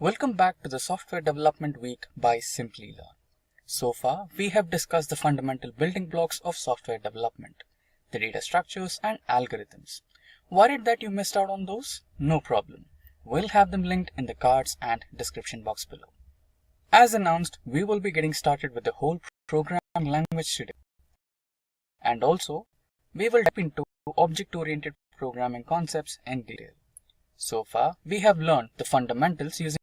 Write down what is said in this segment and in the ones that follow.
Welcome back to the Software Development Week by Simplilearn. So far, we have discussed the fundamental building blocks of software development, the data structures and algorithms. Worried that you missed out on those? No problem. We'll have them linked in the cards and description box below. As announced, we will be getting started with the whole programming language today. And also, we will dive into object-oriented programming concepts in detail. So far, we have learned the fundamentals using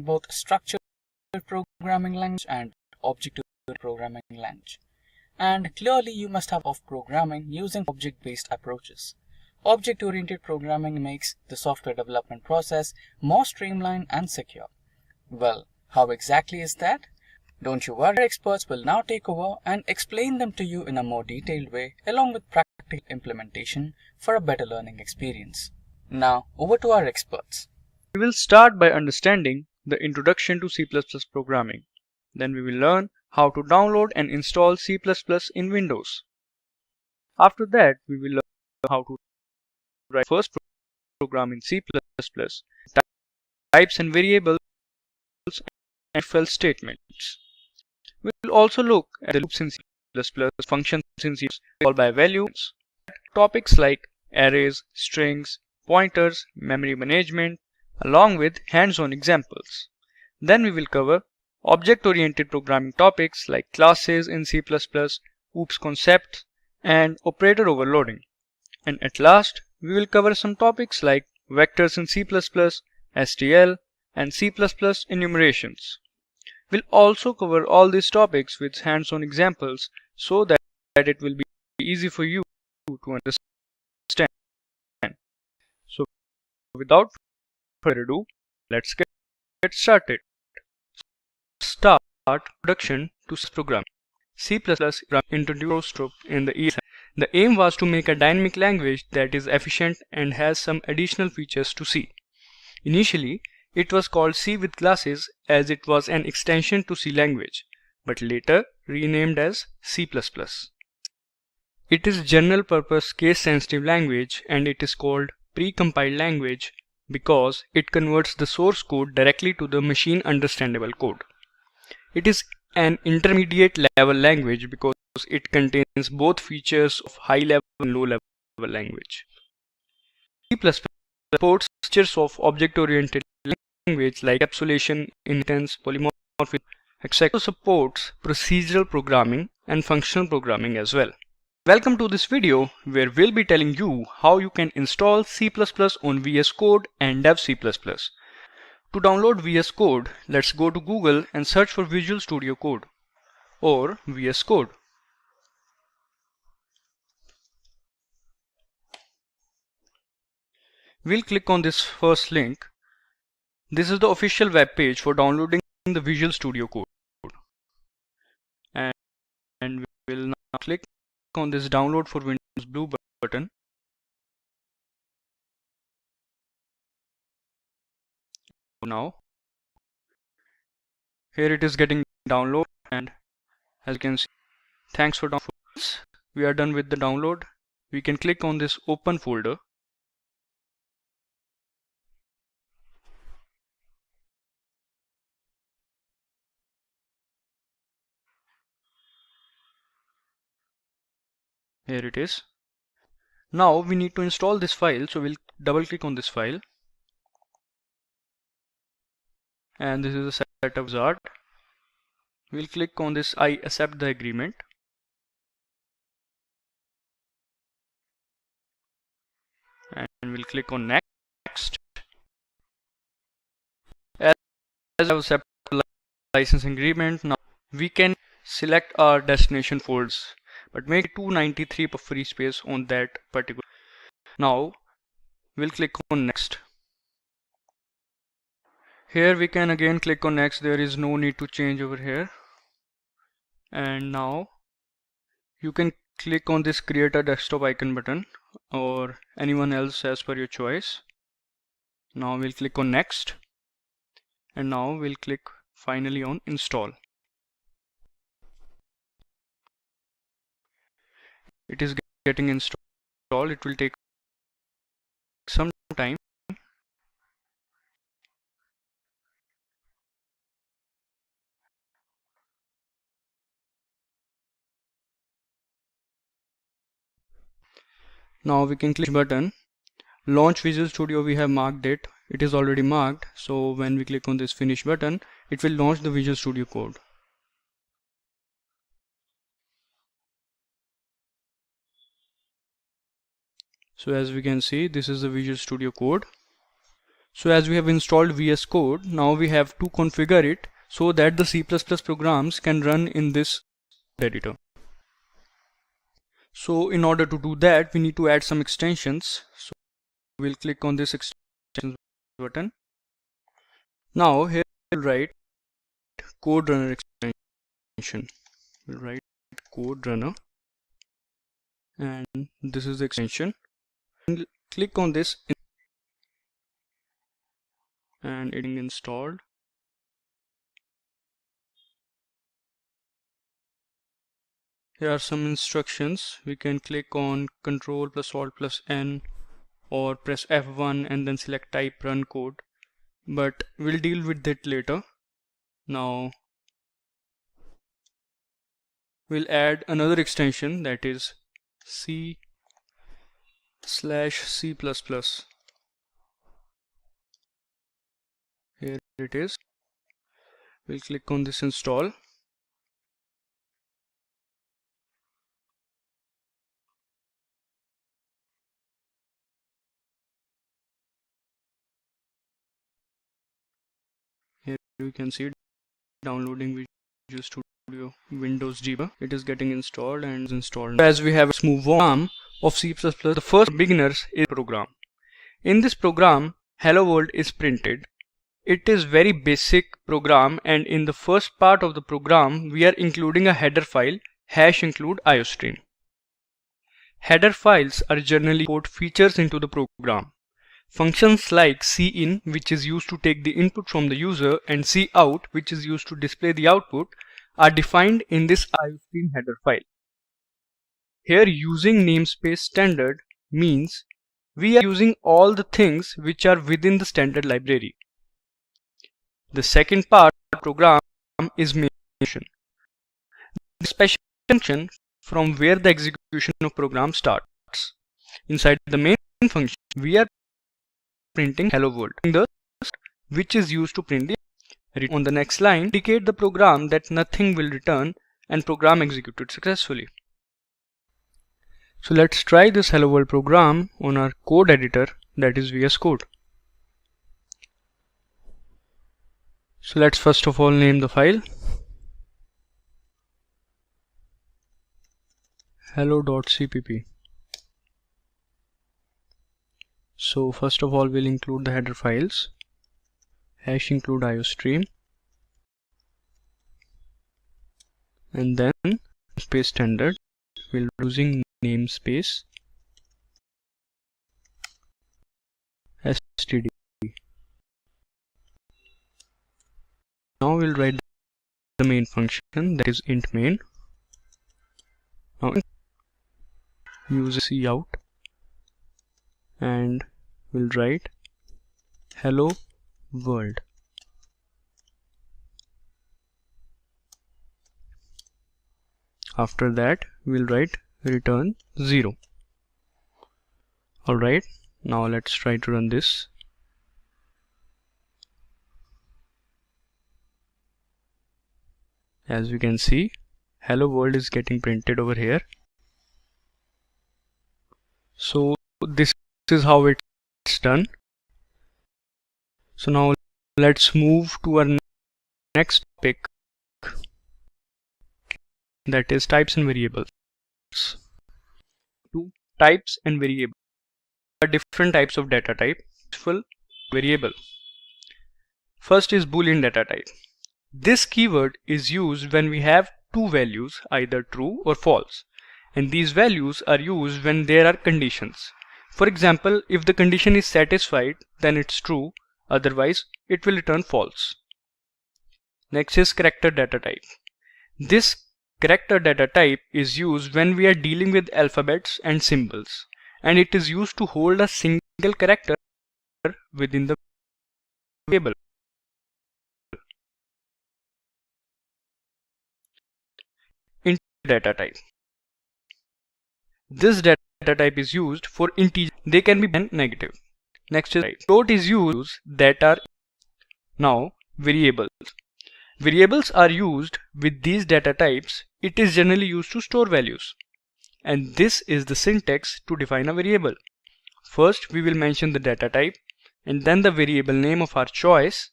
both structured programming language and object-oriented programming language. And clearly you must have of programming using object-based approaches. Object-oriented programming makes the software development process more streamlined and secure. Well, how exactly is that? Don't you worry, our experts will now take over and explain them to you in a more detailed way along with practical implementation for a better learning experience. Now, over to our experts. We will start by understanding the introduction to C++ programming. Then we will learn how to download and install C++ in Windows. After that, we will learn how to write first program in C++, types and variables, and if else statements. We will also look at the loops in C++, functions in C++, called by values, topics like arrays, strings, pointers, memory management, along with hands-on examples. Then we will cover object-oriented programming topics like classes in C++, OOPS concepts, and operator overloading. And at last, we will cover some topics like vectors in C++, STL, and C++ enumerations. We'll also cover all these topics with hands-on examples so that it will be easy for you to understand. So without further ado, let's get started. Start introduction to programming. C++ introduced Stroustrup in the year. The aim was to make a dynamic language that is efficient and has some additional features to C. Initially, it was called C with classes as it was an extension to C language, but later renamed as C++. It is general purpose case sensitive language and it is called pre-compiled language because it converts the source code directly to the machine understandable code. It is an intermediate level language because it contains both features of high level and low level language. C++ supports features of object oriented language like encapsulation, inheritance, polymorphism, etc. It supports procedural programming and functional programming as well. Welcome to this video where we'll be telling you how you can install C++ on VS Code and Dev C++. To download VS Code, let's go to Google and search for Visual Studio Code or VS Code. We'll click on this first link. This is the official web page for downloading the Visual Studio Code. And we'll now click on this download for Windows blue button. Now, here it is getting download, and as you can see, thanks for download. We are done with the download. We can click on this open folder. Here it is. Now we need to install this file, so we'll double click on this file. And this is the setup wizard. We'll click on this I accept the agreement. And we'll click on next. As I accept the license agreement, now we can select our destination folders, but make 293 of free space on that particular. Now we'll click on next. Here we can again click on next. There is no need to change over here. And now you can click on this create a desktop icon button or anyone else as per your choice. Now we'll click on next, and now we'll click finally on install. It is getting installed. It will take some time. Now we can click button. Launch Visual Studio, we have marked it. It is already marked. So when we click on this finish button, it will launch the Visual Studio code. So as we can see, this is the Visual Studio code. So as we have installed VS Code, now we have to configure it so that the C++ programs can run in this editor. So in order to do that, we need to add some extensions. So we'll click on this extensions button. Now here we'll write code runner extension. We'll write code runner, and this is the extension. Click on this and it is installed. Here are some instructions. We can click on Ctrl plus Alt plus N or press F1 and then select type run code, but we'll deal with that later. Now we'll add another extension, that is C/C++. Here it is. We'll click on this install. Here you can see downloading Visual Studio Windows debug. It is getting installed and is installed. As we have, let's move on of C++. The first beginners is program. In this program, hello world is printed. It is very basic program, and in the first part of the program we are including a header file #include iostream. Header files are generally import features into the program. Functions like cin, which is used to take the input from the user, and cout, which is used to display the output, are defined in this iostream header file. Here using namespace standard means we are using all the things which are within the standard library. The second part of the program is main function. The special function from where the execution of program starts. Inside the main function, we are printing hello world, which is used to print the on the next line, indicate the program that nothing will return and program executed successfully. So let's try this hello world program on our code editor, that is VS Code. So let's first of all name the file hello.cpp. So first of all we'll include the header files #include iostream, and then space standard, we'll be using namespace std. Now we'll write the main function, that is int main. Now use cout and we'll write hello world. After that we'll write return 0. Alright, now let's try to run this. As we can see, hello world is getting printed over here. So this is how it's done. So now let's move to our next topic, that is types and variables. Two types and variables are different types of data type. Full variable. First is Boolean data type. This keyword is used when we have two values, either true or false, and these values are used when there are conditions. For example, if the condition is satisfied, then it's true, otherwise it will return false. Next is character data type. This character data type is used when we are dealing with alphabets and symbols, and it is used to hold a single character within the variable. Int data type. This data data type is used for integer. They can be and negative. Next is float is used that are now variables. Variables are used with these data types. It is generally used to store values. And this is the syntax to define a variable. First, we will mention the data type and then the variable name of our choice.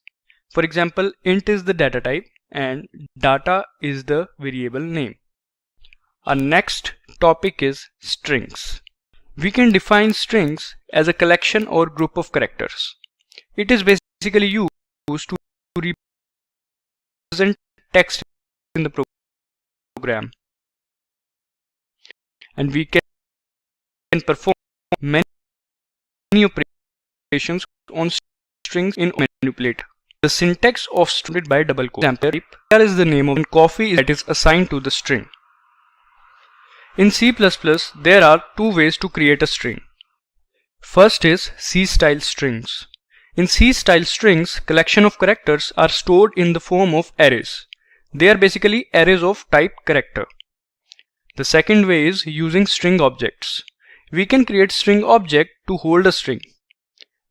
For example, int is the data type and data is the variable name. Our next topic is strings. We can define strings as a collection or group of characters. It is basically used to represent text in the program. And we can perform many operations on strings in manipulate. The syntax of string by double quote. Example, here is the name of coffee that is assigned to the string. In C++, there are two ways to create a string. First is C-style strings. In C-style strings, collection of characters are stored in the form of arrays. They are basically arrays of type character. The second way is using string objects. We can create string object to hold a string.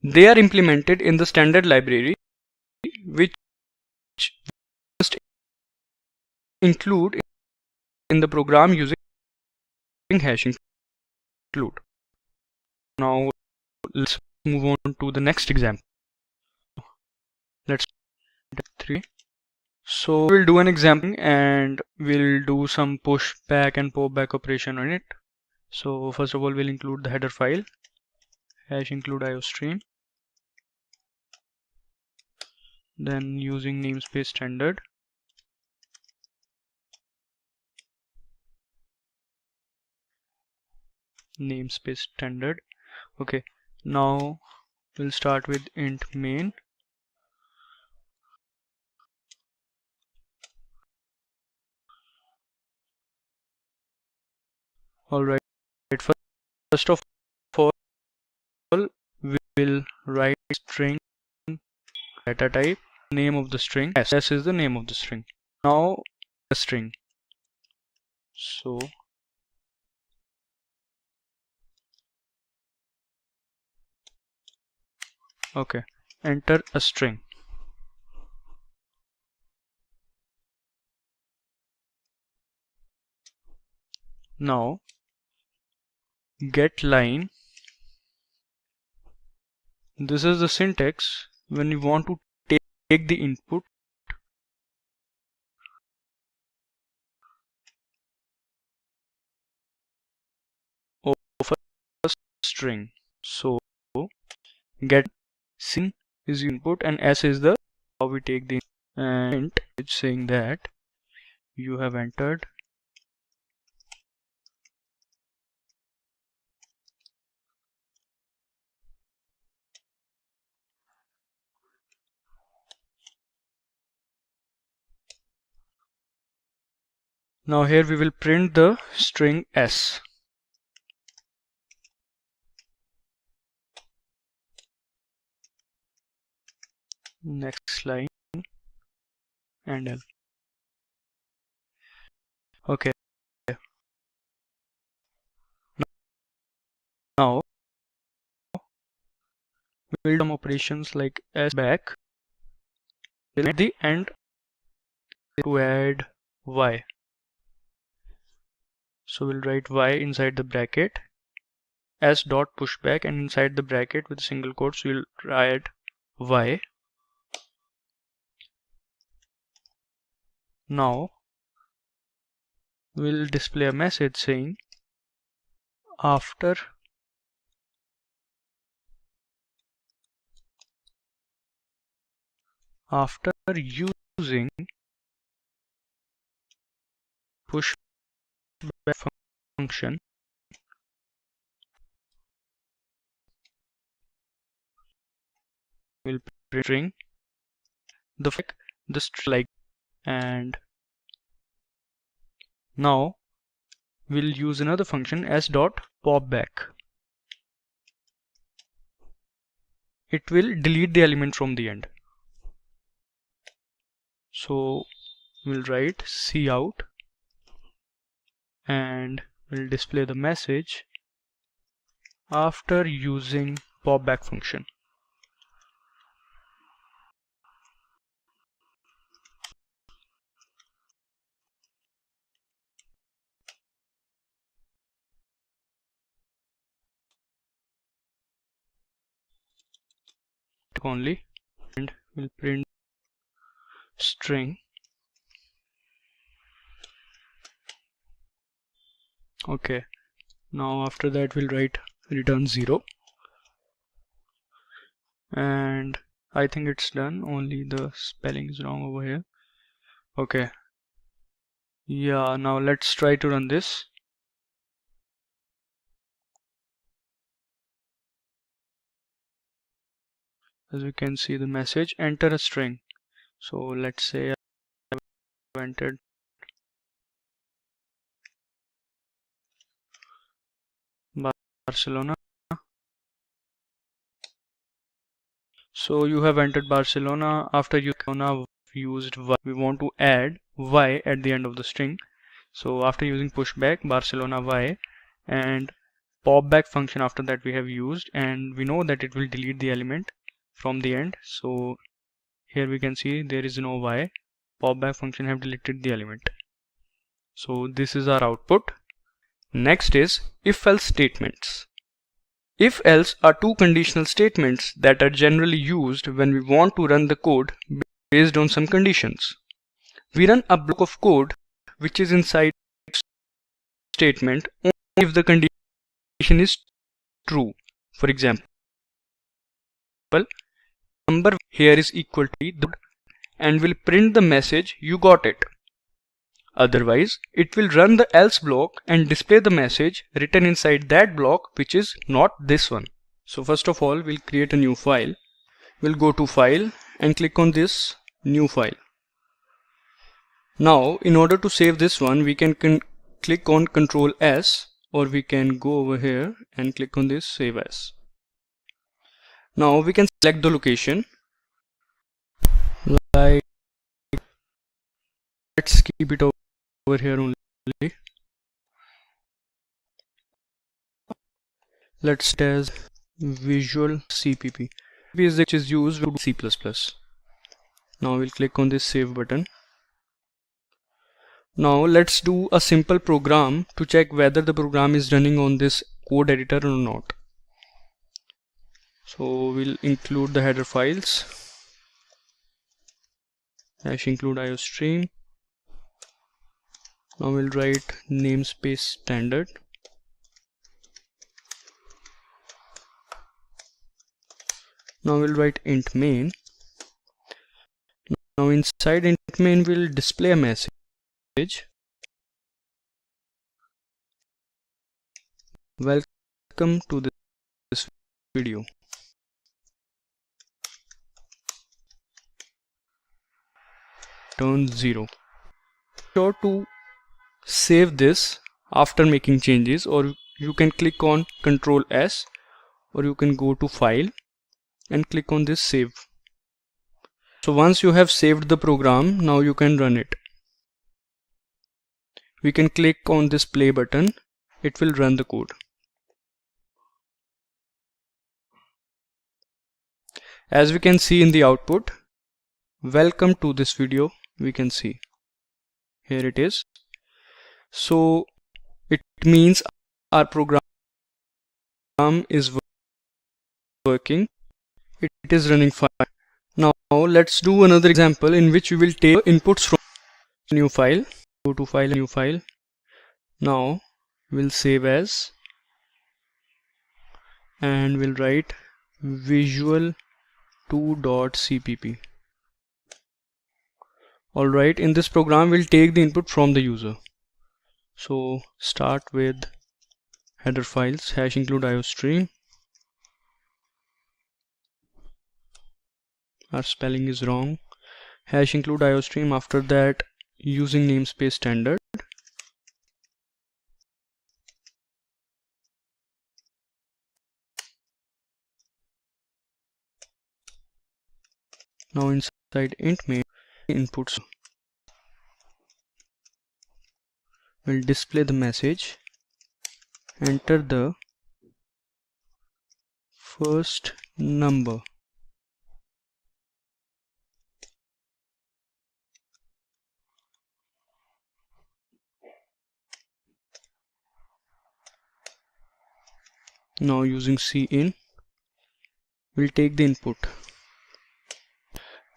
They are implemented in the standard library, which must include in the program using hash include. Now let's move on to the next example. Let's step 3. So we'll do an example and we'll do some push back and pop back operation on it. So first of all, we'll include the header file hash include iostream. Then using namespace standard, okay. Now we'll start with int main. Alright, first of all we will write string data type, name of the string. S is the name of the string. Now a string. So okay, enter a string. Now get line. This is the syntax when you want to take the input of a string. So get sin is input and s is the how we take the and it's saying that you have entered now here we will print the string s. Next line and L. Okay. Now we'll do some operations like s back till the end to add y. So we'll write y inside the bracket s dot pushback and inside the bracket with single quotes we'll write y. Now we'll display a message saying after using pushback function we'll print the string like and now we'll use another function s dot popback. It will delete the element from the end. So we'll write cout and we'll display the message after using popback function. Only, and we'll print string. Okay, now after that we'll write return 0, and I think it's done, only the spelling is wrong over here. Okay, yeah, now let's try to run this. As we can see the message, enter a string. So let's say I've entered Barcelona. So you have entered Barcelona. After you used y, we want to add y at the end of the string. So after using pushback Barcelona y and popback function after that we have used, and we know that it will delete the element from the end. So here we can see there is no y. Popback function have deleted the element. So this is our output. Next is if-else statements. If-else are two conditional statements that are generally used when we want to run the code based on some conditions. We run a block of code which is inside statement only if the condition is true. For example, number here is equal to and will print the message you got it. Otherwise, it will run the else block and display the message written inside that block, which is not this one. So first of all, we'll create a new file. We'll go to file and click on this new file. Now, in order to save this one, we can click on Ctrl S, or we can go over here and click on this save as. Now we can select the location. Like, let's keep it over here only. Let's set as Visual CPP, which is used with C++. Now we'll click on this save button. Now let's do a simple program to check whether the program is running on this code editor or not. So we'll include the header files, #include iostream. Now we'll write namespace standard. Now we'll write int main. Now inside int main we'll display a message. Welcome to this video. Turn 0. Sure to save this after making changes, or you can click on Ctrl S, or you can go to file and click on this save. So once you have saved the program, now you can run it. We can click on this play button. It will run the code. As we can see in the output, welcome to this video, we can see here it is. So it means our program is working, it is running fine. Now let's do another example in which we will take inputs from new file. Go to file, new file. Now we'll save as and we'll write visual2.cpp. Alright, in this program we'll take the input from the user. So start with header files, #include iostream. Our spelling is wrong. #include iostream, after that using namespace standard. Now inside int main inputs will display the message, enter the first number. Now using cin, we'll take the input.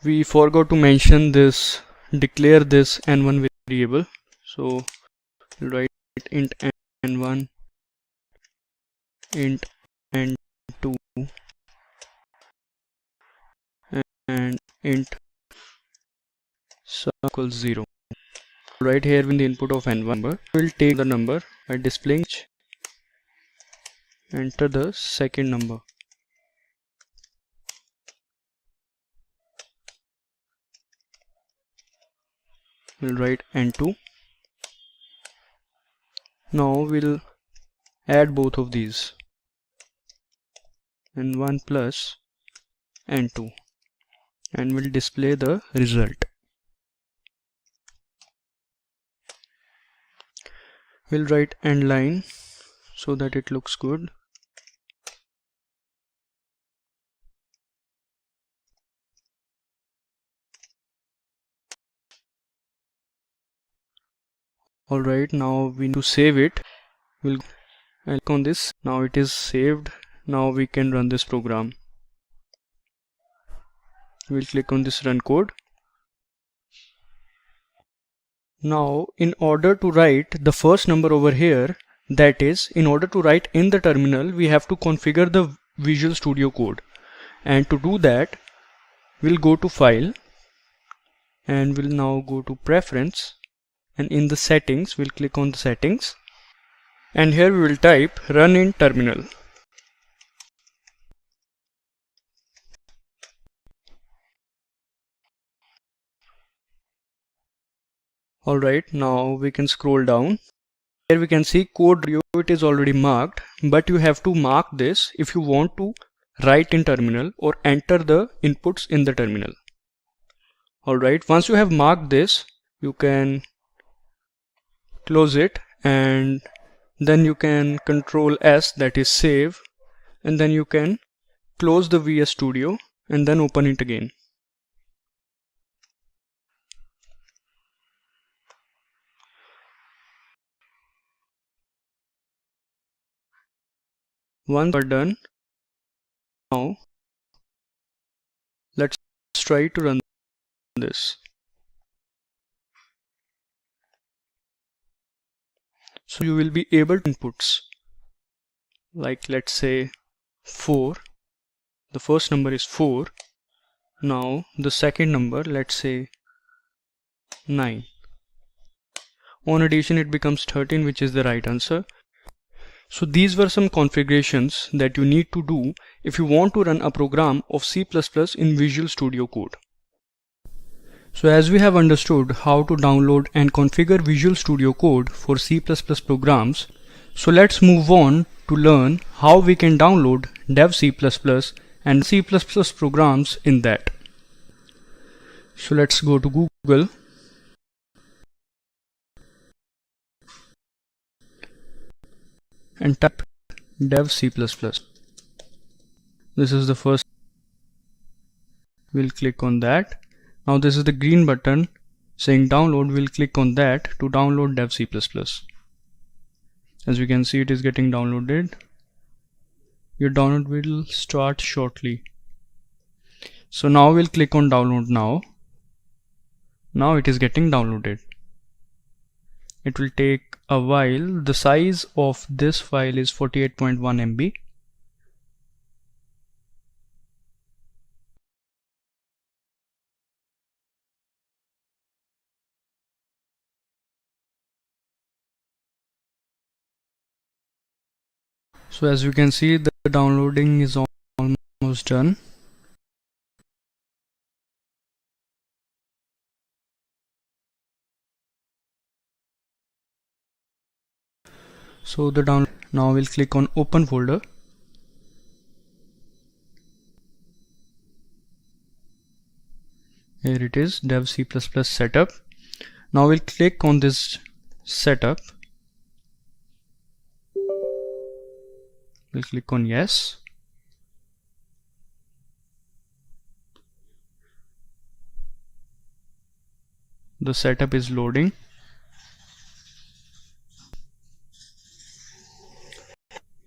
We forgot to mention this, declare this n1 variable, so we'll write int n1, int n2, and int sum equals 0. Right here in the input of n1 number, we'll take the number by displaying, enter the second number. We'll write n2. Now we'll add both of these, n1 plus n2, and we'll display the result. We'll write end line so that it looks good. Alright, now we need to save it. We'll click on this. Now it is saved. Now we can run this program. We'll click on this run code. Now in order to write the first number over here, that is, in order to write in the terminal, we have to configure the Visual Studio Code. And to do that, we'll go to File, and we'll now go to Preference, and in the settings we'll click on the settings, and here we will type run in terminal. Alright, now we can scroll down. Here we can see code review, it is already marked, but you have to mark this if you want to write in terminal or enter the inputs in the terminal. Alright, once you have marked this, you can close it, and then you can Control S, that is save, and then you can close the VS Studio and then open it again. Once you are done, now let's try to run this. So you will be able to inputs like, let's say 4. The first number is 4. Now the second number, let's say 9. On addition it becomes 13, which is the right answer. So these were some configurations that you need to do if you want to run a program of C++ in Visual Studio Code. So as we have understood how to download and configure Visual Studio Code for C++ programs, so let's move on to learn how we can download dev C++ and C++ programs in that. So let's go to Google and type dev C++. This is the first. We'll click on that. Now this is the green button saying download. We'll click on that to download dev C++. As you can see, it is getting downloaded. Your download will start shortly. So now we'll click on download now. Now it is getting downloaded. It will take a while. The size of this file is 48.1 MB. So as you can see, the downloading is almost done. So the download, now we'll click on open folder. Here it is, dev C++ setup. Now we'll click on this setup. We'll click on yes. The setup is loading.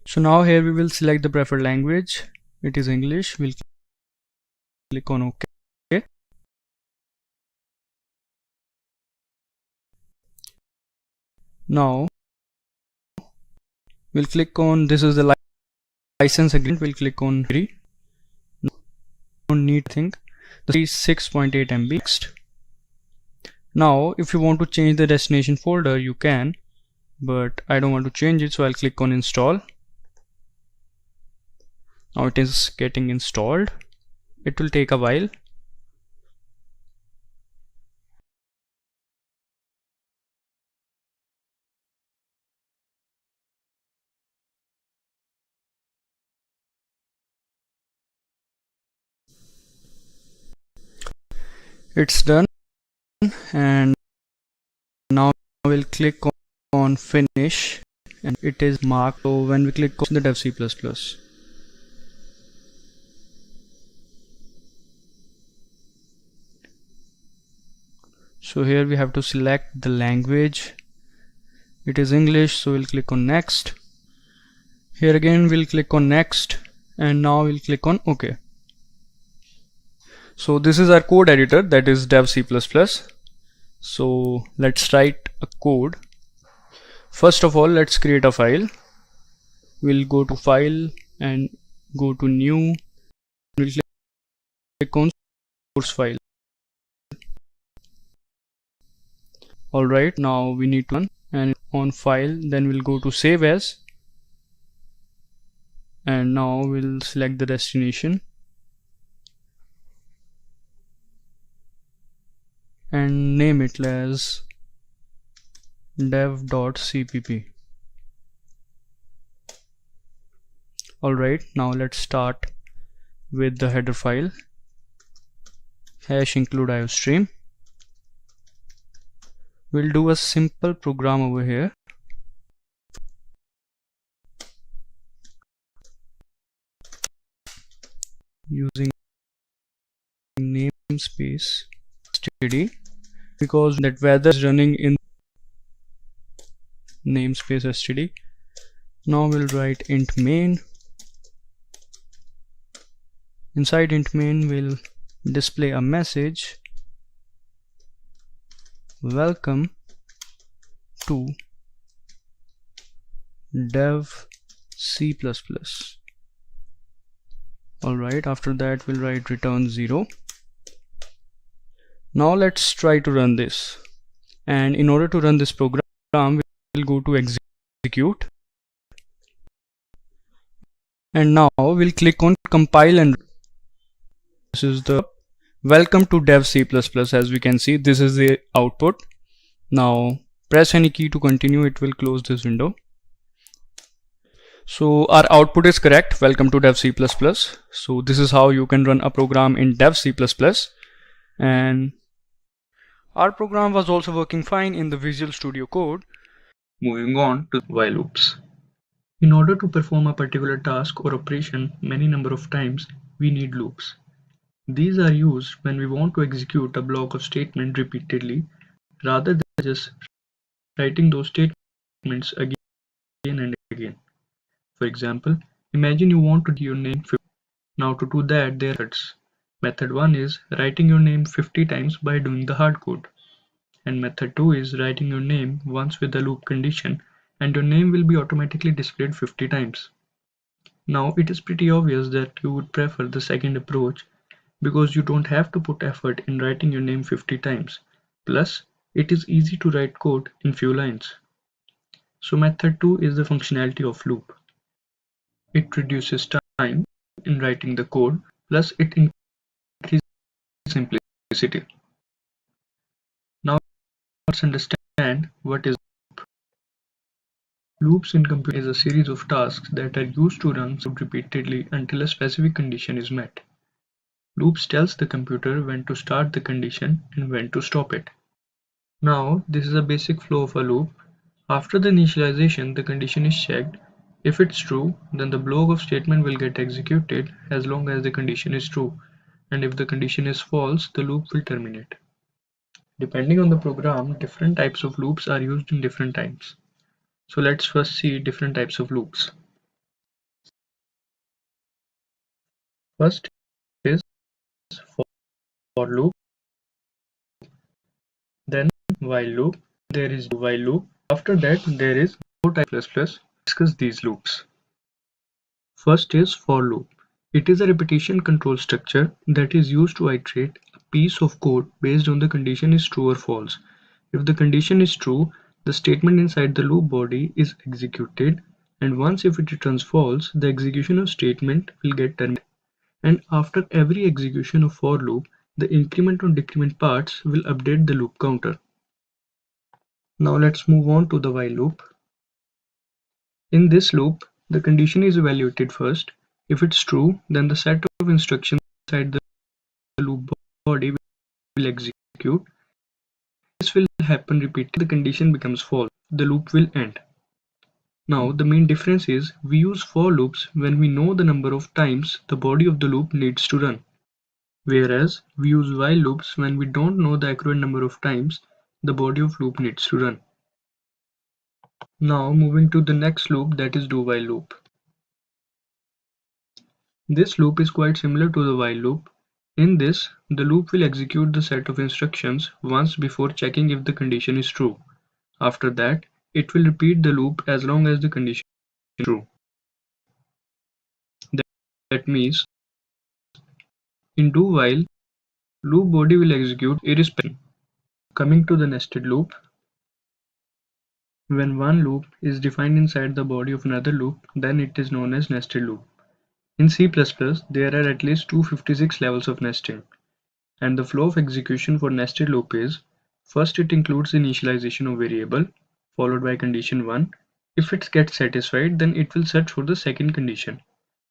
So now here we will select the preferred language. It is English. We'll click on OK. Now we'll click on, this is the license agreement. We'll click on agree. Don't need to think. The 6.8 MB. Next. Now if you want to change the destination folder, you can, but I don't want to change it, so I'll click on install. Now it is getting installed. It will take a while. It's done, and now we'll click on finish, and it is marked. So when we click on the dev C++, so here we have to select the language. It is English, so we'll click on next. Here again we'll click on next, and now we'll click on OK. So this is our code editor, that is dev C++. So let's write a code. First of all, let's create a file. We'll go to file and go to new. We'll click on source file. Alright, now we need to run, and on file, then we'll go to save as, and now we'll select the destination and name it as dev.cpp. Alright, now let's start with the header file, #include iostream. We'll do a simple program over here. Using namespace std, because that weather is running in namespace std. Now we'll write int main. Inside int main we'll display a message, welcome to dev C++. Alright, after that we'll write return 0. Now let's try to run this, and in order to run this program we'll go to execute, and now we'll click on compile, and this is the welcome to dev C++. As we can see, this is the output. Now press any key to continue, it will close this window. So our output is correct, welcome to dev C++. So this is how you can run a program in dev C++, and our program was also working fine in the Visual Studio Code. Moving on to while loops. In order to perform a particular task or operation many number of times, we need loops. These are used when we want to execute a block of statement repeatedly, rather than just writing those statements again and again. For example, imagine you want to do your name 50. Now to do that, there are methods. Method 1 is writing your name 50 times by doing the hard code. And method 2 is writing your name once with the loop condition, and your name will be automatically displayed 50 times. Now it is pretty obvious that you would prefer the second approach, because you don't have to put effort in writing your name 50 times. Plus, it is easy to write code in few lines. So method 2 is the functionality of loop. It reduces time in writing the code, plus it increases simplicity. Now let's understand what is loop. Loops in computing is a series of tasks that are used to run repeatedly until a specific condition is met. Loops tells the computer when to start the condition and when to stop it. Now this is a basic flow of a loop. After the initialization, the condition is checked. If it's true, then the block of statement will get executed as long as the condition is true, and if the condition is false, the loop will terminate. Depending on the program, different types of loops are used in different times. So let's first see different types of loops. First is for loop, then while loop, there is while loop. After that, there is for type ++. Discuss these loops. First is for loop. It is a repetition control structure that is used to iterate a piece of code based on the condition is true or false. If the condition is true, the statement inside the loop body is executed, and once if it returns false, the execution of statement will get terminated. And after every execution of for loop, the increment or decrement parts will update the loop counter. Now let's move on to the while loop. In this loop, the condition is evaluated first. If it's true, then the set of instructions inside the loop body will execute. This will happen repeatedly. The condition becomes false. The loop will end. Now the main difference is we use for loops when we know the number of times the body of the loop needs to run. Whereas we use while loops when we don't know the accurate number of times the body of loop needs to run. Now moving to the next loop, that is do while loop. This loop is quite similar to the while loop. In this, the loop will execute the set of instructions once before checking if the condition is true. After that, it will repeat the loop as long as the condition is true. That means in do while, loop body will execute irrespective. Coming to the nested loop, when one loop is defined inside the body of another loop, then it is known as nested loop. In C++, there are at least 256 levels of nesting, and the flow of execution for nested loop is, first it includes initialization of variable, followed by condition 1. If it gets satisfied, then it will search for the second condition.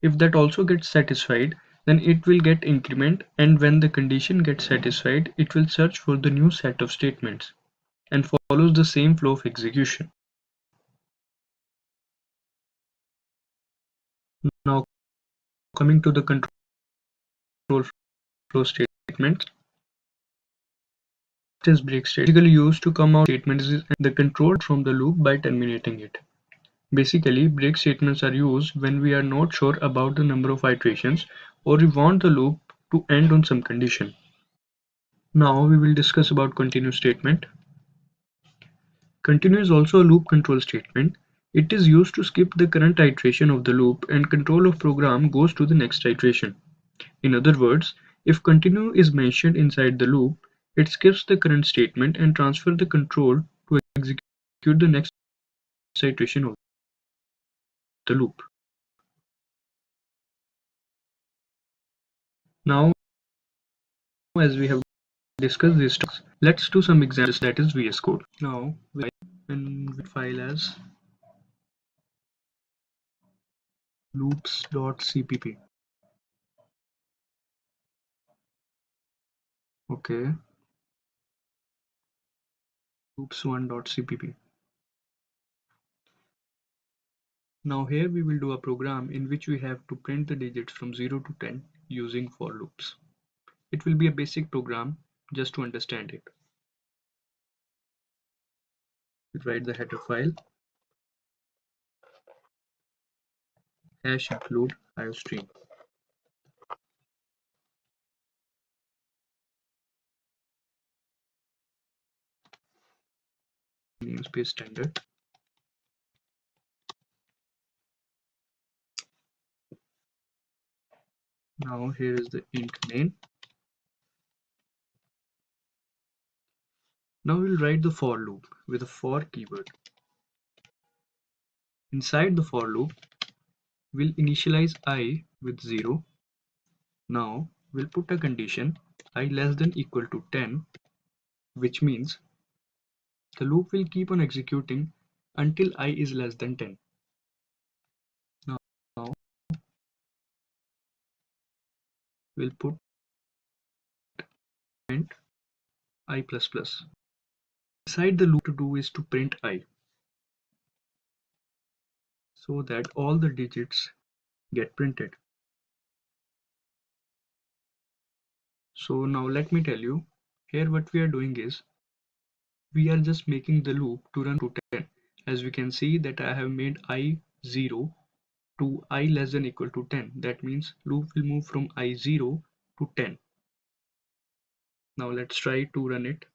If that also gets satisfied, then it will get increment, and when the condition gets satisfied, it will search for the new set of statements and follows the same flow of execution. Now coming to the control flow statement. This break statement is basically used to come out statements the control from the loop by terminating it. Basically, break statements are used when we are not sure about the number of iterations or we want the loop to end on some condition. Now we will discuss about continue statement. Continue is also a loop control statement. It is used to skip the current iteration of the loop and control of program goes to the next iteration. In other words, if continue is mentioned inside the loop, it skips the current statement and transfers the control to execute the next iteration of the loop. Now, as we have discussed these talks, let's do some examples, that is VS Code. Now, and we file as loops.cpp. Okay, loops1.cpp. Now here we will do a program in which we have to print the digits from 0 to 10 using for loops. It will be a basic program just to understand it. We'll write the header file #include iostream. Namespace standard. Now here is the int main. Now we'll write the for loop with a for keyword. Inside the for loop, we'll initialize I with 0. Now we'll put a condition I less than equal to 10, which means the loop will keep on executing until I is less than 10. Now we'll put print I++. Inside the loop to do is to print I, so that all the digits get printed. So now let me tell you, here what we are doing is we are just making the loop to run to 10. As we can see that I have made I 0 to I less than equal to 10. That means loop will move from I 0 to 10. Now let's try to run it.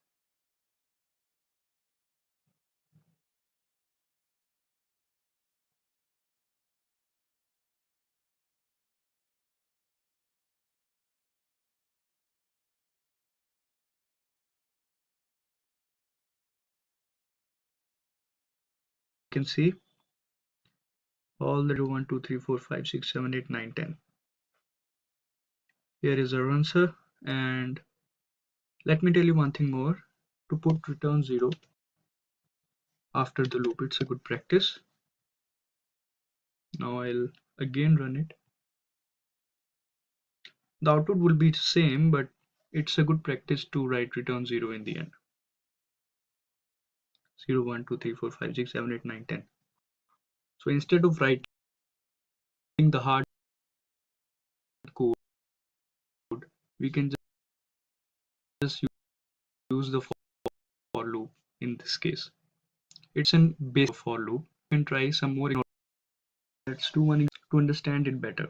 You can see all the 1, 2, 3, 4, 5, 6, 7, 8, 9, 10. Here is our answer, and let me tell you one thing more. To put return 0 after the loop, it's a good practice. Now I'll again run it. The output will be the same, but it's a good practice to write return 0 in the end. 0, 1, 2, 3, 4, 5, 6, 7, 8, 9, 10. So instead of writing the hard code, we can just use the for loop in this case. It's a base for loop. You can try some more. Let's do one to understand it better.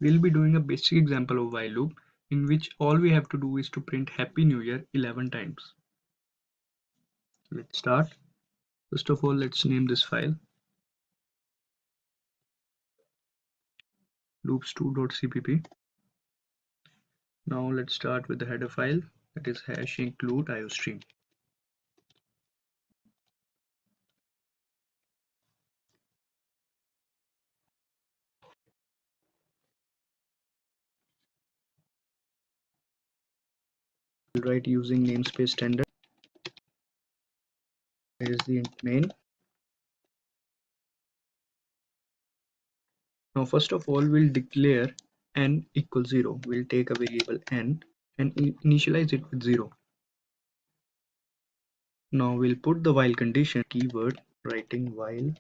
We'll be doing a basic example of while loop in which all we have to do is to print Happy New Year 11 times. Let's start. First of all, let's name this file loops2.cpp. Now let's start with the header file, that is hash include iostream. We'll write using namespace standard. Here is the int main. Now first of all, we'll declare n equals 0. We'll take a variable n and initialize it with 0. Now we'll put the while condition keyword, writing while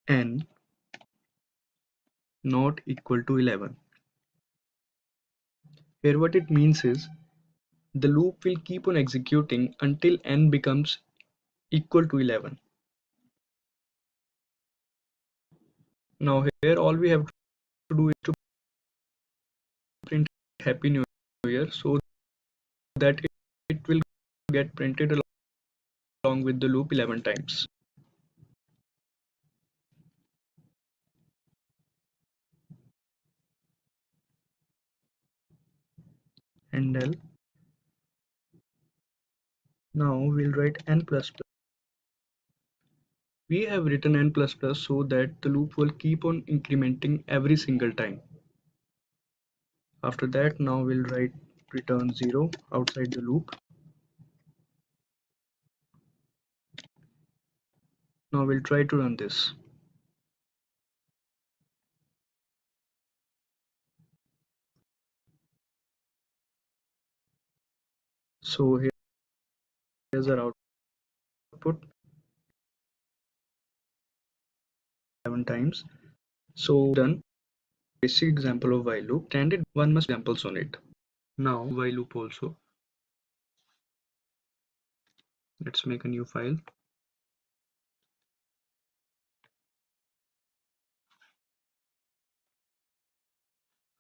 n not equal to 11. Here what it means is the loop will keep on executing until n becomes equal to 11. Now here all we have to do is to print Happy New Year so that it will get printed along with the loop 11 times. And now we'll write n plus plus. We have written n plus plus so that the loop will keep on incrementing every single time. After that, now we'll write return 0 outside the loop. Now we'll try to run this. So here's our output 11 times. So done. Basic example of while loop. Standard one must examples on it. Now while loop also. Let's make a new file.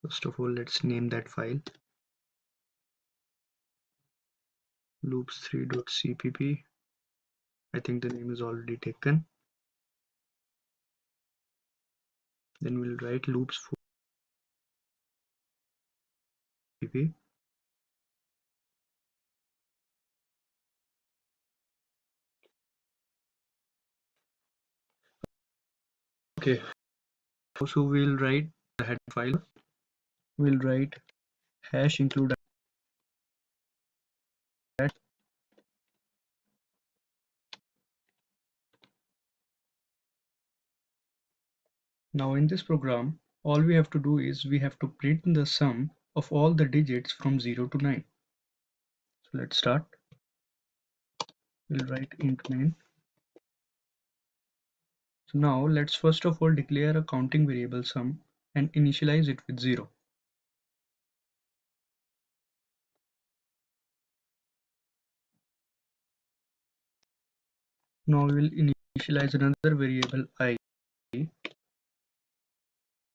First of all, let's name that file loops3.cpp. I think the name is already taken. Then we'll write loops4.cpp. Okay, so we'll write the header file. We'll write hash include that. Now in this program, all we have to do is we have to print the sum of all the digits from 0 to 9. So let's start. We'll write int main. So now let's first of all declare a counting variable sum and initialize it with 0. Now we will initialize another variable I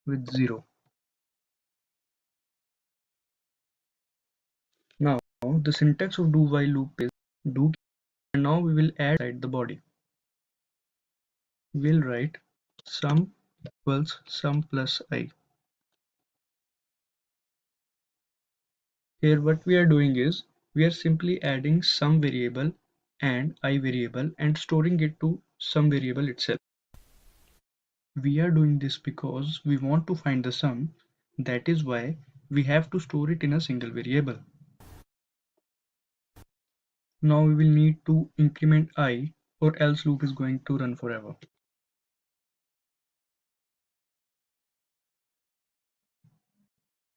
with 0. Now the syntax of do while loop is do, and now we will add inside the body. We'll write sum equals sum plus I. Here what we are doing is we are simply adding sum variable and I variable and storing it to sum variable itself. We are doing this because we want to find the sum. That is why we have to store it in a single variable. Now we will need to increment I, or else loop is going to run forever.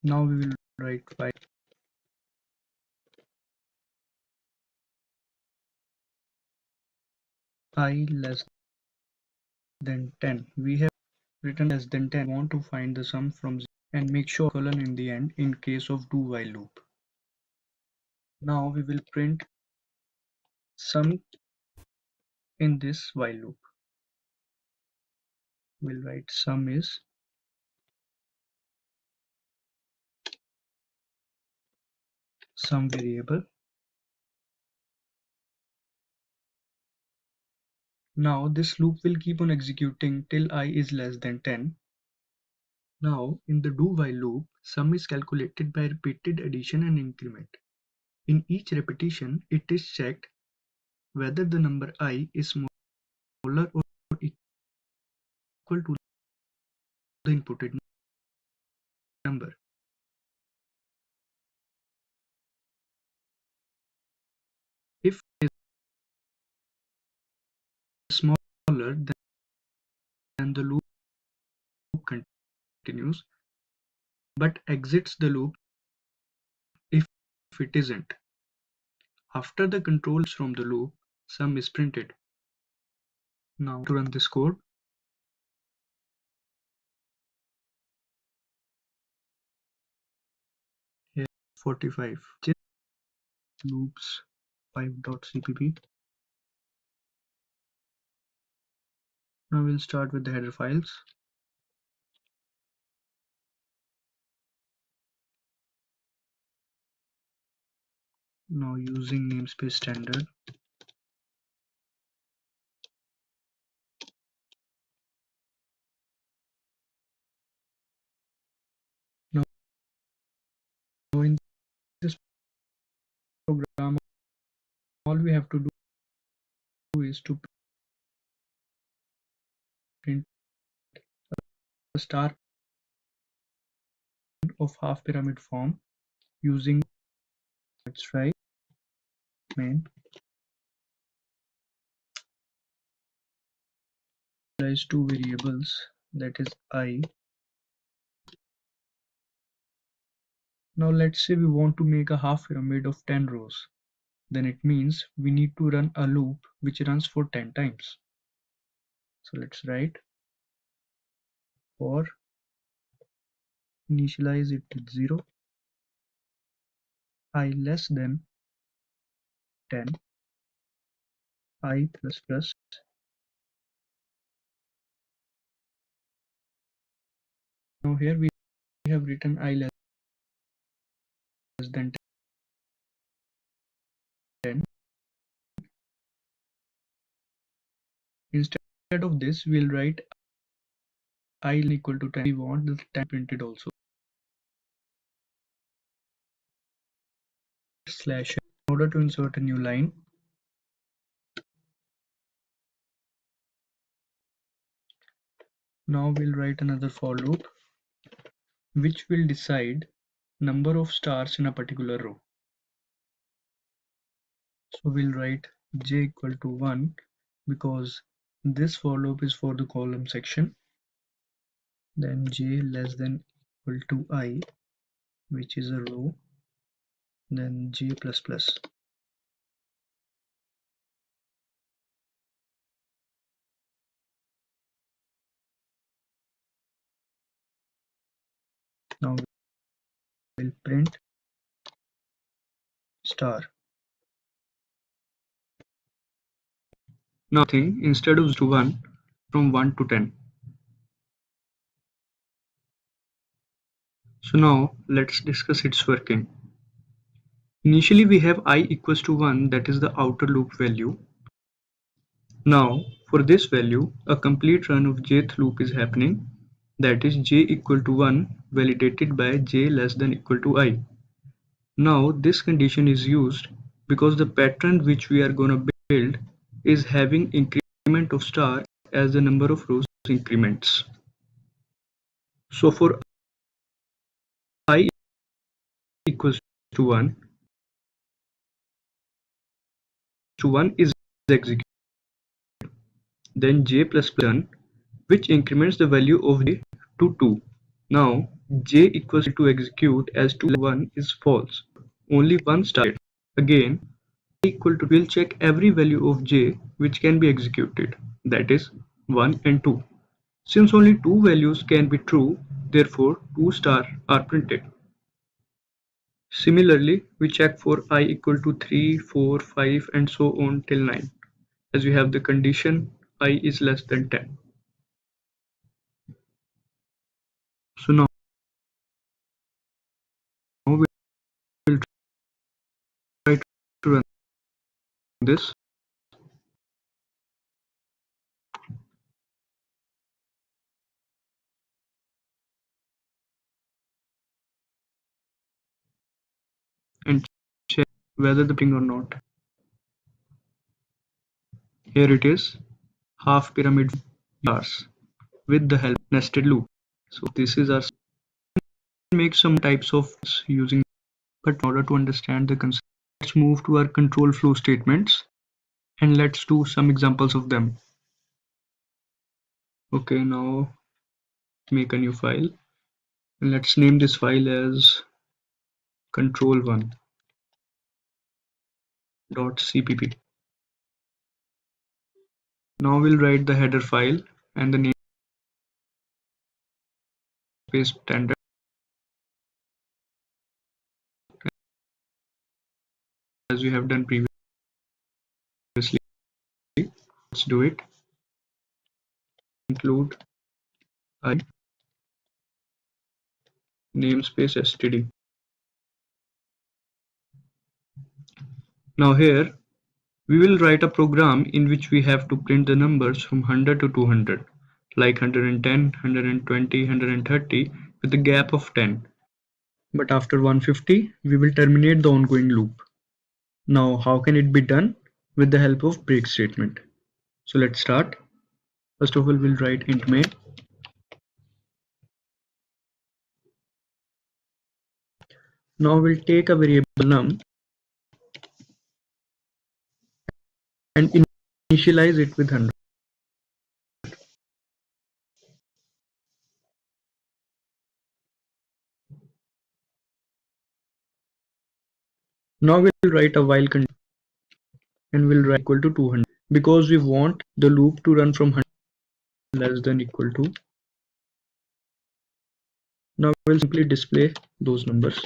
Now we will write while I less than 10. We have written less than 10. We want to find the sum from 0 and make sure colon in the end in case of do while loop. Now we will print sum in this while loop. We'll write sum is sum variable. Now this loop will keep on executing till I is less than 10. Now in the do while loop, sum is calculated by repeated addition and increment. In each repetition, it is checked whether the number I is smaller or equal to the inputted number. If it is smaller, then the loop continues but exits the loop if it isn't. After the controls from the loop, sum is printed. Now to run this code, here 45 loops 5.cpp. Now we'll start with the header files. Now using namespace standard, now in this program all we have to do is to print a star of half pyramid form using let's try main initialize two variables, that is I. Now let's say we want to make a half pyramid of 10 rows, then it means we need to run a loop which runs for 10 times. So let's write for initialize it with 0, I less than 10, I plus plus. Now here we have written I less than 10. Instead of this, we'll write I equal to 10. We want the 10 printed also. Slash in order to insert a new line. Now we'll write another for loop which will decide number of stars in a particular row. So we'll write j equal to 1 because this for loop is for the column section. Then j less than equal to I, which is a row. Then j plus plus. Now we'll print star. Nothing instead of 0 to 1 from 1 to 10. So now let's discuss its working. Initially we have I equals to 1, that is the outer loop value. Now for this value a complete run of jth loop is happening, that is j equal to 1 validated by j less than equal to I. Now this condition is used because the pattern which we are gonna build is having increment of star as the number of rows increments. So for I equals to 1 is executed, then j plus done, which increments the value of j to 2. Now j equals to execute as 2 1 is false. Only one started. Again, equal to will check every value of j which can be executed, that is 1 and 2. Since only two values can be true, therefore 2 star are printed. Similarly, we check for I equal to 3, 4, 5 and so on till 9, as we have the condition I is less than 10. So now we will try to run this. And check whether the ping or not. Here it is, half pyramid bars with the help of nested loop. So this is our make some types of using, but in order to understand the concept, let's move to our control flow statements and let's do some examples of them. Okay, now make a new file and let's name this file as control1.cpp. Now we'll write the header file and the namespace standard as we have done previously. Let's do it. Include I namespace std. Now here we will write a program in which we have to print the numbers from 100 to 200, like 110, 120, 130 with a gap of 10. But after 150, we will terminate the ongoing loop. Now how can it be done? With the help of break statement. So let's start. First of all, we'll write int main. Now we'll take a variable num and initialize it with 100. Now we'll write a while condition and we'll write equal to 200 because we want the loop to run from 100 less than equal to. Now we'll simply display those numbers.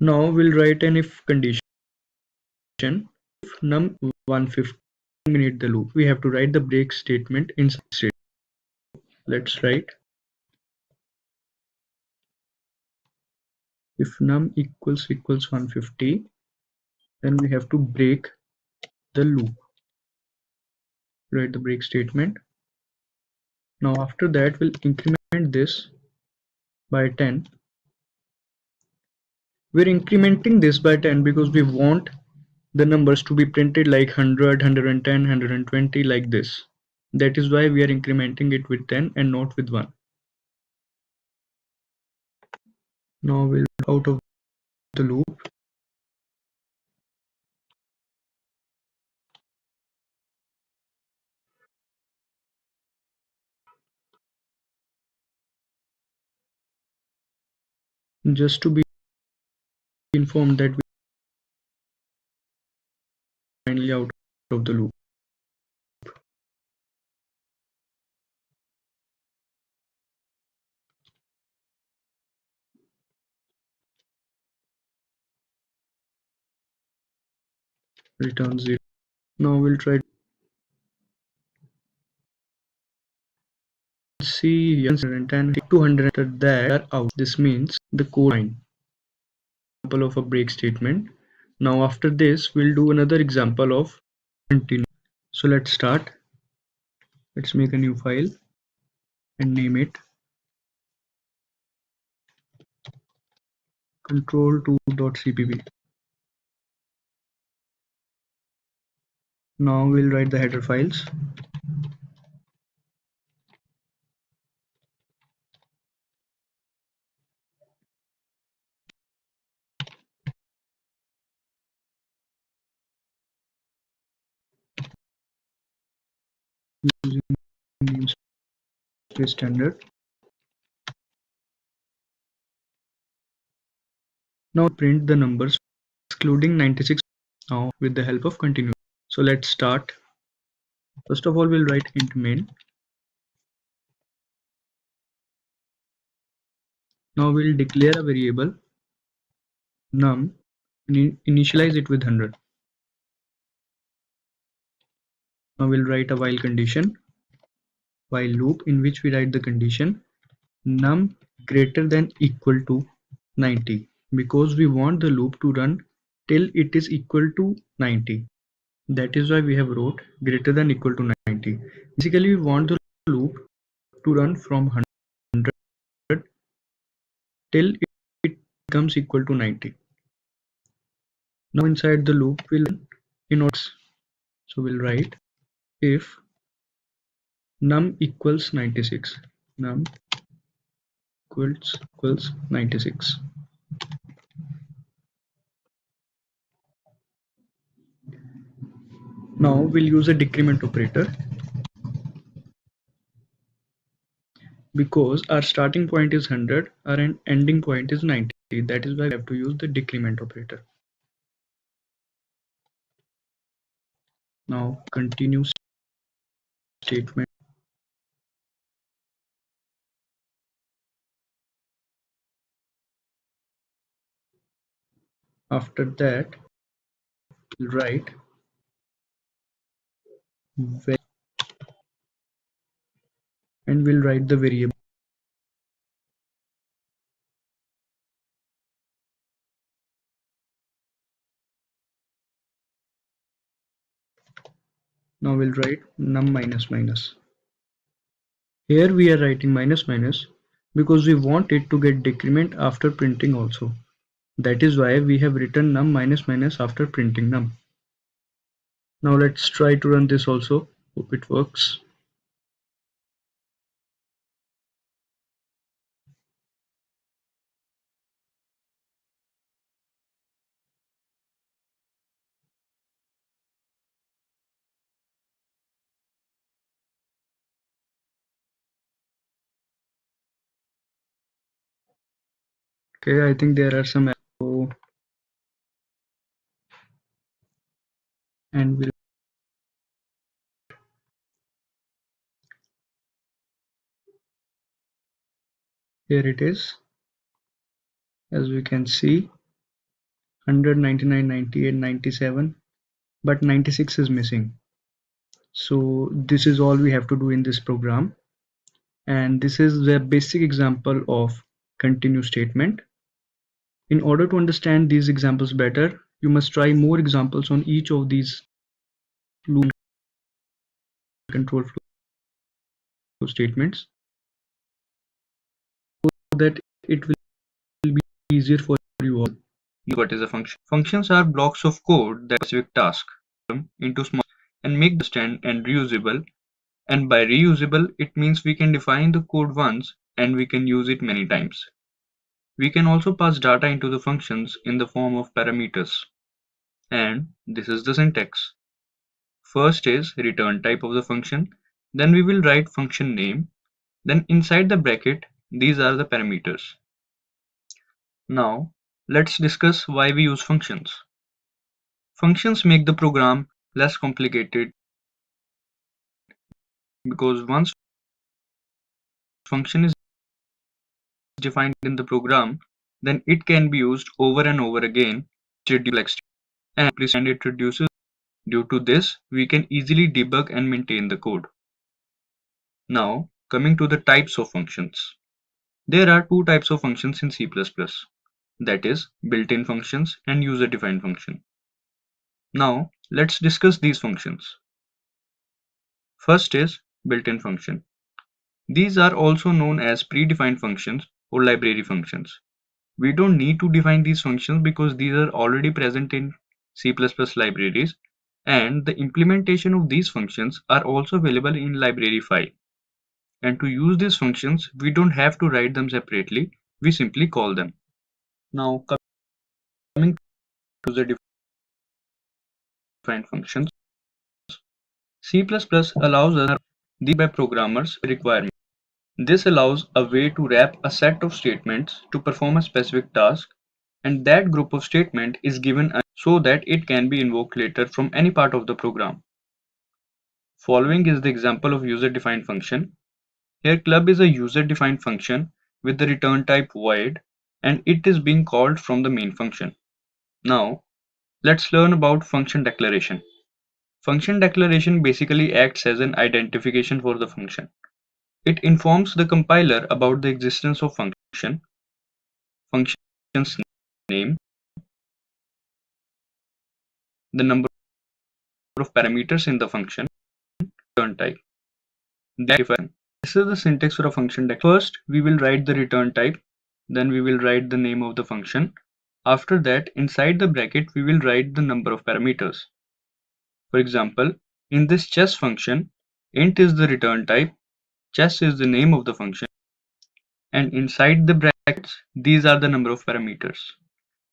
Now we'll write an if condition. If num 150 terminate the loop, we have to write the break statement inside it. Let's write if num equals 150, then we have to break the loop. Write the break statement. Now after that we'll increment this by 10. We're incrementing this by 10 because we want the numbers to be printed like 100, 110, 120 like this. That is why we are incrementing it with 10 and not with 1. Now we'll out of the loop. just to be informed that we are finally out of the loop. Return 0. Now we'll try to see here 110 200 after that are out. This means the code line. Example of a break statement. Now after this we'll do another example of continue. So let's start. Let's make a new file and name it control2.cpp. Now we'll write the header files. Using namespace standard. Now print the numbers excluding 96 now with the help of continue. So let's start. First of all, we'll write int main. Now we'll declare a variable num and initialize it with 100. Now we'll write a while condition, while loop, in which we write the condition num greater than equal to 90, because we want the loop to run till it is equal to 90. That is why we have wrote greater than equal to 90. Basically, we want the loop to run from 100 till it becomes equal to 90. Now inside the loop we'll in order, so we'll write if num equals 96, num equals 96. Now we'll use a decrement operator because our starting point is 100, our ending point is 90. That is why we have to use the decrement operator. Now continue statement. After that, we'll write and we'll write the variable. Now we'll write num minus minus. Here we are writing minus minus because we want it to get decrement after printing also. That is why we have written num minus minus after printing num. Now let's try to run this also. Hope it works. Okay, I think there are some errors, and we'll here it is. As we can see, 100, 99, 98, 97, but 96 is missing. So this is all we have to do in this program, and this is the basic example of continue statement. In order to understand these examples better, you must try more examples on each of these loop control flow statements so that it will be easier for you all. What is a function? Functions are blocks of code that specific task into small and make them understand and reusable. And by reusable, it means we can define the code once and we can use it many times. We can also pass data into the functions in the form of parameters. And this is the syntax. First is return type of the function. Then we will write function name. Then inside the bracket, these are the parameters. Now, let's discuss why we use functions. Functions make the program less complicated because once function is defined in the program, then it can be used over and over again to reduce complexity and it reduces. Due to this, we can easily debug and maintain the code. Now, coming to the types of functions. There are two types of functions in C++, that is, built-in functions and user-defined function. Now, let's discuss these functions. First is built-in function. These are also known as predefined functions or library functions. We don't need to define these functions because these are already present in C++ libraries, and the implementation of these functions are also available in library file. And to use these functions, we don't have to write them separately, we simply call them. Now, coming to the defined functions, C++ allows us these by programmers requirement. This allows a way to wrap a set of statements to perform a specific task, and that group of statement is given so that it can be invoked later from any part of the program. Following is the example of user-defined function. Here club is a user-defined function with the return type void, and it is being called from the main function. Now, let's learn about function declaration. Function declaration basically acts as an identification for the function. It informs the compiler about the existence of function's name, the number of parameters in the function, return type. This is the syntax for a function declaration. First, we will write the return type, then we will write the name of the function. After that, inside the bracket, we will write the number of parameters. For example, in this chess function, int is the return type, chess is the name of the function, and inside the brackets, these are the number of parameters.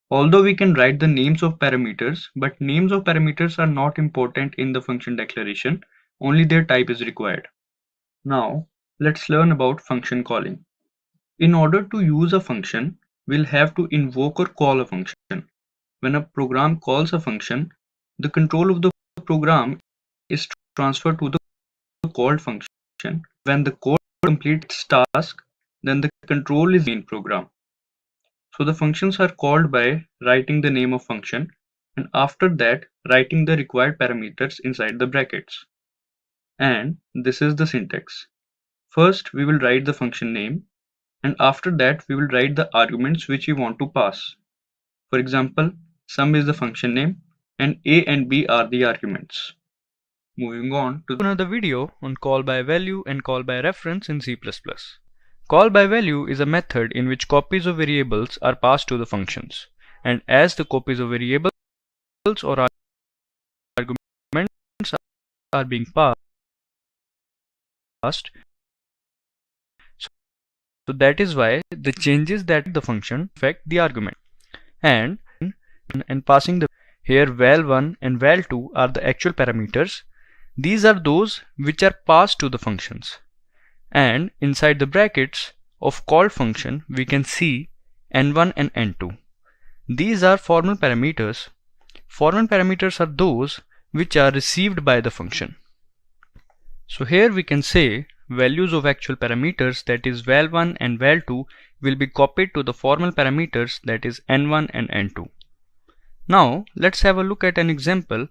Although we can write the names of parameters, but names of parameters are not important in the function declaration, only their type is required. Now, let's learn about function calling. In order to use a function, we'll have to invoke or call a function. When a program calls a function, the control of the program is transferred to the called function. When the code completes task, then the control is in program. So the functions are called by writing the name of function, and after that writing the required parameters inside the brackets. And this is the syntax. First we will write the function name, and after that we will write the arguments which we want to pass. For example, sum is the function name and a and b are the arguments. Moving on to another video on call by value and call by reference in C++. Call by value is a method in which copies of variables are passed to the functions, and as the copies of variables or arguments are being passed, so that is why the changes that the function affect the argument. And passing the here val1 and val2 are the actual parameters. These are those which are passed to the functions. And inside the brackets of called function we can see n1 and n2. These are formal parameters. Formal parameters are those which are received by the function. So here we can say values of actual parameters, that is val1 and val2, will be copied to the formal parameters, that is n1 and n2. Now let's have a look at an example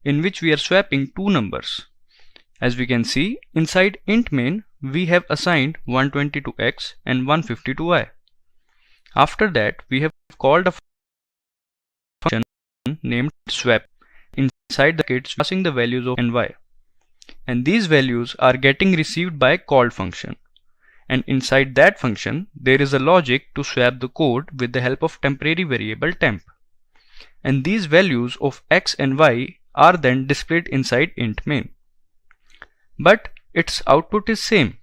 in which we are swapping two numbers. As we can see, inside int main we have assigned 120 to x and 150 to y. After that we have called a function named swap inside the brackets passing the values of and y. And these values are getting received by called function. And inside that function there is a logic to swap the code with the help of temporary variable temp. And these values of x and y are then displayed inside int main. But its output is same.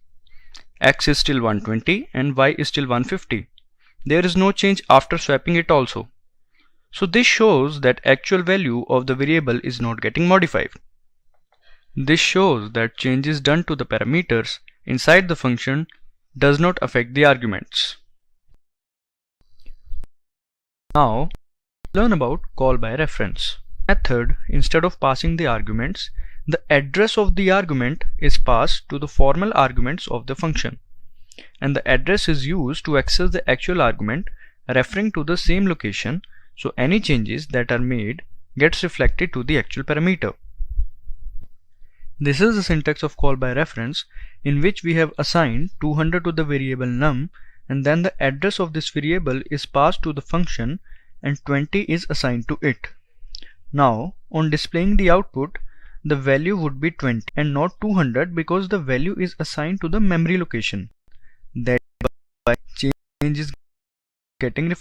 X is still 120 and y is still 150. There is no change after swapping it also. So this shows that actual value of the variable is not getting modified. This shows that changes done to the parameters inside the function does not affect the arguments. Now learn about call by reference. Method, instead of passing the arguments, the address of the argument is passed to the formal arguments of the function, and the address is used to access the actual argument referring to the same location, so any changes that are made gets reflected to the actual parameter. This is the syntax of call by reference, in which we have assigned 200 to the variable num, and then the address of this variable is passed to the function and 20 is assigned to it. Now on displaying the output, the value would be 20 and not 200 because the value is assigned to the memory location. That by change is getting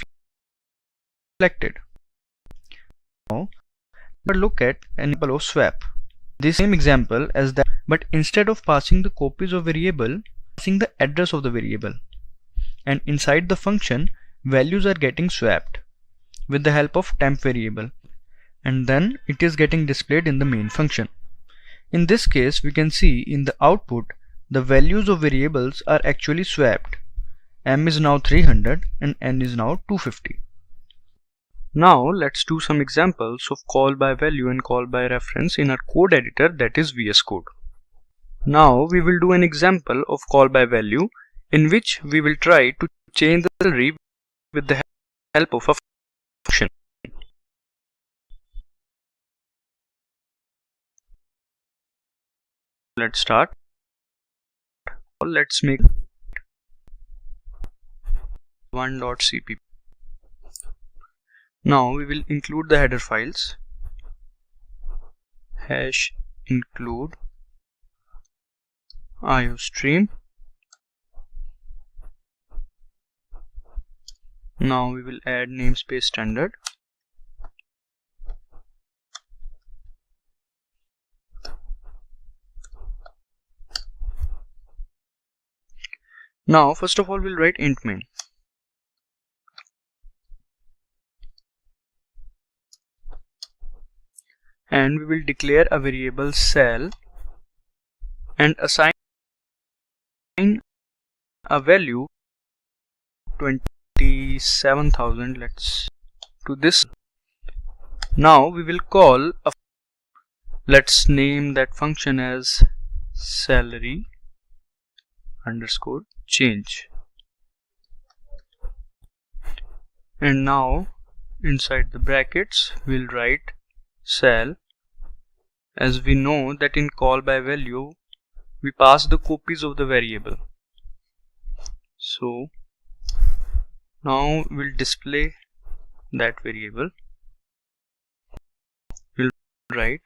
reflected. Now let's look at an example of swap. The same example as that, but instead of passing the copies of variable, passing the address of the variable, and inside the function values are getting swapped with the help of temp variable, and then it is getting displayed in the main function. In this case, we can see in the output the values of variables are actually swapped. M is now 300 and N is now 250. Now let's do some examples of call by value and call by reference in our code editor, that is VS Code. Now we will do an example of call by value in which we will try to change the salary with the help of a function. Let's start. Let's make 1.cpp. Now we will include the header files, hash include iostream. Now we will add namespace standard. Now first of all we'll write int main. And we will declare a variable sal and assign a value 27,000 to this. Now we will call let's name that function as salary underscore change, and now inside the brackets we'll write sal, as we know that in call by value we pass the copies of the variable. So now we'll display that variable. We'll write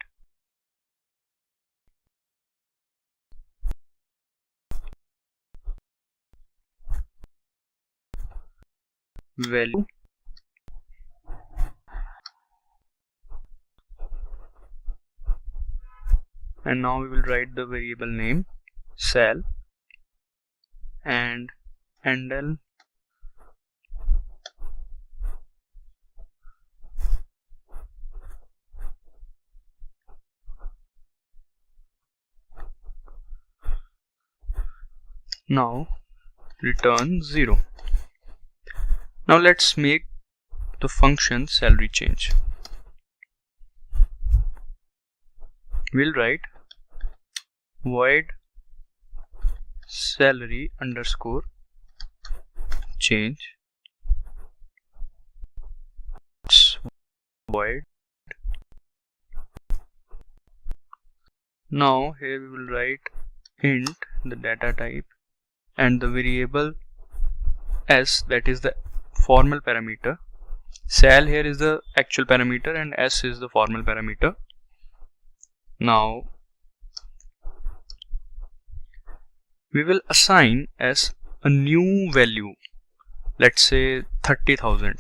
value and now we will write the variable name sal and handle now return 0. Now let's make the function salary change. We'll write void salary underscore change void. Now here we will write int, the data type, and the variable s, that is the formal parameter. Sal here is the actual parameter and s is the formal parameter. Now we will assign as a new value, let's say 30,000.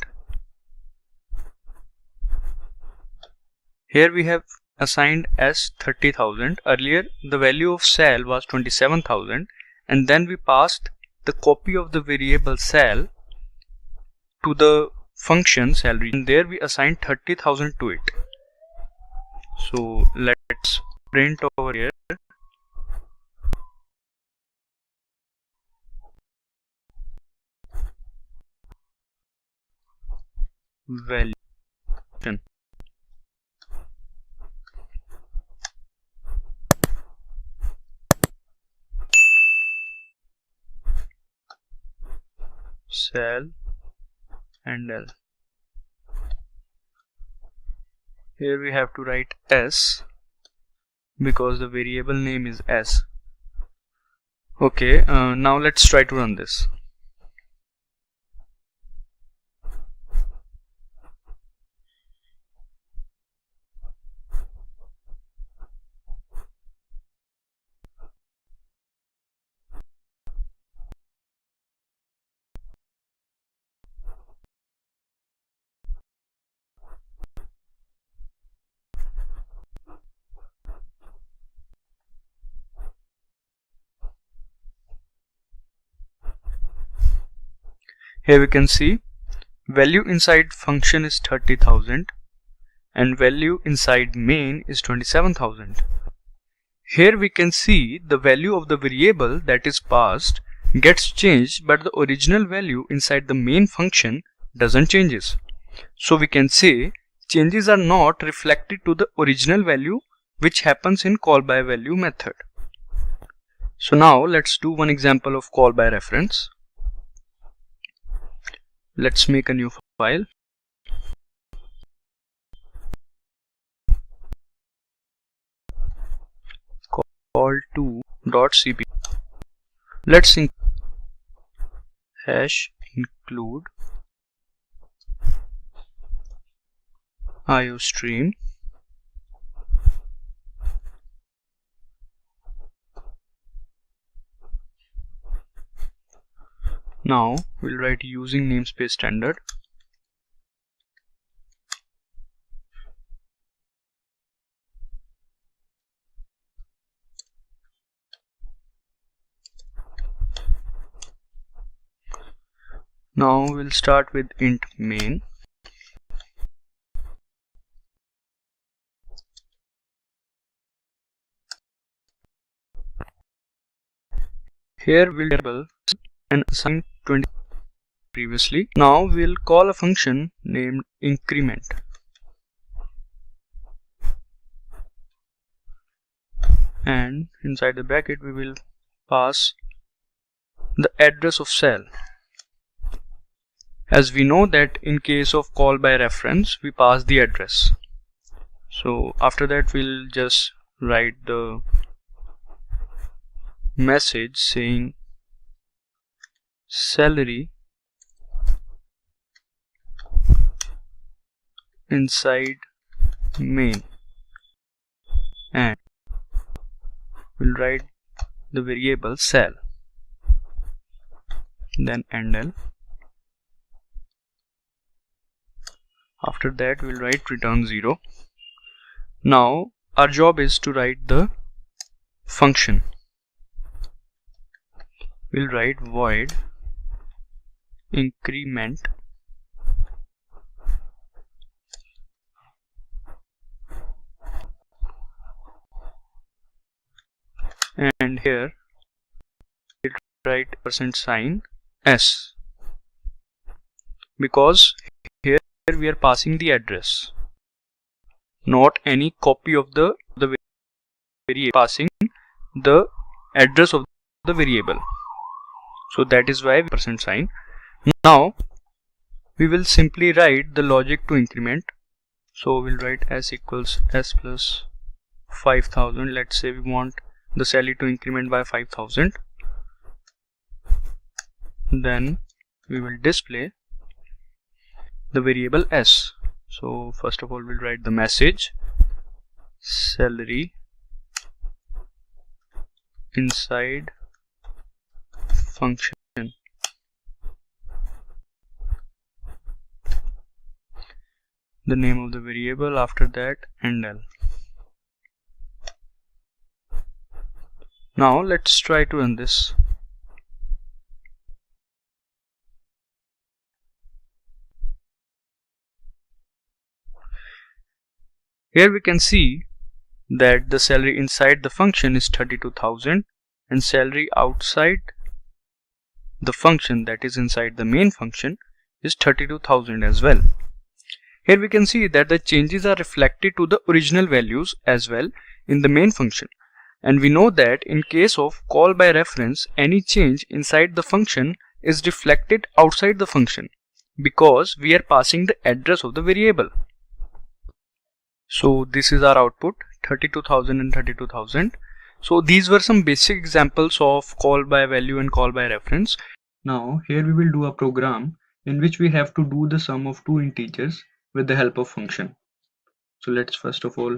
Here we have assigned as 30,000. Earlier the value of sal was 27,000, and then we passed the copy of the variable sal to the function salary, and there we assigned 30,000 to it. So let's print over here value. Cell and L. Here we have to write S because the variable name is S. Okay, now let's try to run this. Here we can see value inside function is 30,000 and value inside main is 27,000. Here we can see the value of the variable that is passed gets changed, but the original value inside the main function doesn't changes. So we can say changes are not reflected to the original value, which happens in call by value method. So now let's do one example of call by reference. Let's make a new file. call2.cp. Let's hash include IOStream Now we'll write using namespace standard. Now we'll start with int main. Here we'll variable and assign 20 previously. Now we'll call a function named increment. And inside the bracket we will pass the address of cell. As we know that in case of call by reference we pass the address. So after that we'll just write the message saying salary inside main, and we'll write the variable cell, then endl. After that we'll write return 0. Now our job is to write the function. We'll write void increment and here we'll write %sign s, because here we are passing the address, not any copy of the variable, passing the address of the variable. So that is why %sign. Now we will simply write the logic to increment. So we'll write s equals s plus 5000. Let's say we want the salary to increment by 5000. Then we will display the variable s. So first of all we'll write the message salary inside function, the name of the variable, after that endl. Now let's try to run this. Here we can see that the salary inside the function is 32,000 and salary outside the function, that is inside the main function, is 32,000 as well. Here we can see that the changes are reflected to the original values as well in the main function. And we know that in case of call by reference, any change inside the function is reflected outside the function because we are passing the address of the variable. So this is our output, 32,000 and 32,000. So these were some basic examples of call by value and call by reference. Now here we will do a program in which we have to do the sum of two integers with the help of function. So let's first of all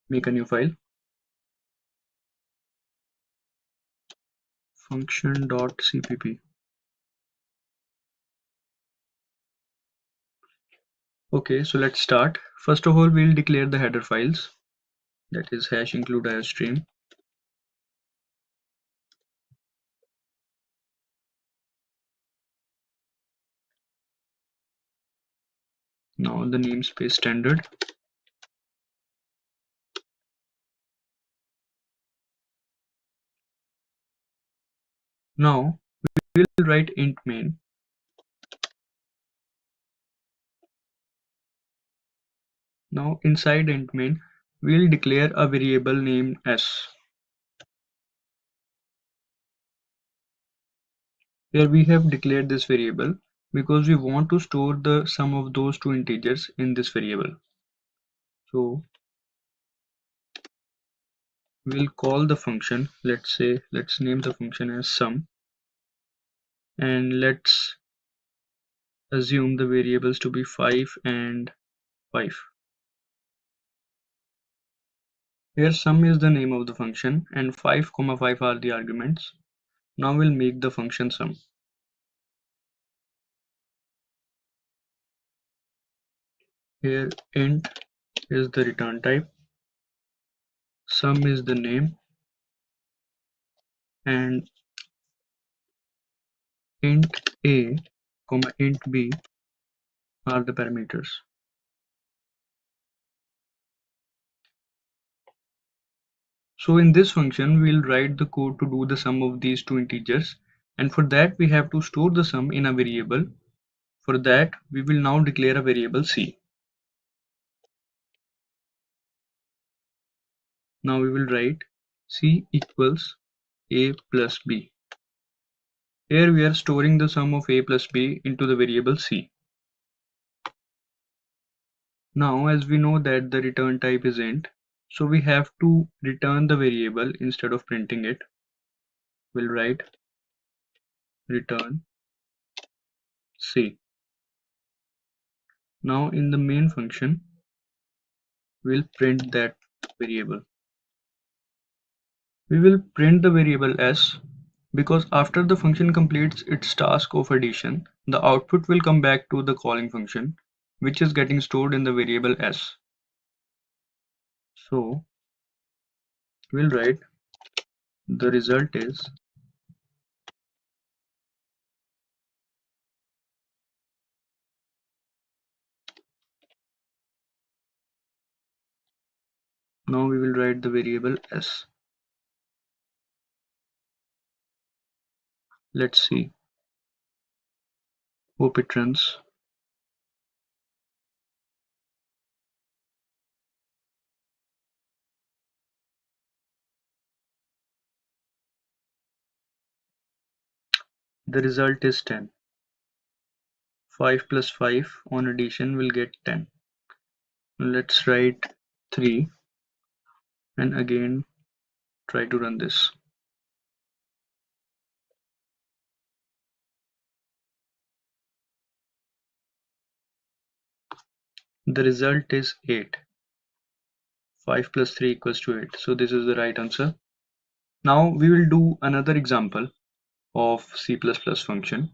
make a new file, function.cpp. Okay, so let's start. First of all, we'll declare the header files, that is hash include iostream. Now the namespace standard. Now we will write int main. Now inside int main, we'll declare a variable named s. Here we have declared this variable because we want to store the sum of those two integers in this variable. So we'll call the function, let's name the function as sum, and let's assume the variables to be 5 and 5. Here sum is the name of the function and 5, 5 are the arguments. Now we'll make the function sum. Here int is the return type, sum is the name, and int a, int b are the parameters. So in this function, we'll write the code to do the sum of these two integers, and for that we have to store the sum in a variable. For that, we will now declare a variable c. Now we will write c equals a plus b. Here we are storing the sum of a plus b into the variable c. Now as we know that the return type is int, so we have to return the variable instead of printing it. We'll write return c. Now in the main function, we'll print that variable. We will print the variable s because after the function completes its task of addition, the output will come back to the calling function, which is getting stored in the variable s. So we'll write the result is now we will write the variable s. Let's see. Hope it runs. The result is 10. 5 plus 5 on addition will get 10. Let's write 3 and again try to run this. The result is 8. 5 plus 3 equals to 8. So this is the right answer. Now we will do another example of C++ function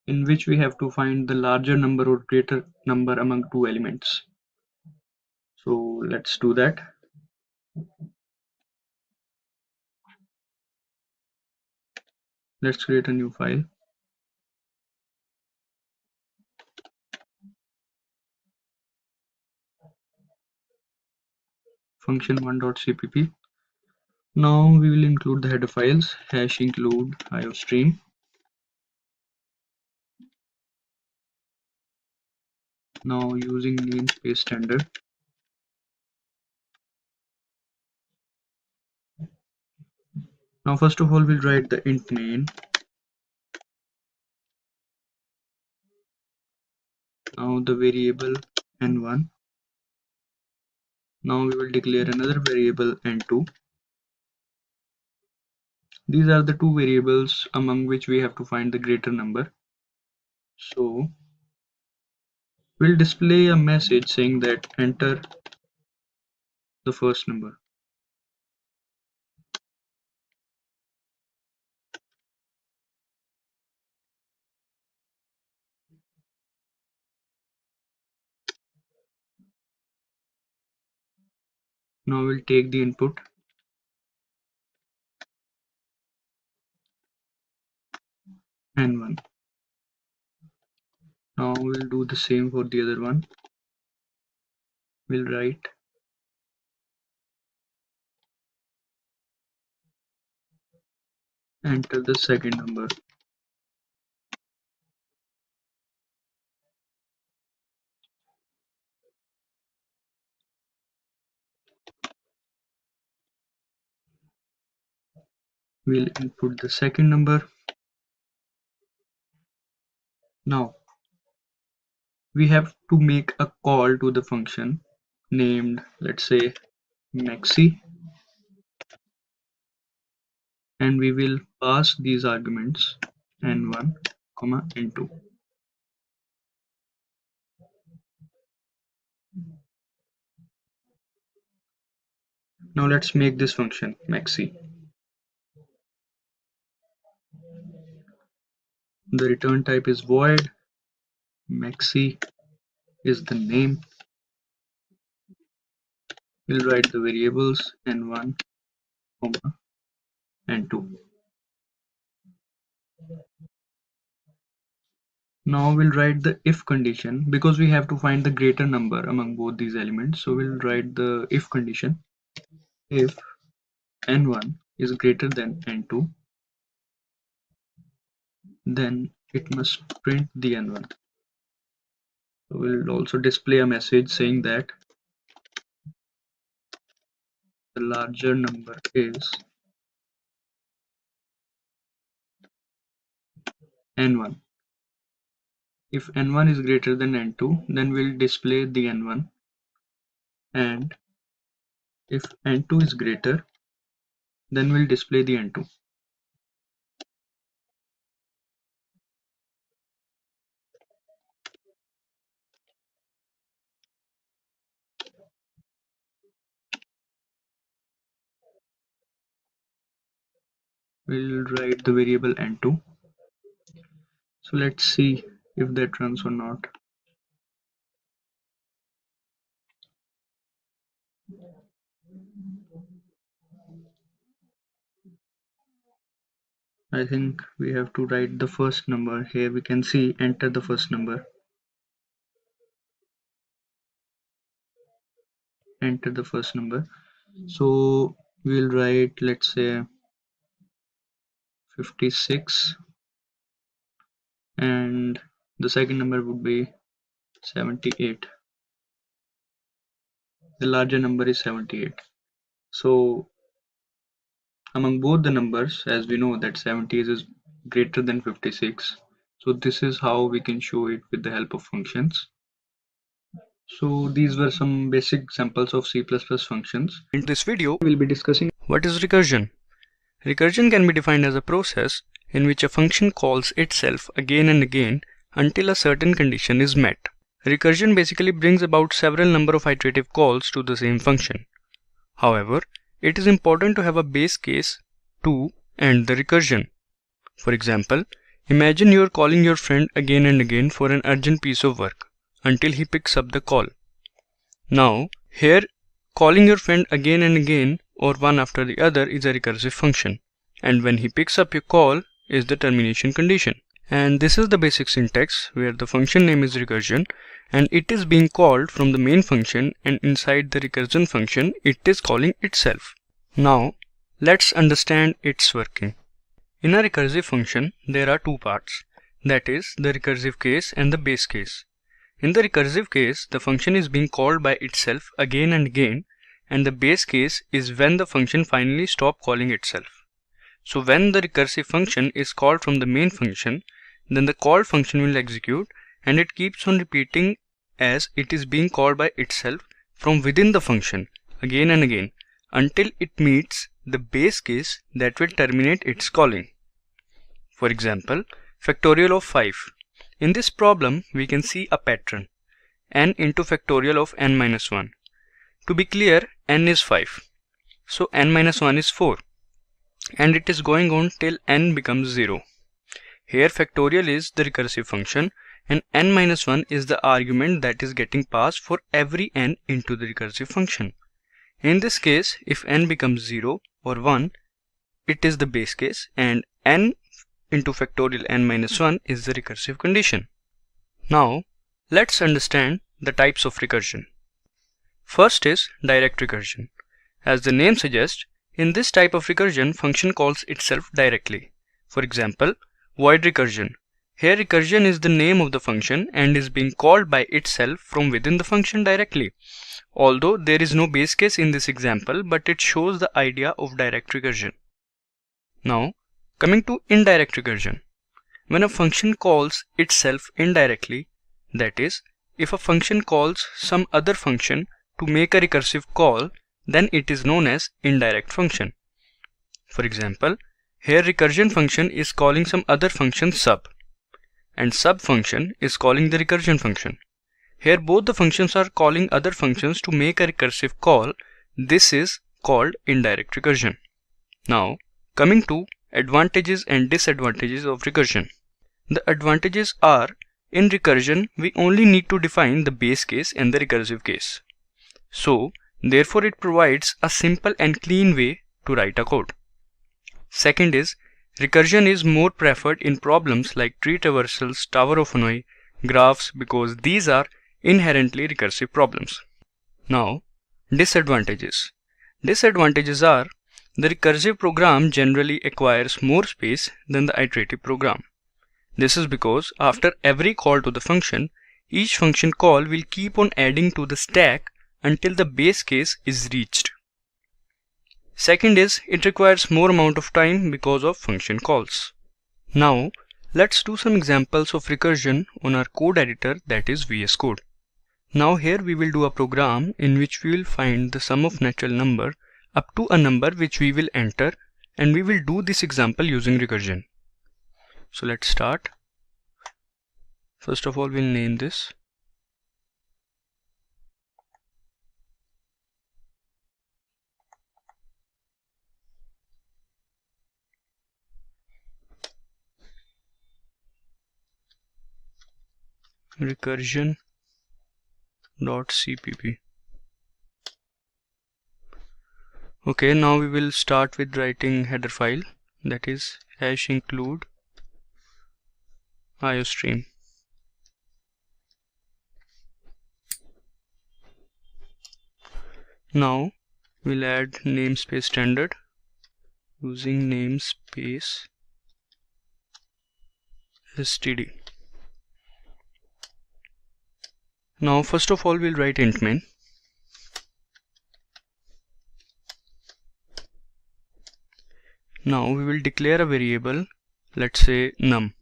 in which we have to find the larger number or greater number among two elements. So let's do that. Let's create a new file. function1.cpp. Now we will include the header files, hash include iostream, Now using namespace standard, now first of all we'll write the int main. Now the variable n1. Now we will declare another variable n2. These are the two variables among which we have to find the greater number. So we'll display a message saying that enter the first number. Now we'll take the input n1. Now we'll do the same for the other one. We'll write enter the second number. We'll input the second number. Now we have to make a call to the function named, let's say, maxi, and we will pass these arguments n1, n2. Now let's make this function maxi. The return type is void. Maxi is the name. We'll write the variables n1, n2. Now we'll write the if condition because we have to find the greater number among both these elements. So we'll write the if condition. If n1 is greater than n2, then it must print the n1. So we'll also display a message saying that the larger number is n1. If n1 is greater than n2, then we'll display the n1, and if n2 is greater, then we'll display the n2. We'll write the variable n2. So let's see if that runs or not. I think we have to write the first number. Here we can see enter the first number. Enter the first number. So we'll write, let's say, 56, and the second number would be 78. The larger number is 78. So among both the numbers, as we know that 78 is greater than 56, so this is how we can show it with the help of functions. So these were some basic examples of C++ functions. In this video, We'll be discussing what is recursion. Recursion can be defined as a process in which a function calls itself again and again until a certain condition is met. Recursion basically brings about several number of iterative calls to the same function. However, it is important to have a base case to end the recursion. For example, imagine you are calling your friend again and again for an urgent piece of work until he picks up the call. Now, here calling your friend again and again or one after the other is a recursive function, and when he picks up your call is the termination condition. And this is the basic syntax where the function name is recursion and it is being called from the main function, and inside the recursion function it is calling itself. Now let's understand its working. In a recursive function there are two parts, that is the recursive case and the base case. In the recursive case, the function is being called by itself again and again, and the base case is when the function finally stops calling itself. So when the recursive function is called from the main function, then the called function will execute, and it keeps on repeating as it is being called by itself from within the function again and again until it meets the base case that will terminate its calling. For example, factorial of 5. In this problem, we can see a pattern, n into factorial of n minus 1. To be clear, n is 5. So n minus 1 is 4. And it is going on till n becomes 0. Here factorial is the recursive function and n minus 1 is the argument that is getting passed for every n into the recursive function. In this case, if n becomes 0 or 1, it is the base case and n into factorial n minus 1 is the recursive condition. Now, let's understand the types of recursion. First is direct recursion. As the name suggests, in this type of recursion, function calls itself directly. For example, void recursion. Here recursion is the name of the function and is being called by itself from within the function directly. Although there is no base case in this example, but it shows the idea of direct recursion. Now, coming to indirect recursion. When a function calls itself indirectly, that is, if a function calls some other function to make a recursive call, then it is known as indirect function. For example, here recursion function is calling some other function sub, and sub function is calling the recursion function. Here both the functions are calling other functions to make a recursive call. This is called indirect recursion. Now, coming to advantages and disadvantages of recursion. The advantages are, in recursion, we only need to define the base case and the recursive case. So, therefore it provides a simple and clean way to write a code. Second is, recursion is more preferred in problems like tree traversals, Tower of Hanoi, graphs, because these are inherently recursive problems. Now, disadvantages. Disadvantages are, the recursive program generally acquires more space than the iterative program. This is because after every call to the function, each function call will keep on adding to the stack until the base case is reached. Second is, it requires more amount of time because of function calls. Now, let's do some examples of recursion on our code editor, that is VS Code. Now here we will do a program in which we will find the sum of natural number up to a number which we will enter, and we will do this example using recursion. So let's start. First of all, we'll name this. Recursion.cpp. Okay, now we will start with writing header file, that is #include iostream. Now we'll add namespace standard using namespace std. Now first of all, we'll write int main. Now we will declare a variable, let's say num.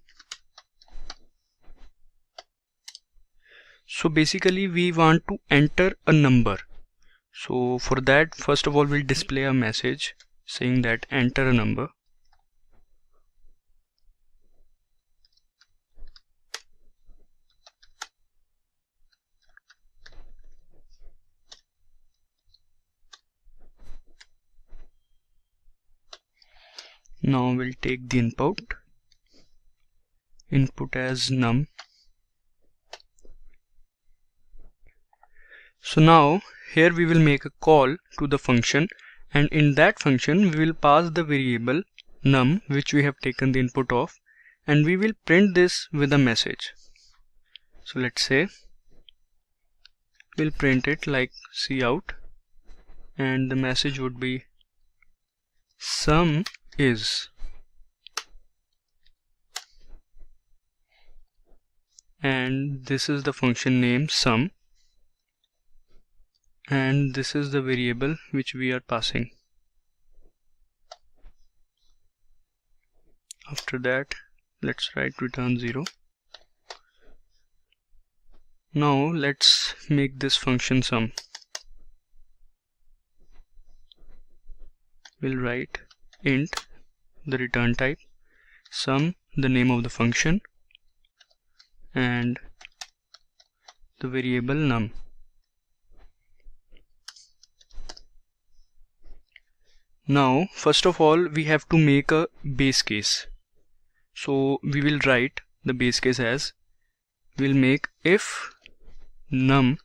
So basically we want to enter a number. So for that, first of all, we'll display a message saying that enter a number. Now we'll take the input as num. So now here we will make a call to the function, and in that function we will pass the variable num which we have taken the input of, and we will print this with a message. So let's say we'll print it like cout, and the message would be sum is, and this is the function name sum, and this is the variable which we are passing. After that, let's write return 0. Now let's make this function sum. We'll write int, the return type, sum, the name of the function, and the variable num. Now first of all we have to make a base case. So we will write the base case as, we'll make if num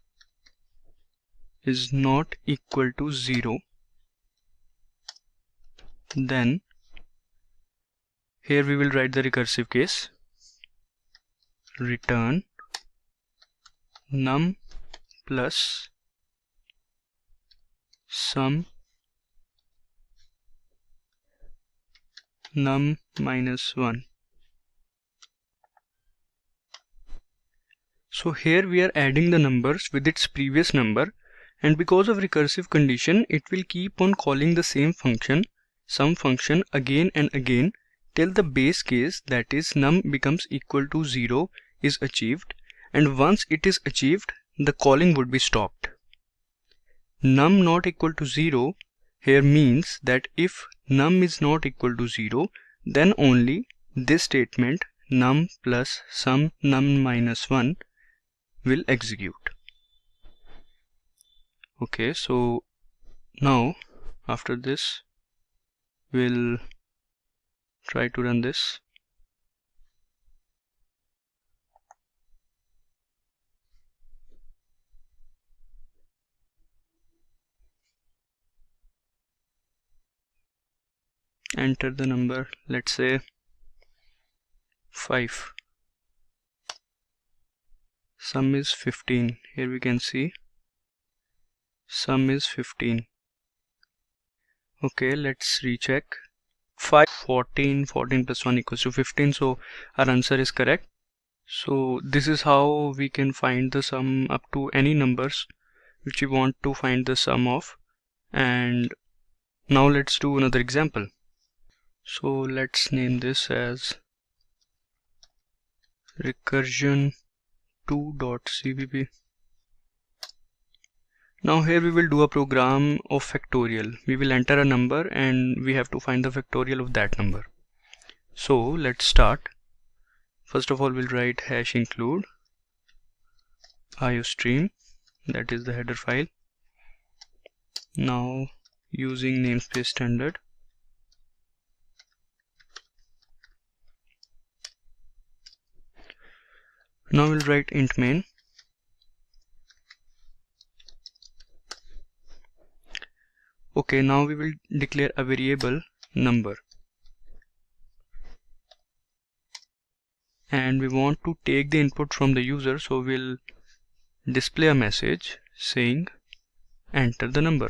is not equal to 0, then here we will write the recursive case, return num plus sum num minus 1. So here we are adding the numbers with its previous number, and because of recursive condition it will keep on calling the same function, sum function, again and again till the base case, that is num becomes equal to 0, is achieved, and once it is achieved the calling would be stopped. Num not equal to 0 here means that if num is not equal to 0, then only this statement num plus sum num minus 1 will execute. Okay, so now after this we'll try to run this. Enter the number, let's say 5. Sum is 15. Here we can see sum is 15. Okay, let's recheck. 5, 14, 14 plus 1 equals to 15, so our answer is correct. So this is how we can find the sum up to any numbers which we want to find the sum of. And now let's do another example. So let's name this as recursion 2.cpp. Now here we will do a program of factorial. We will enter a number and we have to find the factorial of that number. So let's start. First of all we'll write hash include iostream, that is the header file. Now using namespace standard, now we'll write int main. Okay, now we will declare a variable number, and we want to take the input from the user, so we'll display a message saying enter the number.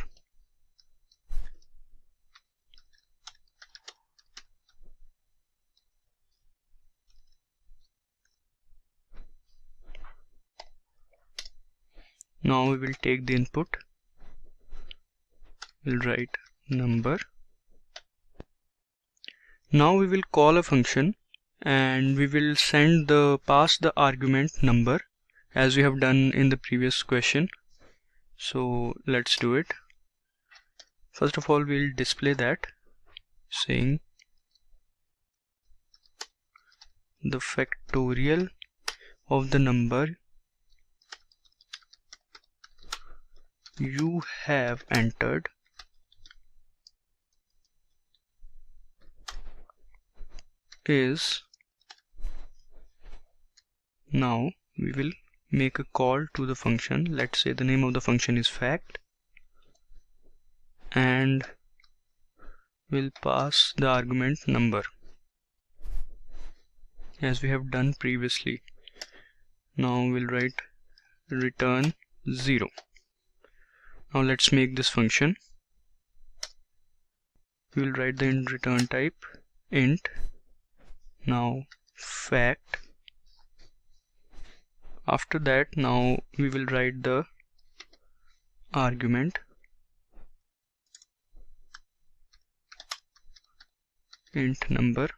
Now we will take the input, we'll write number. Now we will call a function and we will pass the argument number as we have done in the previous question. So let's do it. First of all we'll display that saying the factorial of the number you have entered is. Now we will make a call to the function. Let's say the name of the function is fact, and we'll pass the argument number as we have done previously. Now we'll write return 0. Now let's make this function. We will write the return type int. Now fact After that, now we will write the argument int number.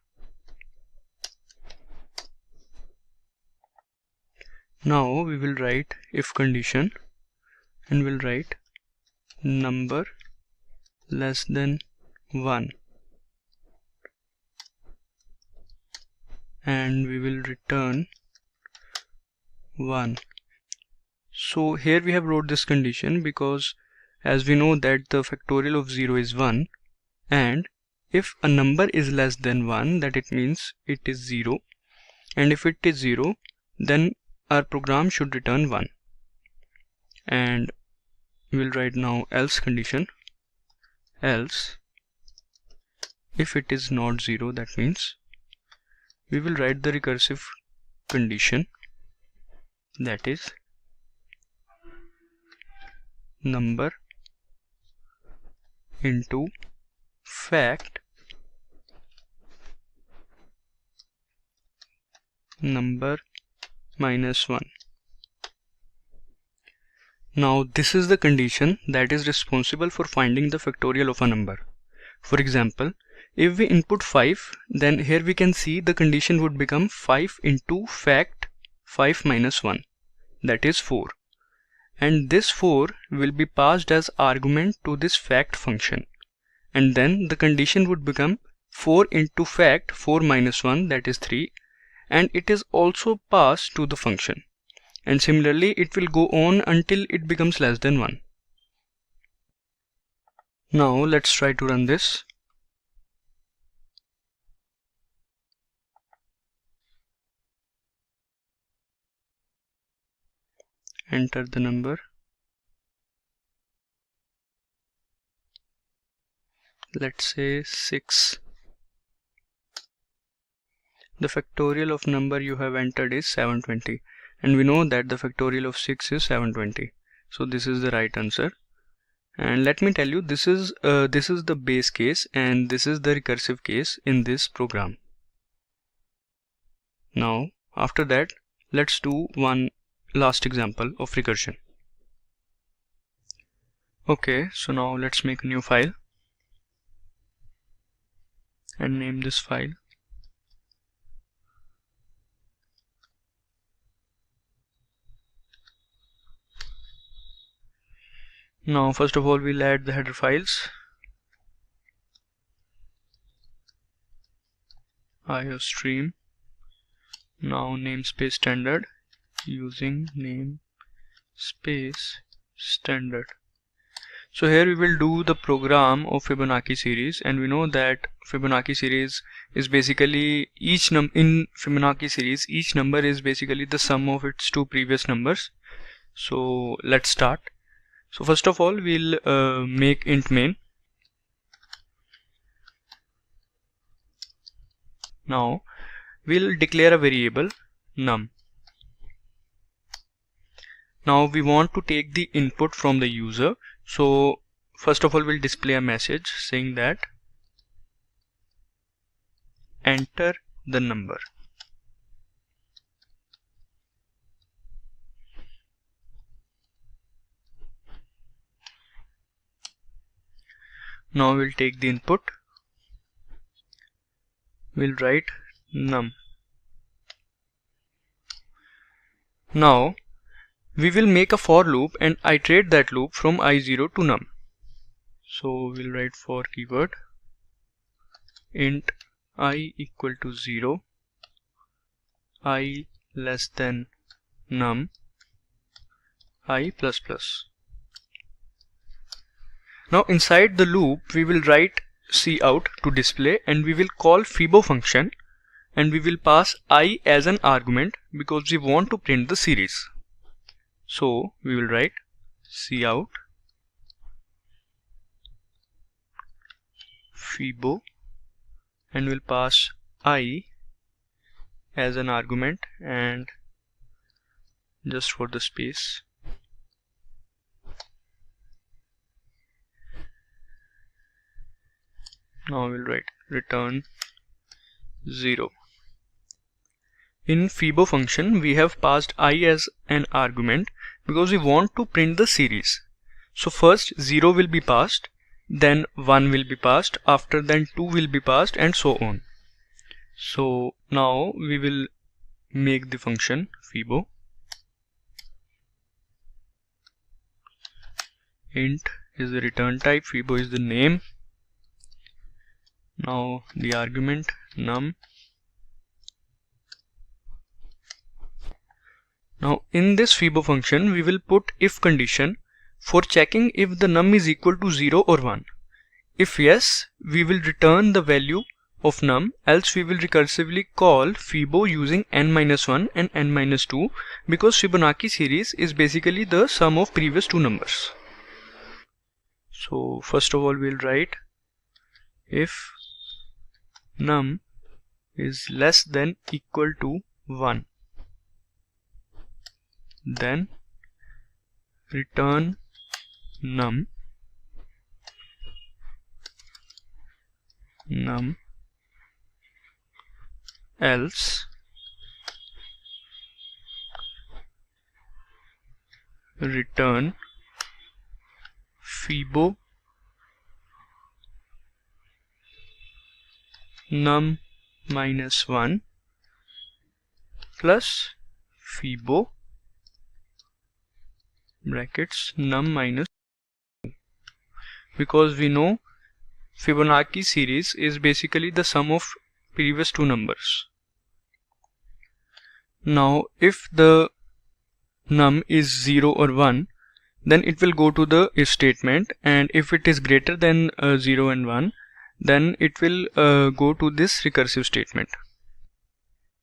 Now we will write if condition and we'll write number less than 1 and we will return 1. So here we have wrote this condition because as we know that the factorial of 0 is 1, and if a number is less than 1, that it means it is 0, and if it is 0, then our program should return 1. And we will write now else condition, else if it is not 0, that means we will write the recursive condition, that is number into fact number minus 1. Now this is the condition that is responsible for finding the factorial of a number. For example, if we input 5, then here we can see the condition would become 5 into fact 5 minus 1, that is 4. And this 4 will be passed as argument to this fact function. And then the condition would become 4 into fact 4 minus 1, that is 3. And it is also passed to the function. And similarly it will go on until it becomes less than 1. Now let's try to run this. Enter the number. Let's say 6. The factorial of number you have entered is 720, and we know that the factorial of 6 is 720. So this is the right answer. And let me tell you, this is the base case and this is the recursive case in this program. Now after that, let's do one last example of recursion. Okay, so now let's make a new file and name this file Now first of all we'll add the header files, iostream, now namespace standard, using namespace standard. So here we will do the program of Fibonacci series, and we know that Fibonacci series is basically in Fibonacci series each number is basically the sum of its two previous numbers. So let's start. So first of all we'll make int main. Now we'll declare a variable num. Now we want to take the input from the user. So first of all we'll display a message saying that enter the number. Now we'll take the input. We'll write num. Now we will make a for loop and iterate that loop from i0 to num. So we'll write for keyword int I equal to 0, I less than num, I plus plus. Now inside the loop we will write cout to display, and we will call Fibo function, and we will pass I as an argument because we want to print the series. So we will write cout Fibo, and we'll pass I as an argument, and just for the space now we'll write return 0. In FIBO function, we have passed I as an argument because we want to print the series. So first 0 will be passed, then 1 will be passed, after then 2 will be passed, and so on. So now we will make the function FIBO. Int is the return type, FIBO is the name. Now the argument num. Now in this FIBO function we will put if condition for checking if the num is equal to 0 or 1. If yes, we will return the value of num, else we will recursively call FIBO using n-1 and n-2 because Fibonacci series is basically the sum of previous two numbers. So first of all we'll write if num is less than equal to 1, then return num else return FIBO num minus 1 plus FIBO brackets num minus 2, because we know Fibonacci series is basically the sum of previous two numbers. Now if the num is 0 or 1, then it will go to the if statement, and if it is greater than 0 and 1, then it will go to this recursive statement.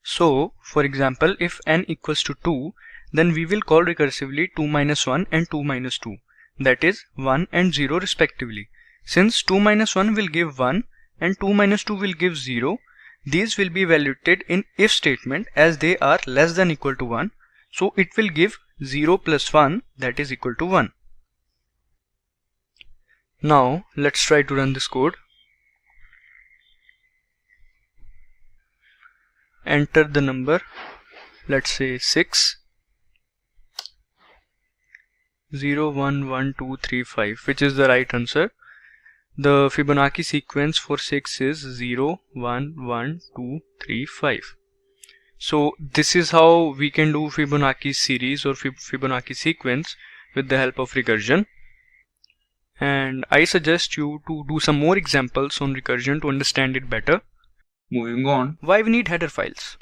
So for example, if n equals to 2, then we will call recursively 2 minus 1 and 2 minus 2, that is 1 and 0 respectively. Since 2 minus 1 will give 1 and 2 minus 2 will give 0, these will be evaluated in if statement as they are less than equal to 1. So it will give 0 plus 1, that is equal to 1. Now let's try to run this code. Enter the number, let's say 6, 0, 1, 1, 2, 3, 5, which is the right answer. The Fibonacci sequence for 6 is 0, 1, 1, 2, 3, 5. So this is how we can do Fibonacci series or Fibonacci sequence with the help of recursion. And I suggest you to do some more examples on recursion to understand it better. Moving on. Why we need header files?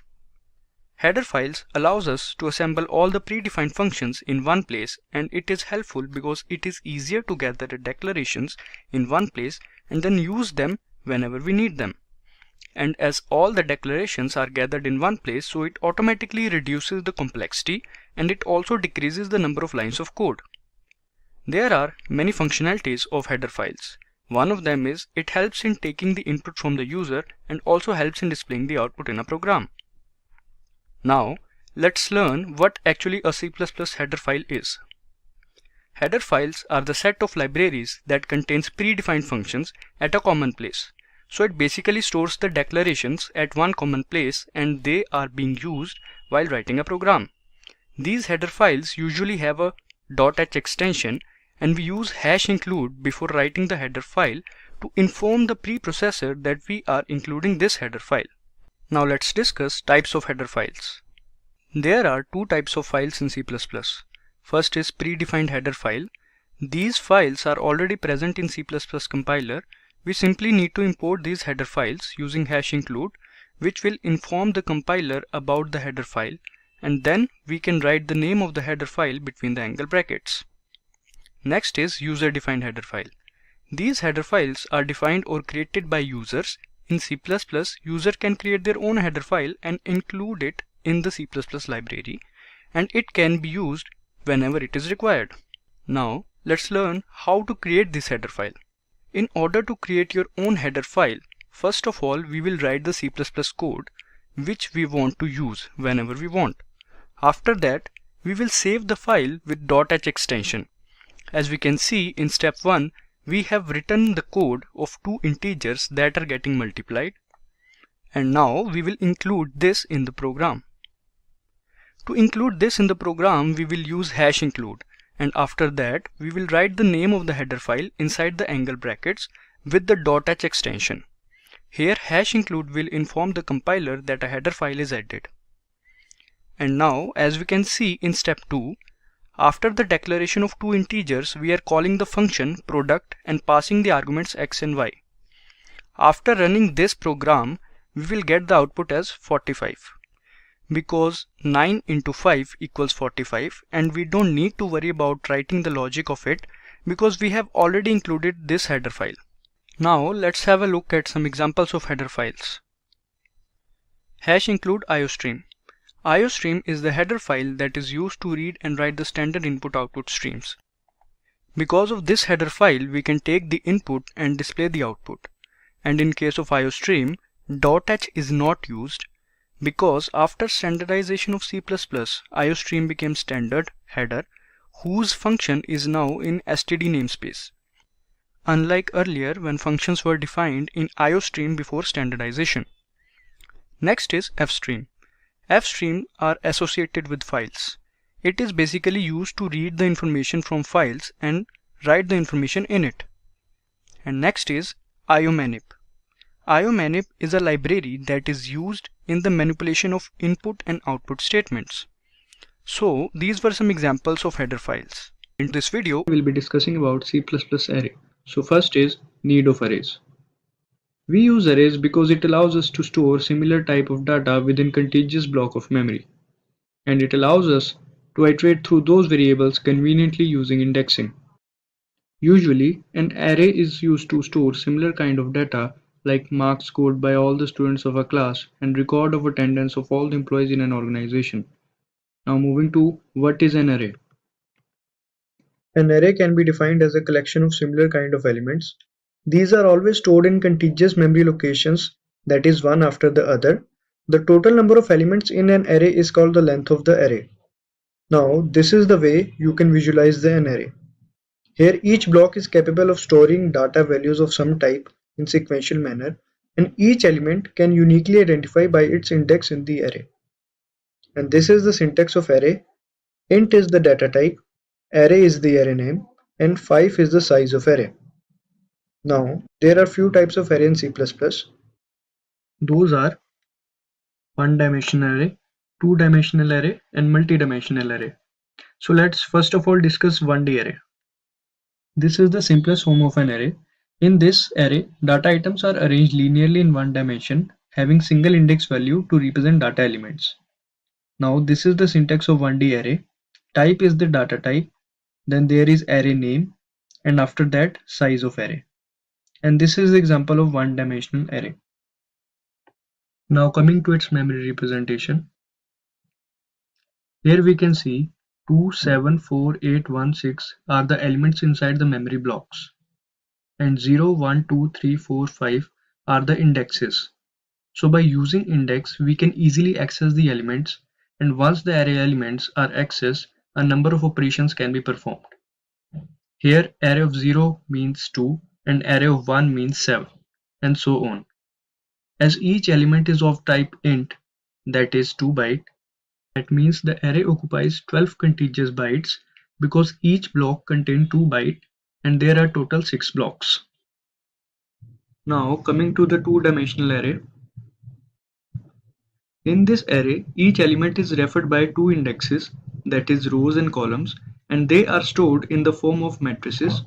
Header files allows us to assemble all the predefined functions in one place, and it is helpful because it is easier to gather the declarations in one place and then use them whenever we need them. And as all the declarations are gathered in one place, so it automatically reduces the complexity and it also decreases the number of lines of code. There are many functionalities of header files. One of them is it helps in taking the input from the user and also helps in displaying the output in a program. Now let's learn what actually a C++ header file is. Header files are the set of libraries that contains predefined functions at a common place. So it basically stores the declarations at one common place and they are being used while writing a program. These header files usually have a .h extension, and we use #include before writing the header file to inform the preprocessor that we are including this header file. Now let's discuss types of header files. There are two types of files in C++. First is predefined header file. These files are already present in C++ compiler. We simply need to import these header files using #include, which will inform the compiler about the header file, and then we can write the name of the header file between the angle brackets. Next is user-defined header file. These header files are defined or created by users. In C++, user can create their own header file and include it in the C++ library, and it can be used whenever it is required. Now let's learn how to create this header file. In order to create your own header file, first of all we will write the C++ code which we want to use whenever we want. After that we will save the file with .h extension. As we can see in step 1, we have written the code of two integers that are getting multiplied, and now we will include this in the program. To include this in the program, we will use hash include, and after that we will write the name of the header file inside the angle brackets with the .h extension. Here hash include will inform the compiler that a header file is added. And now, as we can see in step 2, after the declaration of two integers, we are calling the function product and passing the arguments x and y. After running this program, we will get the output as 45. Because 9 into 5 equals 45, and we don't need to worry about writing the logic of it because we have already included this header file. Now let's have a look at some examples of header files. Hash include IOStream. IOStream is the header file that is used to read and write the standard input-output streams. Because of this header file, we can take the input and display the output. And in case of IOStream, .h is not used because after standardization of C++, IOStream became standard header whose function is now in std namespace. Unlike earlier when functions were defined in IOStream before standardization. Next is fstream. Fstream are associated with files. It is basically used to read the information from files and write the information in it. And next is iomanip. Iomanip is a library that is used in the manipulation of input and output statements. So these were some examples of header files. In this video, we will be discussing about C++ array. So first is need of arrays. We use arrays because it allows us to store similar type of data within contiguous block of memory. And it allows us to iterate through those variables conveniently using indexing. Usually, an array is used to store similar kind of data like marks scored by all the students of a class and record of attendance of all the employees in an organization. Now moving to what is an array. An array can be defined as a collection of similar kind of elements. These are always stored in contiguous memory locations, that is one after the other. The total number of elements in an array is called the length of the array. Now this is the way you can visualize an array. Here each block is capable of storing data values of some type in sequential manner, and each element can uniquely identify by its index in the array. And this is the syntax of array. Int is the data type, array is the array name, and 5 is the size of array. Now there are few types of array in C++. Those are one-dimensional array, two-dimensional array, and multi-dimensional array. So let's first of all discuss 1D array. This is the simplest form of an array. In this array, data items are arranged linearly in one dimension, having single index value to represent data elements. Now this is the syntax of 1D array. Type is the data type, then there is array name, and after that size of array. And this is the example of one-dimensional array. Now coming to its memory representation. Here we can see 2, 7, 4, 8, 1, 6 are the elements inside the memory blocks. And 0, 1, 2, 3, 4, 5 are the indexes. So by using index, we can easily access the elements, and once the array elements are accessed, a number of operations can be performed. Here array of 0 means 2 and array of 1 means 7, and so on. As each element is of type int, that is 2 byte, that means the array occupies 12 contiguous bytes because each block contains 2 bytes and there are total 6 blocks. Now coming to the two-dimensional array. In this array, each element is referred by two indexes, that is rows and columns, and they are stored in the form of matrices.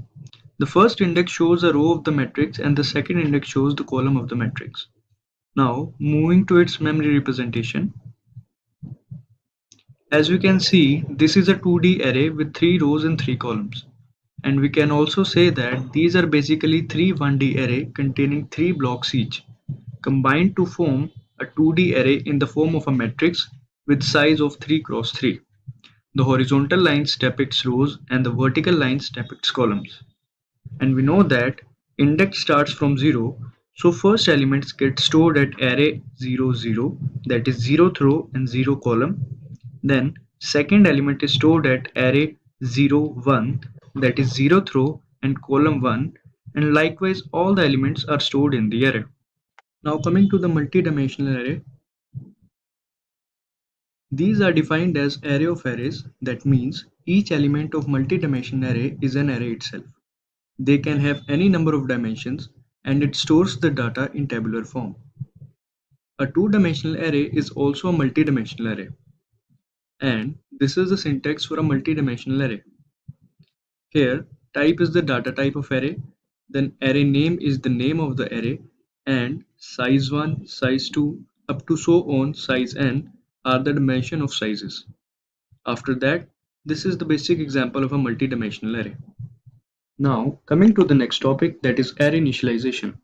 The first index shows a row of the matrix and the second index shows the column of the matrix. Now moving to its memory representation. As we can see, this is a 2D array with 3 rows and 3 columns. And we can also say that these are basically 3 1D array containing 3 blocks each, combined to form a 2D array in the form of a matrix with size of 3 cross 3. The horizontal lines depicts rows and the vertical lines depicts columns. And we know that index starts from 0, so first elements get stored at array 0, 0, that is 0th row and 0 column. Then second element is stored at array 0, 1, that is 0th row and column 1, and likewise all the elements are stored in the array. Now coming to the multi-dimensional array. These are defined as array of arrays. That means each element of multi-dimensional array is an array itself. They can have any number of dimensions and it stores the data in tabular form. A two-dimensional array is also a multi-dimensional array. And this is the syntax for a multi-dimensional array. Here, type is the data type of array, then array name is the name of the array, and size 1, size 2, up to so on size n are the dimension of sizes. After that, this is the basic example of a multi-dimensional array. Now, coming to the next topic, that is array initialization.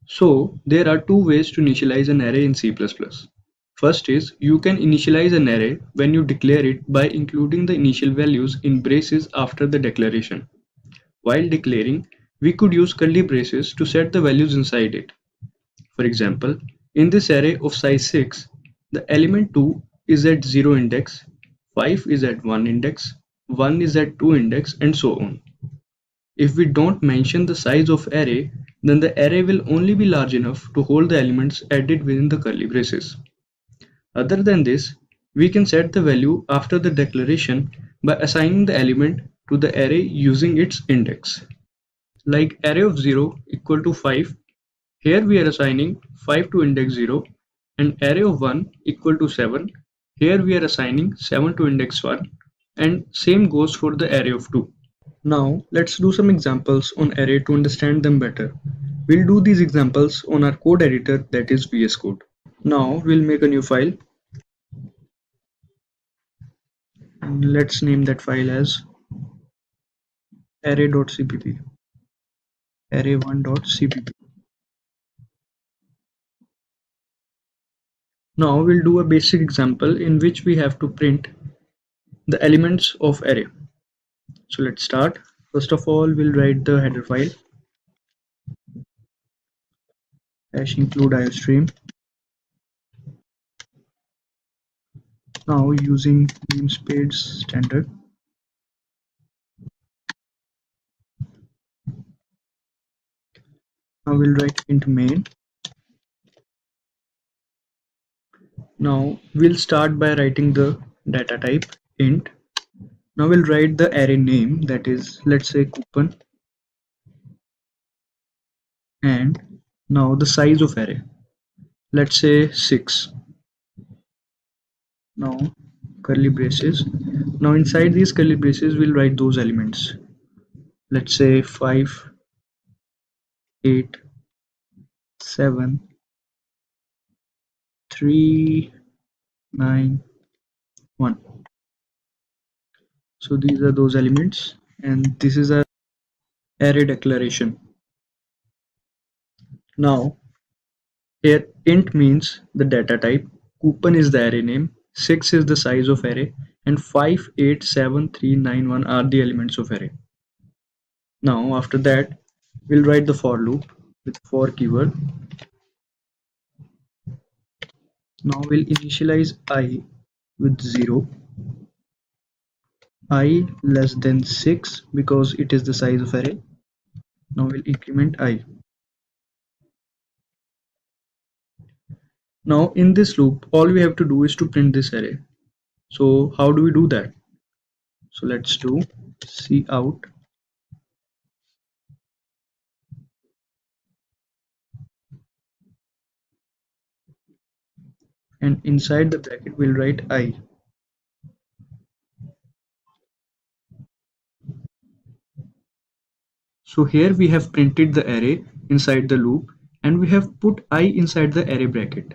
So, there are two ways to initialize an array in C++. First is, you can initialize an array when you declare it by including the initial values in braces after the declaration. While declaring, we could use curly braces to set the values inside it. For example, in this array of size 6, the element 2 is at 0 index, 5 is at 1 index, 1 is at 2 index, and so on. If we don't mention the size of array, then the array will only be large enough to hold the elements added within the curly braces. Other than this, we can set the value after the declaration by assigning the element to the array using its index. Like array of 0 equal to 5, here we are assigning 5 to index 0, and array of 1 equal to 7, here we are assigning 7 to index 1, and same goes for the array of 2. Now let's do some examples on array to understand them better. We'll do these examples on our code editor, that is VS Code. Now we'll make a new file. And let's name that file as array.cpp, array1.cpp. Now we'll do a basic example in which we have to print the elements of array. So let's start. First of all, we'll write the header file #include iostream. Now using namespace standard, now we'll write int main. Now we'll start by writing the data type int. Now we'll write the array name, that is, let's say coupon, and now the size of array, let's say 6. Now curly braces. Now inside these curly braces we'll write those elements, let's say 5, 8, 7, 3, 9, 1. So these are those elements, and this is our array declaration. Now here int means the data type, coupon is the array name, 6 is the size of array, and 5, 8, 7, 3, 9, 1 are the elements of array. Now after that we'll write the for loop with for keyword. Now we'll initialize I with 0, I less than 6 because it is the size of array. Now we'll increment I. Now in this loop all we have to do is to print this array. So how do we do that? So let's do cout, and inside the bracket we'll write I. So here we have printed the array inside the loop, and we have put I inside the array bracket.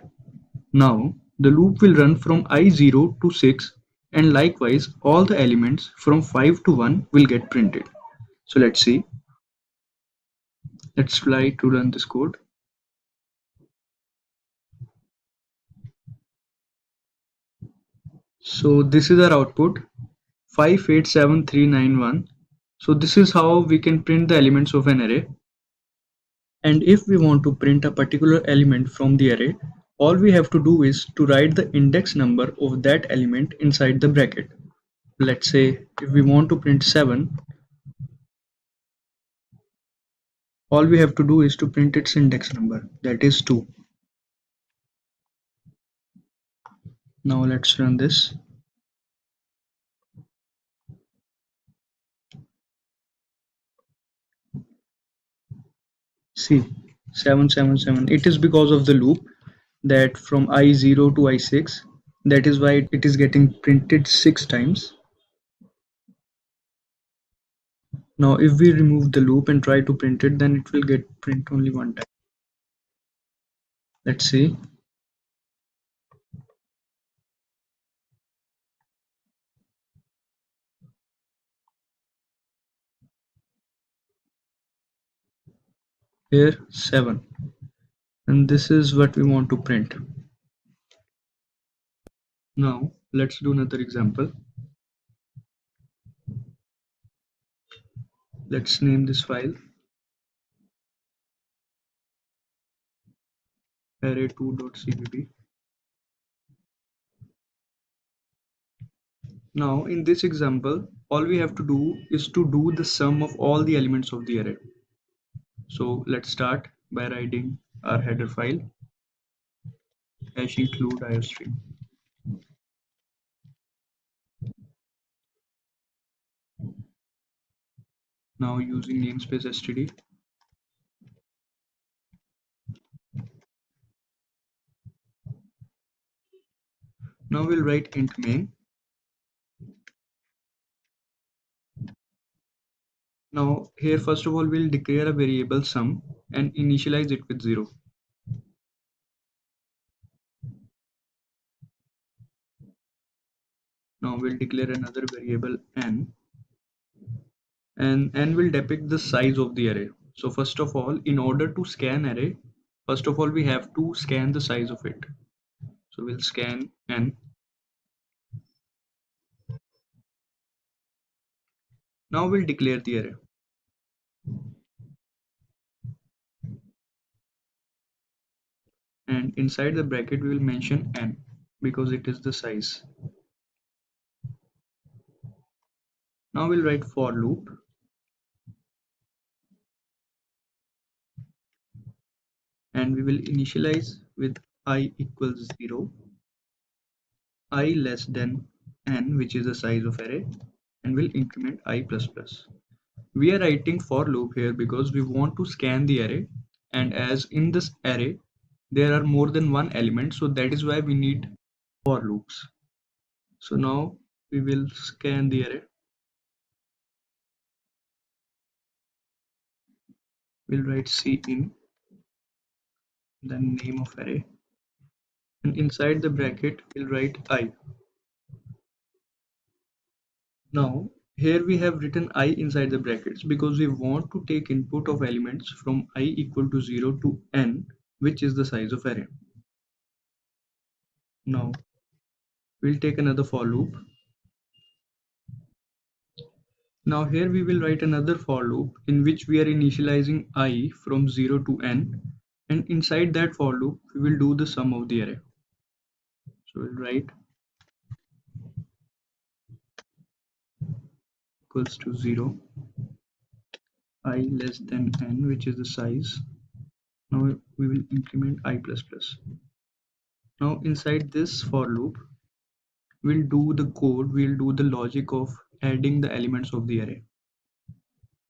Now the loop will run from I0 to 6, and likewise all the elements from 5 to 1 will get printed. So let's see. Let's try to run this code. So this is our output, 5, 8, 7, 3, 9, 1. So this is how we can print the elements of an array. And if we want to print a particular element from the array, all we have to do is to write the index number of that element inside the bracket. Let's say if we want to print 7, all we have to do is to print its index number, that is 2. Now let's run this. See, 777. It is because of the loop that from I0 to I6. That is why it is getting printed 6 times. Now if we remove the loop and try to print it, then it will get print only one time. Let's see. Here 7, and this is what we want to print. Now let's do another example. Let's name this file array2.cpp. Now in this example, all we have to do is to do the sum of all the elements of the array. So let's start by writing our header file #include iostream. Now using namespace std, now we'll write int main. Now here first of all we'll declare a variable sum and initialize it with 0. Now we'll declare another variable n, and n will depict the size of the array. So first of all, in order to scan array, first of all we have to scan the size of it. So we'll scan n. Now we'll declare the array. And inside the bracket we will mention n because it is the size. Now we'll write for loop, and we will initialize with I equals 0, I less than n, which is the size of array, and we'll increment I plus plus. We are writing for loop here because we want to scan the array, and as in this array there are more than one element, so that is why we need for loops. So now we will scan the array. We'll write cin, then name of array, and inside the bracket we'll write I. Now here we have written I inside the brackets because we want to take input of elements from I equal to 0 to n, which is the size of array. Now we'll take another for loop. Now here we will write another for loop in which we are initializing I from 0 to n, and inside that for loop we will do the sum of the array. So we'll write equals to 0, I less than n, which is the size. Now we will increment I plus plus. Now inside this for loop we'll do the code, we'll do the logic of adding the elements of the array.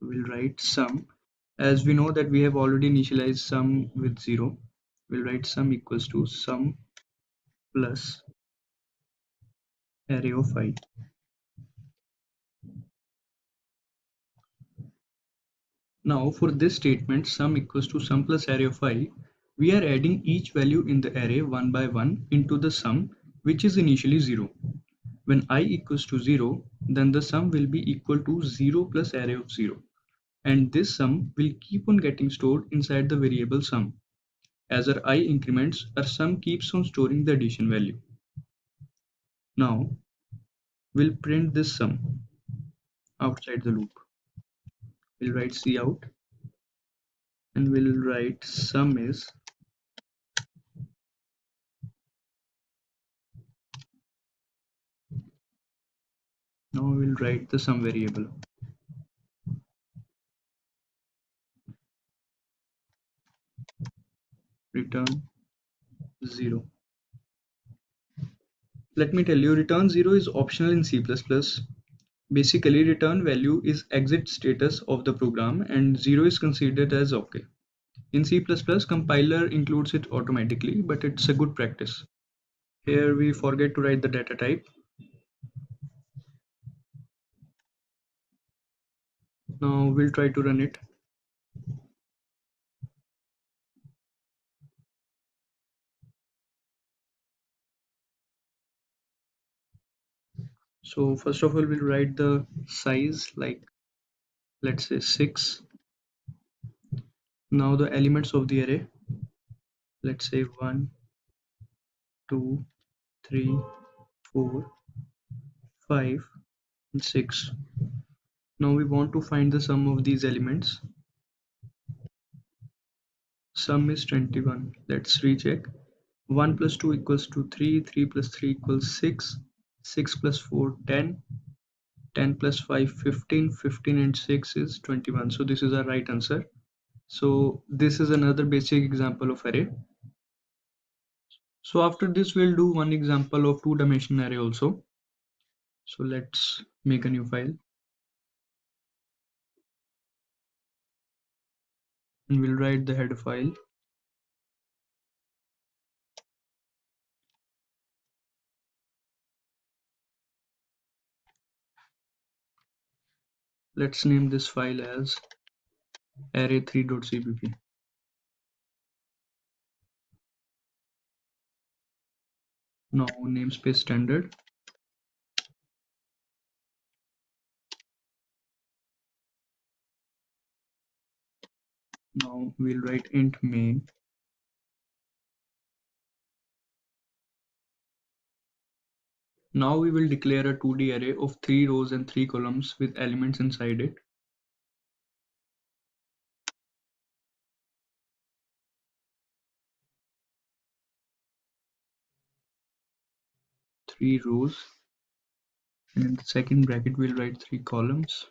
We'll write sum. As we know that we have already initialized sum with 0, we'll write sum equals to sum plus array of I. Now for this statement sum equals to sum plus array of I, we are adding each value in the array one by one into the sum, which is initially 0. When I equals to 0, then the sum will be equal to 0 plus array of 0, and this sum will keep on getting stored inside the variable sum. As our I increments, our sum keeps on storing the addition value. Now we'll print this sum outside the loop. We'll write cout, and we'll write sum is now we'll write the sum variable. Return 0. Let me tell you, return 0 is optional in C++. Basically, return value is exit status of the program and 0 is considered as OK. In C++, compiler includes it automatically, but it's a good practice. Here we forget to write the data type. Now we'll try to run it. So first of all, we'll write the size, like let's say 6. Now the elements of the array, let's say 1, 2, 3, 4, 5, and 6. Now we want to find the sum of these elements. Sum is 21. Let's recheck. 1 plus 2 equals to 3, 3 plus 3 equals 6, 6 plus 4, 10, 10 plus 5, 15, 15 and 6 is 21. So this is our right answer. So this is another basic example of array. So after this, we'll do one example of two-dimensional array also. So let's make a new file. And we'll write the header file. Let's name this file as array3.cpp. Now namespace standard. Now we'll write int main. Now we will declare a 2D array of 3 rows and 3 columns with elements inside it. Three rows, and in the second bracket we'll write 3 columns.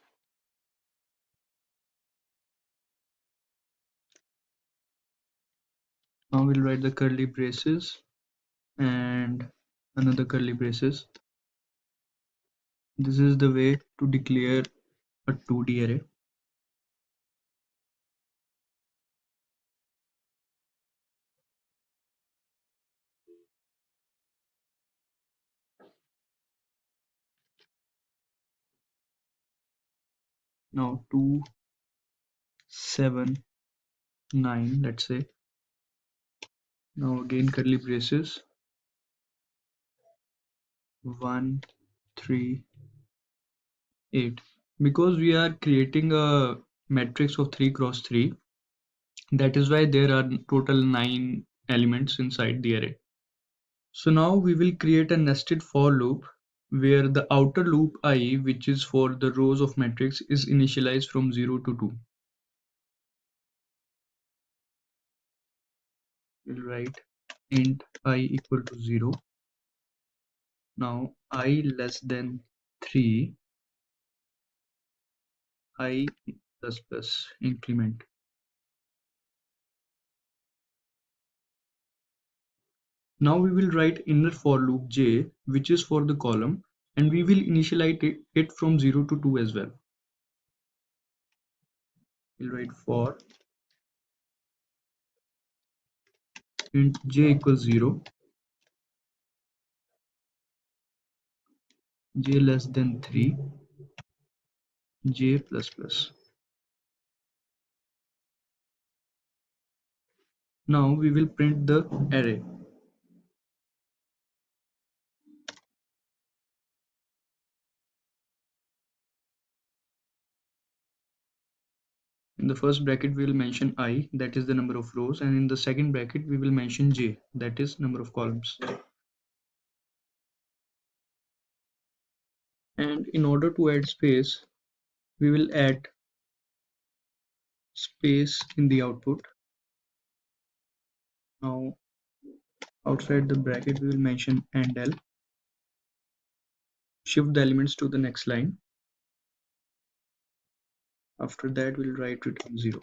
Now we'll write the curly braces and another curly braces. This is the way to declare a 2D array. Now 2, 7, 9, let's say. Now again curly braces. 1, 3, 8. Because we are creating a matrix of 3 cross 3, that is why there are total 9 elements inside the array. So now we will create a nested for loop where the outer loop I, which is for the rows of matrix, is initialized from 0 to 2. We'll write int I equal to 0. Now I less than 3, I plus plus increment. Now we will write inner for loop j, which is for the column, and we will initialize it from 0 to 2 as well. We'll write for int j equals 0, j less than 3, j plus plus. Now we will print the array. In the first bracket we will mention I, that is the number of rows, and in the second bracket we will mention j, that is number of columns. And in order to add space, we will add space in the output. Now outside the bracket we will mention AND L. Shift the elements to the next line. After that we'll write return 0.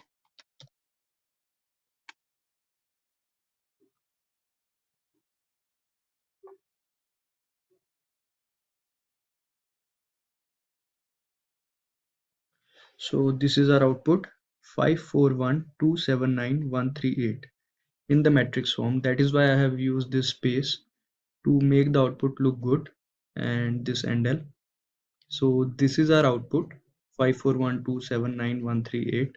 So this is our output 541279138 in the matrix form. That is why I have used this space to make the output look good, and this endl. So this is our output 541279138.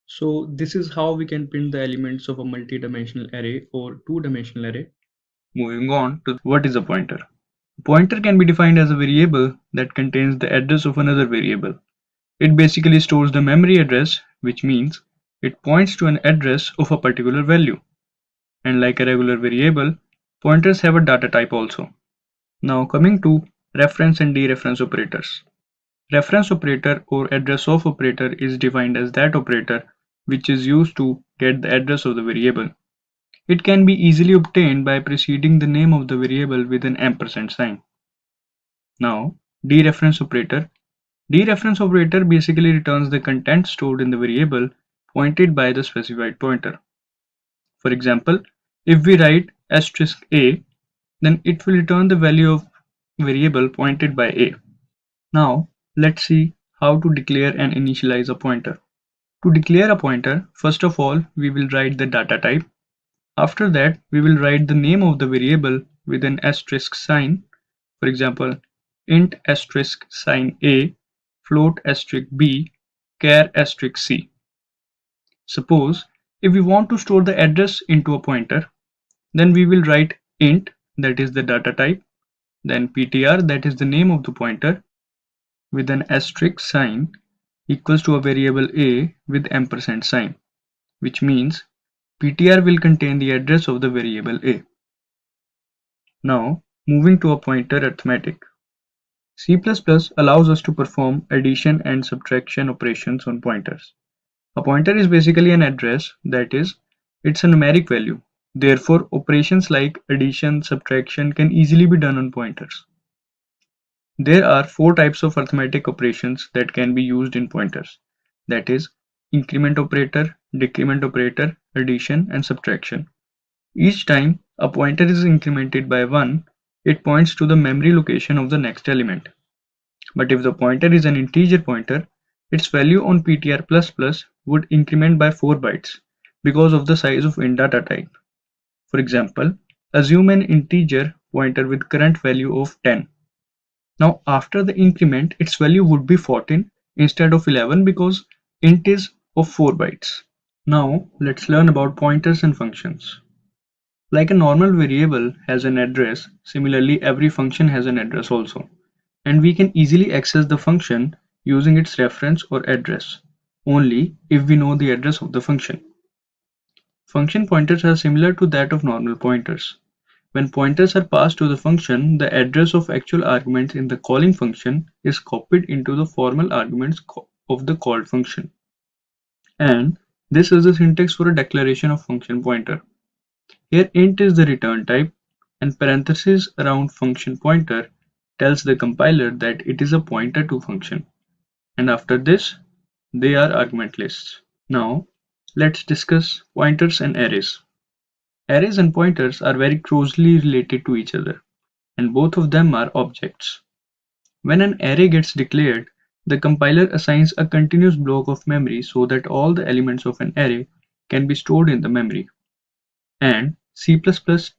So this is how we can print the elements of a multi-dimensional array or two-dimensional array. Moving on to what is a pointer. A pointer can be defined as a variable that contains the address of another variable. It basically stores the memory address, which means it points to an address of a particular value. And like a regular variable, pointers have a data type also. Now coming to reference and dereference operators. Reference operator or address of operator is defined as that operator which is used to get the address of the variable. It can be easily obtained by preceding the name of the variable with an ampersand sign. Now, dereference operator. Dereference operator basically returns the content stored in the variable pointed by the specified pointer. For example, if we write asterisk a, then it will return the value of variable pointed by a. Now, let's see how to declare and initialize a pointer. To declare a pointer, first of all, we will write the data type. After that, we will write the name of the variable with an asterisk sign. For example, int asterisk sign a, float asterisk b, char asterisk c. Suppose if we want to store the address into a pointer, then we will write int, that is the data type, then ptr, that is the name of the pointer, with an asterisk sign equals to a variable a with ampersand sign, which means ptr will contain the address of the variable a. Now, moving to a pointer arithmetic. C++ allows us to perform addition and subtraction operations on pointers. A pointer is basically an address, that is, it's a numeric value. Therefore, operations like addition, subtraction can easily be done on pointers. There are 4 types of arithmetic operations that can be used in pointers, that is, increment operator, decrement operator, addition, and subtraction. Each time a pointer is incremented by 1, it points to the memory location of the next element. But if the pointer is an integer pointer, its value on ptr++ would increment by 4 bytes because of the size of int data type. For example, assume an integer pointer with current value of 10. Now after the increment, its value would be 14 instead of 11 because int is of 4 bytes. Now let's learn about pointers and functions. Like a normal variable has an address, similarly every function has an address also. And we can easily access the function using its reference or address, only if we know the address of the function. Function pointers are similar to that of normal pointers. When pointers are passed to the function, the address of actual arguments in the calling function is copied into the formal arguments of the called function. And this is the syntax for a declaration of function pointer. Here int is the return type, and parentheses around function pointer tells the compiler that it is a pointer to function. And after this, they are argument lists. Now, let's discuss pointers and arrays. Arrays and pointers are very closely related to each other, and both of them are objects. When an array gets declared, the compiler assigns a continuous block of memory so that all the elements of an array can be stored in the memory. And C++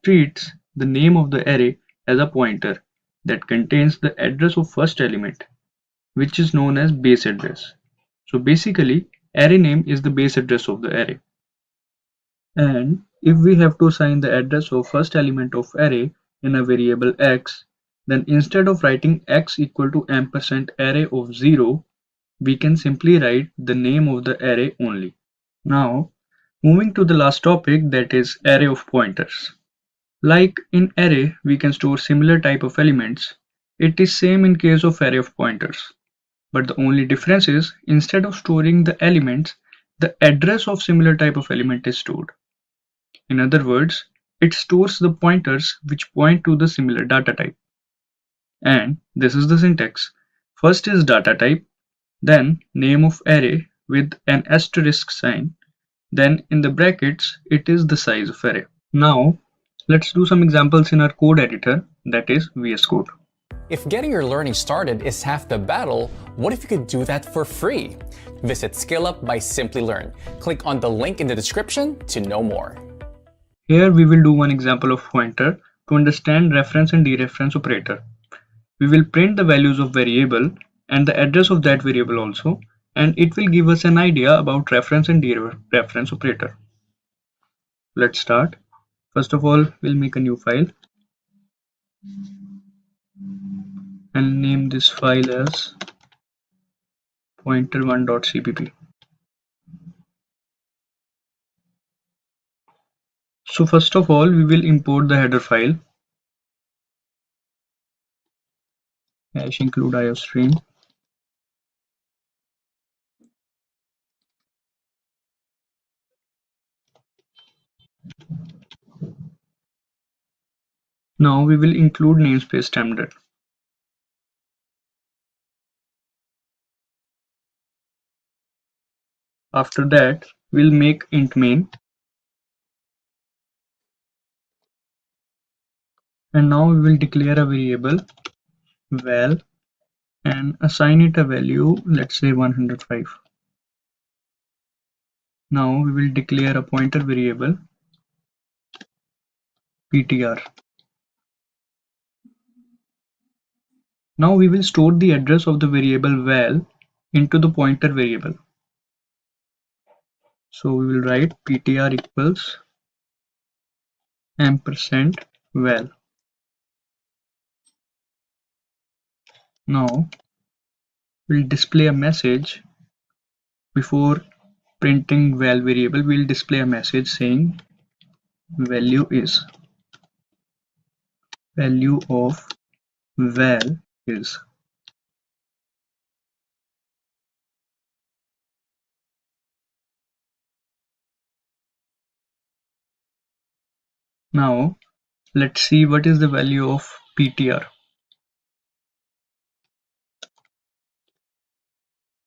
treats the name of the array as a pointer that contains the address of first element, which is known as base address. So basically, array name is the base address of the array. And if we have to assign the address of first element of array in a variable x, then instead of writing x equal to ampersand array of 0, we can simply write the name of the array only. Now, moving to the last topic, that is array of pointers. Like in array, we can store similar type of elements. It is same in case of array of pointers. But the only difference is, instead of storing the elements, the address of similar type of element is stored. In other words, it stores the pointers which point to the similar data type. And this is the syntax. First is data type, then name of array with an asterisk sign, then in the brackets it is the size of array. Now let's do some examples in our code editor, that is VS Code. If getting your learning started is half the battle, what if you could do that for free? Visit SkillUp by Simplilearn. Click on the link in the description to know more. Here we will do one example of pointer to understand reference and dereference operator. We will print the values of variable and the address of that variable also, and it will give us an idea about reference and dereference operator. Let's start. First of all, we'll make a new file and name this file as pointer1.cpp. So first of all, we will import the header file #include iostream. Now we will include namespace standard. After that, we'll make int main. And now we will declare a variable val and assign it a value, let's say 105. Now we will declare a pointer variable ptr. Now we will store the address of the variable val into the pointer variable. So we will write ptr equals %val. Now we'll display a message. Before printing val variable, we'll display a message saying value of val is. Now let's see what is the value of ptr.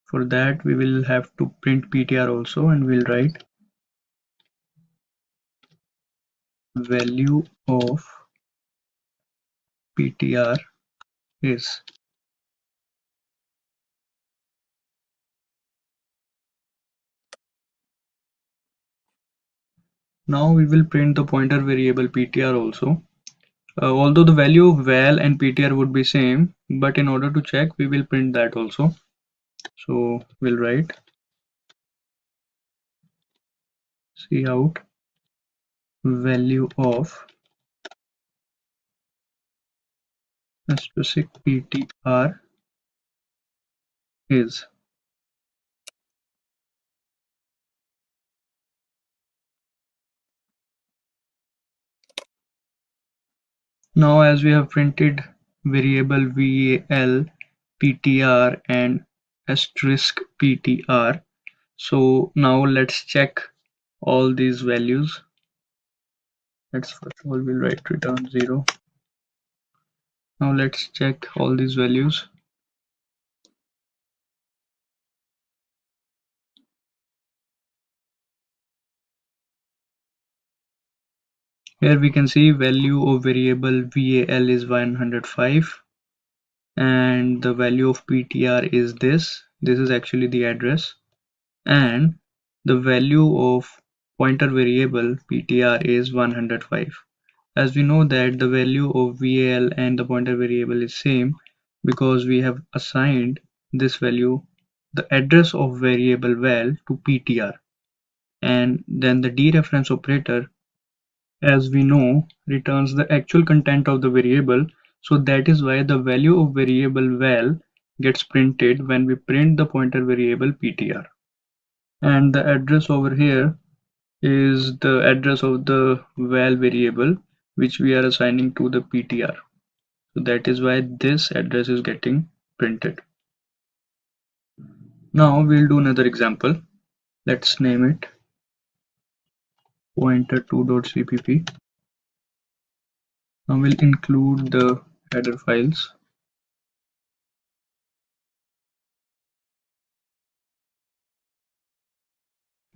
For that we will have to print ptr also, and we'll write value of ptr is. Now we will print the pointer variable ptr also. Although the value of val and ptr would be same, but in order to check, we will print that also. So we'll write cout value of a specific ptr is. Now as we have printed variable val, ptr and asterisk ptr, so now let's check all these values. Let's first of all we'll write return 0. Now let's check all these values. Here we can see value of variable val is 105 and the value of ptr is this. This is actually the address, and the value of pointer variable ptr is 105. As we know that the value of val and the pointer variable is same because we have assigned this value, the address of variable val, to ptr, and then the dereference operator, as we know, returns the actual content of the variable. So that is why the value of variable val gets printed when we print the pointer variable ptr. And the address over here is the address of the val variable which we are assigning to the ptr. So that is why this address is getting printed. Now we'll do another example. Let's name it pointer2.cpp. Now we'll include the header files.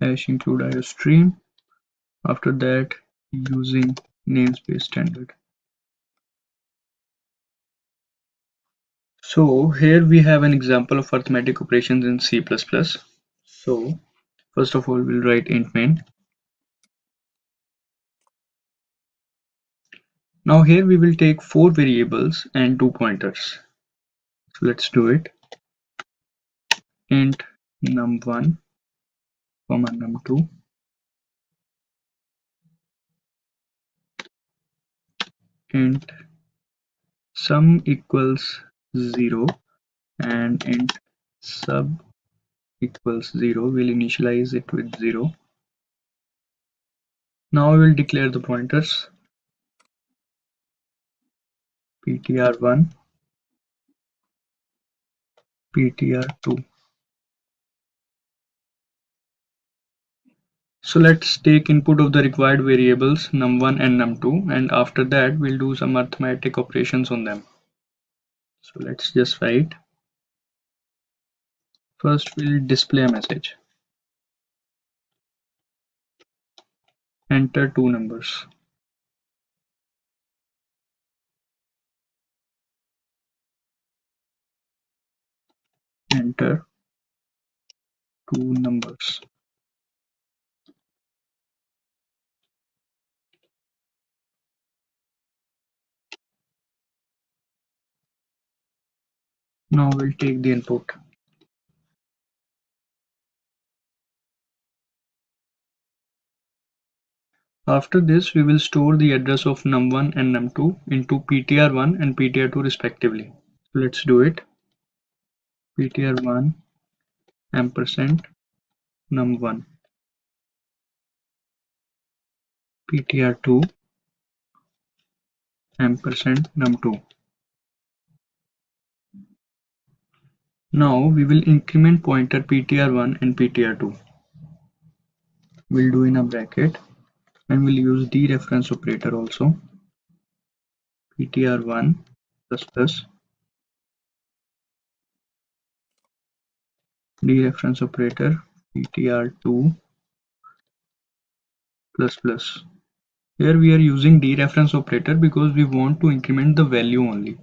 #include iostream. After that, using namespace standard. So here we have an example of arithmetic operations in C++. So first of all, we'll write int main. Now here we will take 4 variables and 2 pointers. So let's do it. Int num1, num2, int sum equals 0, and int sub equals 0. We'll initialize it with 0. Now we will declare the pointers ptr1, ptr2. So let's take input of the required variables num1 and num2, and after that we'll do some arithmetic operations on them. So let's just write. First we'll display a message. Enter 2 numbers. Enter 2 numbers. Now we'll take the input. After this, we will store the address of num1 and num2 into ptr1 and ptr2 respectively. So let's do it. ptr1 ampersand num1, ptr2 ampersand num2. Now we will increment pointer ptr1 and ptr2. We'll do in a bracket, and we'll use dereference operator also. ptr1 plus plus dereference operator ptr2 plus plus. Here we are using dereference operator because we want to increment the value only.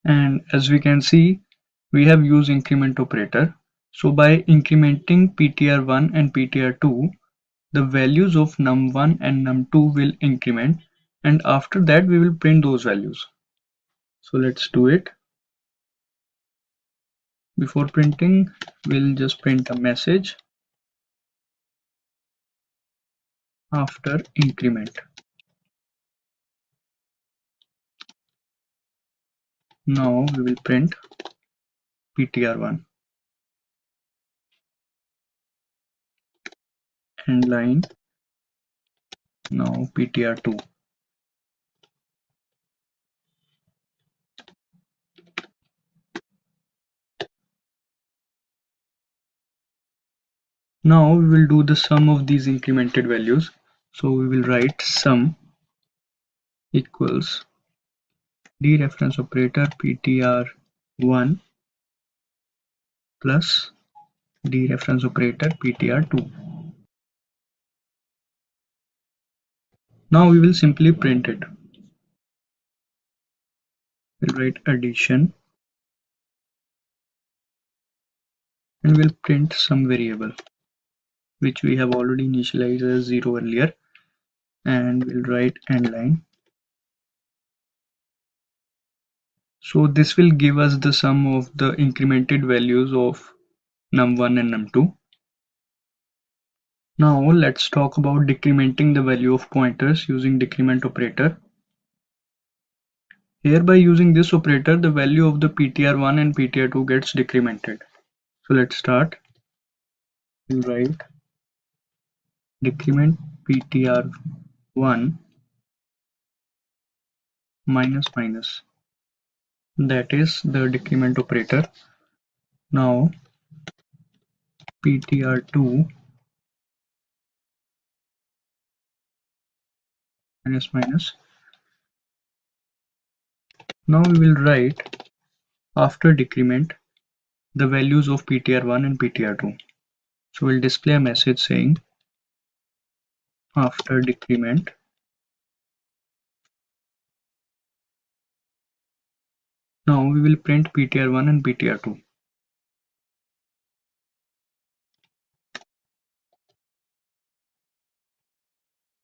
And as we can see, we have used increment operator. So by incrementing ptr1 and ptr2, the values of num1 and num2 will increment, and after that we will print those values. So let's do it. Before printing, we'll just print a message after increment. Now we will print ptr1 and line. Now ptr2. Now we will do the sum of these incremented values. So we will write sum equals dereference operator ptr1 plus dereference operator ptr2. Now we will simply print it. We'll write addition and we'll print some variable which we have already initialized as 0 earlier, and we'll write endline. So this will give us the sum of the incremented values of num1 and num2. Now let's talk about decrementing the value of pointers using decrement operator. Here by using this operator, the value of the ptr1 and ptr2 gets decremented. So let's start. We'll write decrement ptr1 minus minus. That is the decrement operator. Now ptr2 minus minus. Now we will write after decrement the values of ptr1 and ptr2. So we'll display a message saying after decrement Now we will print ptr1 and ptr2.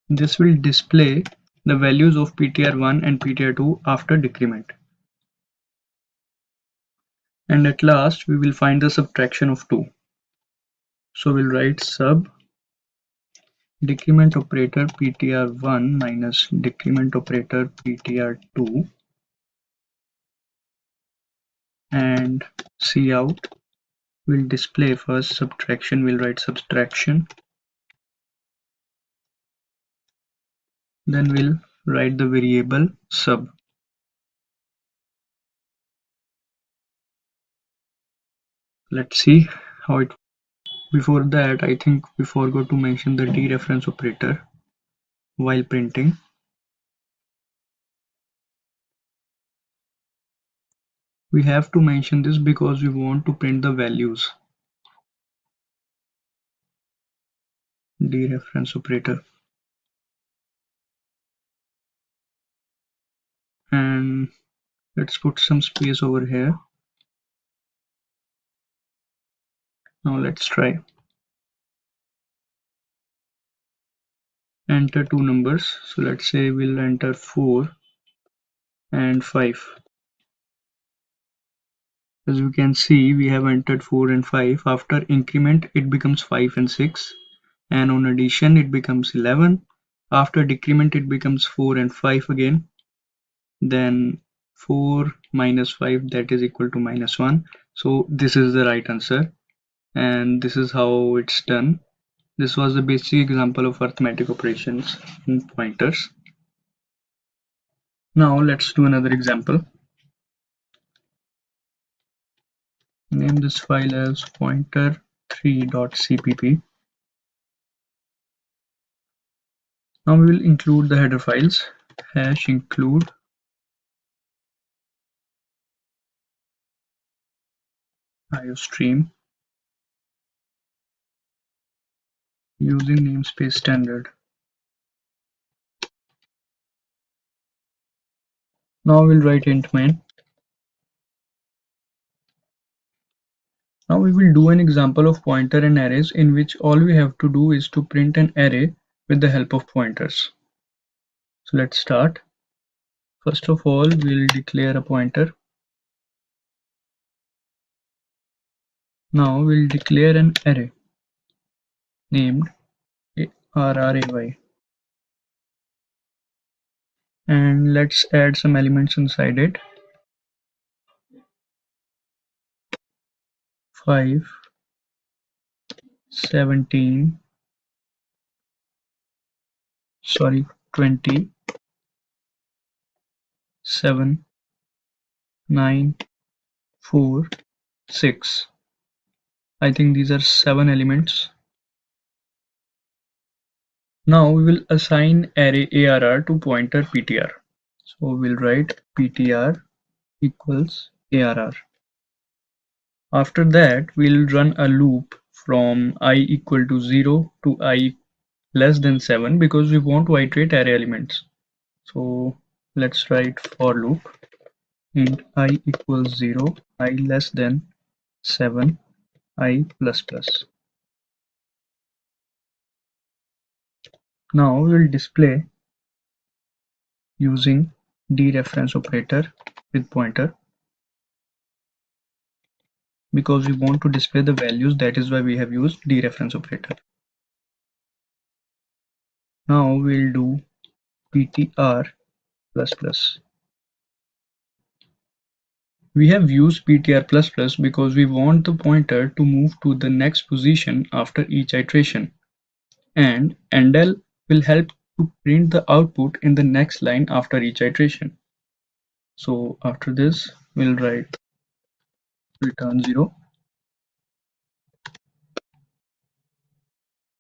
This will display the values of ptr1 and ptr2 after decrement. And at last we will find the subtraction of 2. So we'll write sub decrement operator ptr1 minus decrement operator ptr2, and cout will display first subtraction. We'll write subtraction, then we'll write the variable sub. Let's see how it. Before that, I think we forgot to mention the dereference operator while printing. We have to mention this because we want to print the values. Dereference operator. And let's put some space over here. Now let's try. Enter two numbers. So let's say we'll enter 4 and 5. As you can see, we have entered 4 and 5. After increment, it becomes 5 and 6. And on addition, it becomes 11. After decrement, it becomes 4 and 5 again. Then 4 minus 5, that is equal to minus 1. So this is the right answer. And this is how it's done. This was the basic example of arithmetic operations in pointers. Now let's do another example. Name this file as pointer3.cpp. Now we will include the header files hash include iostream using namespace standard. Now we'll write int main. Now we will do an example of pointer and arrays in which all we have to do is to print an array with the help of pointers. So let's start. First of all, we'll declare a pointer. Now we'll declare an array named RRAY. And let's add some elements inside it. 5, 17, 20, 7, 9, 4, 6. I think these are 7 elements. Now we will assign array ARR to pointer PTR. So we'll write PTR equals ARR. After that, we'll run a loop from I equal to 0 to I less than 7 because we want to iterate array elements. So let's write for loop int I equals 0, I less than 7, I plus plus. Now we'll display using dereference operator with pointer because we want to display the values, that is why we have used dereference operator. Now we'll do ptr plus plus. We have used ptr plus plus because we want the pointer to move to the next position after each iteration, and endl will help to print the output in the next line after each iteration. So after this, we'll write return 0.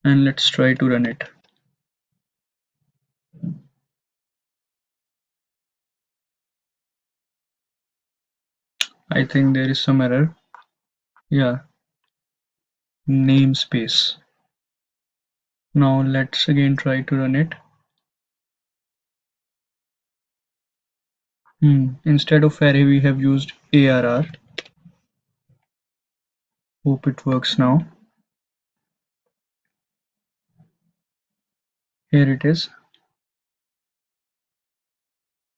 And let's try to run it. I think there is some error. Yeah, namespace. Now let's again try to run it. Instead of array we have used ARR. Hope it works now. Here it is.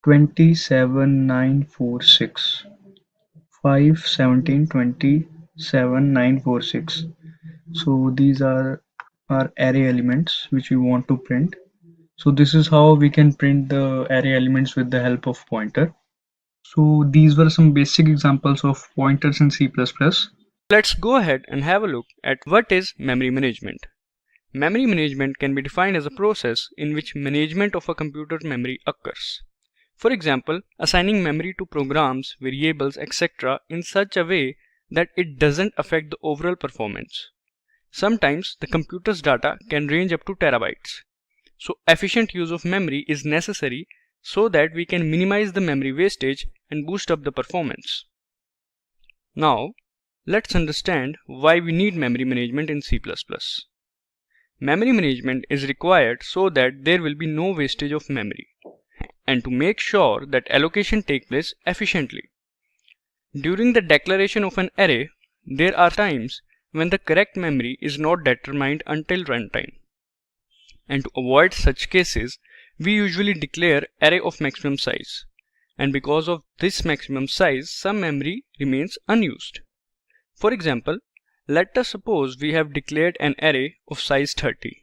27946. 517 27946. So these are our array elements which we want to print. So this is how we can print the array elements with the help of pointer. So these were some basic examples of pointers in C++. Let's go ahead and have a look at what is memory management. Memory management can be defined as a process in which management of a computer's memory occurs. For example, assigning memory to programs, variables, etc. in such a way that it doesn't affect the overall performance. Sometimes the computer's data can range up to terabytes. So efficient use of memory is necessary so that we can minimize the memory wastage and boost up the performance. Now, let's understand why we need memory management in C++. Memory management is required so that there will be no wastage of memory, and to make sure that allocation takes place efficiently. During the declaration of an array, there are times when the correct memory is not determined until runtime. And to avoid such cases, we usually declare array of maximum size. And because of this maximum size, some memory remains unused. For example, let us suppose we have declared an array of size 30.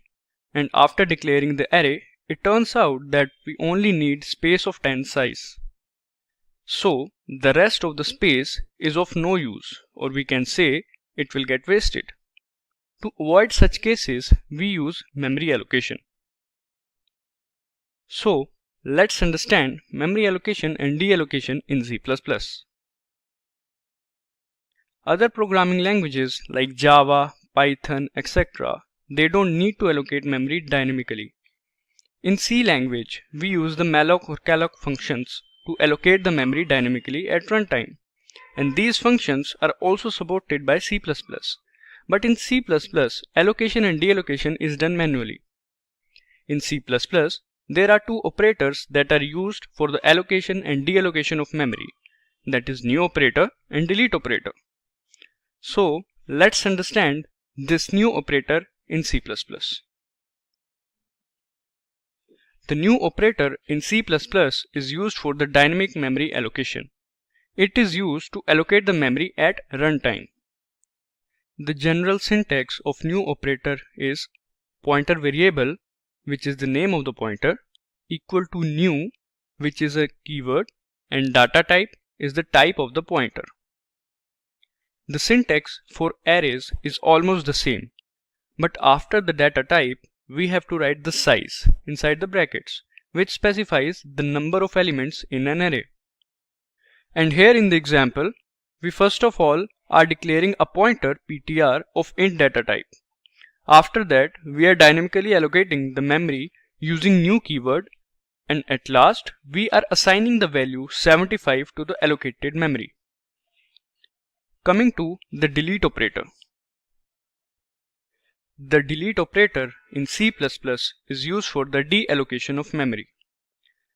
And after declaring the array, it turns out that we only need space of 10 size. So the rest of the space is of no use, or we can say it will get wasted. To avoid such cases, we use memory allocation. So let's understand memory allocation and deallocation in C++. Other programming languages like Java, Python, etc., they don't need to allocate memory dynamically. In C language, we use the malloc or calloc functions to allocate the memory dynamically at runtime. And these functions are also supported by C++. But in C++, allocation and deallocation is done manually. In C++, there are two operators that are used for the allocation and deallocation of memory. That is new operator and delete operator. So let's understand this new operator in C++. The new operator in C++ is used for the dynamic memory allocation. It is used to allocate the memory at runtime. The general syntax of new operator is pointer variable, which is the name of the pointer, equal to new, which is a keyword, and data type is the type of the pointer. The syntax for arrays is almost the same, but after the data type, we have to write the size inside the brackets, which specifies the number of elements in an array. And here in the example, we first of all are declaring a pointer ptr of int data type. After that, we are dynamically allocating the memory using new keyword, and at last we are assigning the value 75 to the allocated memory. Coming to the delete operator. The delete operator in C++ is used for the deallocation of memory.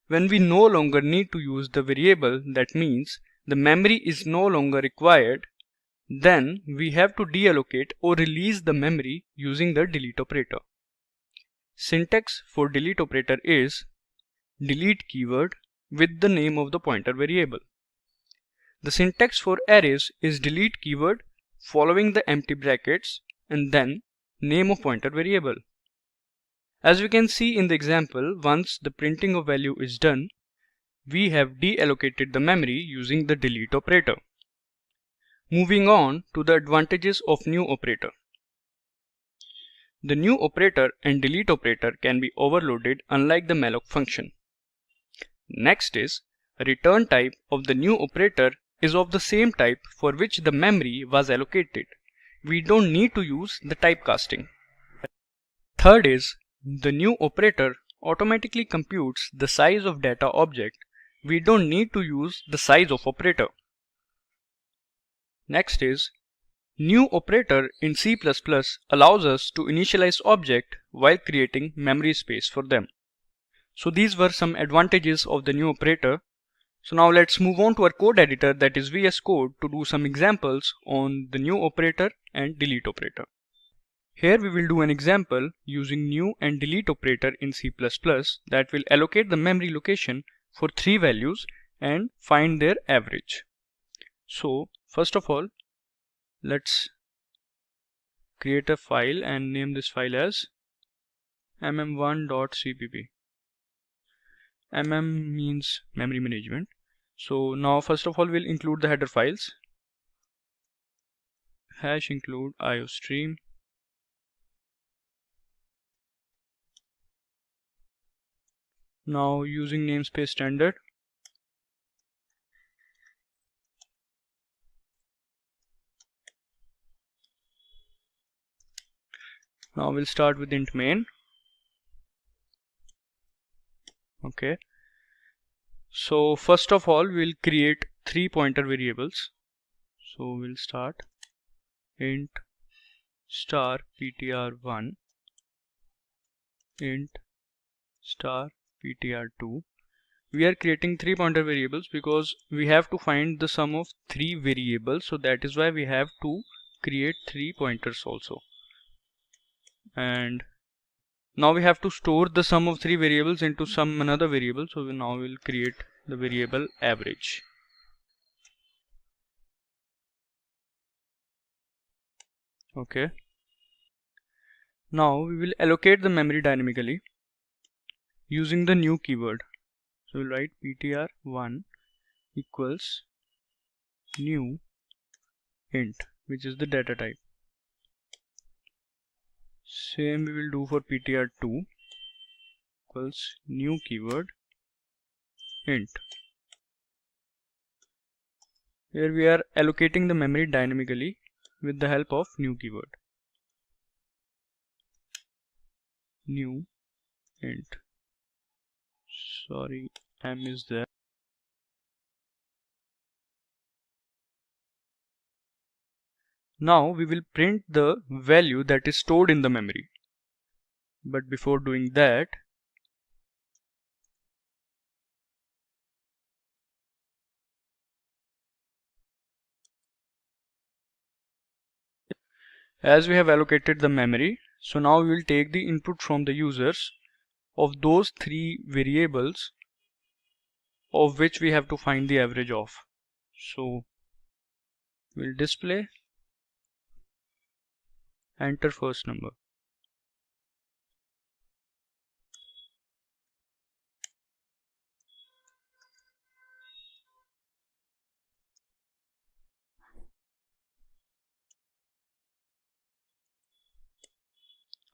When we no longer need to use the variable, that means the memory is no longer required, then we have to deallocate or release the memory using the delete operator. Syntax for delete operator is delete keyword with the name of the pointer variable. The syntax for arrays is delete keyword following the empty brackets and then name of pointer variable. As we can see in the example, once the printing of value is done, we have deallocated the memory using the delete operator. Moving on to the advantages of new operator. The new operator and delete operator can be overloaded unlike the malloc function. Next is, a return type of the new operator is of the same type for which the memory was allocated. We don't need to use the typecasting. Third is, the new operator automatically computes the size of data object. We don't need to use the size of operator. Next is, new operator in C++ allows us to initialize object while creating memory space for them. So these were some advantages of the new operator. So now let's move on to our code editor, that is VS Code, to do some examples on the new operator and delete operator. Here we will do an example using new and delete operator in C++ that will allocate the memory location for 3 values and find their average. So first of all, let's create a file and name this file as mm1.cpp. mm means memory management. So now first of all we'll include the header files, #include iostream, now using namespace standard, now we'll start with int main. Okay, so first of all we'll create 3 pointer variables. So we'll start int star ptr1, int star ptr2. We are creating 3 pointer variables because we have to find the sum of 3 variables, so that is why we have to create 3 pointers also. And now we have to store the sum of 3 variables into some another variable, so now we'll create the variable average. Okay, now we will allocate the memory dynamically using the new keyword. So we'll write ptr1 equals new int, which is the data type. Same we will do for ptr2 equals new keyword int. Here we are allocating the memory dynamically with the help of new keyword, new int. Sorry, m is there. Now we will print the value that is stored in the memory. But before doing that, as we have allocated the memory, so now we will take the input from the users of those 3 variables of which we have to find the average of. So we'll display enter first number.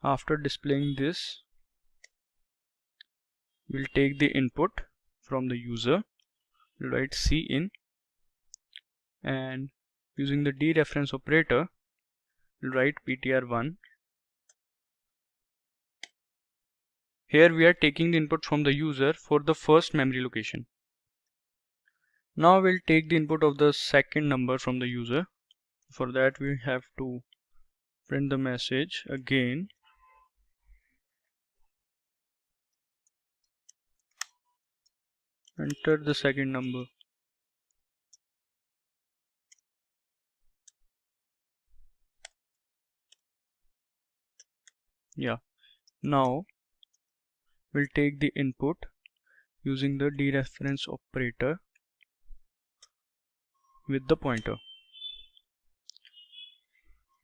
After displaying this, we'll take the input from the user, we'll write cin, and using the dereference operator, we'll write ptr1. Here we are taking the input from the user for the first memory location. Now we'll take the input of the second number from the user. For that we have to print the message again. Enter the second number. Yeah. Now we'll take the input using the dereference operator with the pointer.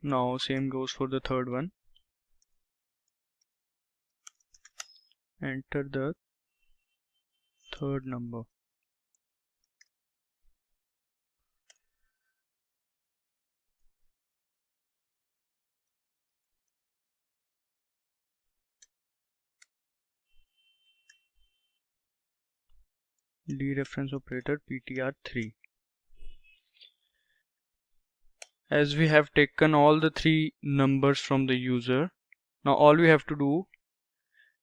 Now same goes for the third one. Enter the third number. Dereference operator ptr3. As we have taken all the 3 numbers from the user, now all we have to do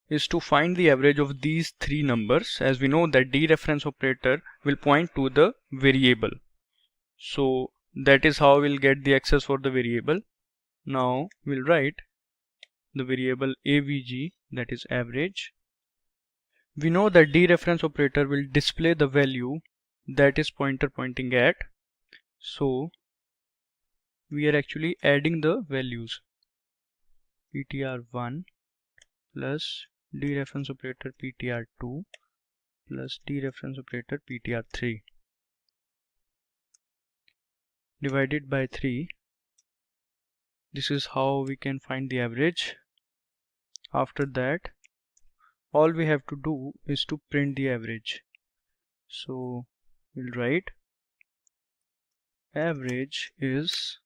is to find the average of these 3 numbers, as we know that dereference operator will point to the variable. So that is how we'll get the access for the variable. Now we'll write the variable avg, that is average. We know that dereference operator will display the value that is pointer pointing at. So we are actually adding the values ptr1 plus dereference operator ptr2 plus dereference operator ptr3 divided by 3. This is how we can find the average. After that, all we have to do is to print the average. So we'll write average is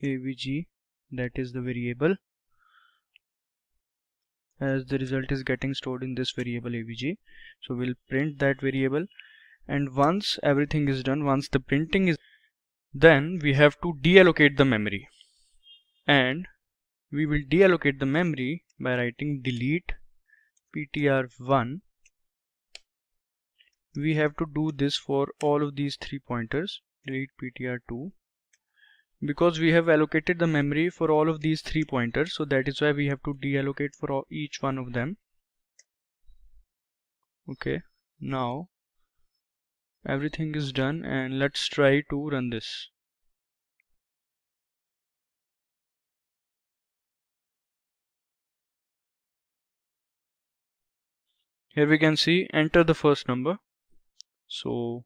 avg, that is the variable, as the result is getting stored in this variable avg. So we'll print that variable, and once everything is done, once the printing is, then we have to deallocate the memory, and we will deallocate the memory by writing delete ptr1. We have to do this for all of these 3 pointers. Delete ptr2, because we have allocated the memory for all of these 3 pointers, so that is why we have to deallocate for each one of them. Okay, now everything is done, and let's try to run this. Here we can see enter the first number. So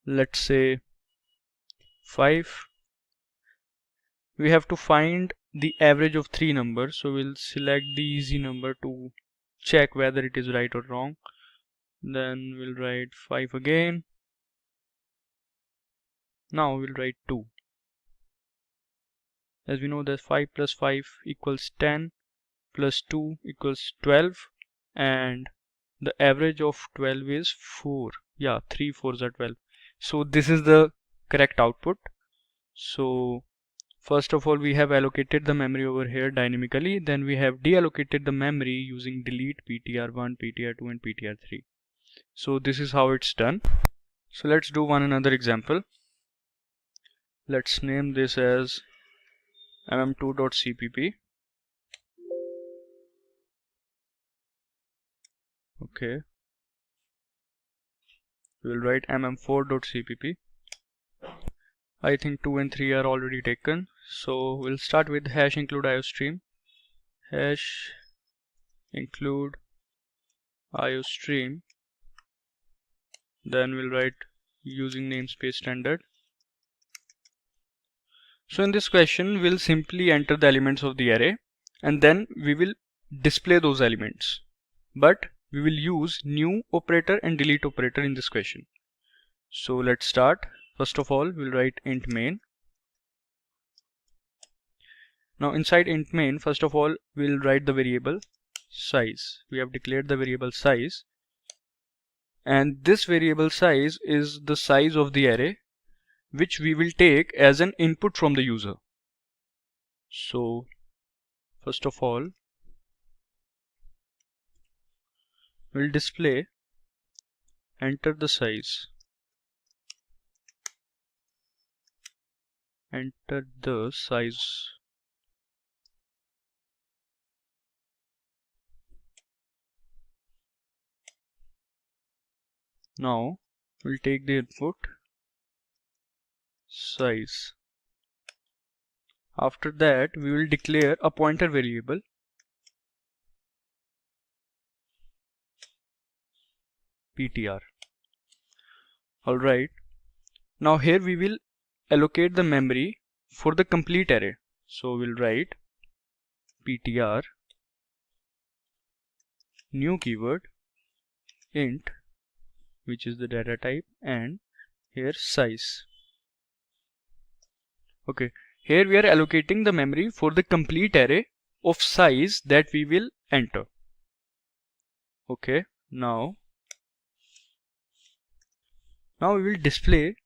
let's say 5. We have to find the average of 3 numbers, so we'll select the easy number to check whether it is right or wrong. Then we'll write 5 again. Now we'll write 2. As we know that 5 plus 5 equals 10 plus 2 equals 12, and the average of 12 is 4. Yeah, 3 4s are 12. So this is the correct output. So first of all, we have allocated the memory over here dynamically, then we have deallocated the memory using delete ptr1, ptr2 and ptr3. So this is how it's done. So let's do one another example. Let's name this as mm2.cpp. Okay, we'll write mm4.cpp. I think 2 and 3 are already taken, so we'll start with hash include iostream. Hash include iostream. Then we'll write using namespace standard. So in this question, we'll simply enter the elements of the array, and then we will display those elements. But we will use new operator and delete operator in this question. So let's start. First of all, we'll write int main. Now inside int main, first of all, we'll write the variable size. We have declared the variable size, and this variable size is the size of the array which we will take as an input from the user. So first of all, we'll display enter the size. Enter the size. Now we'll take the input size. After that, we will declare a pointer variable ptr. Alright, now here we will allocate the memory for the complete array. So we'll write ptr new keyword int, which is the data type, and here size. Okay, here we are allocating the memory for the complete array of size that we will enter. Okay, now we will display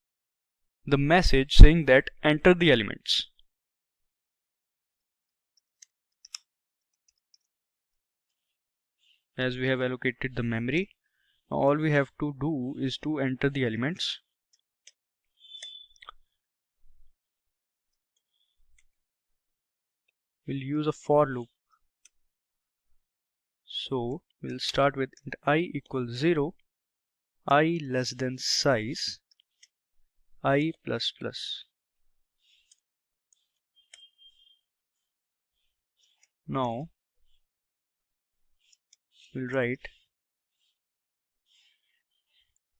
the message saying that enter the elements. As we have allocated the memory, all we have to do is to enter the elements. We'll use a for loop. So we'll start with int I equals 0, I less than size, I plus plus. Now we'll write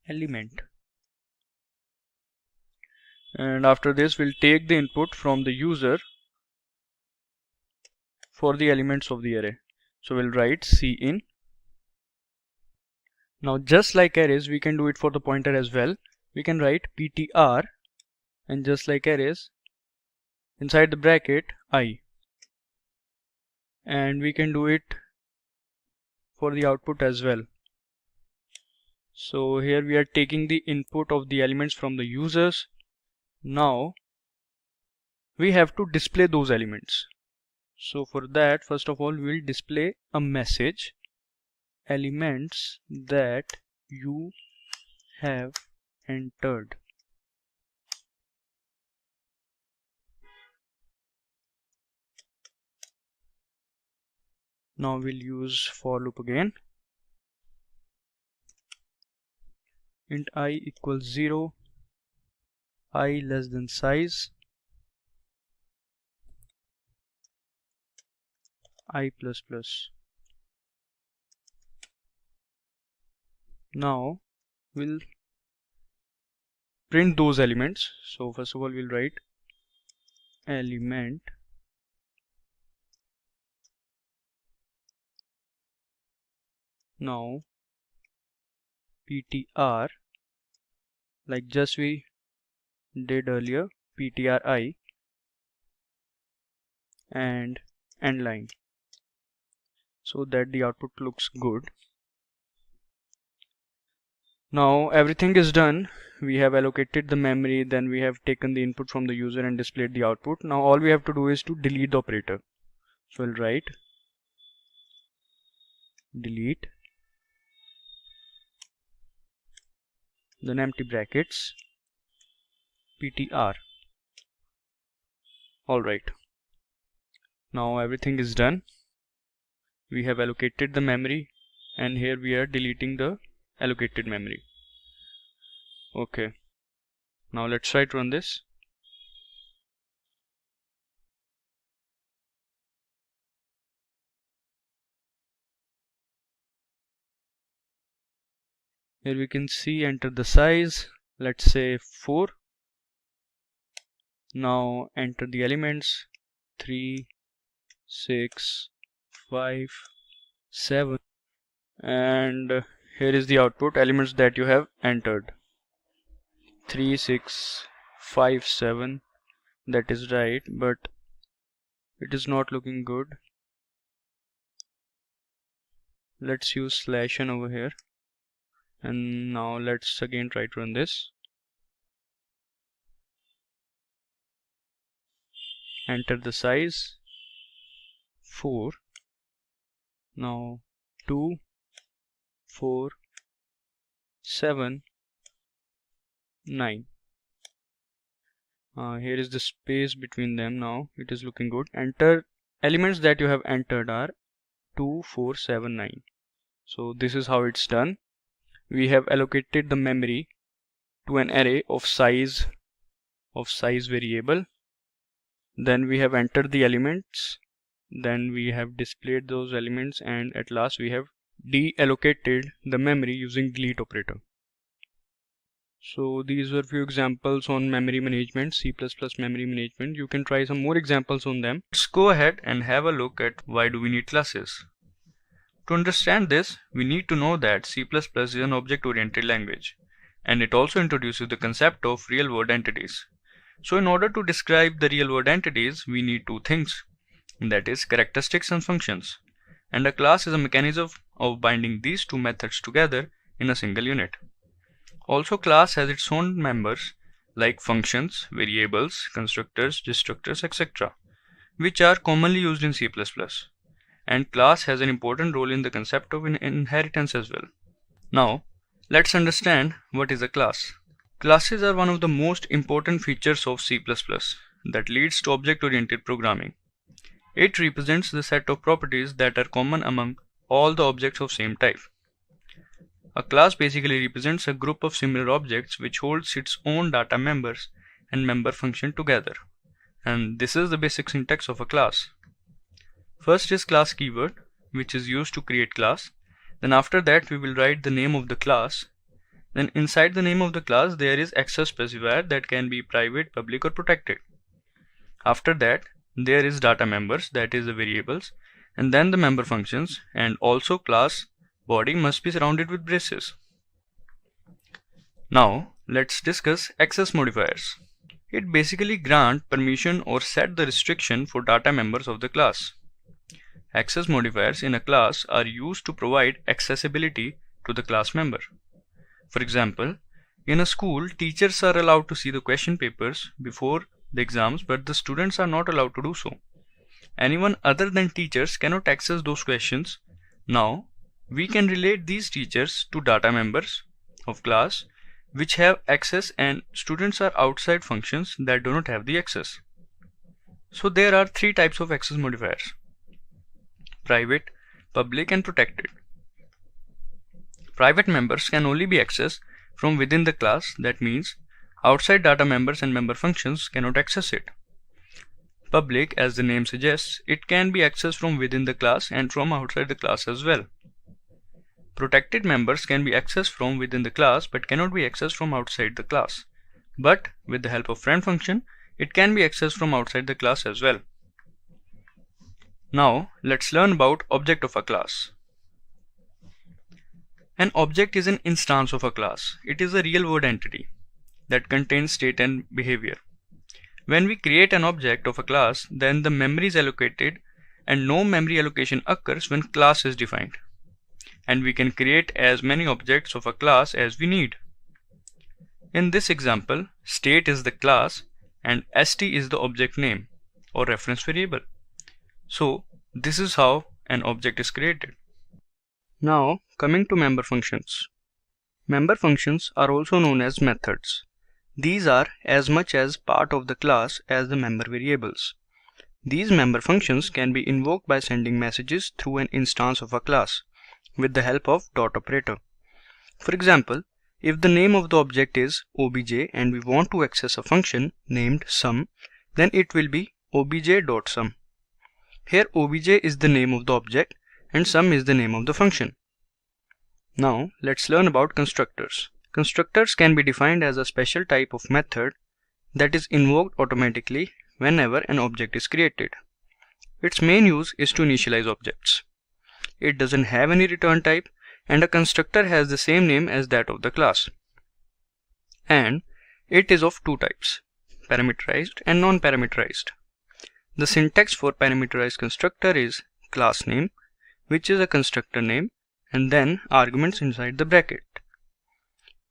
element, and after this we'll take the input from the user for the elements of the array. So we'll write cin. Now just like arrays, we can do it for the pointer as well. We can write ptr, and just like arrays, inside the bracket I, and we can do it for the output as well. So here we are taking the input of the elements from the users. Now we have to display those elements. So for that, first of all, we'll display a message, elements that you have entered. Now we'll use for loop again. Int I equals 0, I less than size, I plus plus. Now we'll print those elements. So first of all, we'll write element now ptr, like just we did earlier, ptri, and end line, so that the output looks good. Now everything is done. We have allocated the memory, then we have taken the input from the user and displayed the output. Now all we have to do is to delete the operator. So we'll write delete, then empty brackets, ptr. Alright, now everything is done. We have allocated the memory, and here we are deleting the allocated memory. Okay, now let's try to run this. Here we can see enter the size, let's say 4. Now enter the elements 3, 6, 5, 7, and here is the output, elements that you have entered 3, 6, 5, 7. That is right, but it is not looking good. Let's use /n over here, and now let's again try to run this. Enter the size 4. Now 2, 4, 7, 9. Here is the space between them. Now it is looking good. Enter elements that you have entered are 2, 4, 7, 9. So this is how it's done. We have allocated the memory to an array of size variable. Then we have entered the elements. Then we have displayed those elements, and at last we have deallocated the memory using delete operator. So these were few examples on memory management, C++ memory management. You can try some more examples on them. Let's go ahead and have a look at why do we need classes. To understand this, we need to know that C++ is an object-oriented language, and it also introduces the concept of real-world entities. So in order to describe the real-world entities, we need two things, that is characteristics and functions. And a class is a mechanism of binding these two methods together in a single unit. Also, class has its own members like functions, variables, constructors, destructors, etc., which are commonly used in C++. And class has an important role in the concept of inheritance as well. Now, let's understand what is a class. Classes are one of the most important features of C++ that leads to object-oriented programming. It represents the set of properties that are common among all the objects of same type. A class basically represents a group of similar objects which holds its own data members and member function together. And this is the basic syntax of a class. First is class keyword, which is used to create class. Then after that we will write the name of the class. Then inside the name of the class there is access specifier that can be private, public or protected. After that there is data members, that is the variables, and then the member functions, and also class body must be surrounded with braces. Now let's discuss access modifiers. It basically grants permission or set the restriction for data members of the class. Access modifiers in a class are used to provide accessibility to the class member. For example, in a school, teachers are allowed to see the question papers before the exams, but the students are not allowed to do so. Anyone other than teachers cannot access those questions. Now, we can relate these teachers to data members of class which have access, and students are outside functions that do not have the access. So there are three types of access modifiers: private, public and protected. Private members can only be accessed from within the class. That means outside data members and member functions cannot access it. Public, as the name suggests, it can be accessed from within the class and from outside the class as well. Protected members can be accessed from within the class but cannot be accessed from outside the class. But with the help of friend function, it can be accessed from outside the class as well. Now let's learn about object of a class. An object is an instance of a class. It is a real-world entity that contains state and behavior. When we create an object of a class, then the memory is allocated and no memory allocation occurs when class is defined. And we can create as many objects of a class as we need. In this example, state is the class and st is the object name or reference variable. So this is how an object is created. Now coming to member functions. Member functions are also known as methods. These are as much as part of the class as the member variables. These member functions can be invoked by sending messages through an instance of a class with the help of dot operator. For example, if the name of the object is obj and we want to access a function named sum, then it will be obj.sum. Here obj is the name of the object and sum is the name of the function. Now let's learn about constructors. Constructors can be defined as a special type of method that is invoked automatically whenever an object is created. Its main use is to initialize objects. It doesn't have any return type and a constructor has the same name as that of the class. And it is of two types, parameterized and non-parameterized. The syntax for parameterized constructor is class name, which is a constructor name, and then arguments inside the bracket.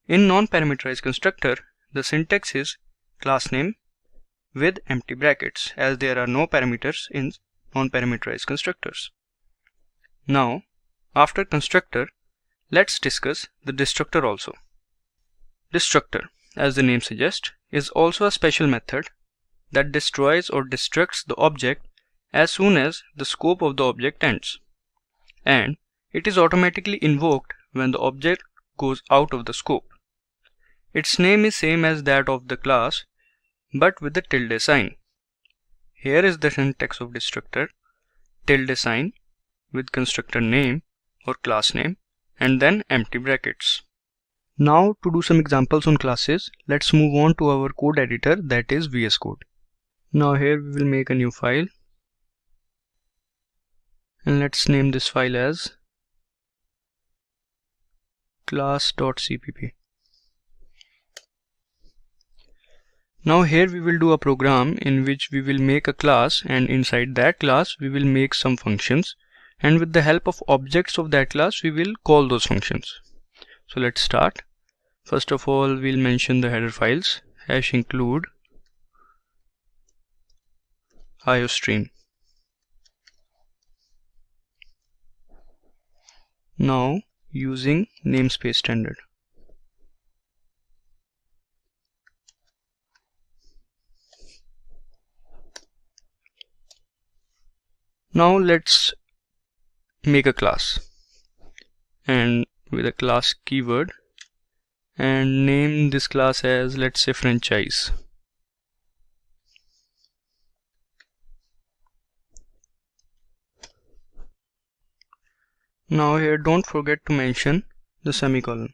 In non-parameterized constructor, the syntax is class name with empty brackets, as there are no parameters in non-parameterized constructors. Now, after constructor, let's discuss the destructor also. Destructor, as the name suggests, is also a special method that destroys or destructs the object as soon as the scope of the object ends. And it is automatically invoked when the object goes out of the scope. Its name is same as that of the class but with the tilde sign. Here is the syntax of destructor: tilde sign with constructor name or class name and then empty brackets. Now to do some examples on classes, let's move on to our code editor, that is VS Code. Now here we will make a new file and let's name this file as class.cpp. Now here we will do a program in which we will make a class, and inside that class we will make some functions, and with the help of objects of that class we will call those functions. So let's start. First of all, we'll mention the header files #include iostream. Now using namespace standard. Now let's make a class and with a class keyword and name this class as, let's say, franchise. Now here don't forget to mention the semicolon.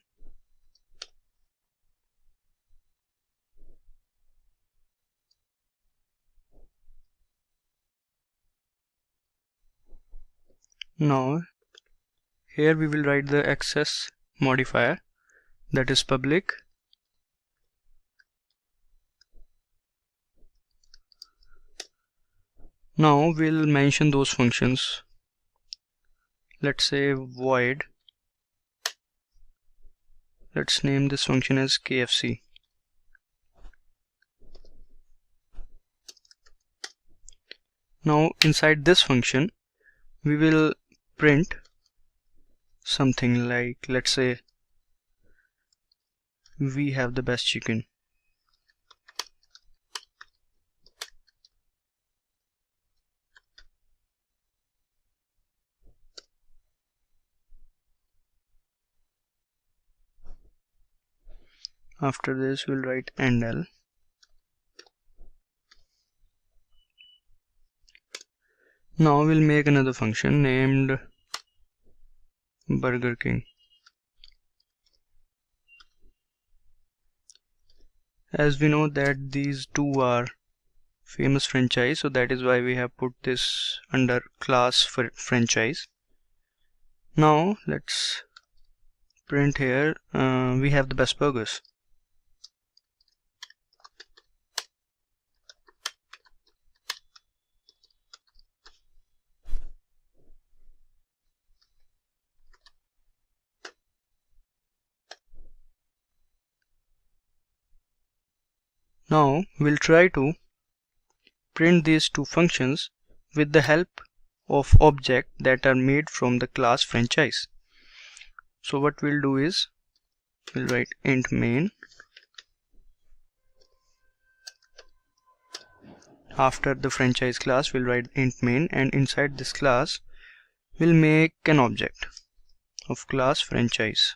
Now here we will write the access modifier, that is public now we'll mention those functions. Let's say void, let's name this function as KFC. Now inside this function we will print something like, let's say, we have the best chicken. After this we'll write endl. Now we'll make another function named Burger King. As we know that these two are famous franchise, so that is why we have put this under class for franchise. Now let's print here we have the best burgers. Now we'll try to print these two functions with the help of objects that are made from the class franchise. So what we'll do is we'll write int main. After the franchise class we'll write int main, and inside this class we'll make an object of class franchise.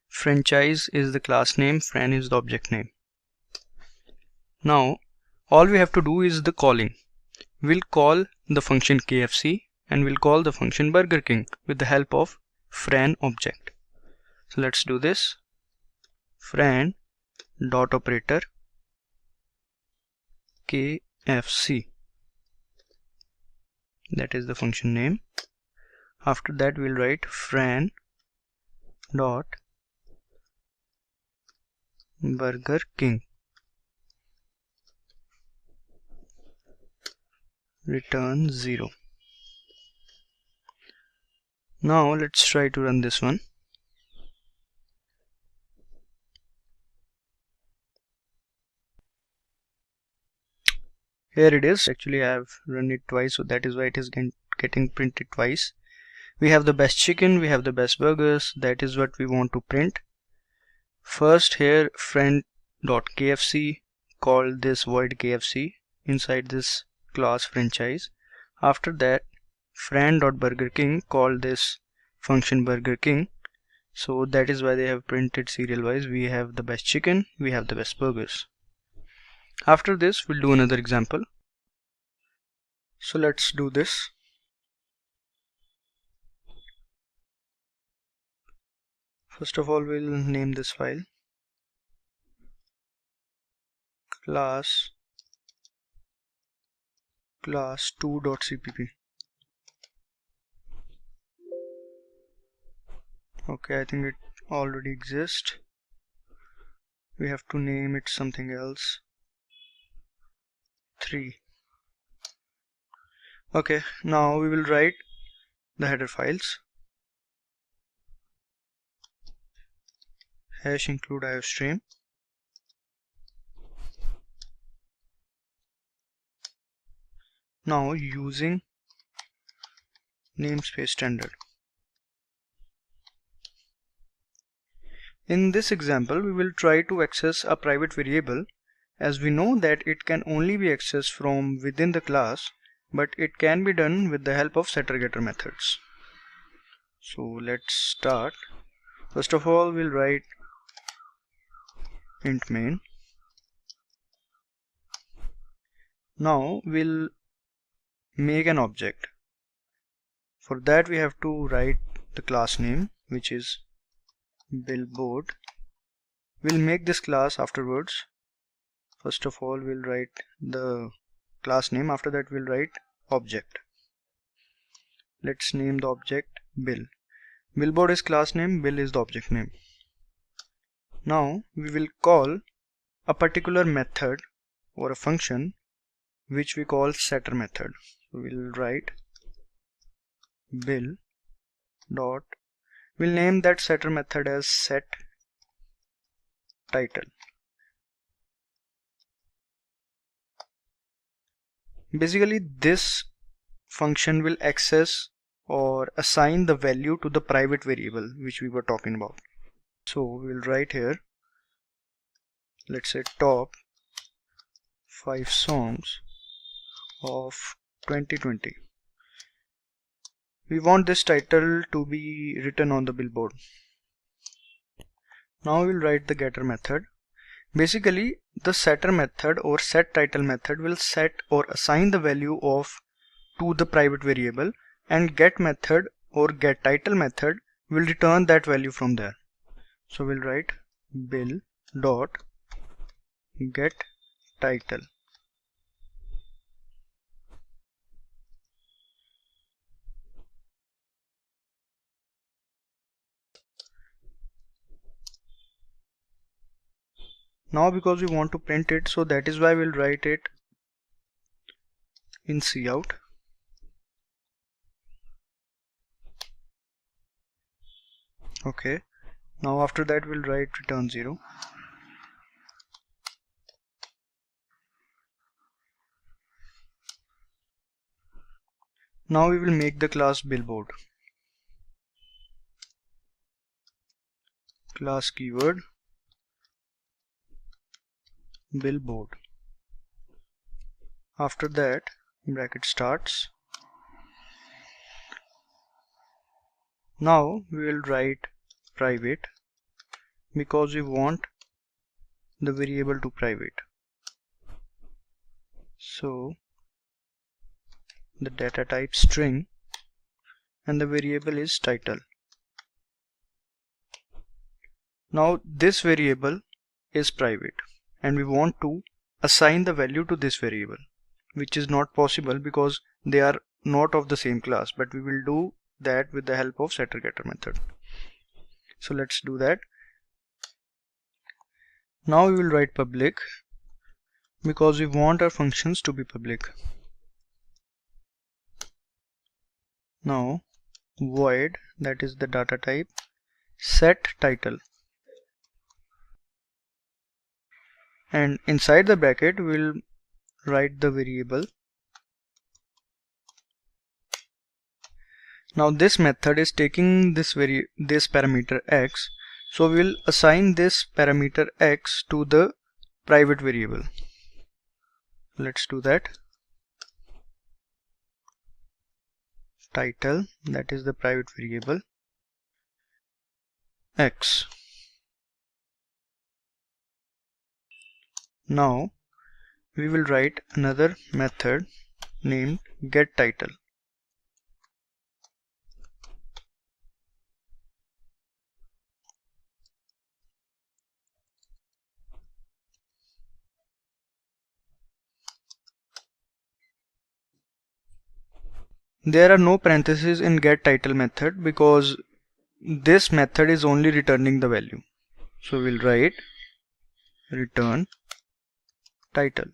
Franchise is the class name, fran is the object name. Now all we have to do is the calling. We'll call the function KFC and we'll call the function Burger King with the help of fran object. So let's do this. Fran dot operator KFC, that is the function name. After that we'll write fran dot Burger King, return 0. Now let's try to run this one. Here it is. Actually I have run it twice, so that is why it is getting printed twice. We have the best chicken, we have the best burgers, that is what we want to print. First here friend.kfc, call this void KFC inside this class franchise. After that friend.Burger King, call this function Burger King. So that is why they have printed serial wise. We have the best chicken, we have the best burgers. After this we'll do another example. So let's do this. First of all we'll name this file class2.cpp. Okay, I think it already exists. We have to name it something else. 3. Okay, now we will write the header files. Hash include iostream. Now using namespace standard. In this example we will try to access a private variable as we know that it can only be accessed from within the class, but it can be done with the help of setter-getter methods. So let's start. First of all, we'll write int main. Now we'll make an object. For that we have to write the class name, which is billboard. We'll make this class afterwards. First of all, we'll write the class name. After that, we'll write object. Let's name the object bill. Billboard is class name, bill is the object name. Now we will call a particular method or a function which we call setter method. So we'll write bill dot, we'll name that setter method as set title. Basically this function will access or assign the value to the private variable which we were talking about. So we'll write here, let's say top 5 songs of 2020. We want this title to be written on the billboard. Now we'll write the getter method. Basically the setter method or set title method will set or assign the value of to the private variable, and get method or get title method will return that value from there. So we'll write bill dot get title. Now because we want to print it, so that is why we'll write it in cout. Okay, now after that we'll write return 0. Now we will make the class billboard. Class keyword billboard. After that bracket starts. Now we will write private because we want the variable to private. So the data type string and the variable is title. Now this variable is private and we want to assign the value to this variable, which is not possible because they are not of the same class, but we will do that with the help of setter-getter method. So let's do that. Now we will write public because we want our functions to be public. Now void, that is the data type, set title, and inside the bracket we'll write the variable. Now this method is taking this parameter x, so we will assign this parameter x to the private variable. Let's do that. Title, that is the private variable, x. Now we will write another method named getTitle. There are no parentheses in getTitle method because this method is only returning the value. So we'll write return title.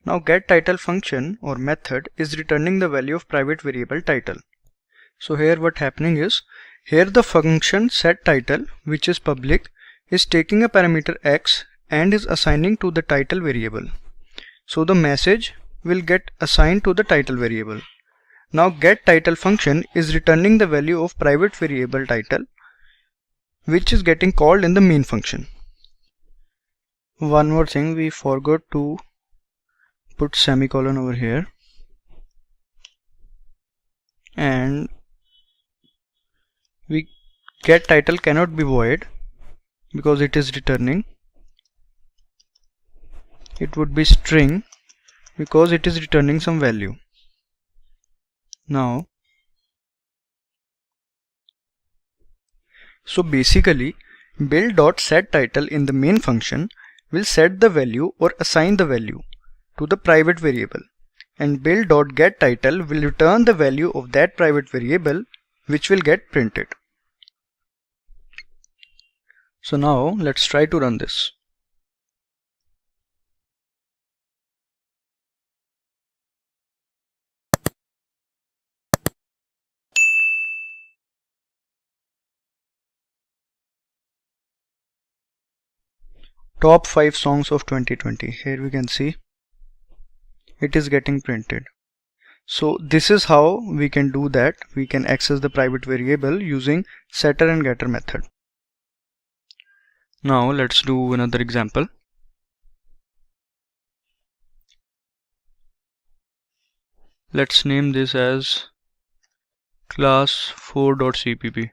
Now getTitle function or method is returning the value of private variable title. So here what happening is, here the function setTitle, which is public, is taking a parameter x and is assigning to the title variable. So the message will get assigned to the title variable. Now getTitle function is returning the value of private variable title, which is getting called in the main function. one more thing, we forgot to put semicolon over here, and we get title cannot be void because it is returning. It would be string because it is returning some value. Now, so basically build.setTitle in the main function will set the value or assign the value to the private variable, and build.getTitle will return the value of that private variable, which will get printed. So now let's try to run this. Top 5 songs of 2020. Here we can see it is getting printed. So this is how we can do that. We can access the private variable using setter and getter method. Now let's do another example. Let's name this as class 4.cpp.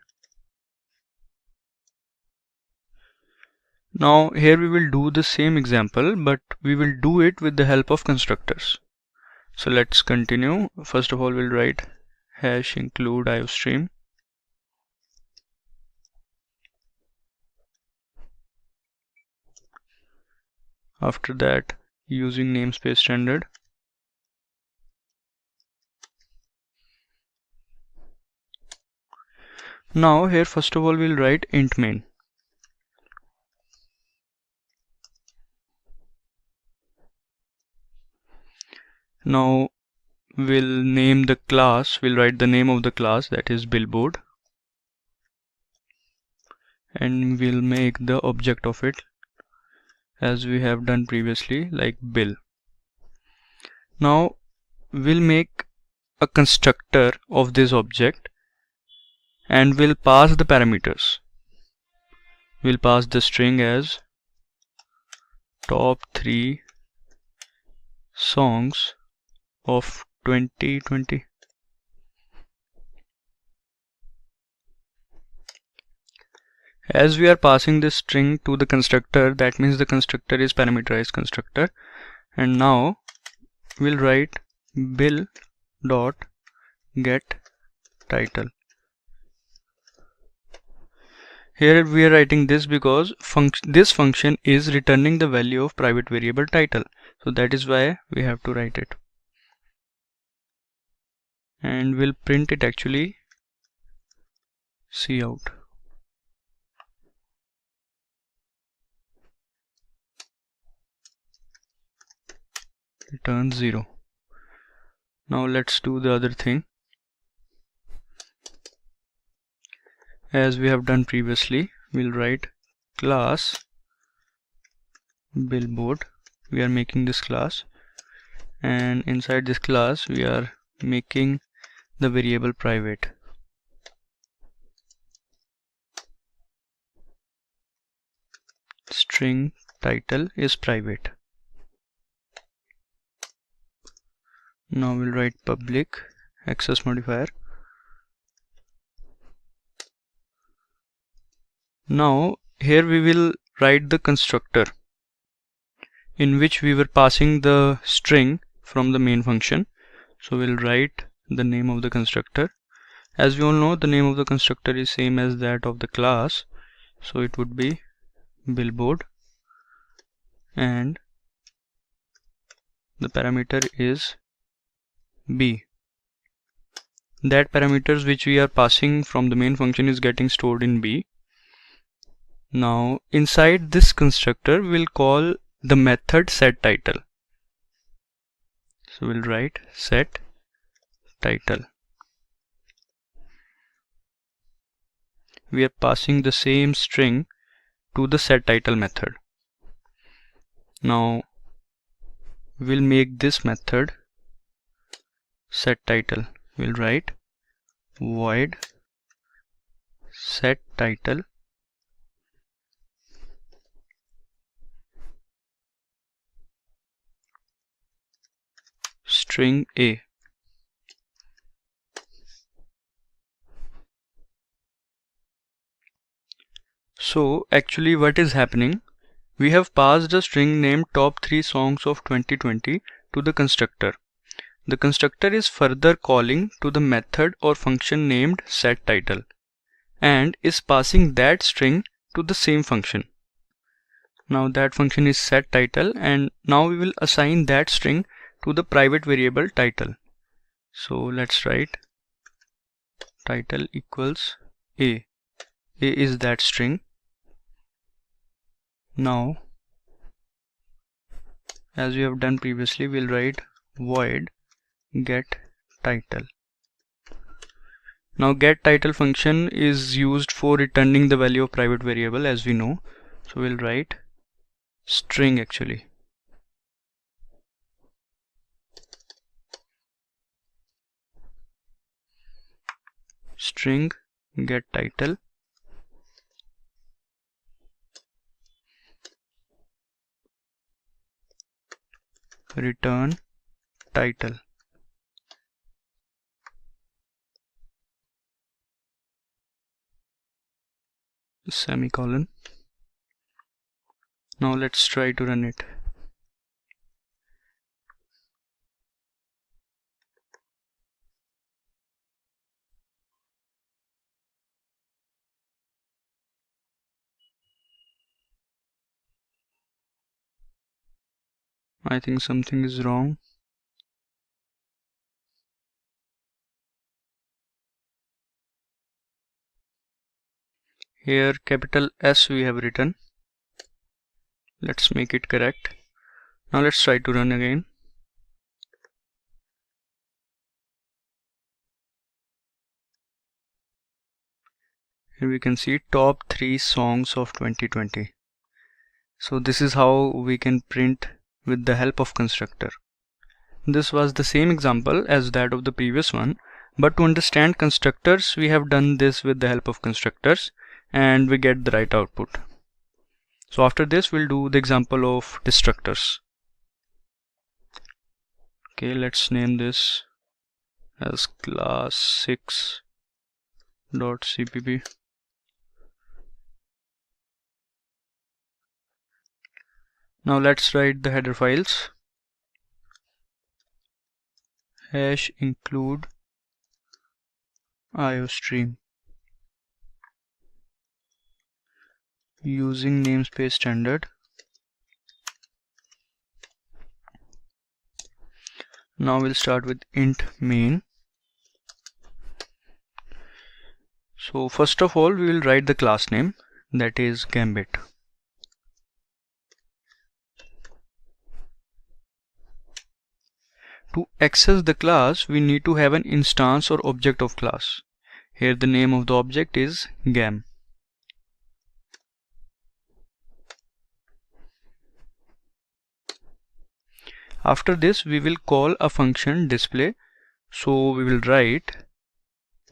Now here we will do the same example, but we will do it with the help of constructors. So let's continue. First of all, we'll write hash include iostream. After that, using namespace standard. Now here first of all we'll write int main. Now we'll name the class, we'll write the name of the class, that is billboard, and we'll make the object of it as we have done previously, like bill. Now we'll make a constructor of this object and we'll pass the parameters. We'll pass the string as top 3 songs of 2020. As we are passing this string to the constructor, that means the constructor is parameterized constructor. And now we'll write bill dot get title. Here we are writing this because this function is returning the value of private variable title, so that is why we have to write it. And we'll print it actually cout. Return 0. Now let's do the other thing. As we have done previously, we'll write class billboard. We are making this class, and inside this class we are making the variable private. String title is private. Now we'll write public access modifier. Now here we will write the constructor in which we were passing the string from the main function. So we'll write the name of the constructor. As we all know, the name of the constructor is same as that of the class, so it would be billboard, and the parameter is b. That parameters which we are passing from the main function is getting stored in b. Now inside this constructor we'll call the method setTitle. So we'll write setTitle. We are passing the same string to the setTitle method. Now we'll make this method setTitle. We'll write void setTitle string A. So actually what is happening, we have passed a string named top 3 songs of 2020 to the constructor. The constructor is further calling to the method or function named setTitle and is passing that string to the same function. Now that function is setTitle, and now we will assign that string to the private variable title. So let's write title equals A. A is that string. Now, as we have done previously, we'll write void get title. Now get title function is used for returning the value of private variable, as we know. So we'll write string actually. String get title return title. Semicolon. Now let's try to run it. I think something is wrong. Here capital S we have written. Let's make it correct. Now let's try to run again. Here we can see top 3 songs of 2020. So this is how we can print with the help of constructor. This was the same example as that of the previous one, but to understand constructors we have done this with the help of constructors and we get the right output. So after this we'll do the example of destructors. Okay, let's name this as class 6.cpp. Now let's write the header files. Hash include iostream using namespace standard. Now we'll start with int main. So first of all we will write the class name, that is Gambit. To access the class we need to have an instance or object of class. Here the name of the object is Gam. After this we will call a function display, so we will write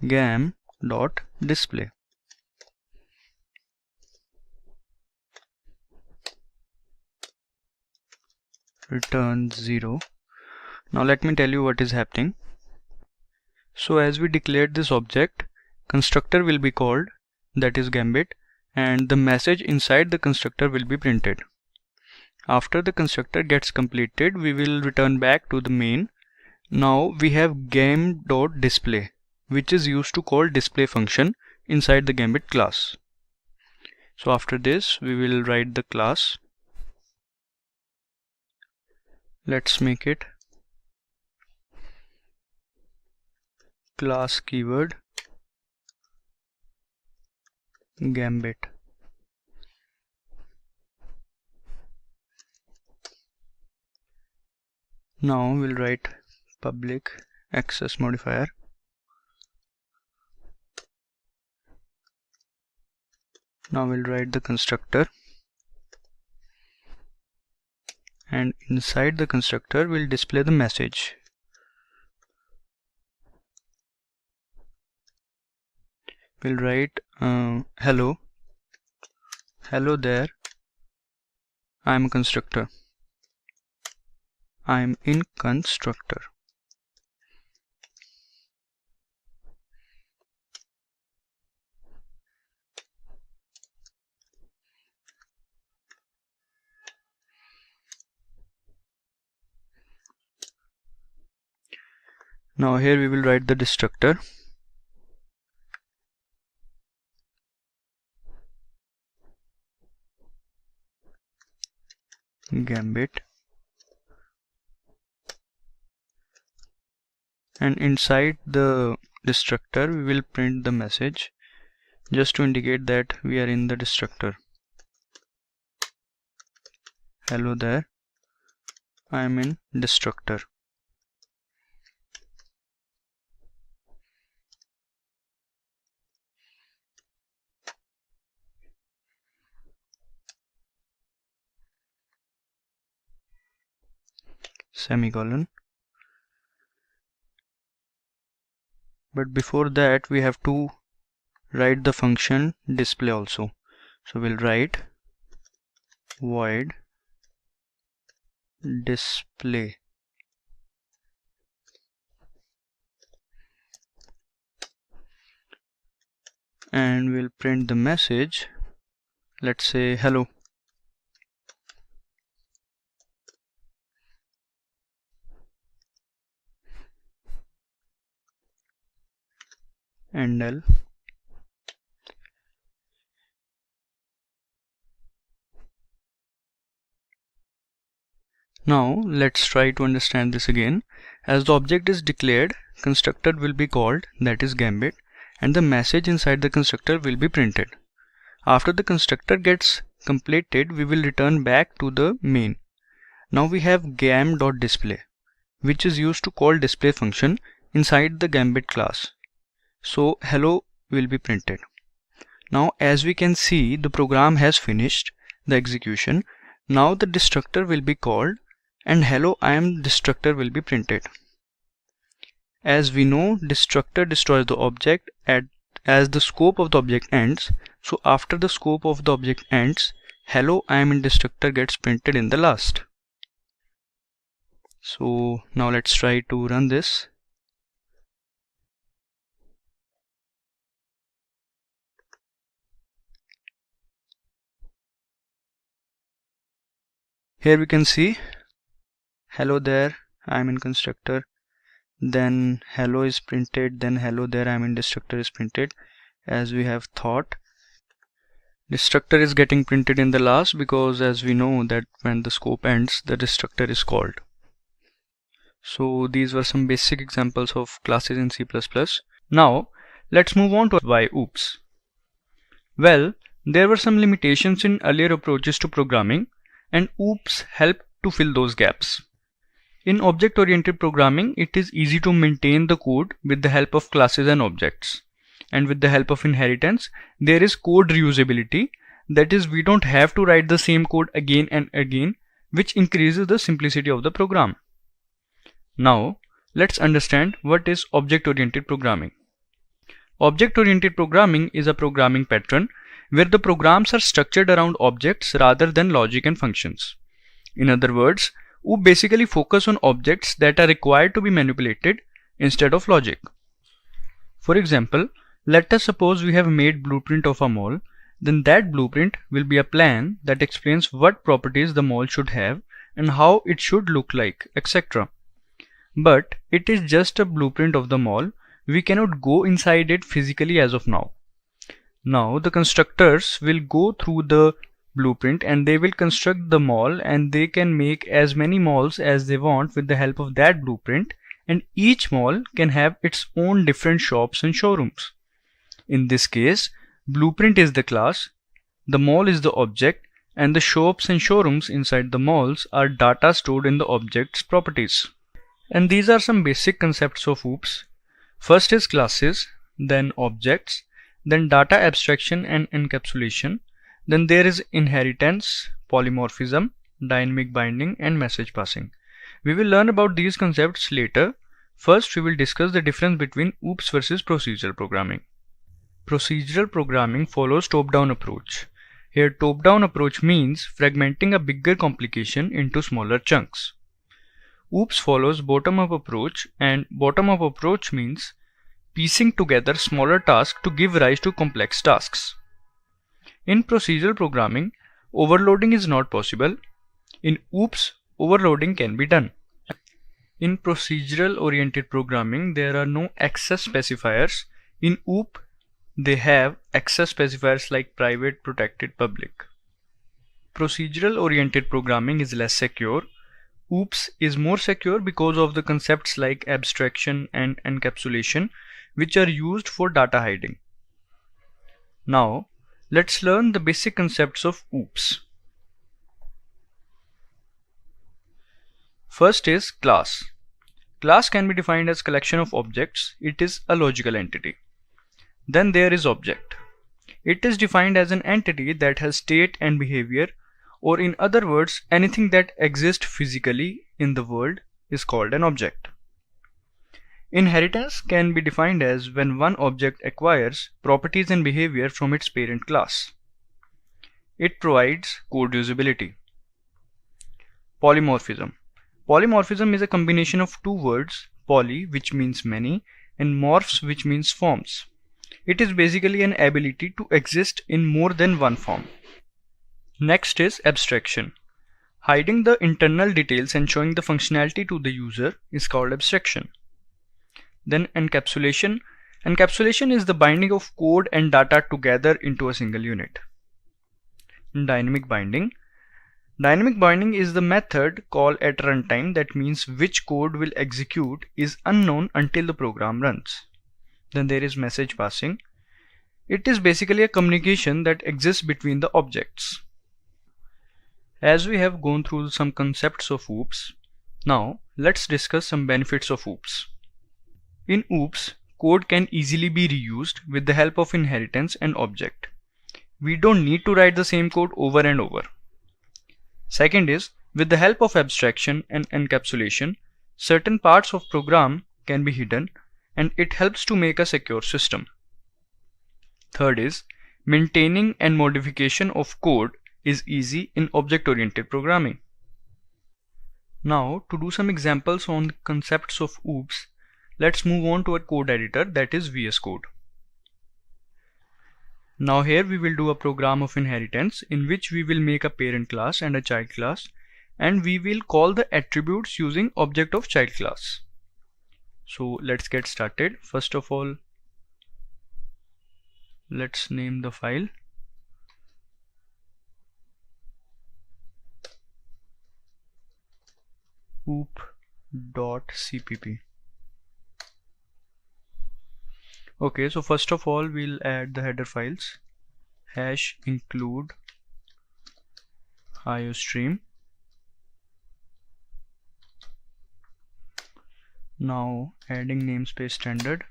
gam.display. Return 0. Now let me tell you what is happening. So as we declared this object, constructor will be called, that is Gambit, and the message inside the constructor will be printed. After the constructor gets completed, we will return back to the main. Now we have gam.display, which is used to call display function inside the Gambit class. So after this we will write the class. Let's make it class keyword Gambit. Now we'll write public access modifier. Now we'll write the constructor, and inside the constructor we'll display the message. We'll write hello there, I'm a constructor, I'm in constructor. Now here we will write the destructor. Gambit, and inside the destructor we will print the message just to indicate that we are in the destructor. Hello there, I am in destructor. Semicolon. But before that we have to write the function display also. So we'll write void display, and we'll print the message, let's say hello. And L. Now let's try to understand this again. As the object is declared, constructor will be called, that is Gambit, and the message inside the constructor will be printed. After the constructor gets completed, we will return back to the main. Now we have gam.display, which is used to call display function inside the Gambit class. So hello will be printed. Now as we can see, the program has finished the execution. Now the destructor will be called and hello I am destructor will be printed. As we know, destructor destroys the object as the scope of the object ends. So after the scope of the object ends, hello I am in destructor gets printed in the last. So now let's try to run this. Here we can see hello there I am in constructor, then hello is printed, then hello there I am in destructor is printed. As we have thought, destructor is getting printed in the last because as we know that when the scope ends, the destructor is called. So these were some basic examples of classes in C++. Now let's move on to why oops. Well, there were some limitations in earlier approaches to programming, and oops helped to fill those gaps. In object-oriented programming, it is easy to maintain the code with the help of classes and objects. And with the help of inheritance, there is code reusability. That is, we don't have to write the same code again and again, which increases the simplicity of the program. Now, let's understand what is object-oriented programming. Object-oriented programming is a programming pattern where the programs are structured around objects rather than logic and functions. In other words, OOP basically focus on objects that are required to be manipulated instead of logic. For example, let us suppose we have made blueprint of a mall, then that blueprint will be a plan that explains what properties the mall should have and how it should look like, etc. But it is just a blueprint of the mall. We cannot go inside it physically as of now. Now the constructors will go through the blueprint and they will construct the mall, and they can make as many malls as they want with the help of that blueprint, and each mall can have its own different shops and showrooms. In this case, blueprint is the class, the mall is the object, and the shops and showrooms inside the malls are data stored in the object's properties. And these are some basic concepts of OOPs. First is classes, then objects, then data abstraction and encapsulation, then there is inheritance, polymorphism, dynamic binding, and message passing. We will learn about these concepts later. First, we will discuss the difference between OOPs versus procedural programming. Procedural programming follows top-down approach. Here, top-down approach means fragmenting a bigger complication into smaller chunks. OOPs follows bottom-up approach, and bottom-up approach means piecing together smaller tasks to give rise to complex tasks. In procedural programming, overloading is not possible. In OOPs, overloading can be done. In procedural-oriented programming, there are no access specifiers. In OOP, they have access specifiers like private, protected, public. Procedural-oriented programming is less secure. OOPs is more secure because of the concepts like abstraction and encapsulation, which are used for data hiding. Now, let's learn the basic concepts of OOPs. First is class. Class can be defined as collection of objects. It is a logical entity. Then there is object. It is defined as an entity that has state and behavior, or in other words, anything that exists physically in the world is called an object. Inheritance can be defined as when one object acquires properties and behavior from its parent class. It provides code usability. Polymorphism. Polymorphism is a combination of two words, poly, which means many, and morphs, which means forms. It is basically an ability to exist in more than one form. Next is abstraction. Hiding the internal details and showing the functionality to the user is called abstraction. Then encapsulation. Encapsulation is the binding of code and data together into a single unit. Dynamic binding. Dynamic binding is the method call at runtime that means which code will execute is unknown until the program runs. Then there is message passing. It is basically a communication that exists between the objects. As we have gone through some concepts of OOPs, now let's discuss some benefits of OOPs. In OOPs, code can easily be reused with the help of inheritance and object. We don't need to write the same code over and over. Second is, with the help of abstraction and encapsulation, certain parts of program can be hidden and it helps to make a secure system. Third is, maintaining and modification of code is easy in object-oriented programming. Now, to do some examples on the concepts of OOPs, let's move on to a code editor, that is VS Code. Now here we will do a program of inheritance in which we will make a parent class and a child class, and we will call the attributes using object of child class. So let's get started. First of all, let's name the file. oop.cpp. Okay, so first of all we'll add the header files hash include iostream. Now adding namespace standard.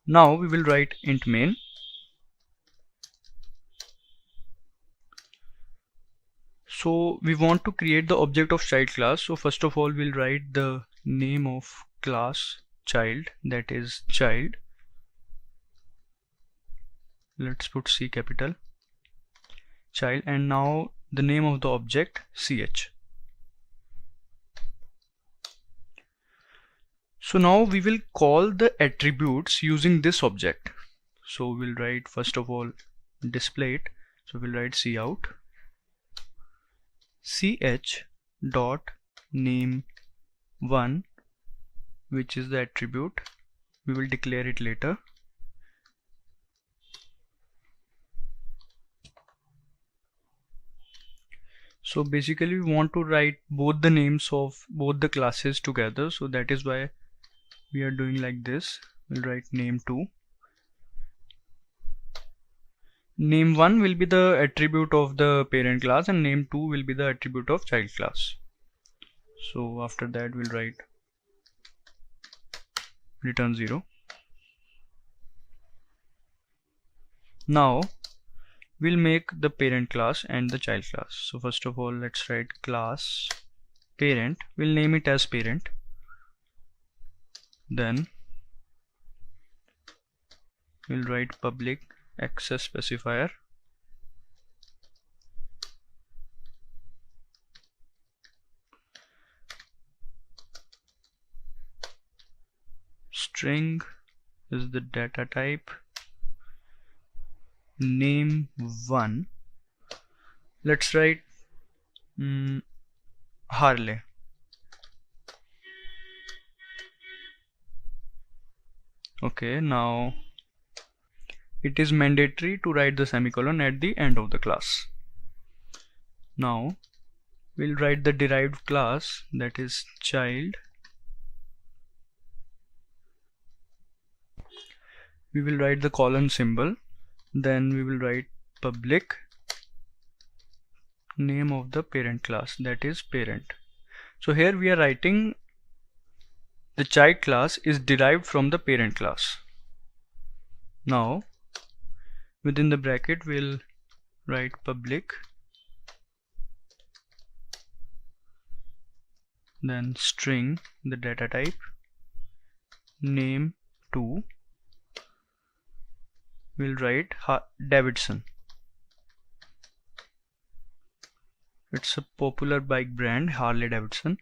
Now we will write int main. So we want to create the object of child class. So first of all we'll write the name of class child, that is child. Let's put C capital child, and now the name of the object ch. So now we will call the attributes using this object. So we'll write first of all display it. So we'll write cout ch dot name 1, which is the attribute. We will declare it later. So basically we want to write both the names of both the classes together, so that is why we are doing like this. We'll write name2. Name1 will be the attribute of the parent class and name2 will be the attribute of child class. So after that we'll write return 0. Now we'll make the parent class and the child class. So first of all let's write class parent. We'll name it as parent. Then we'll write public access specifier. String is the data type. name1, let's write Harley. Okay, now it is mandatory to write the semicolon at the end of the class. Now we'll write the derived class, that is child. We will write the colon symbol, then we will write public name of the parent class, that is parent. So here we are writing the child class is derived from the parent class. Now within the bracket we'll write public, then string, the data type, name2, we'll write Davidson. It's a popular bike brand, Harley Davidson.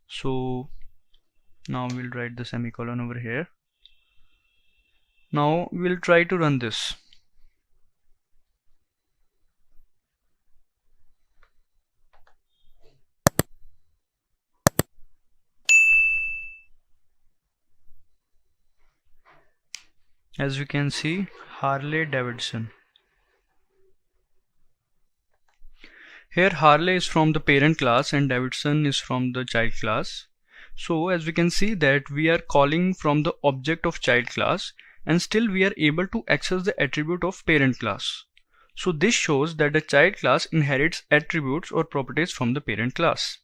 So now we'll write the semicolon over here. Now we'll try to run this. As we can see, Harley Davidson. Here Harley is from the parent class and Davidson is from the child class. So as we can see that we are calling from the object of child class and still we are able to access the attribute of parent class. So this shows that the child class inherits attributes or properties from the parent class.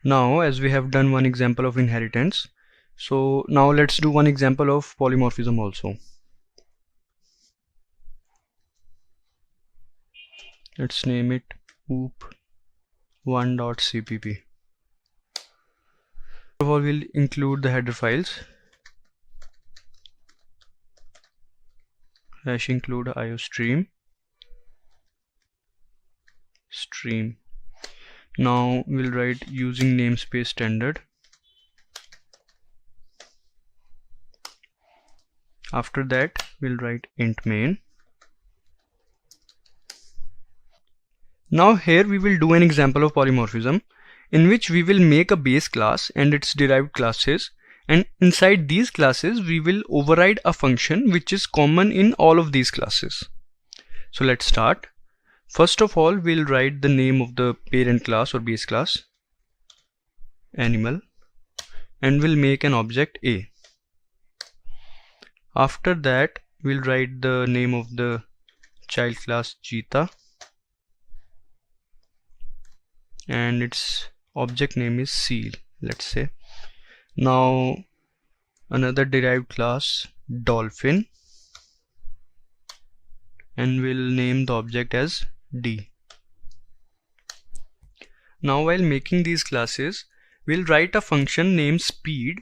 Now as we have done one example of inheritance, so now let's do one example of polymorphism also. Let's name it oop1.cpp. First of all, we'll include the header files. /include iostream stream. Now we'll write using namespace standard. After that we'll write int main. Now here we will do an example of polymorphism in which we will make a base class and its derived classes, and inside these classes we will override a function which is common in all of these classes. So let's start. First of all, we'll write the name of the parent class or base class, animal, and we'll make an object A. After that we'll write the name of the child class cheetah and its object name is seal, let's say. Now another derived class dolphin, and we'll name the object as D. Now while making these classes, we'll write a function named speed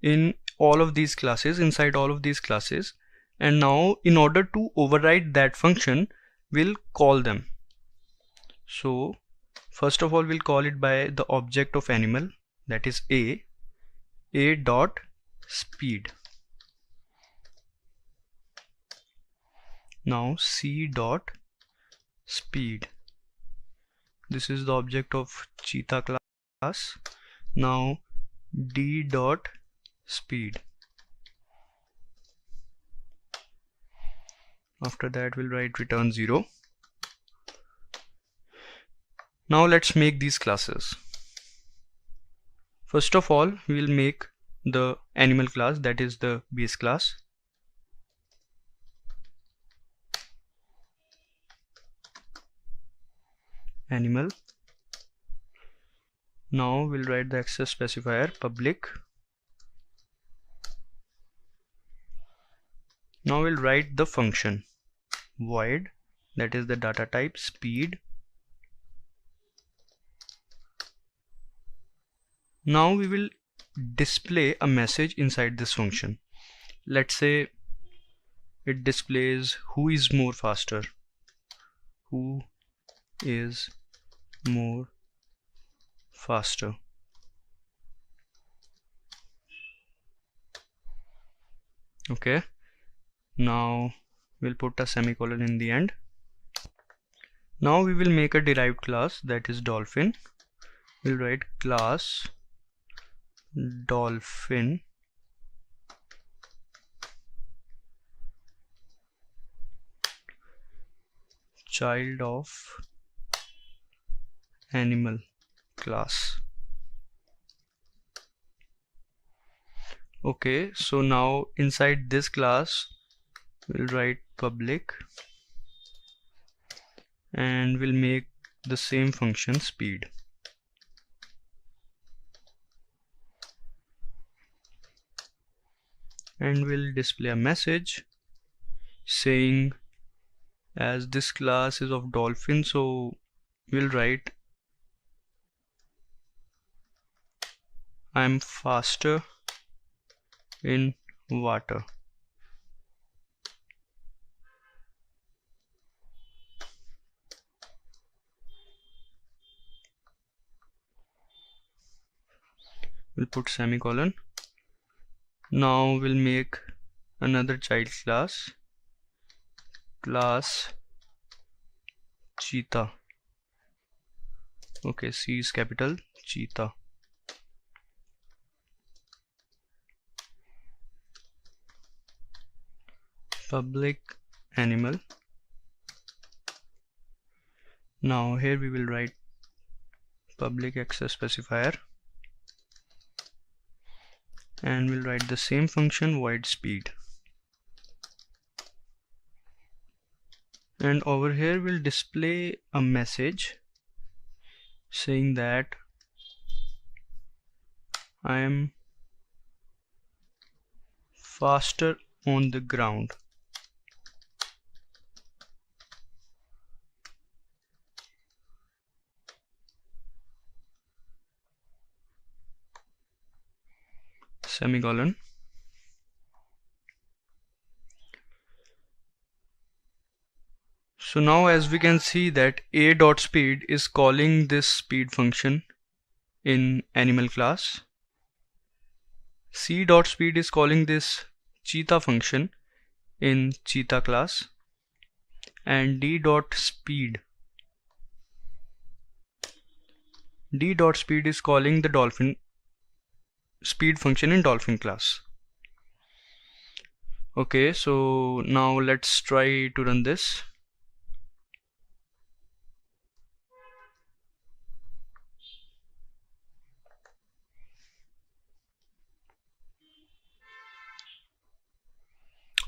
in all of these classes, inside all of these classes, and now in order to override that function we'll call them. So first of all we'll call it by the object of animal, that is a dot speed. Now c dot speed, this is the object of cheetah class. Now d dot speed. After that we'll write return 0. Now let's make these classes. First of all we'll make the animal class, that is the base class. Animal. Now we'll write the access specifier public. Now we'll write the function void, that is the data type speed. Now we will display a message inside this function. Let's say it displays who is more faster. Who is more faster. Okay, now we'll put a semicolon in the end. Now we will make a derived class, that is dolphin. We'll write class dolphin child of animal class. Okay, so now inside this class we'll write public and we'll make the same function speed. And we'll display a message saying, as this class is of dolphin, so we'll write I'm faster in water. We'll put semicolon. Now we'll make another child class, class cheetah. Okay, C is capital, cheetah. Public animal. Now here we will write public access specifier and we'll write the same function void speed. And over here we'll display a message saying that I am faster on the ground. Semicolon. So now as we can see that a.speed is calling this speed function in animal class, c.speed is calling this cheetah function in cheetah class, and d.speed is calling the dolphin speed function in dolphin class. Okay, so now let's try to run this.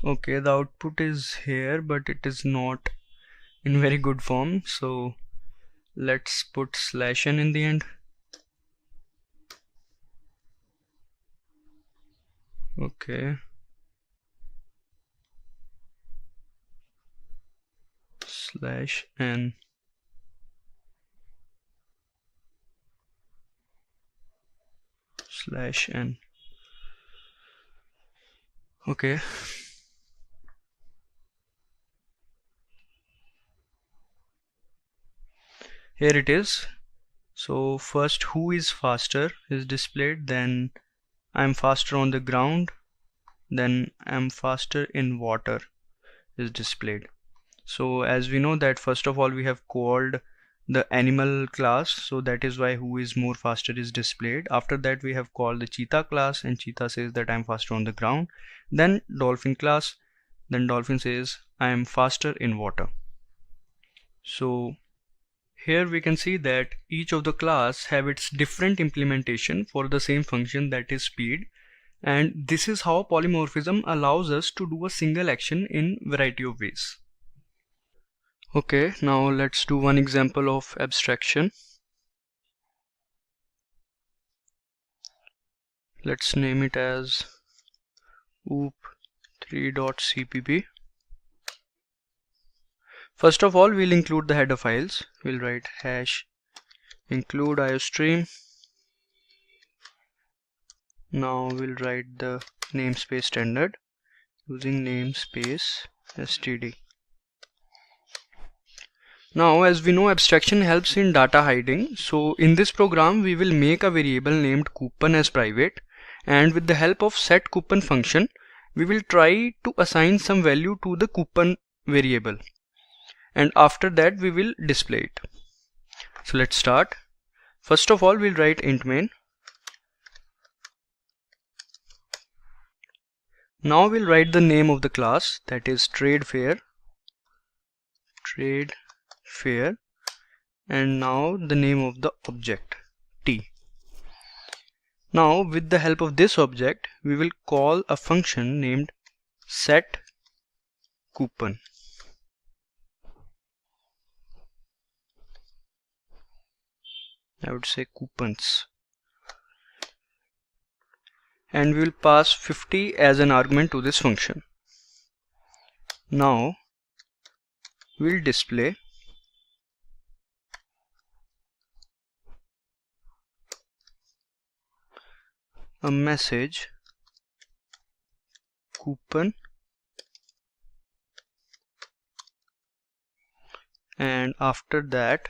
Okay, the output is here, but it is not in very good form, so let's put /n in the end. Okay, /n. /n. Okay. Here it is. So first who is faster is displayed, then I'm faster on the ground, then I'm faster in water is displayed. So as we know that first of all we have called the animal class, so that is why who is more faster is displayed. After that we have called the cheetah class and cheetah says that I'm faster on the ground. Then dolphin class, then dolphin says I am faster in water. So here we can see that each of the class have its different implementation for the same function, that is speed, and this is how polymorphism allows us to do a single action in variety of ways. Okay, now let's do one example of abstraction. Let's name it as oop3.cpp. First of all, we'll include the header files. We'll write #include iostream. Now we'll write the namespace standard using namespace std. Now as we know, abstraction helps in data hiding. So in this program we will make a variable named coupon as private, and with the help of setCoupon function we will try to assign some value to the coupon variable, and after that we will display it. So let's start. First of all, we'll write int main. Now we'll write the name of the class, that is trade fair, and now the name of the object t. Now with the help of this object we will call a function named set coupon. I would say coupons, and we will pass 50 as an argument to this function. Now we'll display a message coupon, and after that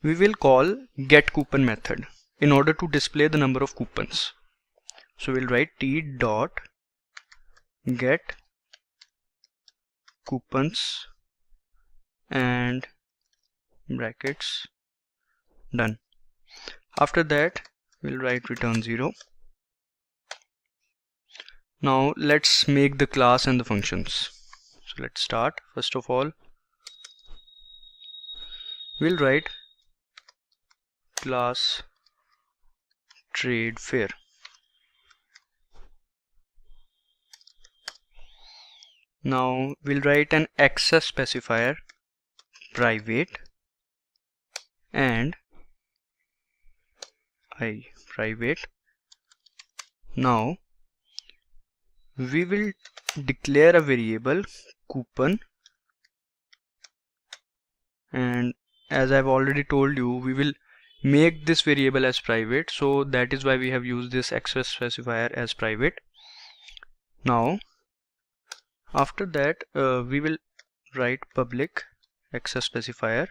we will call getCoupon method in order to display the number of coupons. So we'll write t dot get coupons and brackets, done. After that we'll write return 0. Now let's make the class and the functions. So let's start. First of all, we'll write class trade fair. Now we'll write an access specifier private and private. Now we will declare a variable coupon, and as I've already told you, we will make this variable as private, so that is why we have used this access specifier as private. Now after that we will write public access specifier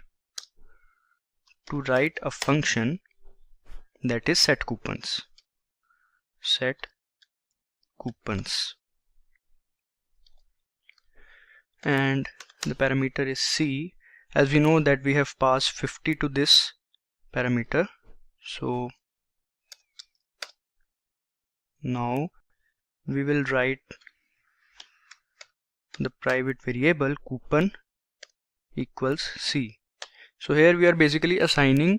to write a function that is set coupons. Set coupons, and the parameter is c. As we know that we have passed 50 to this parameter, so now we will write the private variable coupon equals c. So here we are basically assigning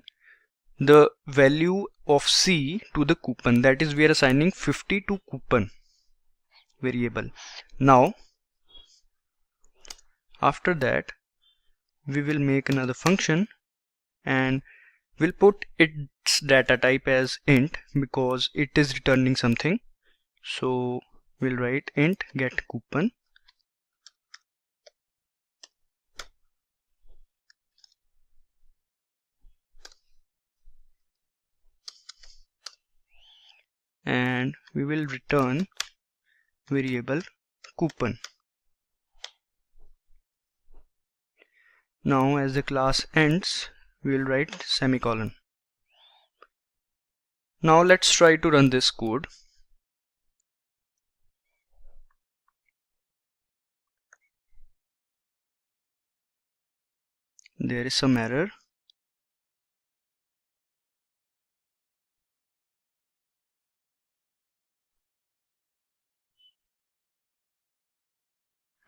the value of c to the coupon, that is we are assigning 50 to coupon variable. Now after that we will make another function and we'll put its data type as int because it is returning something. So we'll write int get coupon and we will return variable coupon. Now as the class ends, we will write semicolon. Now let's try to run this code. There is some error.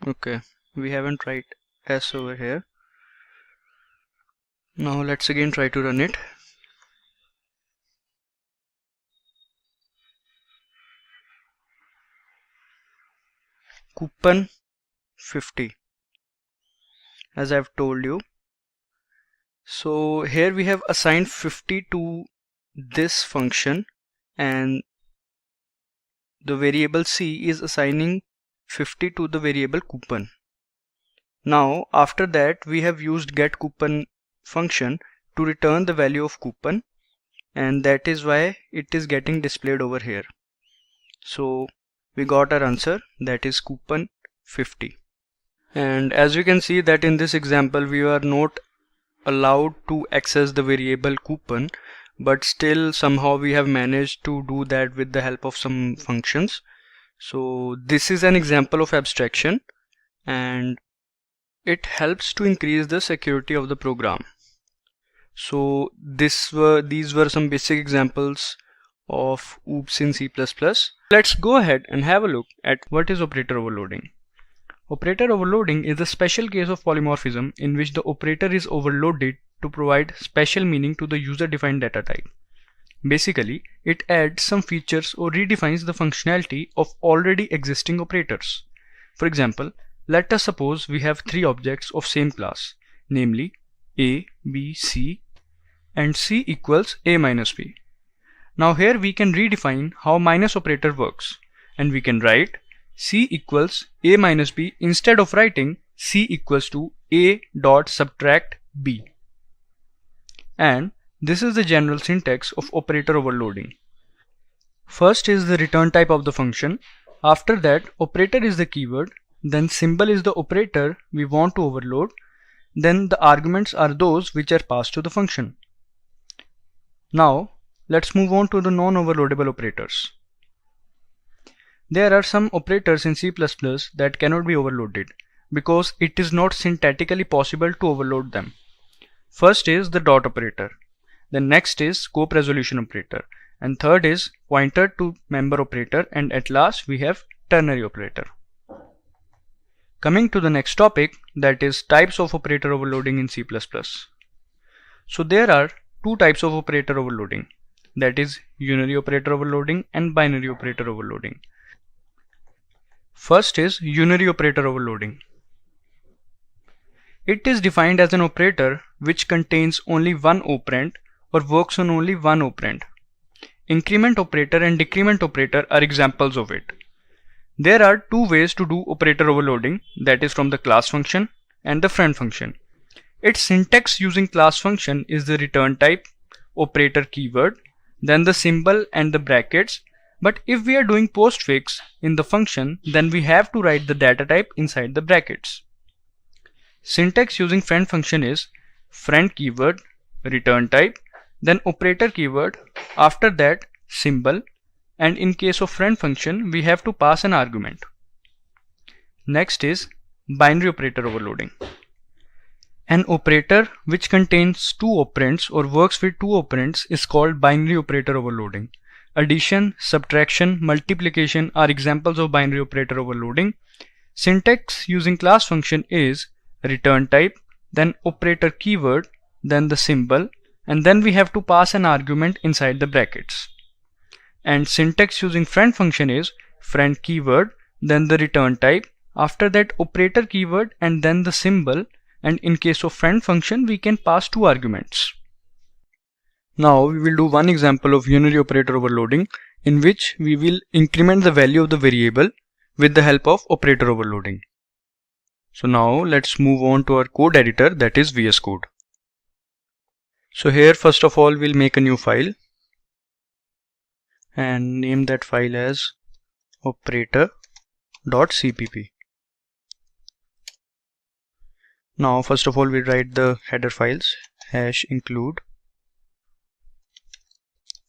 Okay, we haven't write s over here. Now let's again try to run it. Coupon 50, as I've told you. So here we have assigned 50 to this function and the variable c is assigning 50 to the variable coupon. Now after that we have used getCoupon function to return the value of coupon, and that is why it is getting displayed over here. So we got our answer, that is coupon 50. And as you can see that in this example we are not allowed to access the variable coupon, but still somehow we have managed to do that with the help of some functions. So this is an example of abstraction, and it helps to increase the security of the program. So these were some basic examples of OOPS in C++. Let's go ahead and have a look at what is operator overloading. Operator overloading is a special case of polymorphism in which the operator is overloaded to provide special meaning to the user-defined data type. Basically, it adds some features or redefines the functionality of already existing operators. For example, let us suppose we have three objects of same class, namely A, B, C, and C equals A minus B. Now here we can redefine how minus operator works, and we can write C equals A minus B instead of writing C equals to A dot subtract B. And this is the general syntax of operator overloading. First is the return type of the function. After that, operator is the keyword, then symbol is the operator we want to overload, then the arguments are those which are passed to the function. Now let's move on to the non-overloadable operators. There are some operators in C++ that cannot be overloaded because it is not syntactically possible to overload them. First is the dot operator, then next is scope resolution operator, and third is pointer to member operator, and at last we have ternary operator. Coming to the next topic, that is types of operator overloading in C++. So there are two types of operator overloading, that is unary operator overloading and binary operator overloading. First is unary operator overloading. It is defined as an operator which contains only one operand or works on only one operand. Increment operator and decrement operator are examples of it. There are two ways to do operator overloading, that is from the class function and the friend function. Its syntax using class function is the return type, operator keyword, then the symbol and the brackets. But if we are doing postfix in the function, then we have to write the data type inside the brackets. Syntax using friend function is friend keyword, return type, then operator keyword, after that symbol, and in case of friend function we have to pass an argument. Next is binary operator overloading. An operator which contains two operands or works with two operands is called binary operator overloading. Addition, subtraction, multiplication are examples of binary operator overloading. Syntax using class function is return type, then operator keyword, then the symbol, and then we have to pass an argument inside the brackets. And syntax using friend function is friend keyword, then the return type, after that operator keyword, and then the symbol, and in case of friend function we can pass two arguments. Now we will do one example of unary operator overloading in which we will increment the value of the variable with the help of operator overloading. So now let's move on to our code editor, that is VS Code. So here first of all we'll make a new file and name that file as operator.cpp. Now first of all we'll write the header files #include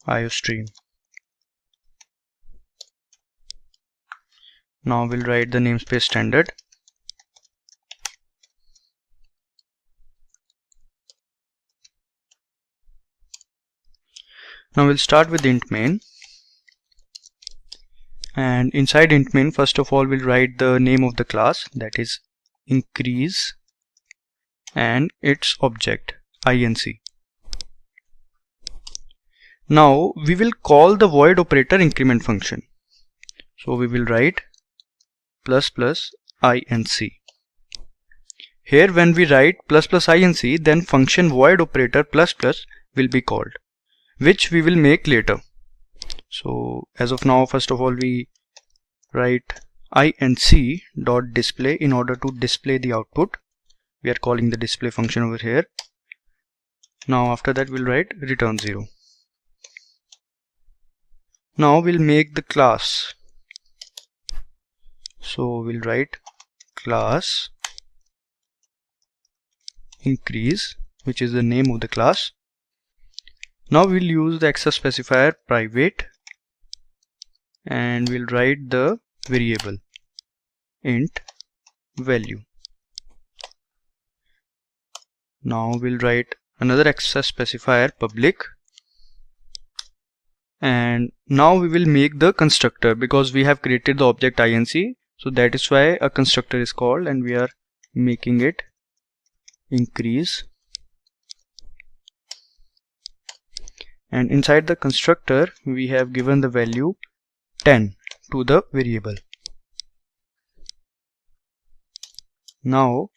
iostream. Now we'll write the namespace standard. Now we'll start with int main, and inside int main first of all we'll write the name of the class, that is increase, and its object inc. Now we will call the void operator increment function, so we will write ++inc. Here when we write ++inc, then function void operator ++ will be called, which we will make later. So as of now first of all we write inc.display in order to display the output. We are calling the display function over here. Now after that we'll write return 0. Now we'll make the class. So we'll write class increase, which is the name of the class. Now we'll use the access specifier private, and we'll write the variable int value. Now we'll write another access specifier public, and now we will make the constructor because we have created the object inc, so that is why a constructor is called, and we are making it increase. And inside the constructor we have given the value 10 to the variable. Now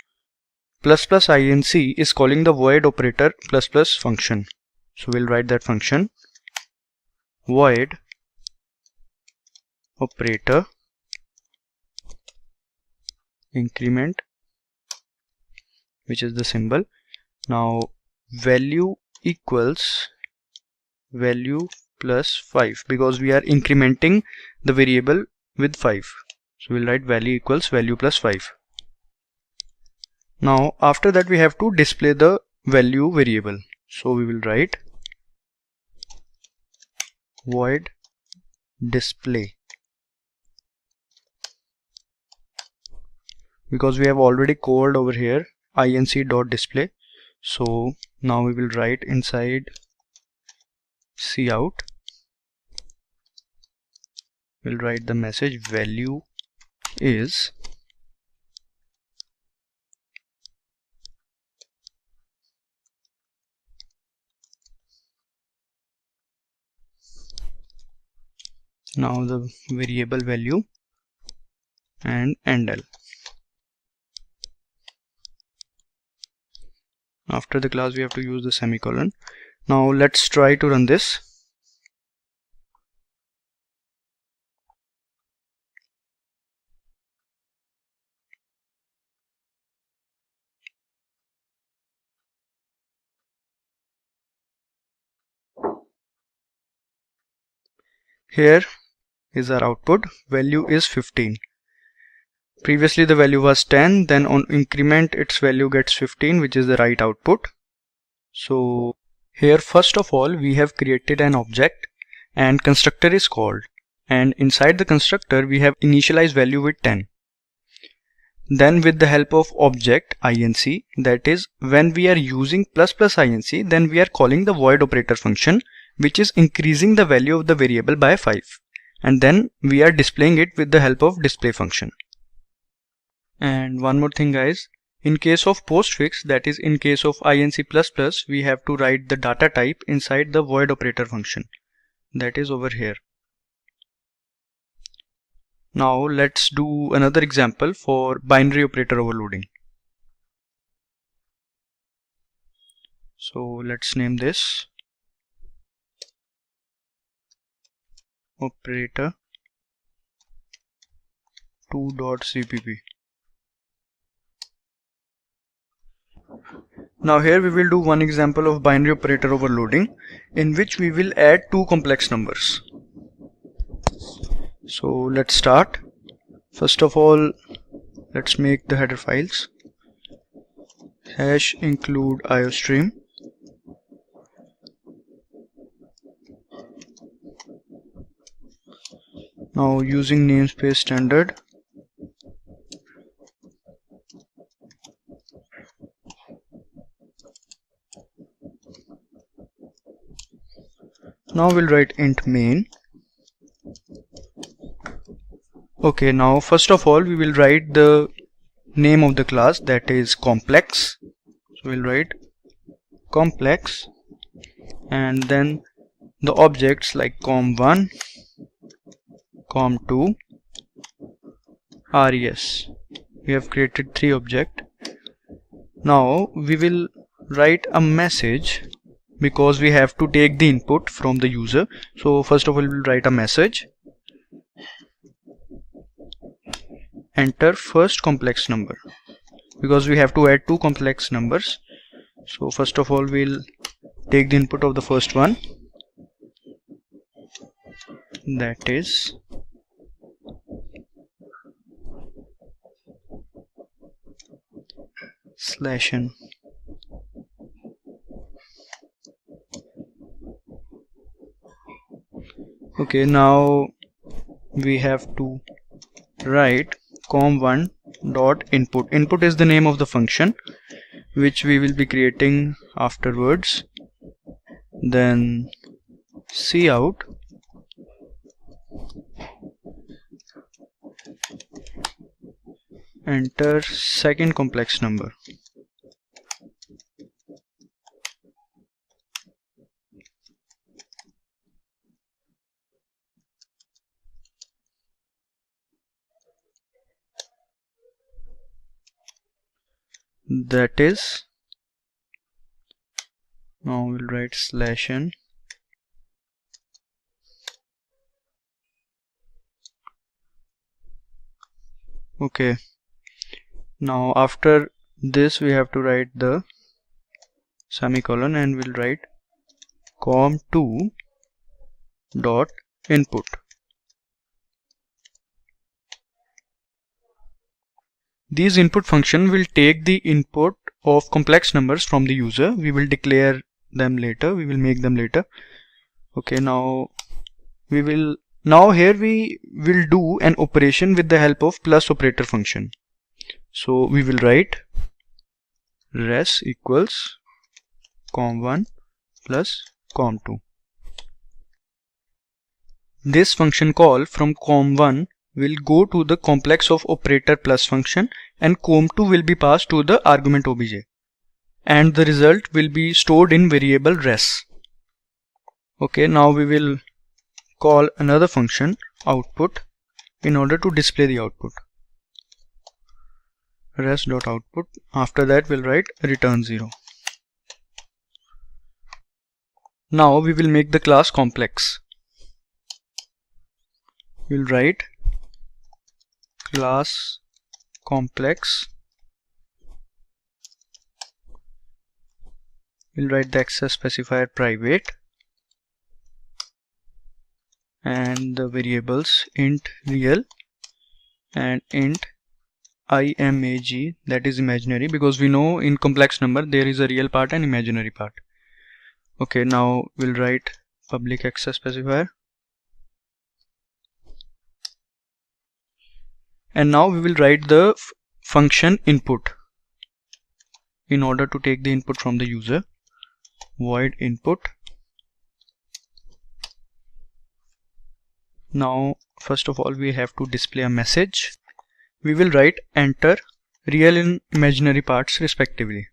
++inc is calling the void operator ++ function, so we'll write that function void operator increment, which is the symbol. Now value equals value plus 5 because we are incrementing the variable with 5, so we'll write value equals value plus 5. Now after that we have to display the value variable, so we will write void display, because we have already called over here inc.display. So now we will write inside cout, we'll write the message value is now the variable value and endl. After the class we have to use the semicolon. Now let's try to run this. Here is our output. Value is 15. Previously the value was 10, then on increment its value gets 15, which is the right output. So here first of all we have created an object and constructor is called, and inside the constructor we have initialized value with 10. Then with the help of object inc, that is when we are using ++inc, then we are calling the void operator function, which is increasing the value of the variable by 5, and then we are displaying it with the help of display function. And one more thing guys, in case of postfix, that is in case of inc++, we have to write the data type inside the void operator function, that is over here. Now let's do another example for binary operator overloading. So let's name this operator 2.cpp. Now here we will do one example of binary operator overloading in which we will add two complex numbers. So let's start. First of all, let's make the header files #include iostream. Now using namespace standard, now we'll write int main. Okay, now first of all we will write the name of the class, that is complex. So we'll write complex, and then the objects like com1, com2, res. We have created 3 objects. Now we will write a message because we have to take the input from the user. So first of all we'll write a message, enter first complex number, because we have to add 2 complex numbers. So first of all we'll take the input of the first one, that is /n. Okay, now we have to write com1 dot input. Input is the name of the function which we will be creating afterwards. Then cout enter second complex number. That is, now we'll write /n. Okay, now after this we have to write the semicolon and we'll write com2 dot input. These input function will take the input of complex numbers from the user. We will declare them later, we will make them later. Okay, now here we will do an operation with the help of plus operator function. So we will write res equals com1 plus com2. This function call from com1 will go to the complex of operator plus function, and com2 will be passed to the argument obj, and the result will be stored in variable res. Okay, now we will call another function output in order to display the output. Res.output. After that we'll write return 0. Now we will make the class complex. We'll write class complex. We'll write the access specifier private and the variables int real and int imag, that is imaginary, because we know in complex number there is a real part and imaginary part. Okay, now we'll write public access specifier, and now we will write the function input. In order to take the input from the user, void input. Now first of all we have to display a message. We will write enter real and imaginary parts respectively.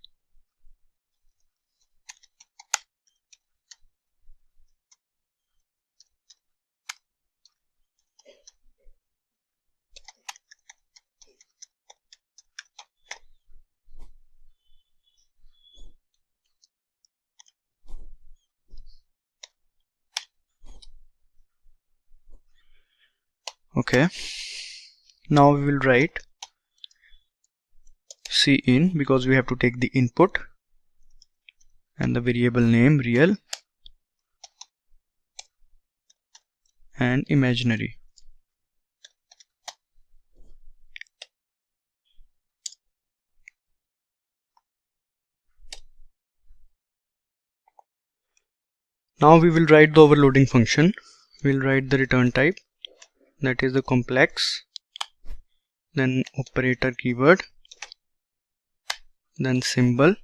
Okay, now we will write cin because we have to take the input and the variable name real and imaginary. Now we will write the overloading function. We'll write the return type, that is the complex, then operator keyword, then symbol,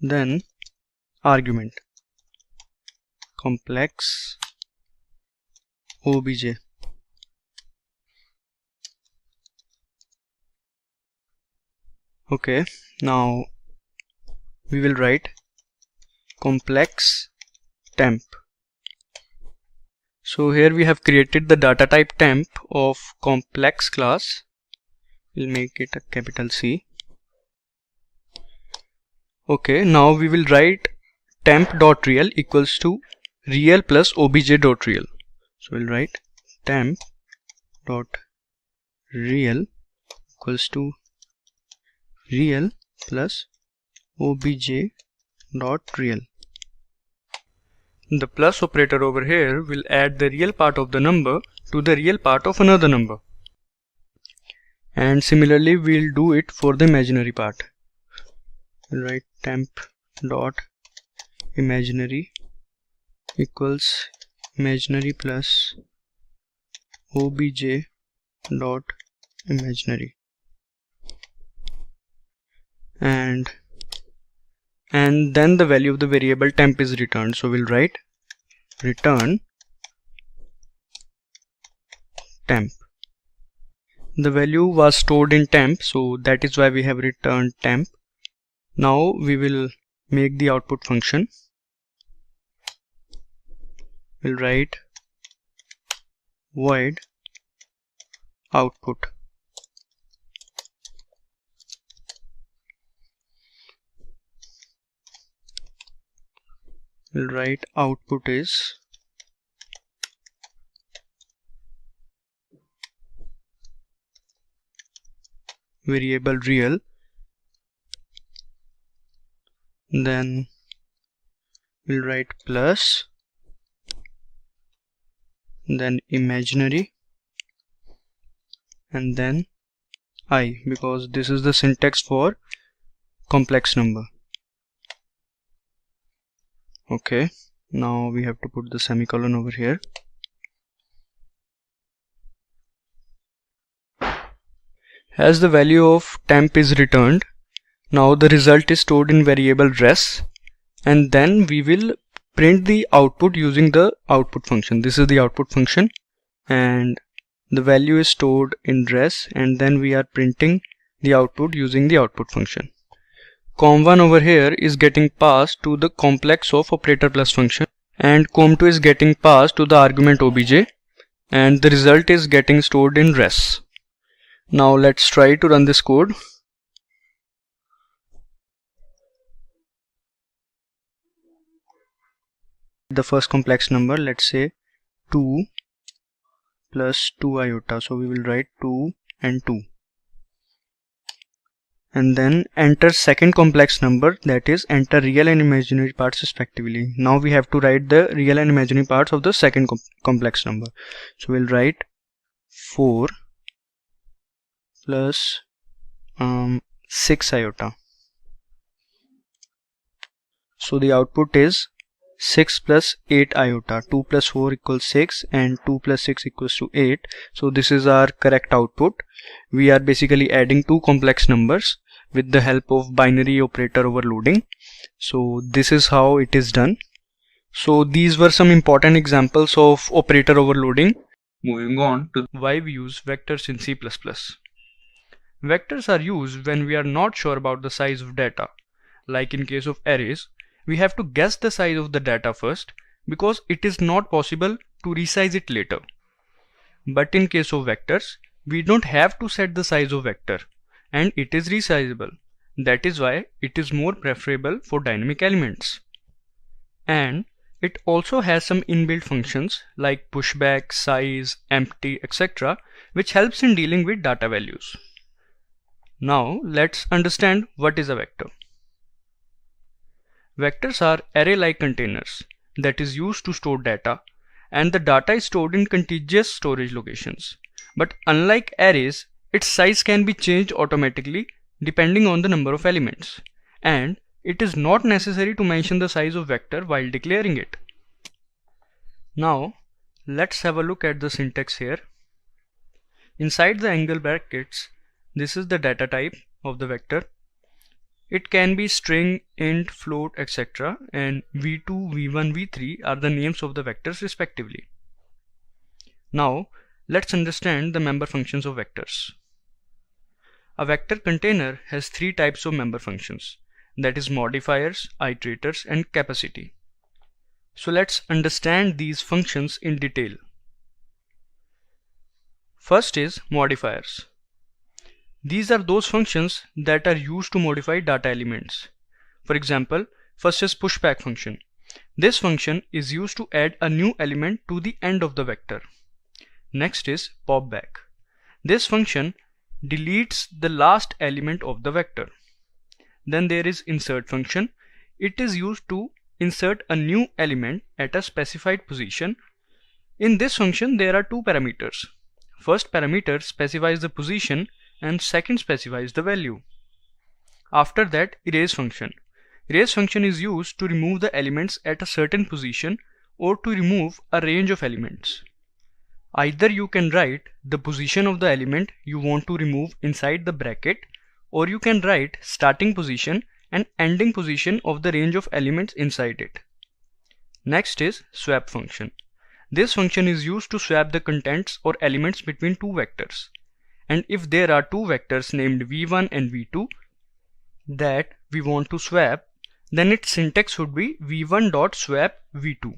then argument, complex obj. Okay, now we will write complex temp. So here we have created the data type temp of complex class. We'll make it a capital C. Okay, now we will write temp.real equals to real plus obj.real. So we'll write temp.real equals to real plus obj.real. The plus operator over here will add the real part of the number to the real part of another number. And similarly we'll do it for the imaginary part. We'll write temp.imaginary equals imaginary plus obj dot imaginary, and then the value of the variable temp is returned. So we'll write return temp. The value was stored in temp, so that is why we have returned temp. Now we will make the output function. We'll write void output. We'll write output is variable real, then we'll write plus, then imaginary, and then I, because this is the syntax for complex number. Okay, now we have to put the semicolon over here. As the value of temp is returned, now the result is stored in variable res, and then we will print the output using the output function. This is the output function, and the value is stored in res, and then we are printing the output using the output function. Com1 over here is getting passed to the complex of operator plus function, and com2 is getting passed to the argument obj, and the result is getting stored in res. Now let's try to run this code. The first complex number, let's say 2 plus 2 iota, so we will write 2 and 2, and then enter second complex number, that is enter real and imaginary parts respectively. Now we have to write the real and imaginary parts of the second complex number, so we'll write 4 plus 6 iota. So the output is 6 plus 8 iota. 2 plus 4 equals 6 and 2 plus 6 equals to 8. So this is our correct output. We are basically adding two complex numbers with the help of binary operator overloading. So this is how it is done. So these were some important examples of operator overloading. Moving on to Why we use vectors in C++. Vectors are used when we are not sure about the size of data. Like in case of arrays, we have to guess the size of the data first because it is not possible to resize it later. But in case of vectors, we don't have to set the size of vector and it is resizable. That is why it is more preferable for dynamic elements. And it also has some inbuilt functions like pushback, size, empty, etc., which helps in dealing with data values. Now let's understand what is a vector. Vectors are array-like containers that is used to store data, and the data is stored in contiguous storage locations. But unlike arrays, its size can be changed automatically depending on the number of elements, and it is not necessary to mention the size of vector while declaring it. Now let's have a look at the syntax here. Inside the angle brackets, this is the data type of the vector. It can be string, int, float, etc. and v2, v1, v3 are the names of the vectors respectively. Now let's understand the member functions of vectors. A vector container has three types of member functions, that is modifiers, iterators, and capacity. So let's understand these functions in detail. First is modifiers. These are those functions that are used to modify data elements. For example, first is pushback function. This function is used to add a new element to the end of the vector. Next is popback. This function deletes the last element of the vector. Then there is insert function. It is used to insert a new element at a specified position. In this function there are two parameters. First parameter specifies the position and second specifies the value. After that, erase function. Erase function is used to remove the elements at a certain position or to remove a range of elements. Either you can write the position of the element you want to remove inside the bracket, or you can write starting position and ending position of the range of elements inside it. Next is swap function. This function is used to swap the contents or elements between two vectors. And if there are two vectors named v1 and v2 that we want to swap, then its syntax would be v1.swap v2.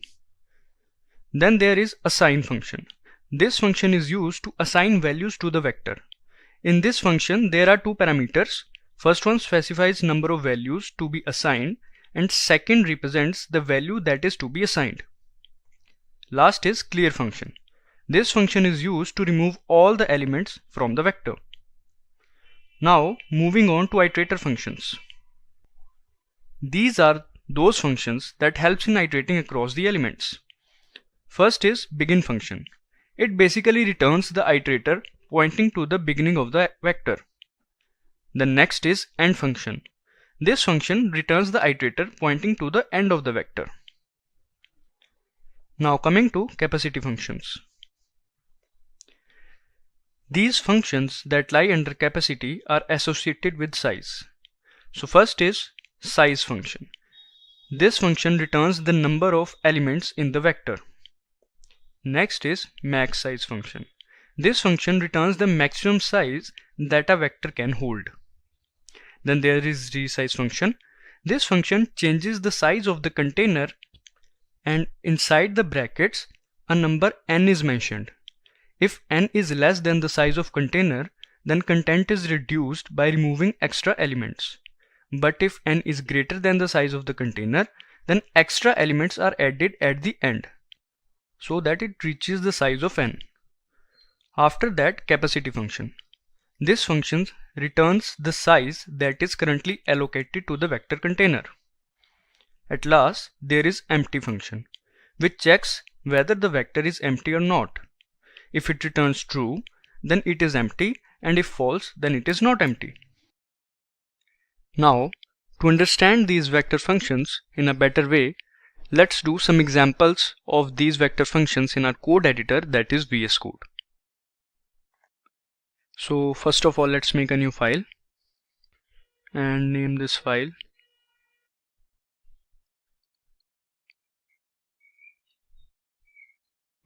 Then there is assign function. This function is used to assign values to the vector. In this function there are two parameters. First one specifies number of values to be assigned, and second represents the value that is to be assigned. Last is clear function. This function is used to remove all the elements from the vector. Now moving on to iterator functions. These are those functions that helps in iterating across the elements. First is begin function. It basically returns the iterator pointing to the beginning of the vector. The next is end function. This function returns the iterator pointing to the end of the vector. Now coming to capacity functions. These functions that lie under capacity are associated with size. So first is size function. This function returns the number of elements in the vector. Next is max size function. This function returns the maximum size that a vector can hold. Then there is resize function. This function changes the size of the container, and inside the brackets a number n is mentioned. If n is less than the size of container, then content is reduced by removing extra elements. But if n is greater than the size of the container, then extra elements are added at the end so that it reaches the size of n. After that, capacity function. This function returns the size that is currently allocated to the vector container. At last, there is empty function, which checks whether the vector is empty or not. If it returns true, then it is empty, and if false, then it is not empty. Now, to understand these vector functions in a better way, let's do some examples of these vector functions in our code editor, that is VS Code. So first of all, let's make a new file and name this file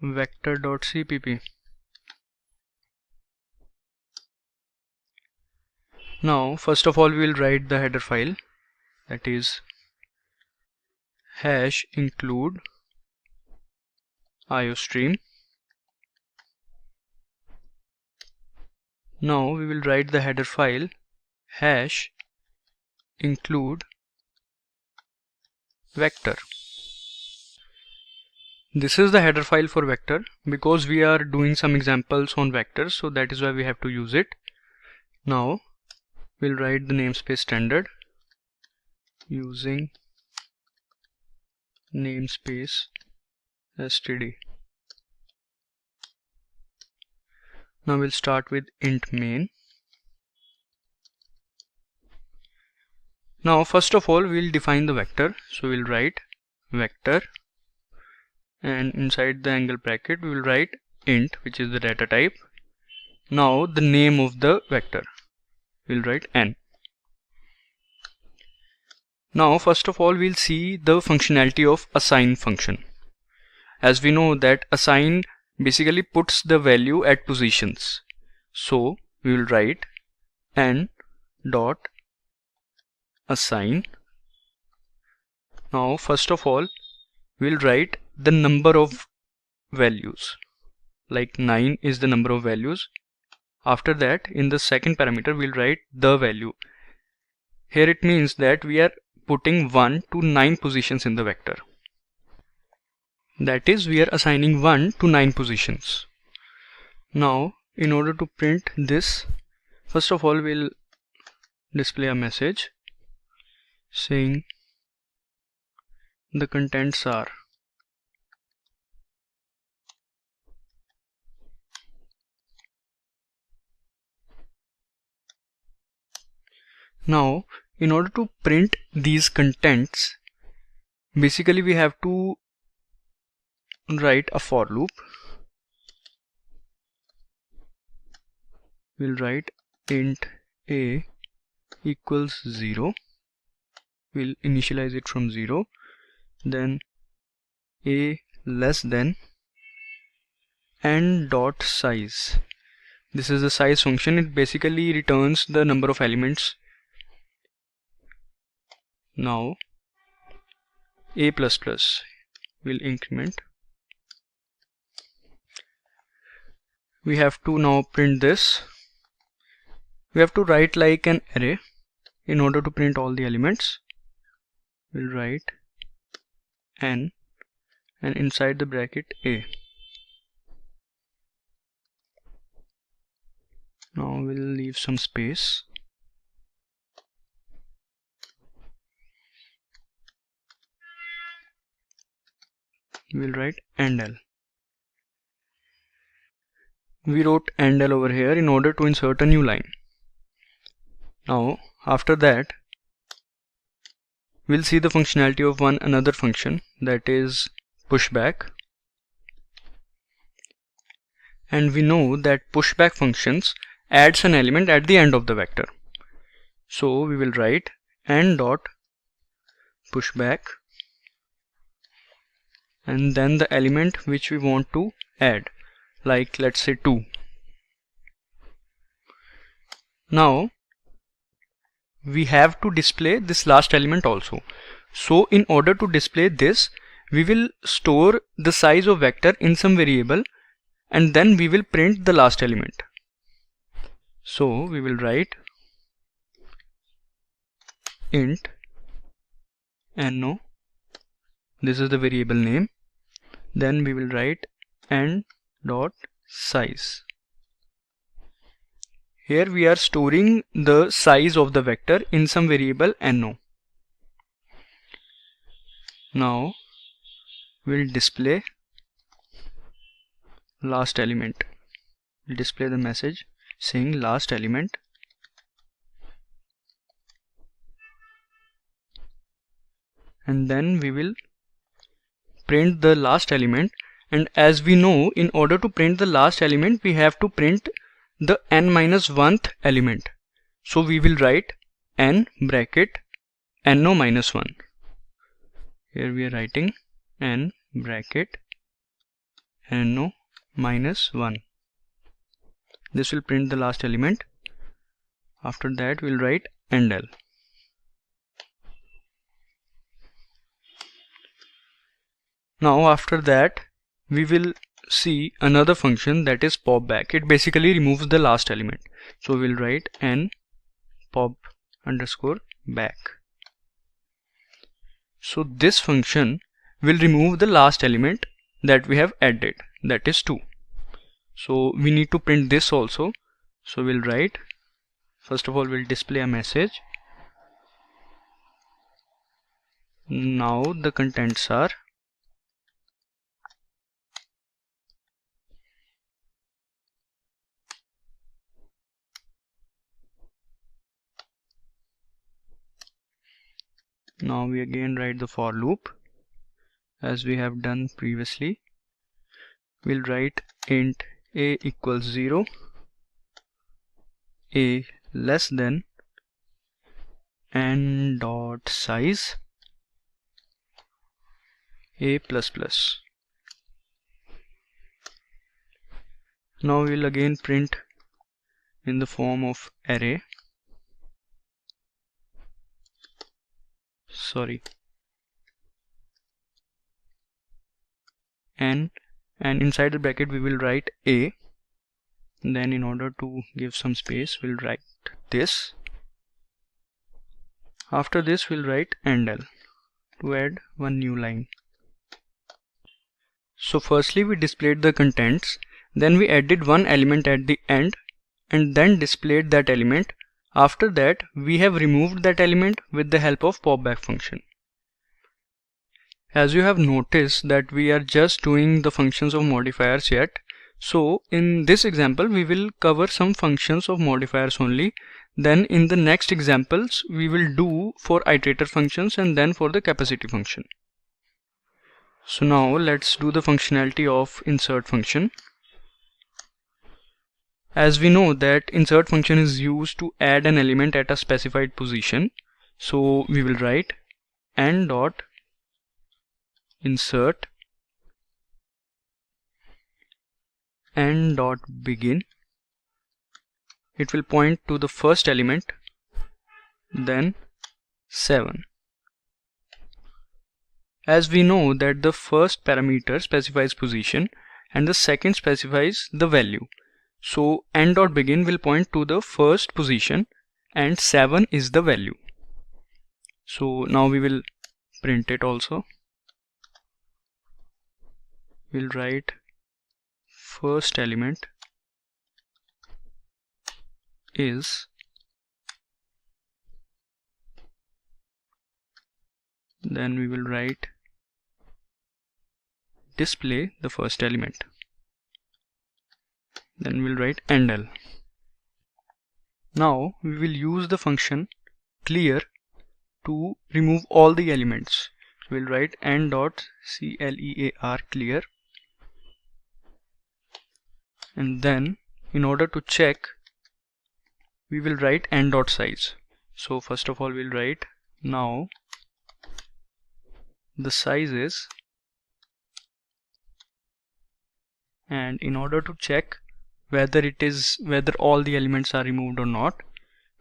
vector.cpp. Now first of all, we will write the header file, that is hash include iostream. Now we will write the header file hash include vector. This is the header file for vector because we are doing some examples on vectors, so that is why we have to use it. Now we'll write the namespace standard using namespace std. Now we'll start with int main. Now first of all, we'll define the vector. So we'll write vector, and inside the angle bracket we will write int, which is the data type. Now the name of the vector, we'll write n. Now first of all, we'll see the functionality of assign function. As we know that assign basically puts the value at positions. So we will write n dot assign. Now first of all, we'll write the number of values, like 9 is the number of values. After that, in the second parameter, we'll write the value. Here it means that we are putting 1 to 9 positions in the vector. That is, we are assigning 1 to 9 positions. Now in order to print this, first of all we'll display a message saying the contents are. Now in order to print these contents, basically we have to write a for loop. we'll write int a equals 0. We'll initialize it from 0. Then a less than n dot size. This is the size function. It basically returns the number of elements. Now a++ will increment. We have to now print this. We have to write like an array in order to print all the elements. We'll write n and inside the bracket a. Now we'll leave some space. We'll write endl. We wrote endl over here in order to insert a new line. Now after that we'll see the functionality of another function, that is pushback. And we know that pushback functions adds an element at the end of the vector. So we will write n dot pushback and then the element which we want to add, like let's say 2. Now we have to display this last element also. So in order to display this, we will store the size of vector in some variable and then we will print the last element. So we will write int no, this is the variable name. Then we will write n dot size. Here we are storing the size of the vector in some variable no. Now we'll display last element. We'll display the message saying last element. And then we will print the last element, and as we know, in order to print the last element we have to print the n-1th element. So we will write n bracket no-1. Here we are writing n bracket no-1. This will print the last element. After that we'll write endl. Now after that we will see another function, that is popback. It basically removes the last element. So we'll write n pop underscore back. So this function will remove the last element that we have added, that is 2. So we need to print this also. So we'll write, first of all we'll display a message. Now the contents are now we again write the for loop as we have done previously. We'll write int a equals 0, a less than n dot size, a++. Now we'll again print in the form of array. And inside the bracket we will write a. Then in order to give some space we'll write this. After this we'll write endl to add one new line. So firstly we displayed the contents, then we added one element at the end and then displayed that element. After that we have removed that element with the help of popback function. As you have noticed that we are just doing the functions of modifiers yet. So in this example we will cover some functions of modifiers only. Then in the next examples we will do for iterator functions and then for the capacity function. So now let's do the functionality of insert function. As we know that insert function is used to add an element at a specified position, so we will write n dot insert n dot begin. It will point to the first element, then 7. As we know that the first parameter specifies position and the second specifies the value, so n dot begin will point to the first position and 7 is the value. So now we will print it also. We'll write first element is, then we will write display the first element, then we'll write endl. Now we will use the function clear to remove all the elements. So we'll write n dot clear clear, and then in order to check we will write n dot size. So first of all we'll write now the size is, and in order to check whether all the elements are removed or not,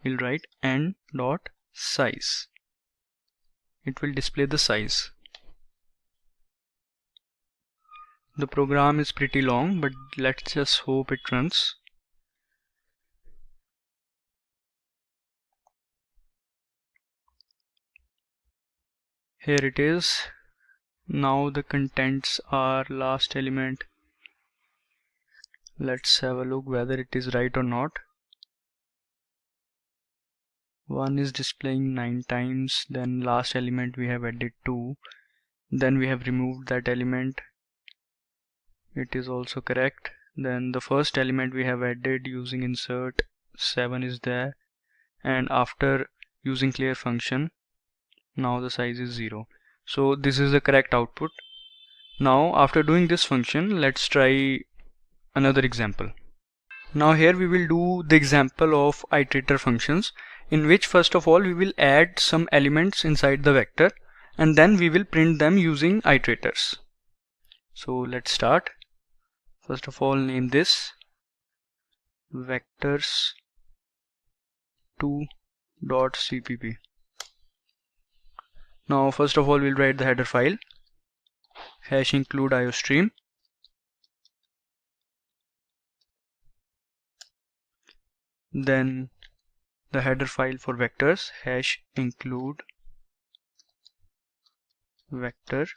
we'll write n dot size. It will display the size. The program is pretty long, but let's just hope it runs. Here it is. Now the contents are last element. Let's have a look whether it is right or not. 1 is displaying 9 times, then last element we have added 2, then we have removed that element. It is also correct. Then the first element we have added using insert, 7 is there, and after using clear function now the size is 0. So this is the correct output. Now after doing this function, let's try another example. Now here we will do the example of iterator functions, in which first of all we will add some elements inside the vector and then we will print them using iterators. So let's start. First of all, name this vectors2.cpp. Now first of all we'll write the header file #include iostream, then the header file for vectors #include vector,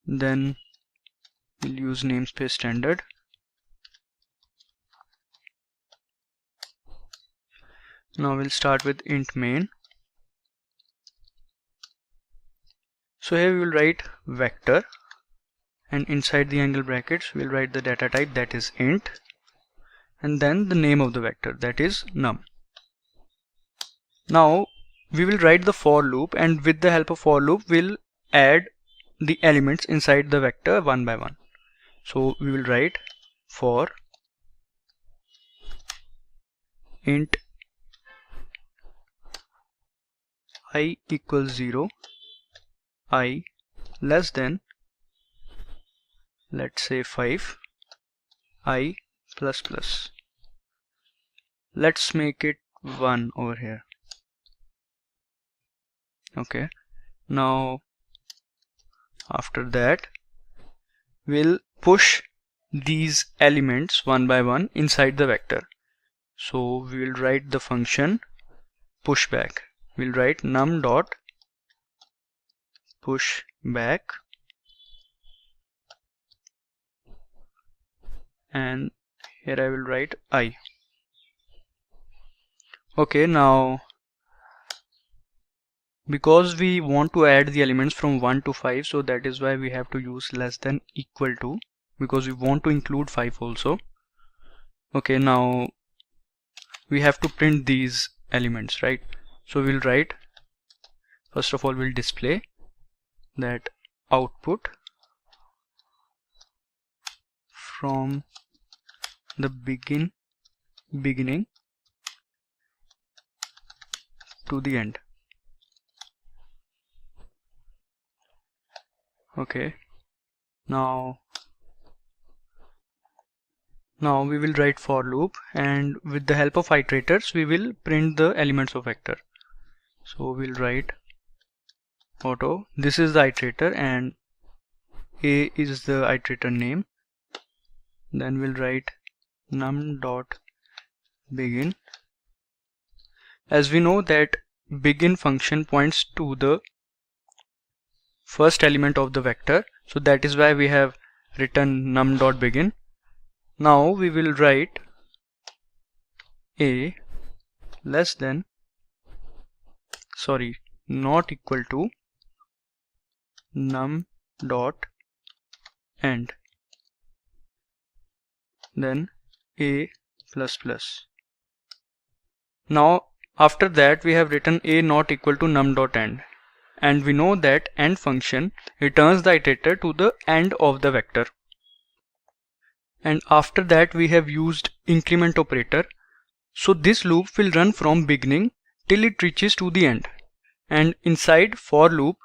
then we'll use namespace standard. Now we'll start with int main. So here we will write vector, and inside the angle brackets we'll write the data type, that is int, and then the name of the vector, that is num. Now we will write the for loop, and with the help of for loop we'll add the elements inside the vector one by one. So we will write for int I equals 0, I less than, let's say 5, I plus plus. Let's make it 1 over here. Okay, now after that we'll push these elements one by one inside the vector. So we will write the function pushback. We'll write num dot push back, and here I will write I. Okay, now because we want to add the elements from 1 to 5, so that is why we have to use less than equal to, because we want to include 5 also. Okay, now we have to print these elements, right? So we'll write, first of all we'll display that output from the beginning to the end. Okay, now we will write for loop, and with the help of iterators we will print the elements of vector. So we'll write auto, this is the iterator and A is the iterator name. Then we'll write num.begin. As we know that begin function points to the first element of the vector, so that is why we have written num.begin. Now we will write A less than, sorry, not equal to num.end, then A plus plus. Now after that we have written A not equal to num.end, and we know that end function returns the iterator to the end of the vector. And after that we have used increment operator, so this loop will run from beginning till it reaches to the end. And inside for loop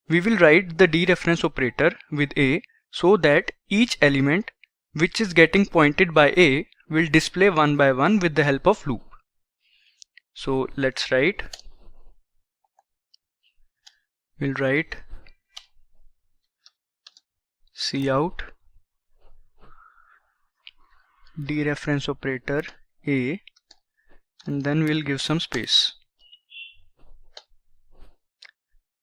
we will write the dereference operator with A, so that each element which is getting pointed by A will display one by one with the help of loop. So let's write, we'll write cout dereference operator A, and then we'll give some space.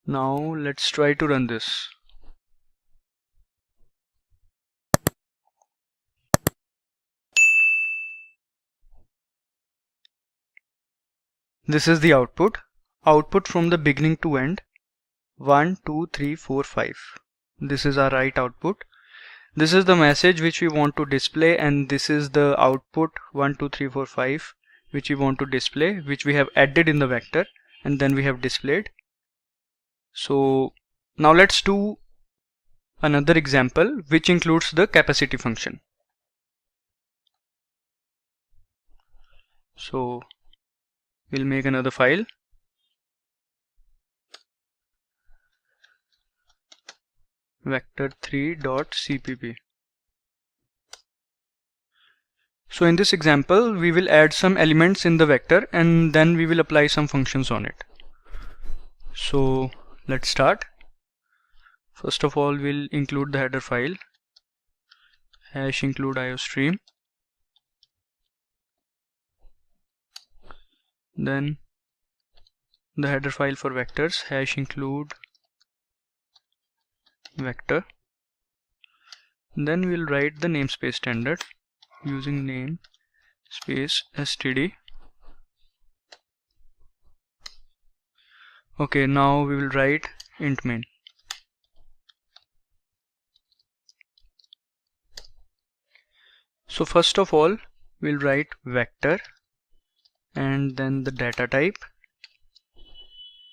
Now let's try to run this. This is the output from the beginning to end, 1 2 3 4 5. This is our right output. This is the message which we want to display, and this is the output 1 2 3 4 5 which we want to display, which we have added in the vector and then we have displayed. So now let's do another example which includes the capacity function. So we'll make another file, vector3.cpp. So in this example we will add some elements in the vector and then we will apply some functions on it. So let's start. First of all we'll include the header file, #include iostream. Then the header file for vectors, #include vector. Then we'll write the namespace standard using namespace std. Okay, now we will write int main. So first of all we'll write vector and then the data type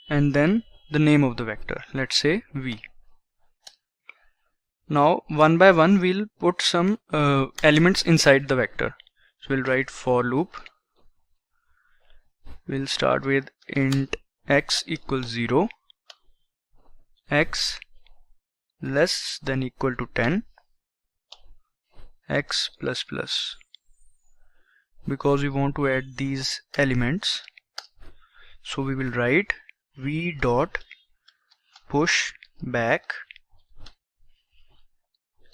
and then the name of the vector, let's say v. Now one by one we'll put some elements inside the vector. So we'll write for loop. We'll start with int x equals 0, x less than equal to 10, x plus plus, because we want to add these elements. So we will write v dot push back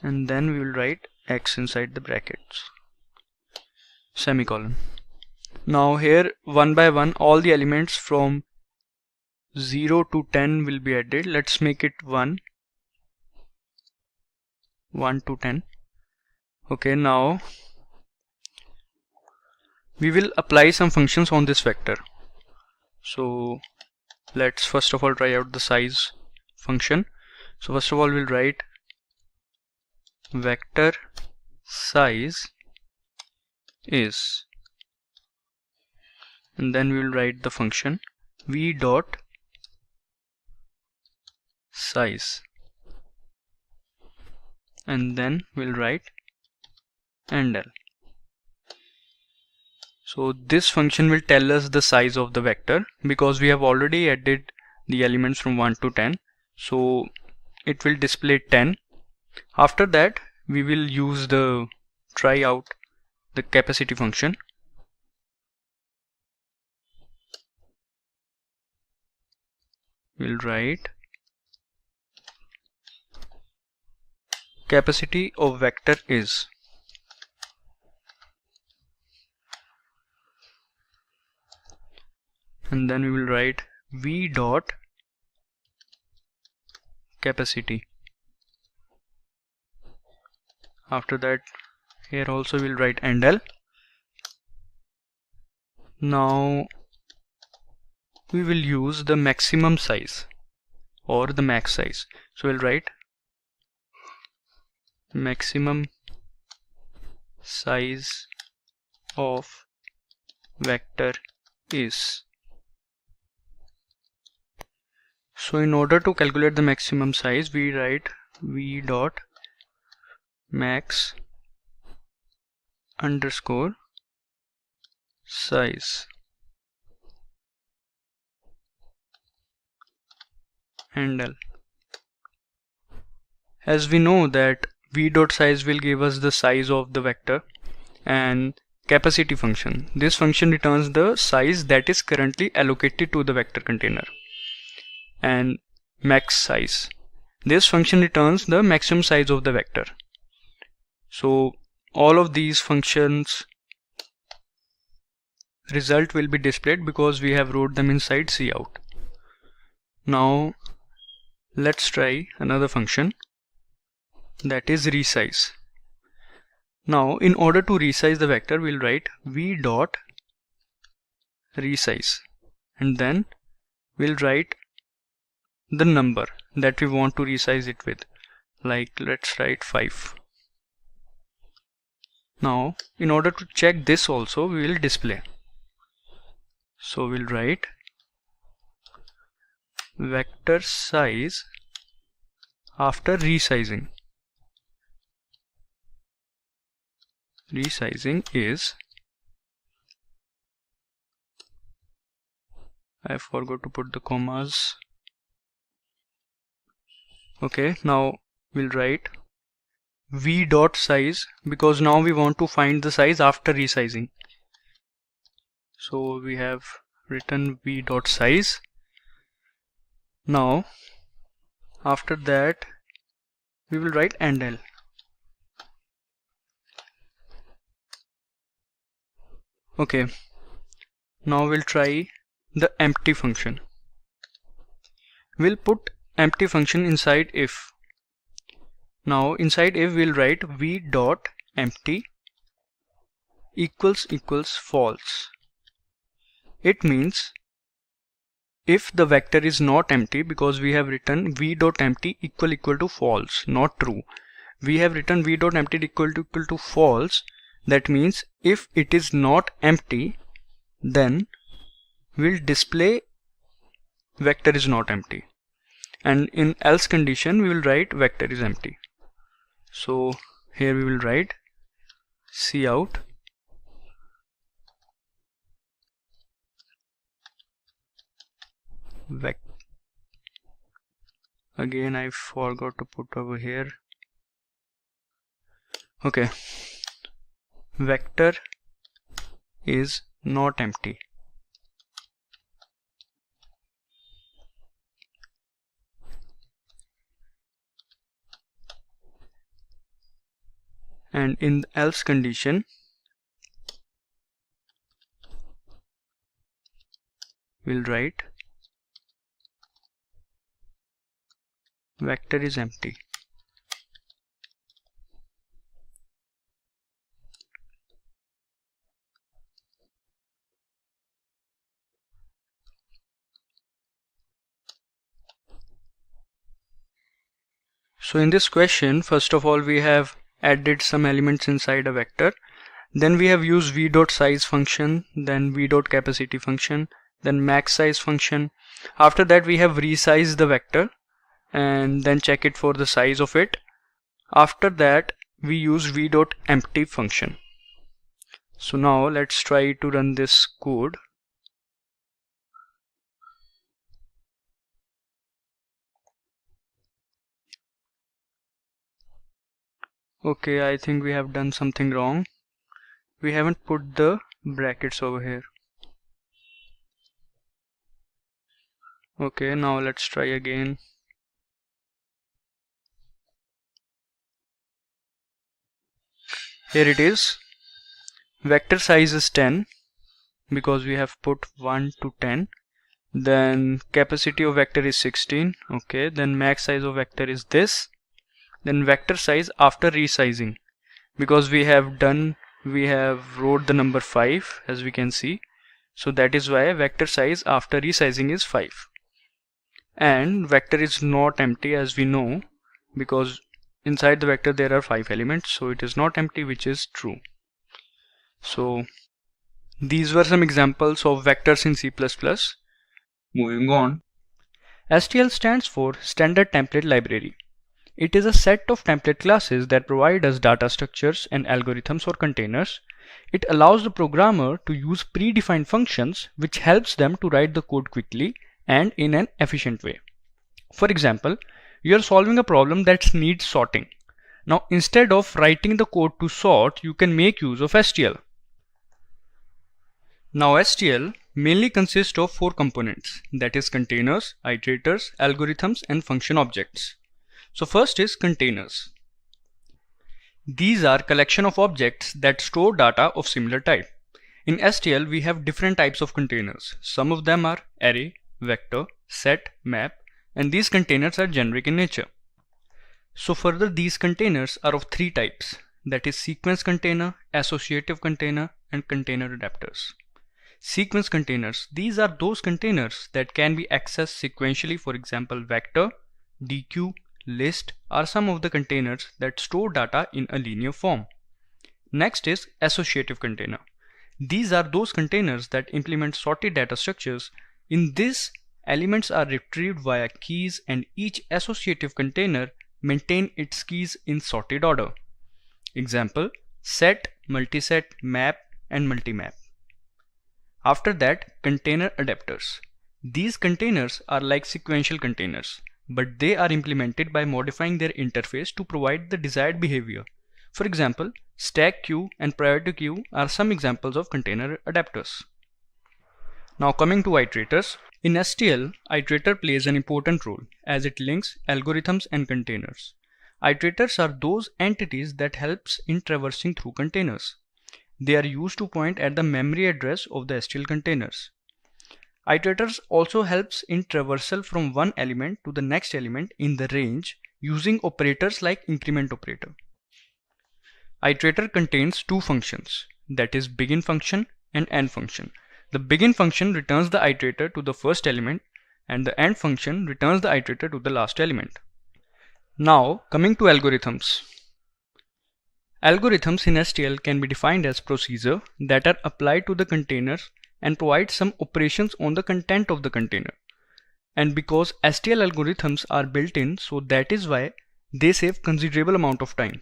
and then we will write x inside the brackets, semicolon. Now here one by one all the elements from 0 to 10 will be added. Let's make it 1 to 10. Okay, now we will apply some functions on this vector. So let's first of all try out the size function. So first of all we'll write vector size is, and then we will write the function v dot size, and then we'll write and L. So this function will tell us the size of the vector because we have already added the elements from 1 to 10. So it will display 10. After that we will use the try out the capacity function. We'll write capacity of vector is, and then we will write v dot capacity. After that here also we'll write and L. Now we will use the maximum size or the max size. So we'll write maximum size of vector is. So in order to calculate the maximum size, we write v dot max underscore size and L. As we know that v dot size will give us the size of the vector, and capacity function, this function returns the size that is currently allocated to the vector container, and max size, this function returns the maximum size of the vector. So all of these functions result will be displayed because we have wrote them inside cout. Now let's try another function, that is resize. Now in order to resize the vector, we'll write v dot resize, and then we'll write the number that we want to resize it with, like let's write 5. Now in order to check this also, we will display. So we'll write vector size after resizing. Resizing is, I forgot to put the commas. Okay, now we'll write v dot size because now we want to find the size after resizing. So we have written v dot size. Now after that we will write and L. Okay, now we'll try the empty function. We'll put empty function inside if. Now inside if we'll write v dot empty equals false. It means if the vector is not empty, because we have written v dot empty equal to false, not true. We have written v dot empty equal to false. That means if it is not empty, then we'll display vector is not empty, and in else condition we will write vector is empty. So here we will write cout vec. Again I forgot to put over here. Okay, vector is not empty. And in else condition we'll write vector is empty. So in this question, first of all we have added some elements inside a vector, then we have used v dot size function, then v dot capacity function, then max size function. After that we have resized the vector and then check it for the size of it. After that we use v.empty function. So now let's try to run this code. Okay, I think we have done something wrong. We haven't put the brackets over here. Okay, now let's try again. Here it is. Vector size is 10 because we have put 1 to 10. Then capacity of vector is 16. Okay, then max size of vector is this. Then vector size after resizing, because we have wrote the number 5 as we can see. So that is why vector size after resizing is 5. And vector is not empty as we know, because inside the vector there are 5 elements, so it is not empty, which is true. So these were some examples of vectors in C++. Moving on. STL stands for Standard Template Library. It is a set of template classes that provide us data structures and algorithms or containers. It allows the programmer to use predefined functions, which helps them to write the code quickly and in an efficient way. For example, you are solving a problem that needs sorting. Now, instead of writing the code to sort, you can make use of STL. Now, STL mainly consists of 4 components, that is containers, iterators, algorithms, and function objects. So first is containers. These are collection of objects that store data of similar type. In STL, we have different types of containers. Some of them are array, vector, set, map, and these containers are generic in nature. So further, these containers are of 3 types, that is sequence container, associative container, and container adapters. Sequence containers, these are those containers that can be accessed sequentially. For example, vector, deque, list are some of the containers that store data in a linear form. Next is associative container. These are those containers that implement sorted data structures. In this, elements are retrieved via keys, and each associative container maintains its keys in sorted order. Example, set, multiset, map, and multimap. After that, container adapters. These containers are like sequential containers, but they are implemented by modifying their interface to provide the desired behavior. For example, stack queue and priority queue are some examples of container adapters. Now coming to iterators. In STL, iterator plays an important role as it links algorithms and containers. Iterators are those entities that helps in traversing through containers. They are used to point at the memory address of the STL containers. Iterators also helps in traversal from one element to the next element in the range using operators like increment operator. Iterator contains 2 functions, that is begin function and end function. The begin function returns the iterator to the first element, and the end function returns the iterator to the last element. Now coming to algorithms. Algorithms in STL can be defined as procedures that are applied to the container and provide some operations on the content of the container. And because STL algorithms are built in, so that is why they save considerable amount of time.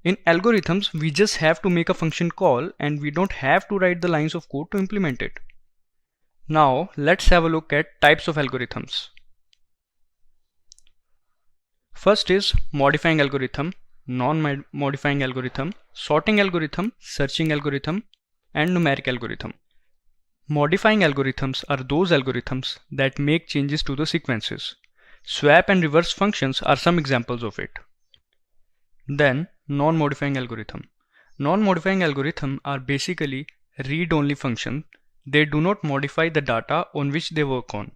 In algorithms, we just have to make a function call and we don't have to write the lines of code to implement it. Now let's have a look at types of algorithms. First is modifying algorithm, non-modifying algorithm, sorting algorithm, searching algorithm, and numeric algorithm. Modifying algorithms are those algorithms that make changes to the sequences. Swap and reverse functions are some examples of it. Then non-modifying algorithm. Non-modifying algorithm are basically read-only functions. They do not modify the data on which they work on.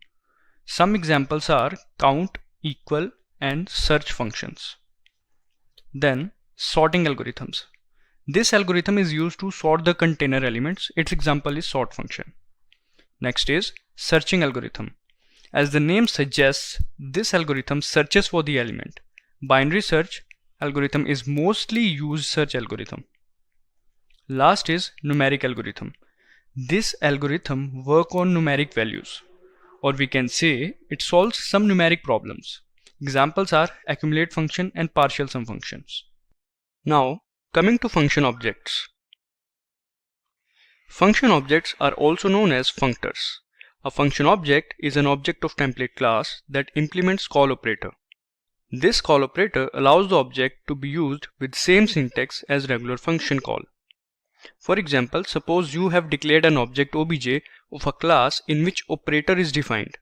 Some examples are count, equal, and search functions. Then sorting algorithms. This algorithm is used to sort the container elements. Its example is sort function. Next is searching algorithm. As the name suggests, this algorithm searches for the element. Binary search algorithm is mostly used search algorithm. Last is numeric algorithm. This algorithm works on numeric values, or we can say it solves some numeric problems. Examples are accumulate function and partial sum functions. Now coming to function objects. Function objects are also known as functors. A function object is an object of template class that implements call operator. This call operator allows the object to be used with same syntax as regular function call. For example, suppose you have declared an object obj of a class in which operator is defined.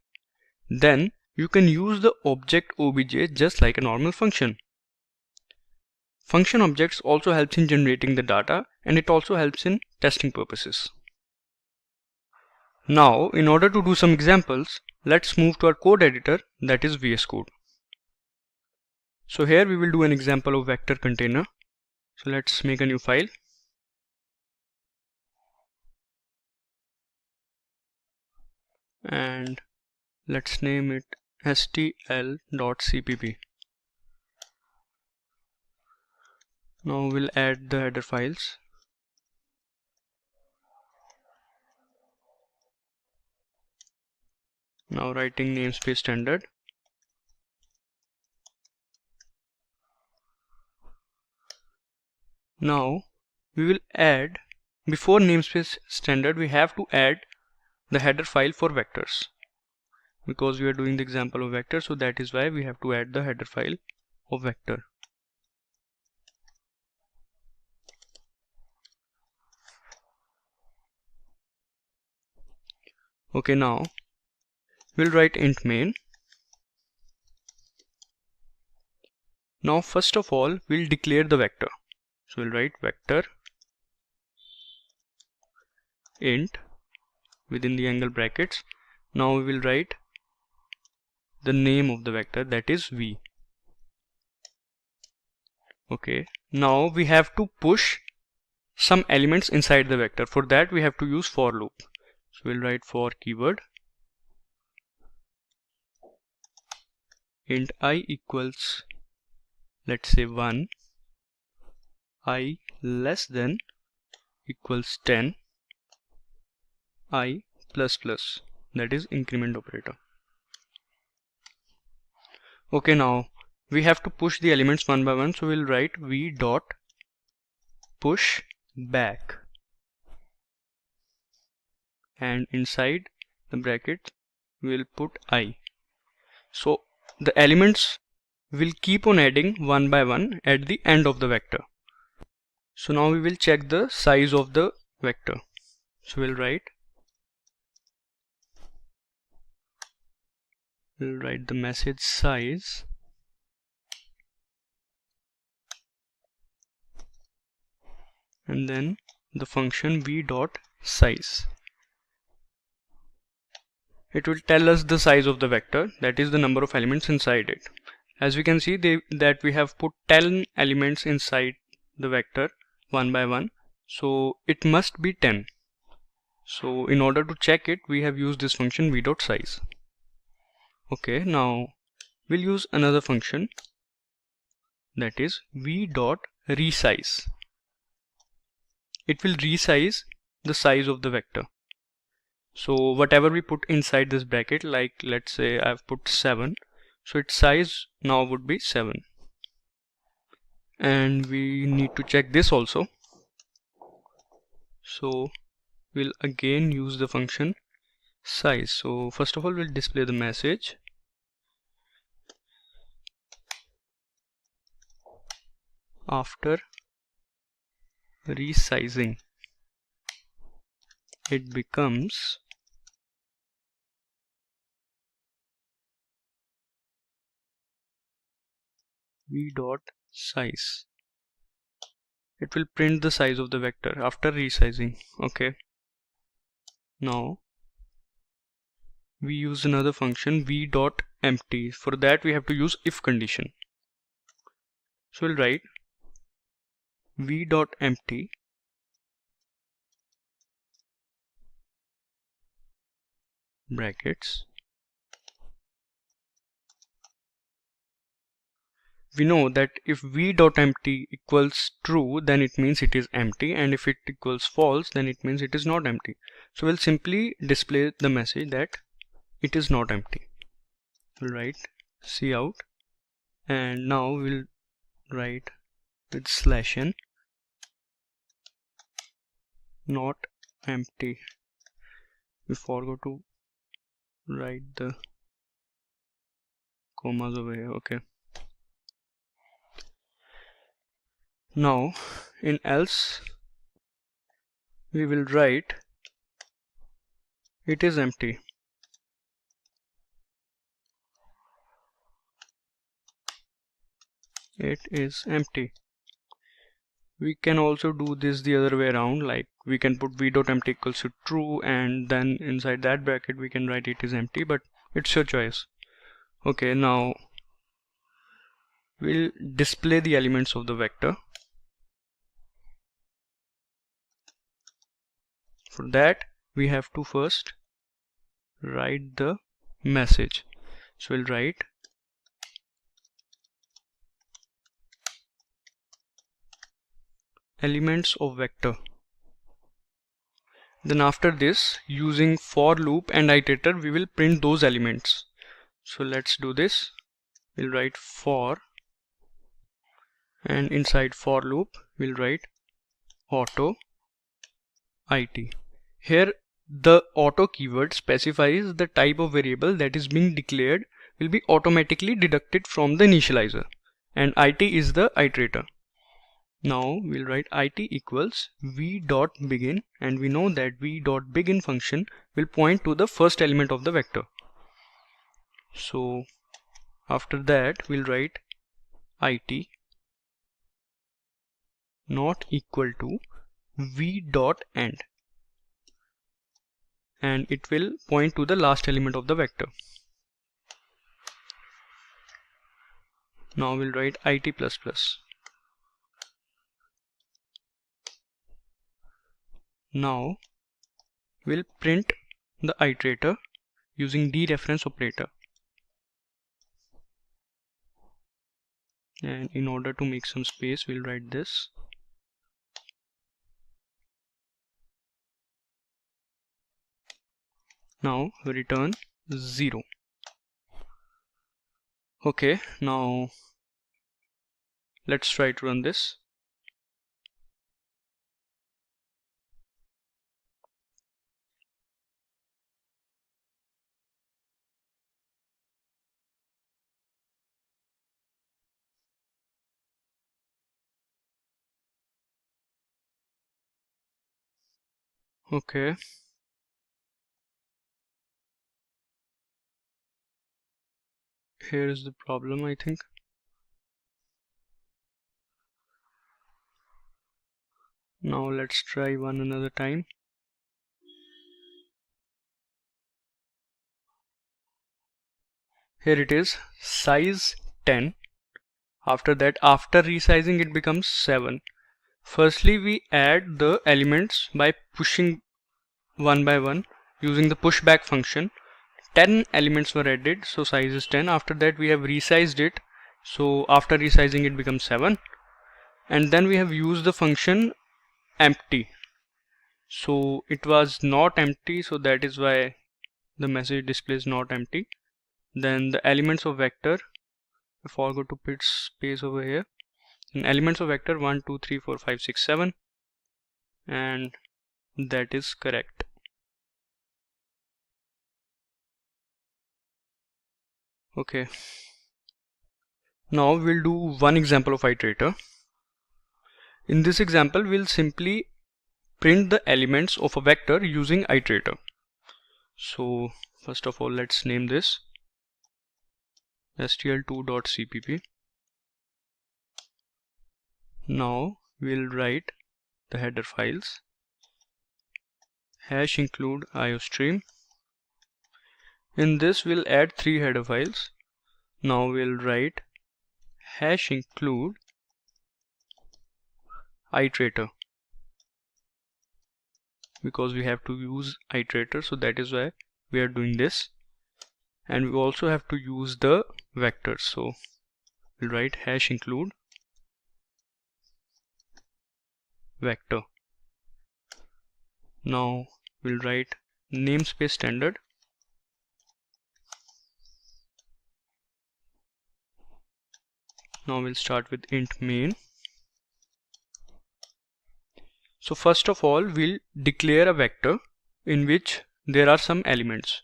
Then you can use the object obj just like a normal function. Function objects also helps in generating the data, and it also helps in testing purposes. Now, in order to do some examples, let's move to our code editor, that is VS Code. So here we will do an example of vector container. So let's make a new file. And let's name it stl.cpp. Now we'll add the header files. Now writing namespace standard. Now we will add, before namespace standard we have to add the header file for vectors, because we are doing the example of vector, so that is why we have to add the header file of vector. Okay, now we'll write int main. Now first of all we'll declare the vector. So we'll write vector int within the angle brackets. Now we will write the name of the vector, that is v. Okay, now we have to push some elements inside the vector. For that we have to use for loop. So we'll write for keyword int I equals, let's say 1, I less than equals 10, I plus plus, that is increment operator. Okay, now we have to push the elements one by one, so we'll write v dot push back, and inside the bracket we'll put I. So the elements will keep on adding one by one at the end of the vector. So now we will check the size of the vector. So we'll write the message size and then the function v dot size. It will tell us the size of the vector, that is the number of elements inside it. As we can see that we have put 10 elements inside the vector one by one, so it must be 10. So in order to check it, we have used this function v dot size. Okay, now we'll use another function, that is v dot resize. It will resize the size of the vector. So whatever we put inside this bracket, like let's say I've put 7, so its size now would be 7. And we need to check this also. So we'll again use the function size. So first of all we'll display the message. After resizing, it becomes v dot size. It will print the size of the vector after resizing. Okay, now we use another function v dot empty. For that we have to use if condition. So we'll write v dot empty brackets. We know that if v dot empty equals true, then it means it is empty, and if it equals false, then it means it is not empty. So we'll simply display the message that it is not empty. We'll write cout, and now we'll write with /n, not empty. We forgot to write the commas over here. Okay. Now in else we will write it is empty. It is empty. We can also do this the other way around, like we can put v.empty equals to true, and then inside that bracket we can write it is empty, but it's your choice. Okay, now we'll display the elements of the vector. For that we have to first write the message. So we'll write elements of vector. Then after this, using for loop and iterator, we will print those elements. So let's do this. We'll write for, and inside for loop we'll write auto it. Here the auto keyword specifies the type of variable that is being declared will be automatically deducted from the initializer, and it is the iterator. Now we'll write it equals v.begin, and we know that v.begin function will point to the first element of the vector. So after that we'll write it not equal to v.end, and it will point to the last element of the vector. Now we'll write it plus plus. Now we'll print the iterator using dereference operator, and in order to make some space we'll write this. Now return 0. Okay, now let's try to run this. Okay, here is the problem, I think. Now let's try one another time. Here it is, size 10. After that, after resizing, it becomes 7. Firstly, we add the elements by pushing one by one using the pushback function. 10 elements were added, so size is 10. After that we have resized it, so after resizing it becomes 7. And then we have used the function empty, so it was not empty, so that is why the message displays not empty. Then the elements of vector, I forgot to put space over here, and elements of vector 1 2 3 4 5 6 7, and that is correct. Okay, now we'll do one example of iterator. In this example we'll simply print the elements of a vector using iterator. So first of all, let's name this stl2.cpp. Now we'll write the header files, #include iostream. In this we'll add 3 header files. Now we'll write #include iterator, because we have to use iterator, so that is why we are doing this. And we also have to use the vectors, so we'll write #include vector. Now we'll write namespace standard. Now we'll start with int main. So first of all, we'll declare a vector in which there are some elements.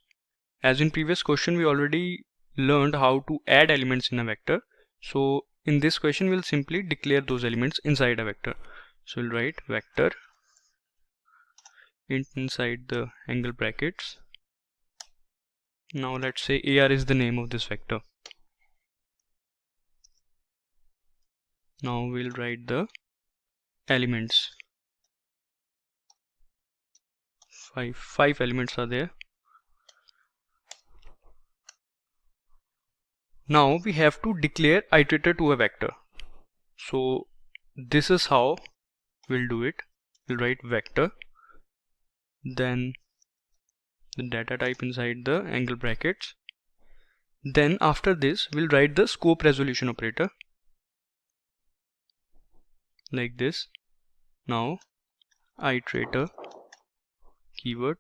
As in previous question, we already learned how to add elements in a vector. So in this question, we'll simply declare those elements inside a vector. So we'll write vector inside the angle brackets. Now let's say AR is the name of this vector. Now we'll write the elements. Five elements are there. Now we have to declare iterator to a vector. So this is how we'll do it. We'll write vector, then the data type inside the angle brackets. Then after this, we'll write the scope resolution operator like this. Now iterator keyword,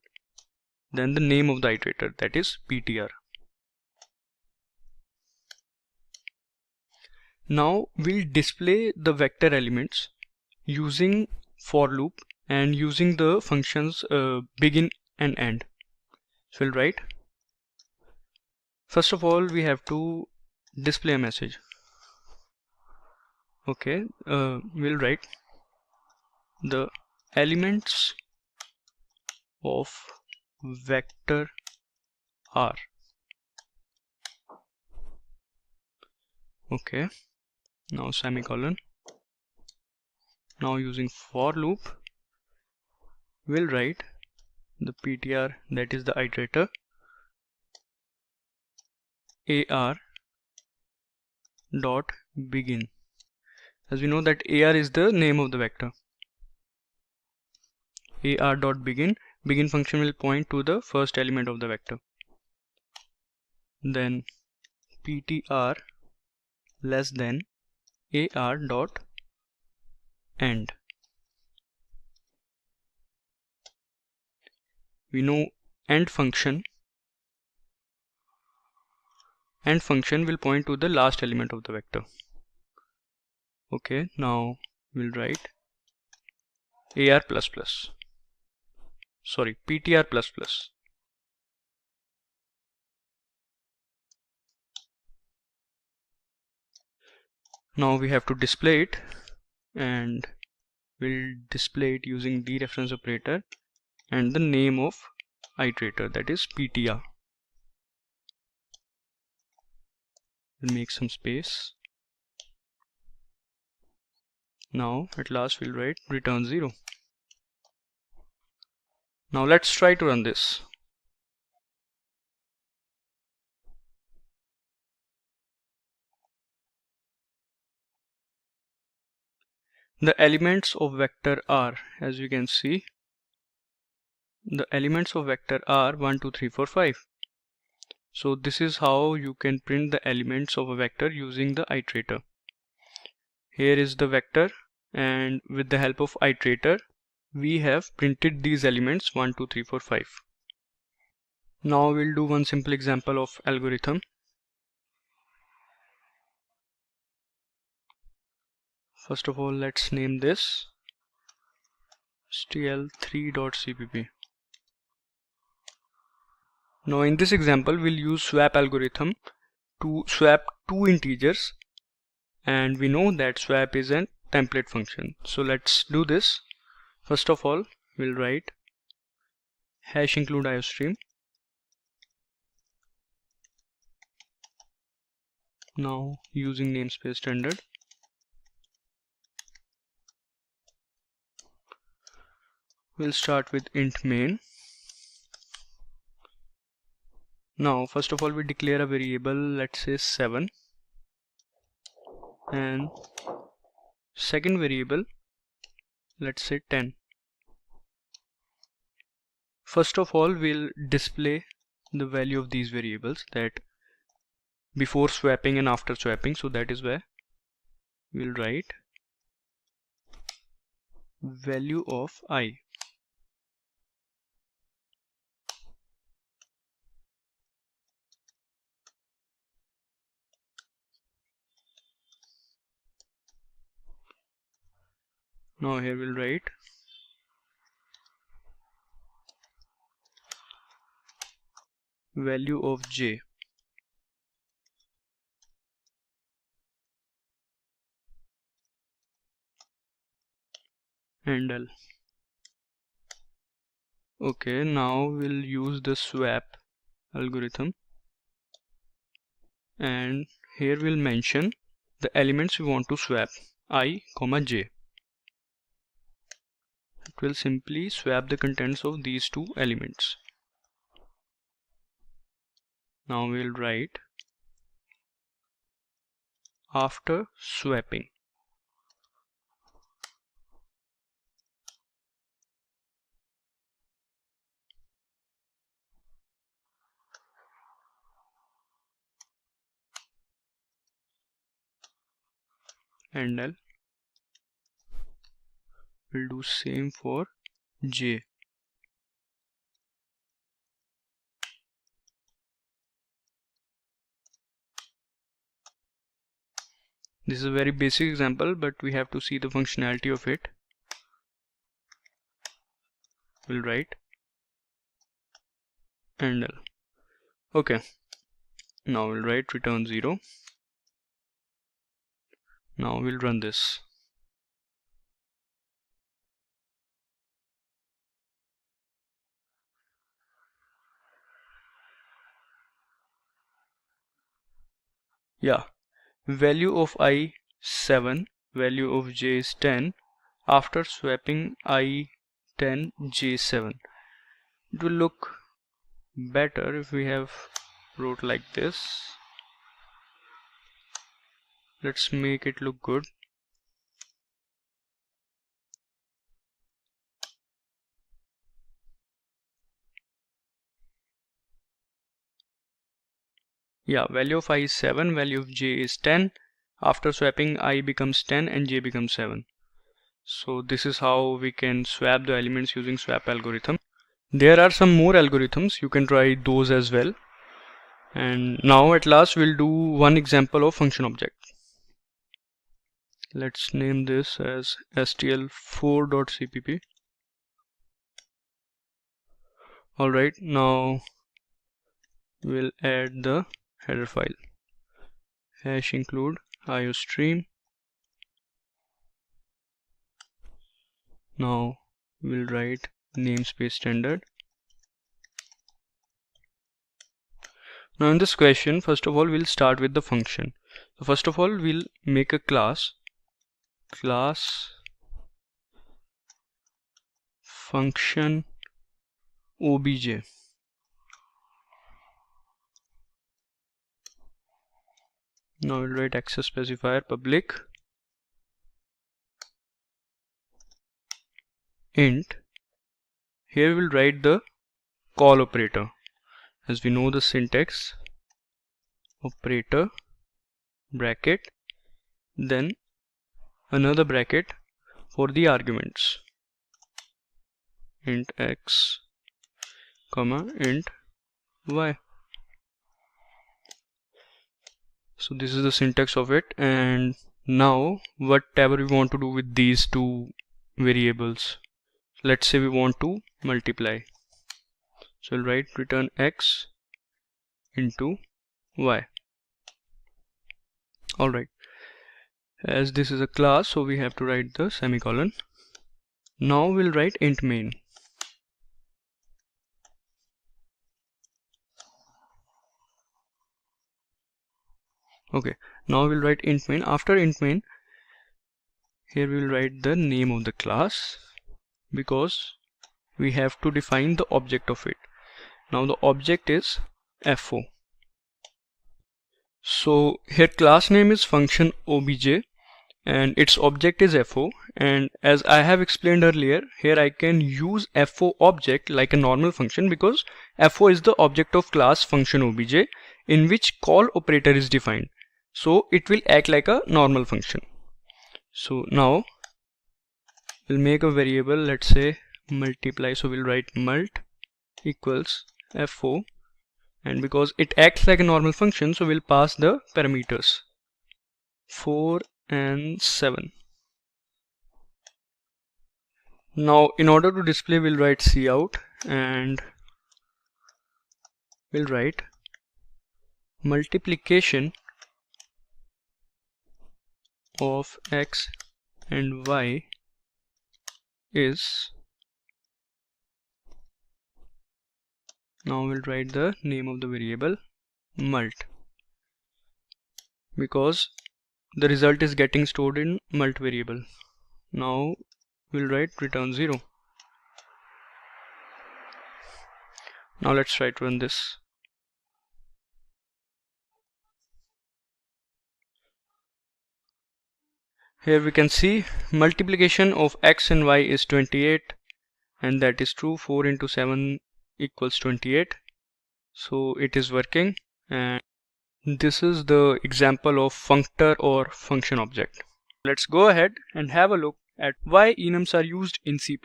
then the name of the iterator, that is PTR. Now we'll display the vector elements using for loop and using the functions begin and end. So we'll write, first of all, we have to display a message. Okay, we'll write the elements of vector R. Okay, now semicolon. Now using for loop, we'll write the PTR, that is the iterator, AR dot begin. As we know that AR is the name of the vector. AR dot begin. Begin function will point to the first element of the vector. Then PTR less than AR dot end. We know end function will point to the last element of the vector. Okay, now we'll write AR plus plus. Sorry, PTR plus plus. Now we have to display it, and we'll display it using dereference operator and the name of iterator, that is PTR. We'll make some space. Now at last we'll write return 0. Now let's try to run this. The elements of vector R, as you can see, the elements of vector are 1, 2, 3, 4, 5. So this is how you can print the elements of a vector using the iterator. Here is the vector, and with the help of iterator we have printed these elements 1, 2, 3, 4, 5. Now we'll do one simple example of algorithm. First of all, let's name this stl3.cpp. Now in this example we'll use swap algorithm to swap two integers, and we know that swap is a template function. So let's do this. First of all, we'll write hash include iostream. Now using namespace standard, we'll start with int main. Now first of all we declare a variable, let's say 7, and second variable, let's say 10. First of all we'll display the value of these variables, that before swapping and after swapping. So that is where we'll write value of I. Now here we'll write value of j. Handle. Okay, now we'll use the swap algorithm, and here we'll mention the elements we want to swap, I, j. It will simply swap the contents of these two elements. Now we'll write after swapping. Handle. We'll do same for j. This is a very basic example, but we have to see the functionality of it. We'll write handle. Okay, now we'll write return 0. Now we'll run this. Yeah, value of I 7, value of j is 10. After swapping I 10 j 7, it will look better if we have wrote like this. Let's make it look good. Yeah, value of I is 7, value of j is 10. After swapping, I becomes 10 and j becomes 7. So this is how we can swap the elements using swap algorithm. There are some more algorithms, you can try those as well. And now at last we'll do one example of function object. Let's name this as stl4.cpp. Alright, now we'll add the header file. Hash include iostream. Now we'll write namespace standard. Now in this question, first of all we'll start with the function. So first of all we'll make a class function obj. Now we'll write access specifier public int. Here we'll write the call operator. As we know the syntax, operator bracket, then another bracket for the arguments, int x comma int y. So this is the syntax of it. And now whatever we want to do with these two variables, let's say we want to multiply, so we'll write return x into y. Alright, as this is a class, so we have to write the semicolon. Now we'll write int main. Okay, now we'll write int main. After int main, here we will write the name of the class, because we have to define the object of it. Now the object is fo. So here class name is function obj and its object is fo, and as I have explained earlier, here I can use fo object like a normal function, because fo is the object of class function obj in which call operator is defined. So it will act like a normal function. So now we'll make a variable, let's say multiply. So we'll write mult equals fo, and because it acts like a normal function, so we'll pass the parameters 4 and 7. Now in order to display, we'll write cout and we'll write multiplication of x and y is, now we'll write the name of the variable mult, because the result is getting stored in mult variable. Now we'll write return 0. Now let's try to run this. Here we can see multiplication of x and y is 28, and that is true. 4 into 7 equals 28. So it is working, and this is the example of functor or function object. Let's go ahead and have a look at why enums are used in C++.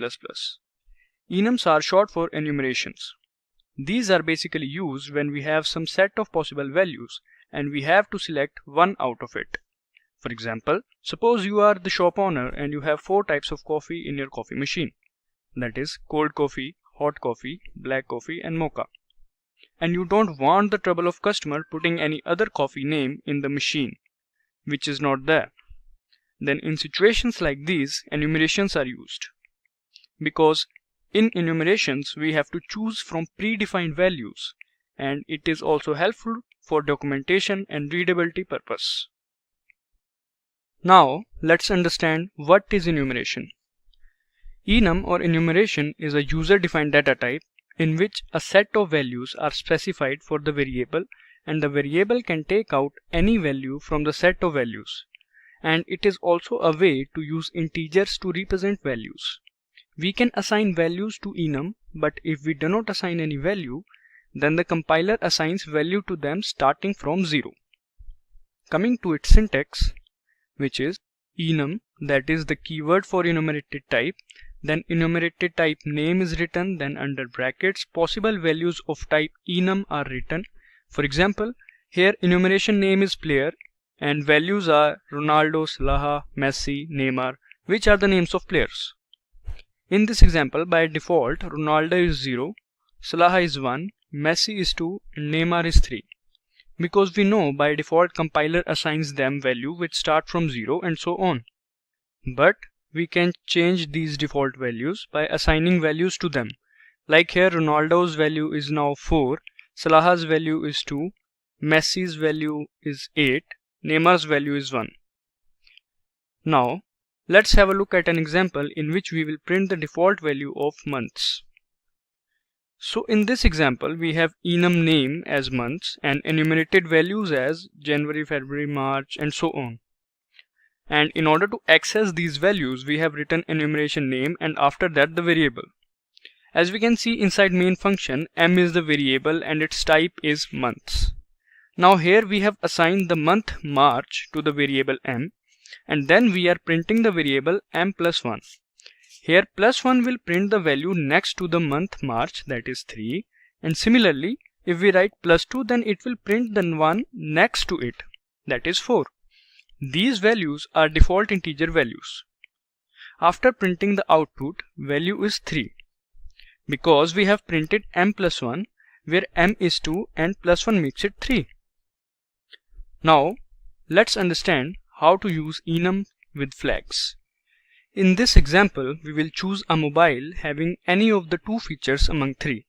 Enums are short for enumerations. These are basically used when we have some set of possible values and we have to select one out of it. For example, suppose you are the shop owner and you have 4 types of coffee in your coffee machine. That is cold coffee, hot coffee, black coffee and mocha. And you don't want the trouble of customer putting any other coffee name in the machine which is not there. Then in situations like these, enumerations are used. Because in enumerations we have to choose from predefined values, and it is also helpful for documentation and readability purpose. Now let's understand what is enumeration. Enum or enumeration is a user-defined data type in which a set of values are specified for the variable, and the variable can take out any value from the set of values. And it is also a way to use integers to represent values. We can assign values to enum, but if we do not assign any value, then the compiler assigns value to them starting from 0. Coming to its syntax, which is enum, that is the keyword for enumerated type, then enumerated type name is written, then under brackets possible values of type enum are written. For example, here enumeration name is player and values are Ronaldo, Salah, Messi, Neymar, which are the names of players. In this example, by default Ronaldo is 0, Salah is 1, Messi is 2 and Neymar is 3. Because we know by default compiler assigns them value which start from 0 and so on. But we can change these default values by assigning values to them. Like here Ronaldo's value is now 4, Salah's value is 2, Messi's value is 8, Neymar's value is 1. Now let's have a look at an example in which we will print the default value of months. So in this example we have enum name as months and enumerated values as January, February, March and so on. And in order to access these values we have written enumeration name and after that the variable. As we can see inside main function, m is the variable and its type is months. Now here we have assigned the month March to the variable m, and then we are printing the variable m plus 1. Here plus 1 will print the value next to the month March, that is 3, and similarly if we write plus 2 then it will print the one next to it, that is 4. These values are default integer values. After printing the output, value is 3 because we have printed m plus 1 where m is 2 and plus 1 makes it 3. Now let's understand how to use enum with flags. In this example we will choose a mobile having any of the 2 features among 3.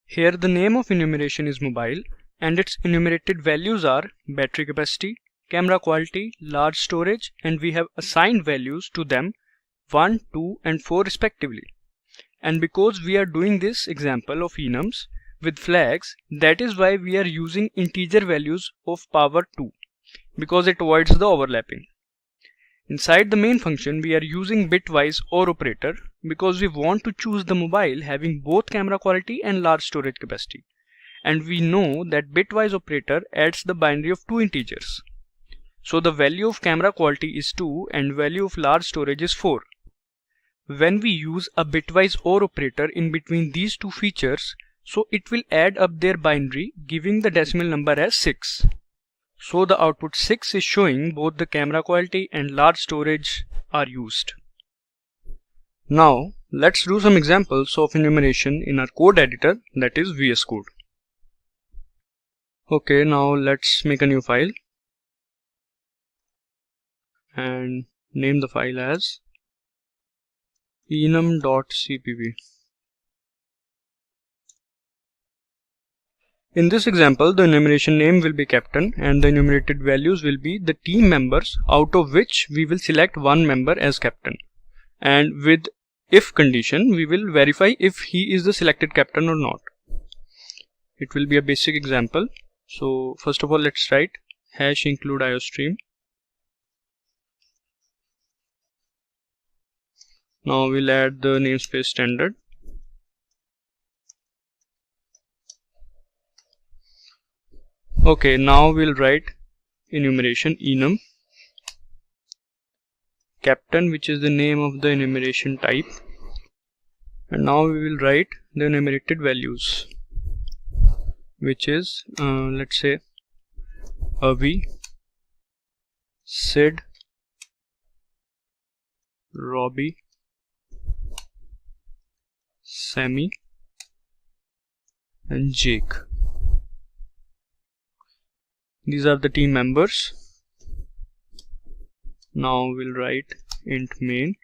Here the name of enumeration is mobile and its enumerated values are battery capacity, camera quality, large storage, and we have assigned values to them 1, 2 and 4 respectively. And because we are doing this example of enums with flags, that is why we are using integer values of power 2, because it avoids the overlapping. Inside the main function we are using bitwise OR operator because we want to choose the mobile having both camera quality and large storage capacity. And we know that bitwise operator adds the binary of 2 integers. So the value of camera quality is 2 and value of large storage is 4. When we use a bitwise OR operator in between these 2 features, so it will add up their binary giving the decimal number as 6. So the output 6 is showing both the camera quality and large storage are used. Now let's do some examples of enumeration in our code editor, that is VS Code. Okay, now let's make a new file and name the file as enum.cpp. In this example, the enumeration name will be captain and the enumerated values will be the team members, out of which we will select one member as captain. And with if condition, we will verify if he is the selected captain or not. It will be a basic example. So first of all, let's write hash include iostream. Now we'll add the namespace standard. Okay, now we'll write enumeration enum captain, which is the name of the enumeration type, and now we will write the enumerated values, which is let's say Avi, Sid, Robbie, Sammy and Jake. These are the team members. Now we'll write int main.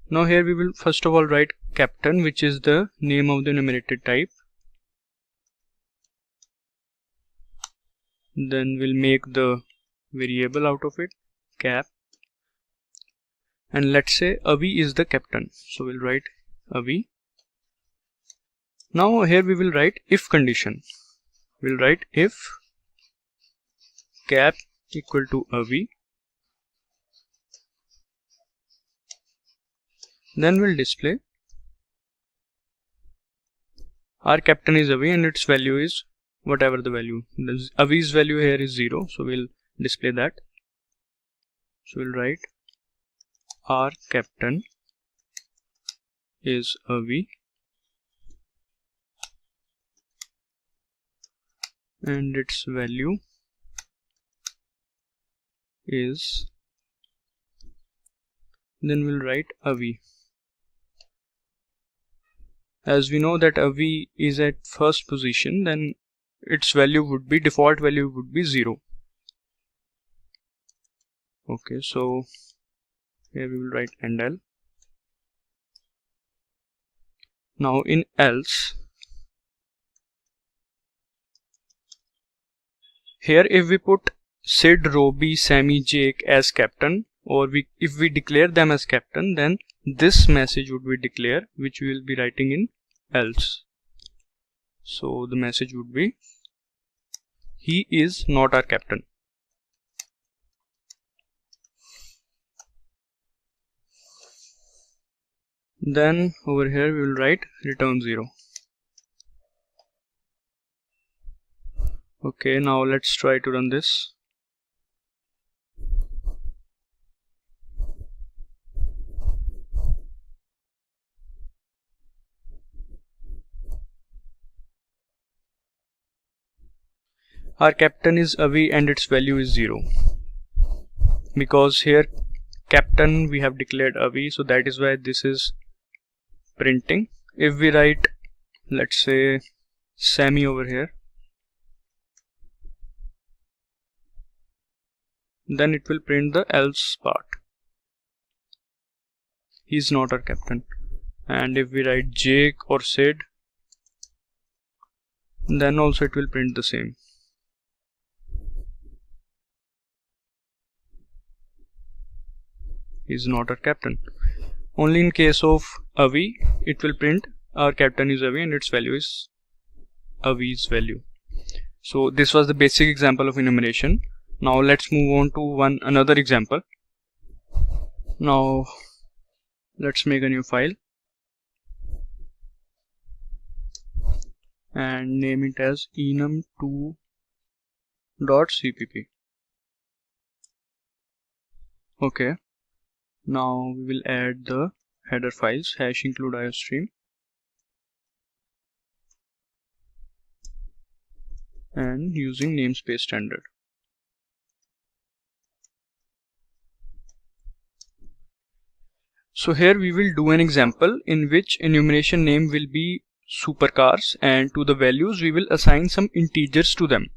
Now here we will first of all write captain, which is the name of the enumerated type. Then we'll make the variable out of it, cap, and let's say Avi is the captain, so we'll write Avi. Now here we will write if condition. We'll write if cap equal to Avi, then we'll display our captain is Avi and its value is whatever the value. Avi's value here is 0, so we'll display that. So we'll write our captain is Avi and its value is, then we'll write Avi. As we know that Avi is at first position, then its value would be, default value would be 0. Okay, so here we will write endl. Now in else, here if we put Sid, Robbie, Sammy, Jake as captain, or if we declare them as captain, then this message would be declared, which we will be writing in else. So the message would be he is not our captain. Then over here we will write return 0. Okay, now let's try to run this. Our captain is Avi and its value is 0. Because here captain we have declared Avi, so that is why this is printing. If we write, let's say, Sammy over here, then it will print the else part. He is not our captain. And if we write Jake or Sid, then also it will print the same. He is not our captain. Only in case of Avi, it will print our captain is Avi and its value is Avi's value. So this was the basic example of enumeration. Now let's move on to another example. Now let's make a new file and name it as enum2.cpp. Okay, now we will add the header files hash include iostream and using namespace standard. So here we will do an example in which enumeration name will be supercars, and to the values we will assign some integers to them,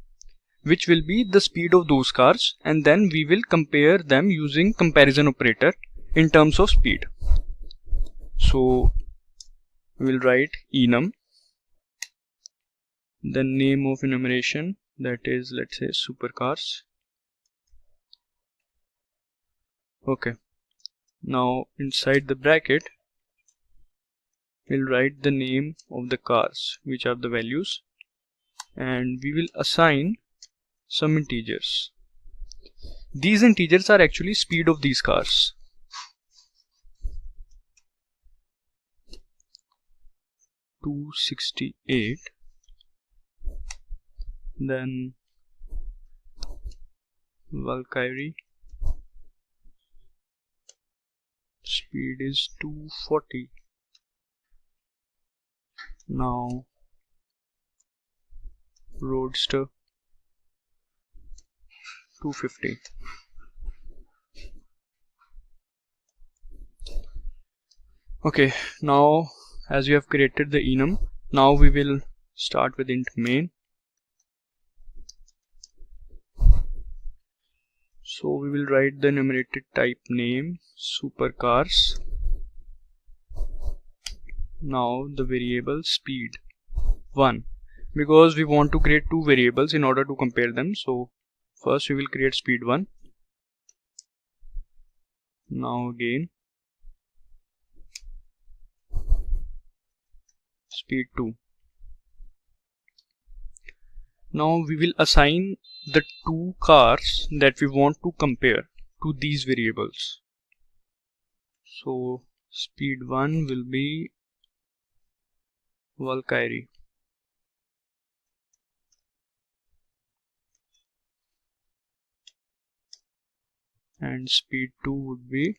which will be the speed of those cars, and then we will compare them using comparison operator in terms of speed. So we will write enum, the name of enumeration, that is, let's say, supercars. Okay, now inside the bracket we'll write the name of the cars, which are the values, and we will assign some integers. These integers are actually speed of these cars. $268, then Valkyrie, speed is 240. Now Roadster 250. Okay, now as we have created the enum, now we will start with int main. So we will write the enumerated type name supercars. Now the variable speed 1, because we want to create two variables in order to compare them. So first we will create speed 1. Now again speed 2. Now we will assign the two cars that we want to compare to these variables. So speed 1 will be Valkyrie, and speed 2 would be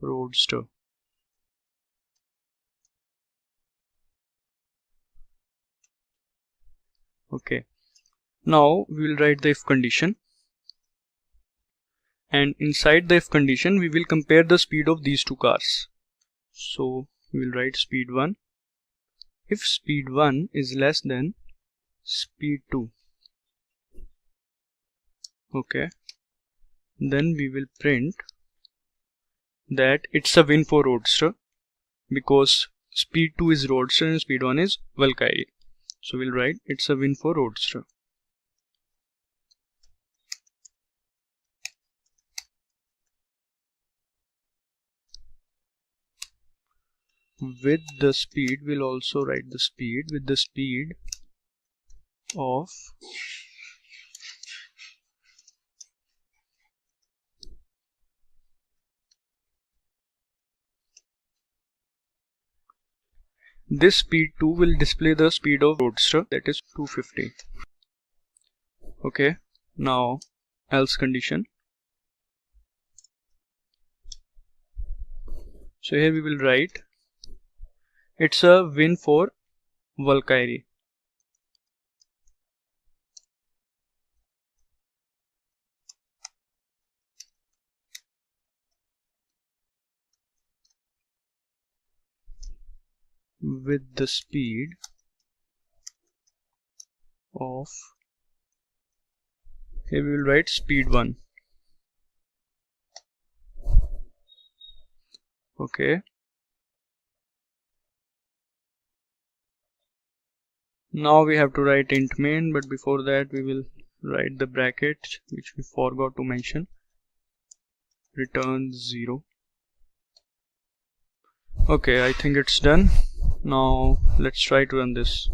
Roadster. Okay, now we will write the if condition, and inside the if condition we will compare the speed of these two cars. So we will write speed 1. If speed 1 is less than speed 2, okay, then we will print that it's a win for Roadster, because speed 2 is Roadster and speed 1 is Valkyrie. So we'll write it's a win for Roadster. With the speed, we'll also write the speed with the speed of this speed 2 will display the speed of Roadster, that is 250. Okay, now else condition. So here we will write it's a win for Valkyrie. With the speed of, here we will write speed 1. Okay, now we have to write int main, but before that we will write the bracket which we forgot to mention, return 0. Okay, I think it's done. Now let's try to run this.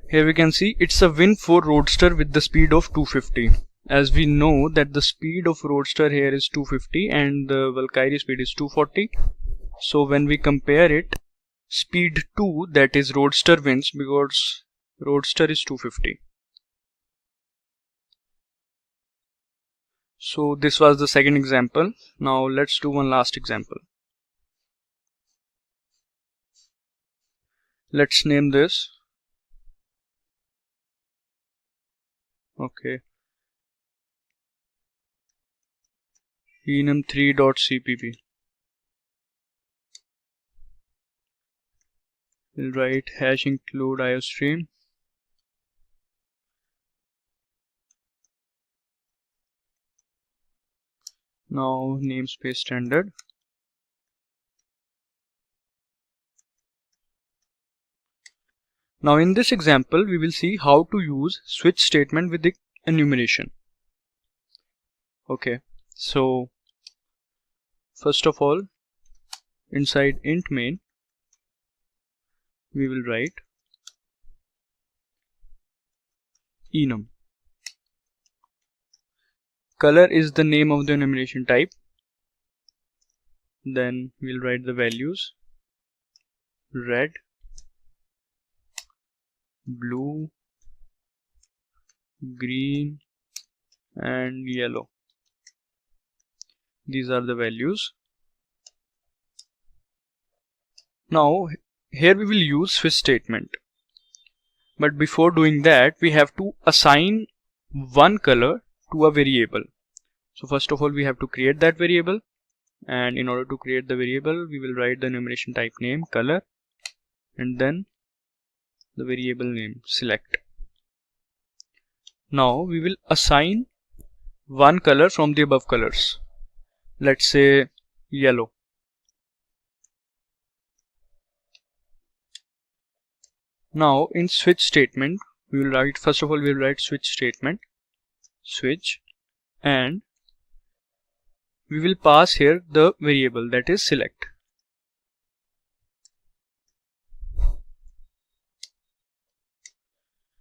Here we can see it's a win for Roadster with the speed of 250. As we know that the speed of Roadster here is 250 and the Valkyrie speed is 240. So when we compare it, speed 2, that is Roadster, wins because Roadster is 250. So this was the second example. Now let's do one last example. Let's name this. Okay. enum3.cpp. We'll write hash include iostream. Now namespace standard. Now in this example we will see how to use switch statement with the enumeration. Okay, so first of all, inside int main we will write enum. Color is the name of the enumeration type. Then we'll write the values: red, blue, green and yellow. These are the values. Now here we will use switch statement, but before doing that we have to assign one color to a variable. So first of all we have to create that variable, and in order to create the variable we will write the enumeration type name color and then the variable name select. Now we will assign one color from the above colors, let's say yellow. Now in switch statement we will write, first of all we will write switch statement, switch, and we will pass here the variable, that is select.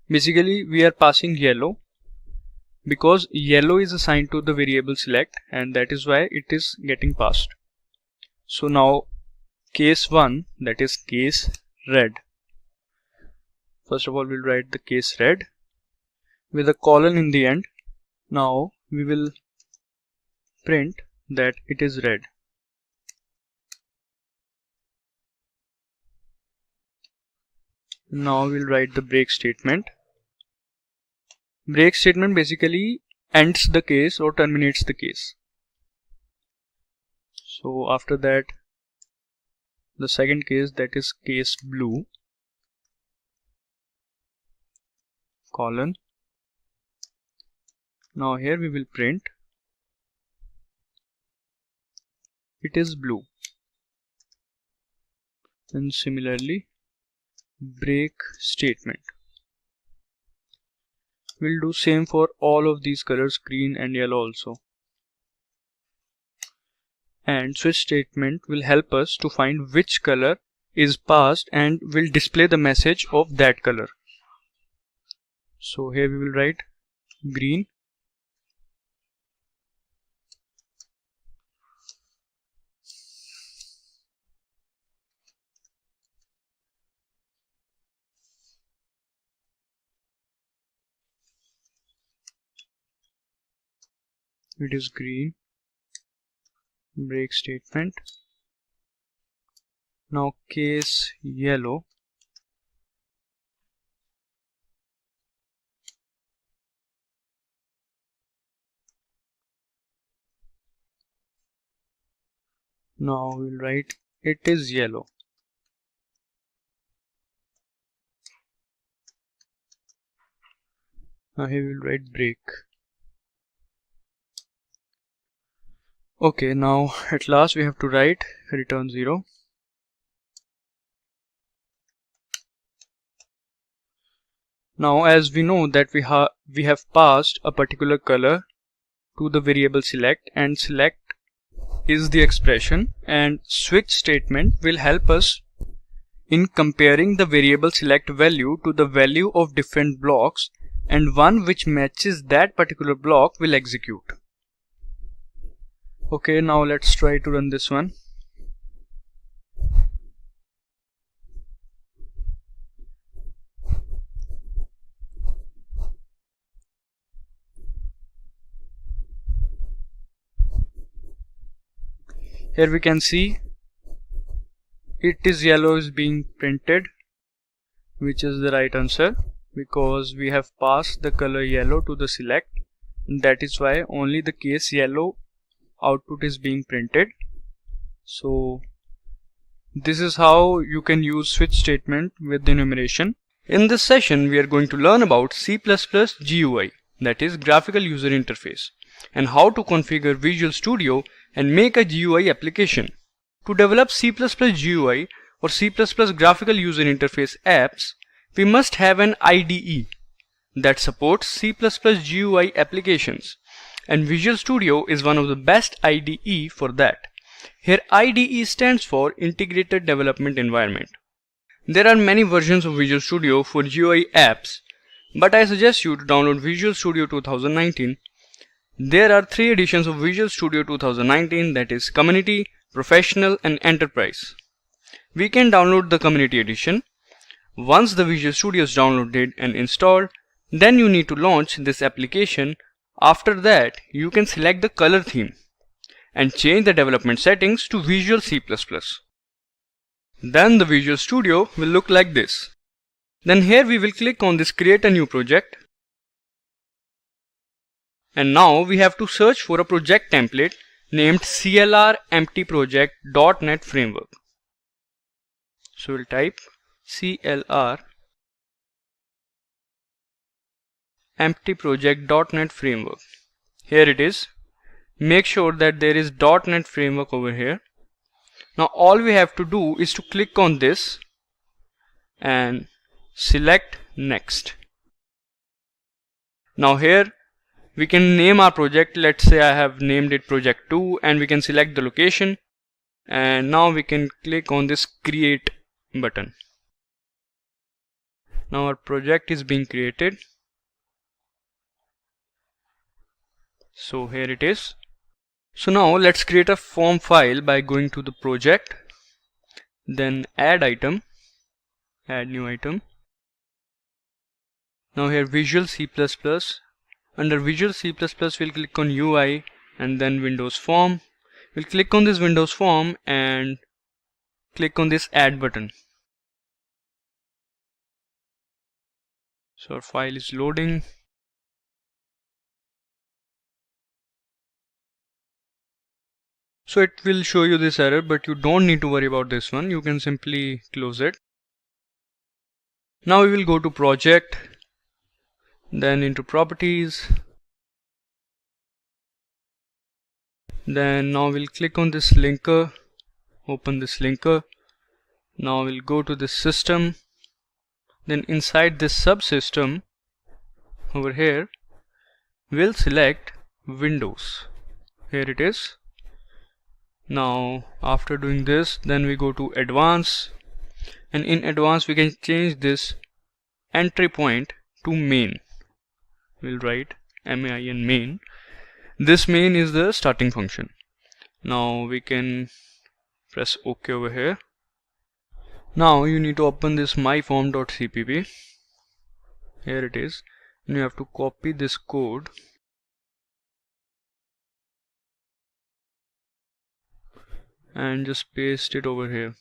Basically we are passing yellow because yellow is assigned to the variable select, and that is why it is getting passed. So now case 1, that is case red. First of all we'll write the case red with a colon in the end. Now we will print that it is red. Now we'll write the break statement. Break statement basically ends the case or terminates the case. So after that the second case, that is case blue, colon. Now here we will print it is blue, and similarly break statement. We'll do same for all of these colors, green and yellow also. And switch statement will help us to find which color is passed and will display the message of that color. So here we will write green, it is green, break statement. Now case yellow, now we'll write it is yellow. Now here we'll write break. Okay, now at last we have to write return 0. Now as we know that we have passed a particular color to the variable select, and select is the expression, and switch statement will help us in comparing the variable select value to the value of different blocks, and one which matches that particular block will execute. Okay, now let's try to run this one. Here we can see it is yellow is being printed, which is the right answer, because we have passed the color yellow to the select, and that is why only the case yellow output is being printed. So this is how you can use switch statement with the enumeration. In this session, we are going to learn about C++ GUI, that is Graphical User Interface, and how to configure Visual Studio and make a GUI application. To develop C++ GUI or C++ Graphical User Interface apps, we must have an IDE that supports C++ GUI applications, and Visual Studio is one of the best IDE for that. Here IDE stands for Integrated Development Environment. There are many versions of Visual Studio for GUI apps, but I suggest you to download Visual Studio 2019. There are 3 editions of Visual Studio 2019, that is Community, Professional and Enterprise. We can download the Community edition. Once the Visual Studio is downloaded and installed, then you need to launch this application. After that, you can select the color theme and change the development settings to Visual C++. Then the Visual Studio will look like this. Then here we will click on this create a new project. And now we have to search for a project template named CLR empty project.NET framework. So we'll type CLR empty project.NET framework. Here it is. Make sure that there is .NET framework over here. Now all we have to do is to click on this and select next. Now here we can name our project. Let's say I have named it project 2, and we can select the location, and now we can click on this create button. Now our project is being created. So here it is. So now let's create a form file by going to the project, then add item, add new item. Now here Visual C++, under Visual C++ we'll click on UI and then Windows Form. We'll click on this Windows Form and click on this add button. So our file is loading. So it will show you this error, but you don't need to worry about this one. You can simply close it. Now we will go to project, then into properties. Then now we'll click on this linker, open this linker. Now we'll go to this system. Then inside this subsystem over here, we'll select Windows. Here it is. Now after doing this, then we go to advanced, and in advanced we can change this entry point to main. We'll write main main. This main is the starting function. Now we can press OK over here. Now you need to open this myform.cpp. Here it is, and you have to copy this code and just paste it over here.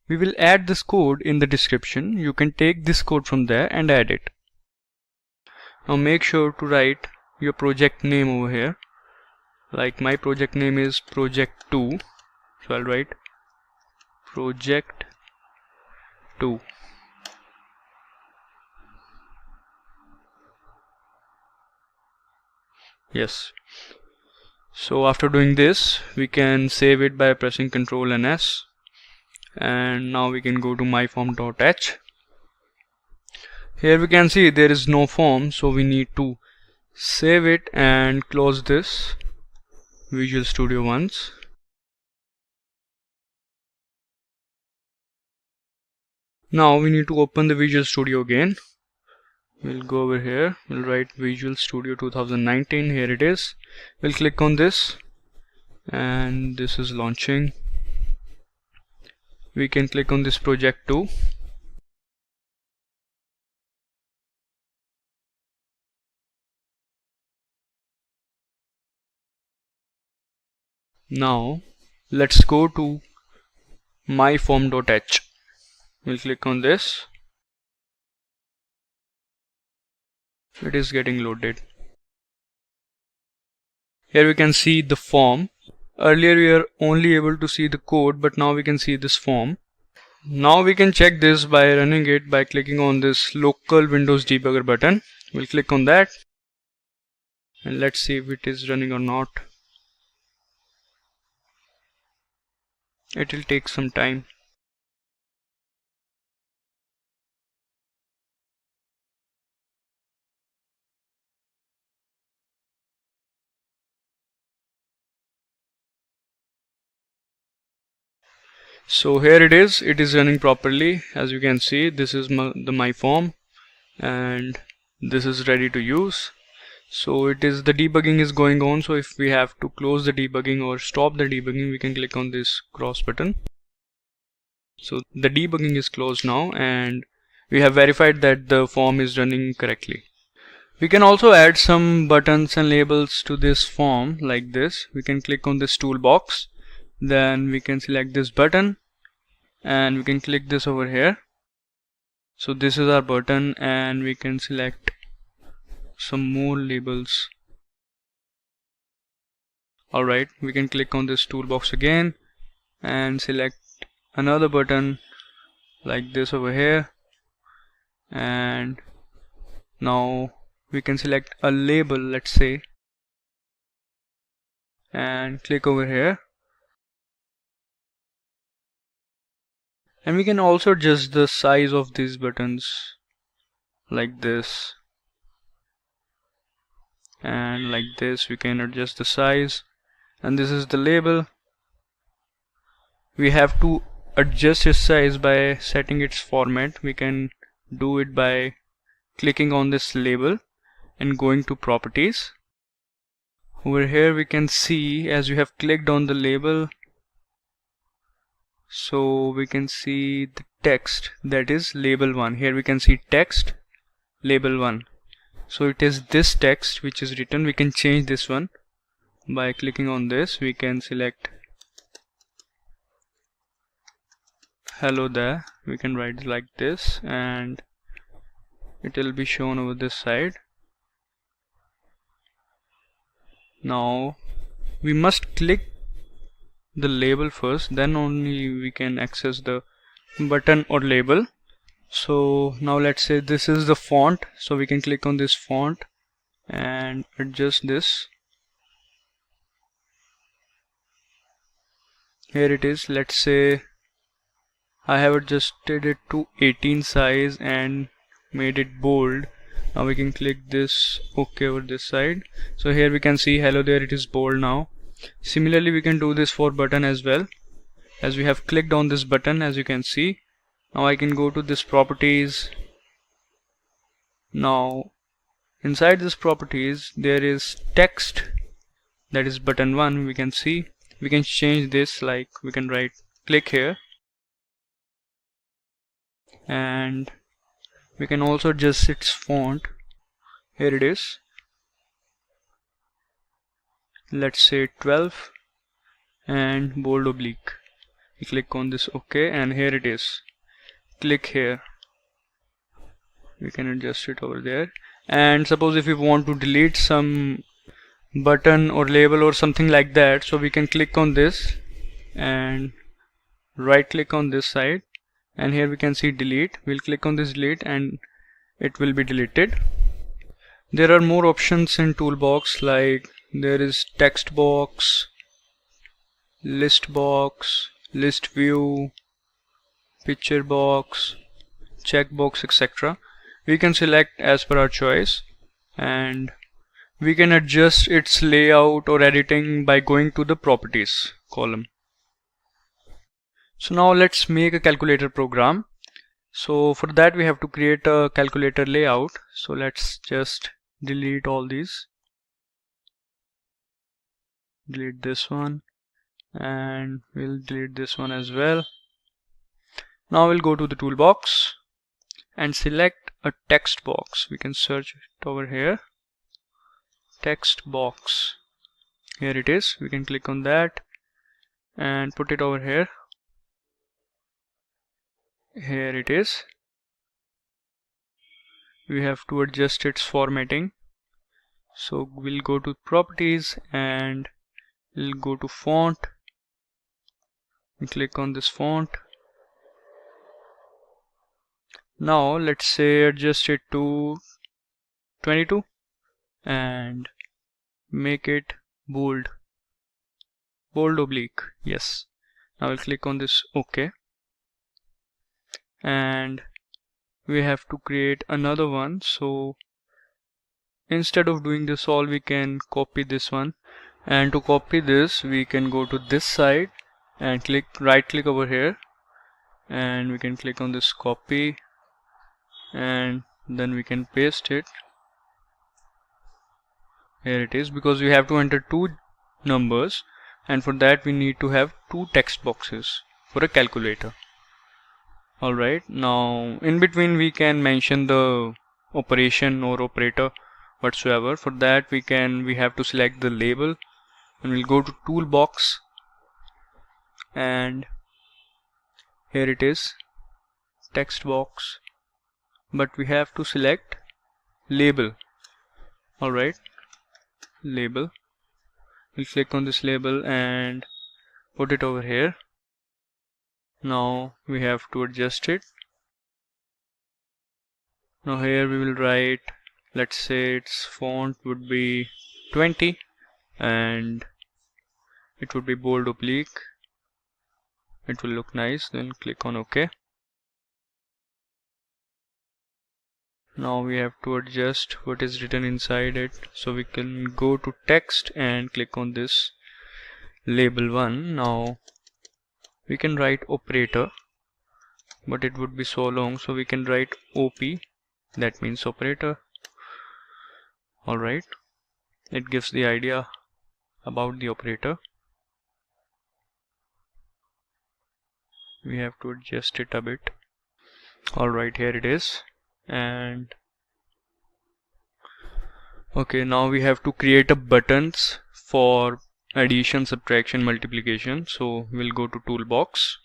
We will add this code in the description. You can take this code from there and add it. Now make sure to write your project name over here. Like my project name is project 2, so I'll write project 2. Yes. So after doing this, we can save it by pressing Ctrl and S, and now we can go to myform.h. Here we can see there is no form, so we need to save it and close this Visual Studio once. Now we need to open the Visual Studio again. We'll go over here, we'll write Visual Studio 2019, here it is. We'll click on this, and this is launching. We can click on this project 2. Now let's go to myform.h. We'll click on this. It is getting loaded. Here we can see the form. Earlier we were only able to see the code, but now we can see this form. Now we can check this by running it by clicking on this local Windows debugger button. We'll click on that and let's see if it is running or not. It will take some time. So here it is running properly. As you can see, this is my form and this is ready to use. So the debugging is going on. So if we have to close the debugging or stop the debugging, we can click on this cross button. So the debugging is closed now and we have verified that the form is running correctly. We can also add some buttons and labels to this form like this. We can click on this toolbox, then we can select this button and we can click this over here. So this is our button and we can select some more labels. Alright, we can click on this toolbox again and select another button like this over here, and now we can select a label, let's say, and click over here. And we can also adjust the size of these buttons like this, and like this we can adjust the size. And this is the label. We have to adjust its size by setting its format. We can do it by clicking on this label and going to properties. Over here we can see, as you have clicked on the label, so we can see the text, that is label 1. Here we can see text label 1. So it is this text which is written. We can change this one by clicking on this. We can select hello there. We can write like this and it will be shown over this side. Now we must click the label first, then only we can access the button or label. So now let's say this is the font, so we can click on this font and adjust this. Here it is. Let's say I have adjusted it to 18 size and made it bold. Now we can click this OK over this side. So here we can see hello there, it is bold now. Similarly we can do this for button as well. As we have clicked on this button, as you can see, now I can go to this properties. Now inside this properties there is text, that is button 1. We can see we can change this, like we can write click here, and we can also adjust its font. Here it is, let's say 12 and bold oblique. We click on this OK and here it is, click here. We can adjust it over there. And suppose if we want to delete some button or label or something like that, so we can click on this and right click on this side, and here we can see delete. We'll click on this delete and it will be deleted. There are more options in toolbox, like there is text box, list box, list view, picture box, checkbox, etc. We can select as per our choice, and we can adjust its layout or editing by going to the properties column. So now let's make a calculator program. So for that we have to create a calculator layout. So let's just delete all these. Delete this one and we'll delete this one as well. Now we'll go to the toolbox and select a text box. We can search it over here, text box. Here it is. We can click on that and put it over here. Here it is. We have to adjust its formatting. So we'll go to properties and we'll go to font and click on this font. Now let's say adjust it to 22 and make it bold oblique. Yes. Now we'll click on this OK, and we have to create another one. So instead of doing this all, we can copy this one, and to copy this we can go to this side and right click over here, and we can click on this copy, and then we can paste it. Here it is, because we have to enter two numbers, and for that we need to have two text boxes for a calculator. Alright, now in between we can mention the operation or operator whatsoever. For that we have to select the label, and we'll go to toolbox, and here it is, text box, but we have to select label. Alright, label. We'll click on this label and put it over here. Now we have to adjust it. Now here we will write, let's say its font would be 20 and it would be bold oblique. It will look nice. Then click on OK. Now we have to adjust what is written inside it. So we can go to text and click on this label 1. Now we can write operator, but it would be so long, so we can write OP, that means operator. Alright, it gives the idea about the operator. We have to adjust it a bit. Alright, here it is. And okay, now we have to create a buttons for addition, subtraction, multiplication. So we'll go to toolbox,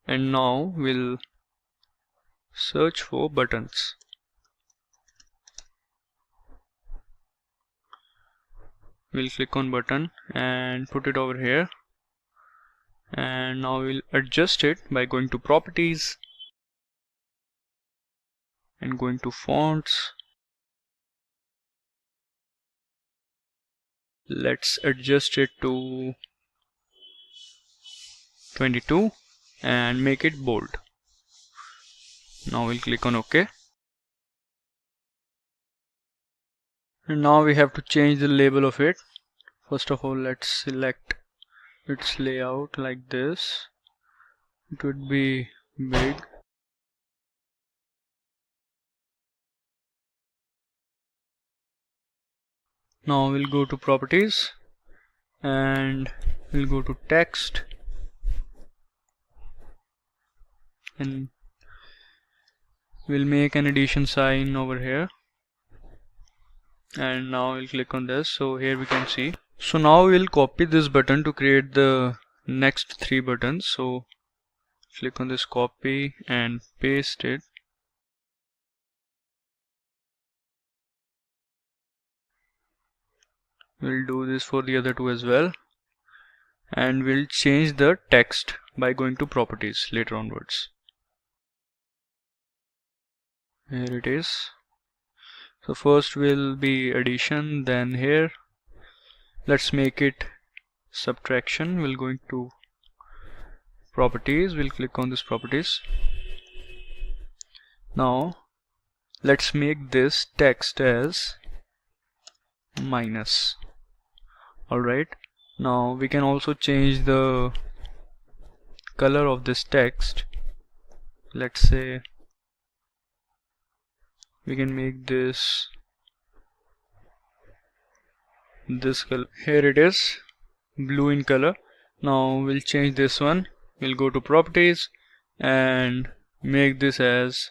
and now we'll search for buttons. We'll click on button and put it over here, and now we'll adjust it by going to properties and going to fonts. Let's adjust it to 22 and make it bold. Now we'll click on OK. And now we have to change the label of it. First of all, let's select its layout like this. It would be big. Now we'll go to properties and we'll go to text, and we'll make an addition sign over here, and now we'll click on this. So here we can see. So now we'll copy this button to create the next 3 buttons. So click on this copy and paste it. We'll do this for the other 2 as well, and we'll change the text by going to properties later onwards. Here it is. So first will be addition, then here let's make it subtraction. We'll go into properties, we'll click on this properties. Now let's make this text as minus. Alright, now we can also change the color of this text. Let's say we can make this color. Here it is, blue in color. Now we'll change this one. We'll go to properties and make this as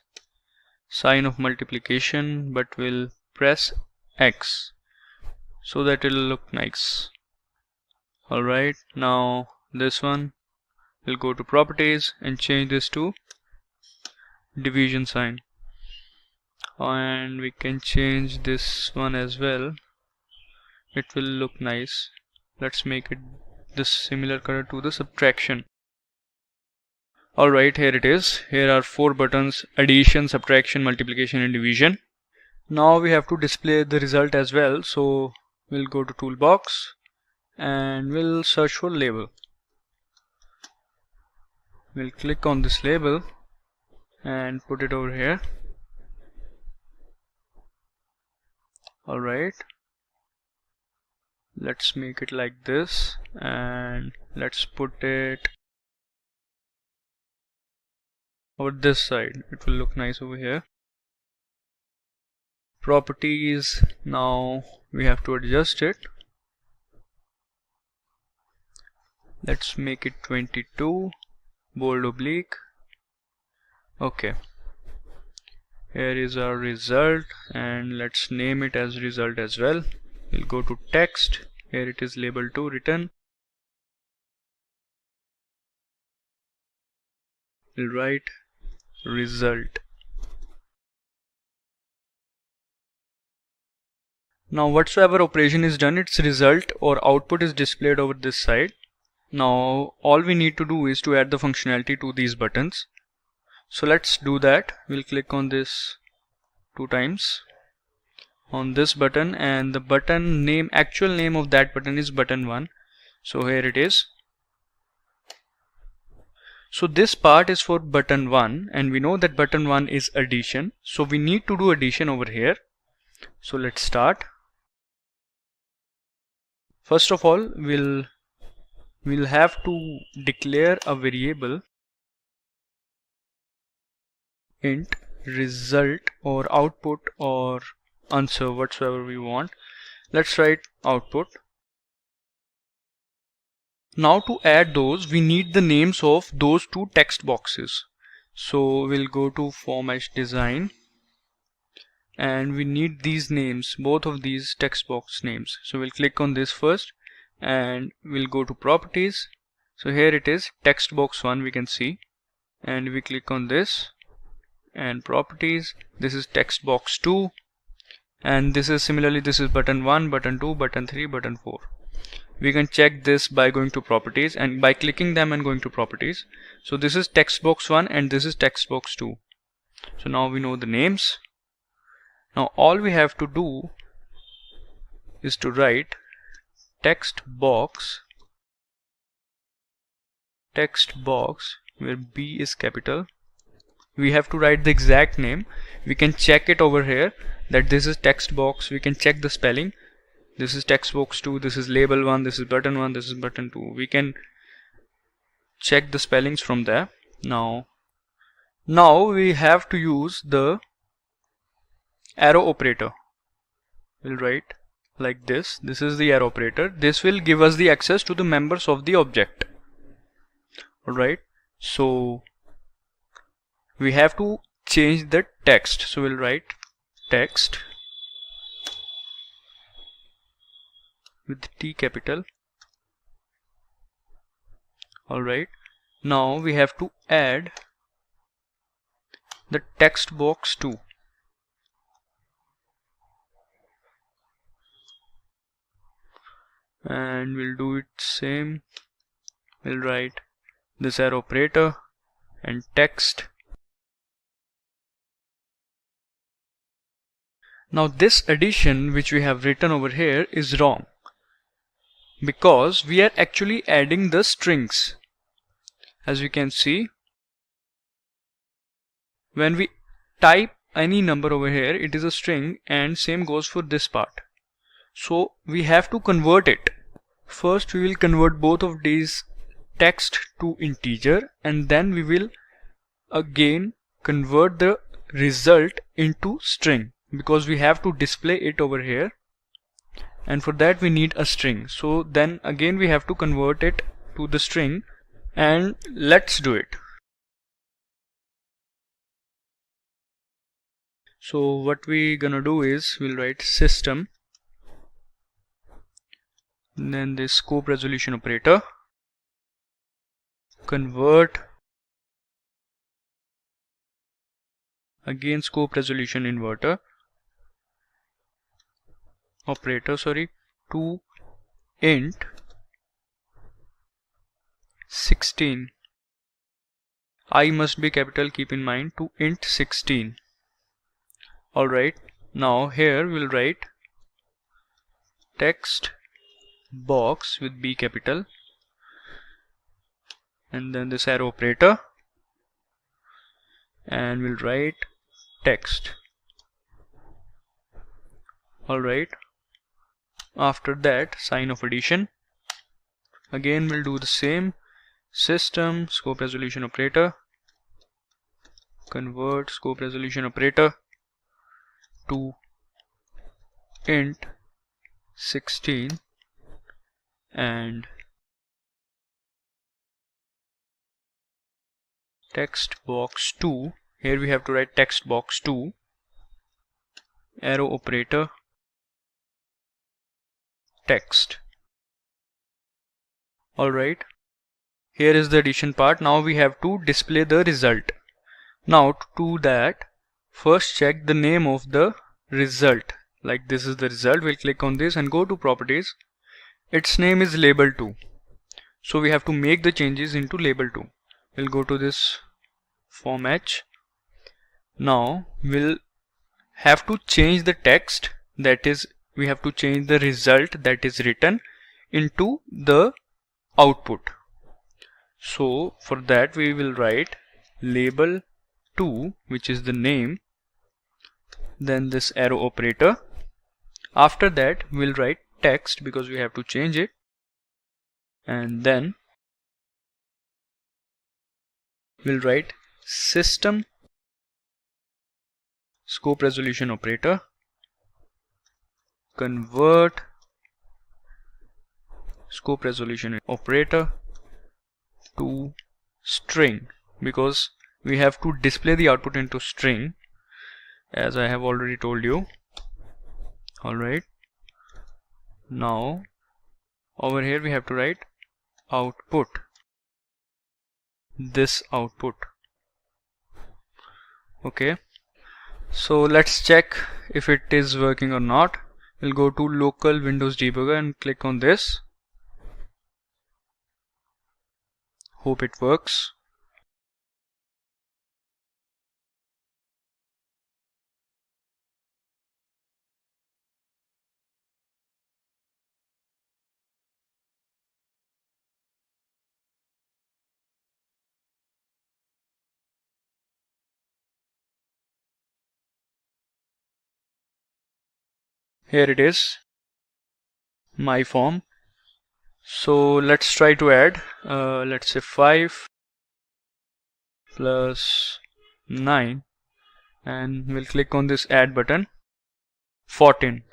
sign of multiplication, but we'll press X so that it'll look nice. Alright, now this one, we'll go to properties and change this to division sign. and we can change this one as well. It will look nice. Let's make it this similar color to the subtraction. Alright, here it is. Here are 4 buttons: addition, subtraction, multiplication and division. Now we have to display the result as well, so we'll go to toolbox and we'll search for label. We'll click on this label and put it over here. Alright, let's make it like this and let's put it over this side. It will look nice over here. Properties, now we have to adjust it. Let's make it 22, bold oblique. Okay, here is our result and let's name it as result as well. We'll go to text. Here it is, label 2 written. We'll write result. Now whatsoever operation is done, its result or output is displayed over this side. Now all we need to do is to add the functionality to these buttons. So let's do that. We'll click on this 2 times on this button, and the button name, actual name of that button is button 1. So here it is. So this part is for button 1 and we know that button 1 is addition. So we need to do addition over here. So let's start. First of all, we'll have to declare a variable int result or output or answer, whatsoever we want. Let's write output. Now to add those, we need the names of those 2 text boxes. So we'll go to format design and we need these names, both of these text box names. So we'll click on this first and we'll go to properties. So here it is, text box 1 we can see, and we click on this and properties. This is text box 2 and this is similarly, this is button 1, button 2, button 3, button 4. We can check this by going to properties and by clicking them and going to properties. So this is text box 1 and this is text box 2. So now we know the names. Now all we have to do is to write text box where B is capital. We have to write the exact name. We can check it over here that this is text box. We can check the spelling. This is text box 2, this is label 1, this is button 1, this is button 2. We can check the spellings from there. Now we have to use the arrow operator. We'll write like this. This is the arrow operator. This will give us the access to the members of the object. Alright, so we have to change the text. So we'll write text with T capital. Alright, now we have to add the text box 2. And we'll do it same. We'll write this arrow operator and text. Now this addition which we have written over here is wrong, because we are actually adding the strings. As you can see, when we type any number over here, it is a string, and same goes for this part. So we have to convert it. First we will convert both of these text to integer, and then we will again convert the result into string, because we have to display it over here, and for that we need a string. So then again we have to convert it to the string, and let's do it. So what we gonna do is we'll write system, then the scope resolution operator, convert again scope resolution inverter operator, to int 16. I must be capital, keep in mind, to int 16. Alright, now here we'll write text box with B capital and then this arrow operator, and we'll write text. Alright, after that sign of addition. Again we'll do the same. System scope resolution operator, convert scope resolution operator to int 16 and text box 2. Here we have to write text box 2, arrow operator, text. Alright, here is the addition part. Now we have to display the result. Now to do that, first check the name of the result. Like this is the result. We'll click on this and go to properties. Its name is label2. So we have to make the changes into label2. We'll go to this form H. Now we'll have to change the text, that is we have to change the result that is written into the output. So for that we will write label2, which is the name, then this arrow operator. After that we'll write text because we have to change it, and then we'll write system scope resolution operator, convert scope resolution operator to string, because we have to display the output into string, as I have already told you. Alright, now over here we have to write output, this output. Okay, so let's check if it is working or not. We'll go to local Windows debugger and click on this. Hope it works. Here it is, my form. So let's try to add, let's say 5 plus 9, and we'll click on this add button. 14,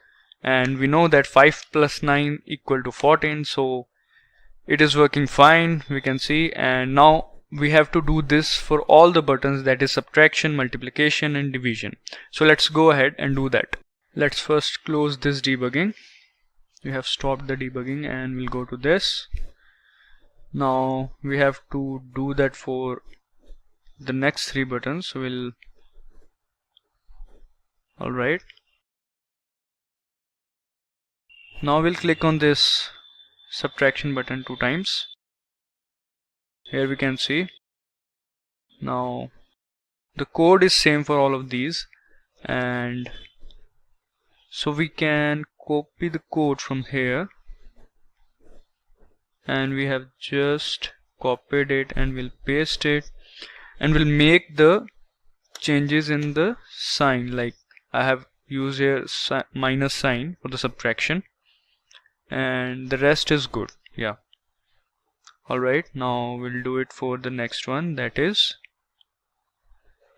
and we know that 5 plus 9 equal to 14, so it is working fine, we can see. And now we have to do this for all the buttons, that is subtraction, multiplication and division. So let's go ahead and do that. Let's first close this debugging. We have stopped the debugging and we'll go to this. Now we have to do that for the next 3 buttons. So alright, now we'll click on this subtraction button 2 times. Here we can see now the code is same for all of these, and so we can copy the code from here, and we have just copied it and we'll paste it, and we'll make the changes in the sign. Like I have used here minus sign for the subtraction, and the rest is good. Yeah. Alright, now we'll do it for the next one, that is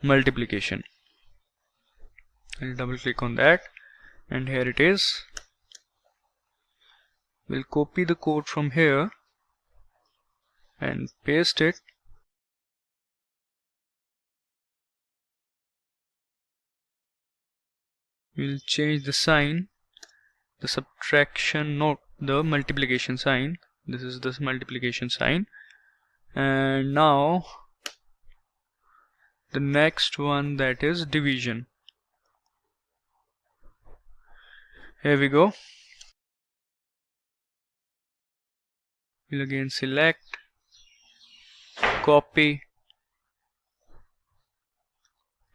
multiplication. I'll double click on that, and here it is. We'll copy the code from here and paste it. We'll change the sign, the subtraction, not the multiplication sign. This is the multiplication sign, and now the next one, that is division. Here we go. We'll again select, copy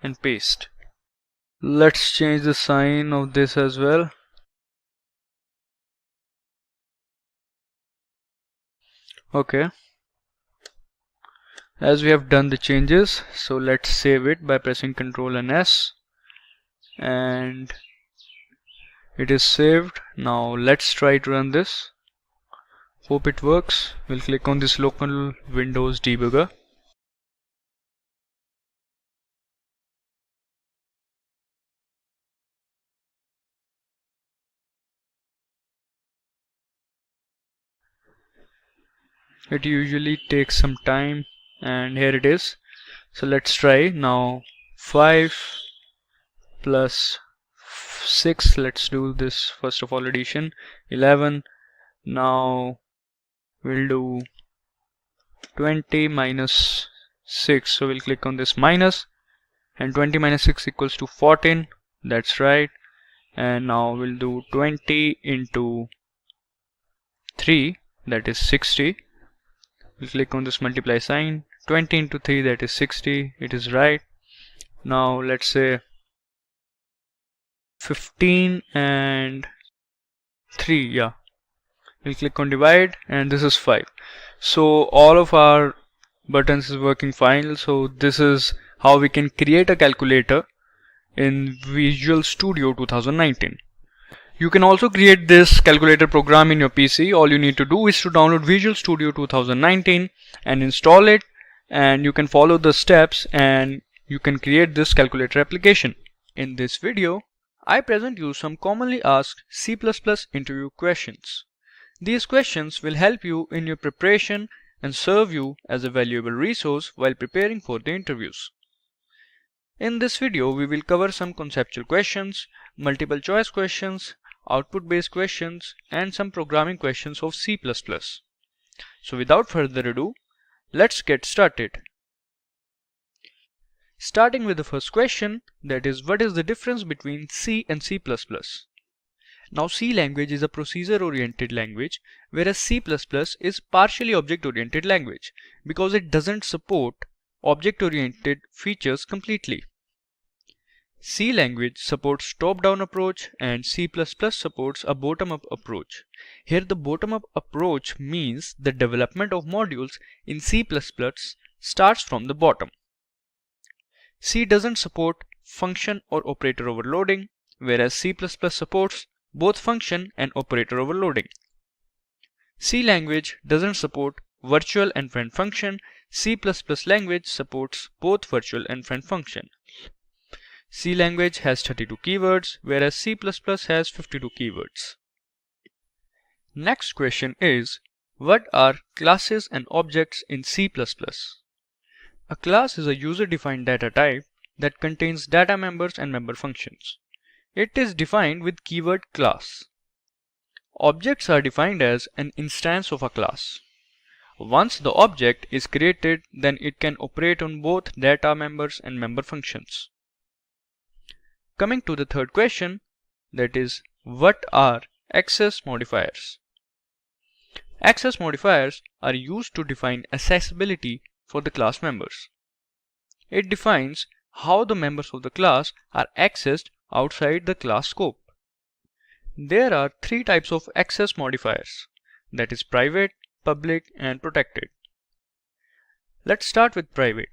and paste. Let's change the sign of this as well. Okay, as we have done the changes, so let's save it by pressing Ctrl and S, and it is saved. Now let's try to run this. Hope it works. We'll click on this local Windows debugger. It usually takes some time, and here it is. So let's try now. 5 plus 6, let's do this first of all, addition. 11. Now we'll do 20 minus 6, so we'll click on this minus, and 20 minus 6 equals to 14. That's right. And now we'll do 20 into 3, that is 60. We'll click on this multiply sign. 20 into 3, that is 60. It is right. Now let's say 15 and 3, yeah. We'll click on divide, and this is 5. So all of our buttons is working fine. So this is how we can create a calculator in Visual Studio 2019. You can also create this calculator program in your PC. All you need to do is to download Visual Studio 2019 and install it, and you can follow the steps and you can create this calculator application. In this video, I present you some commonly asked C++ interview questions. These questions will help you in your preparation and serve you as a valuable resource while preparing for the interviews. In this video, we will cover some conceptual questions, multiple choice questions, output-based questions, and some programming questions of C++. So without further ado, let's get started. Starting with the first question, that is, what is the difference between C and C++? Now, C language is a procedure-oriented language, whereas C++ is partially object-oriented language because it doesn't support object-oriented features completely. C language supports top-down approach and C++ supports a bottom-up approach. Here the bottom-up approach means the development of modules in C++ starts from the bottom. C doesn't support function or operator overloading, whereas C++ supports both function and operator overloading. C language doesn't support virtual and friend function. C++ language supports both virtual and friend function. C language has 32 keywords, whereas C++ has 52 keywords. Next question is, what are classes and objects in C++? A class is a user-defined data type that contains data members and member functions. It is defined with keyword class. Objects are defined as an instance of a class. Once the object is created, then it can operate on both data members and member functions. Coming to the third question, that is, what are access modifiers? Access modifiers are used to define accessibility for the class members. It defines how the members of the class are accessed outside the class scope. There are three types of access modifiers, that is private, public, and protected. Let's start with private.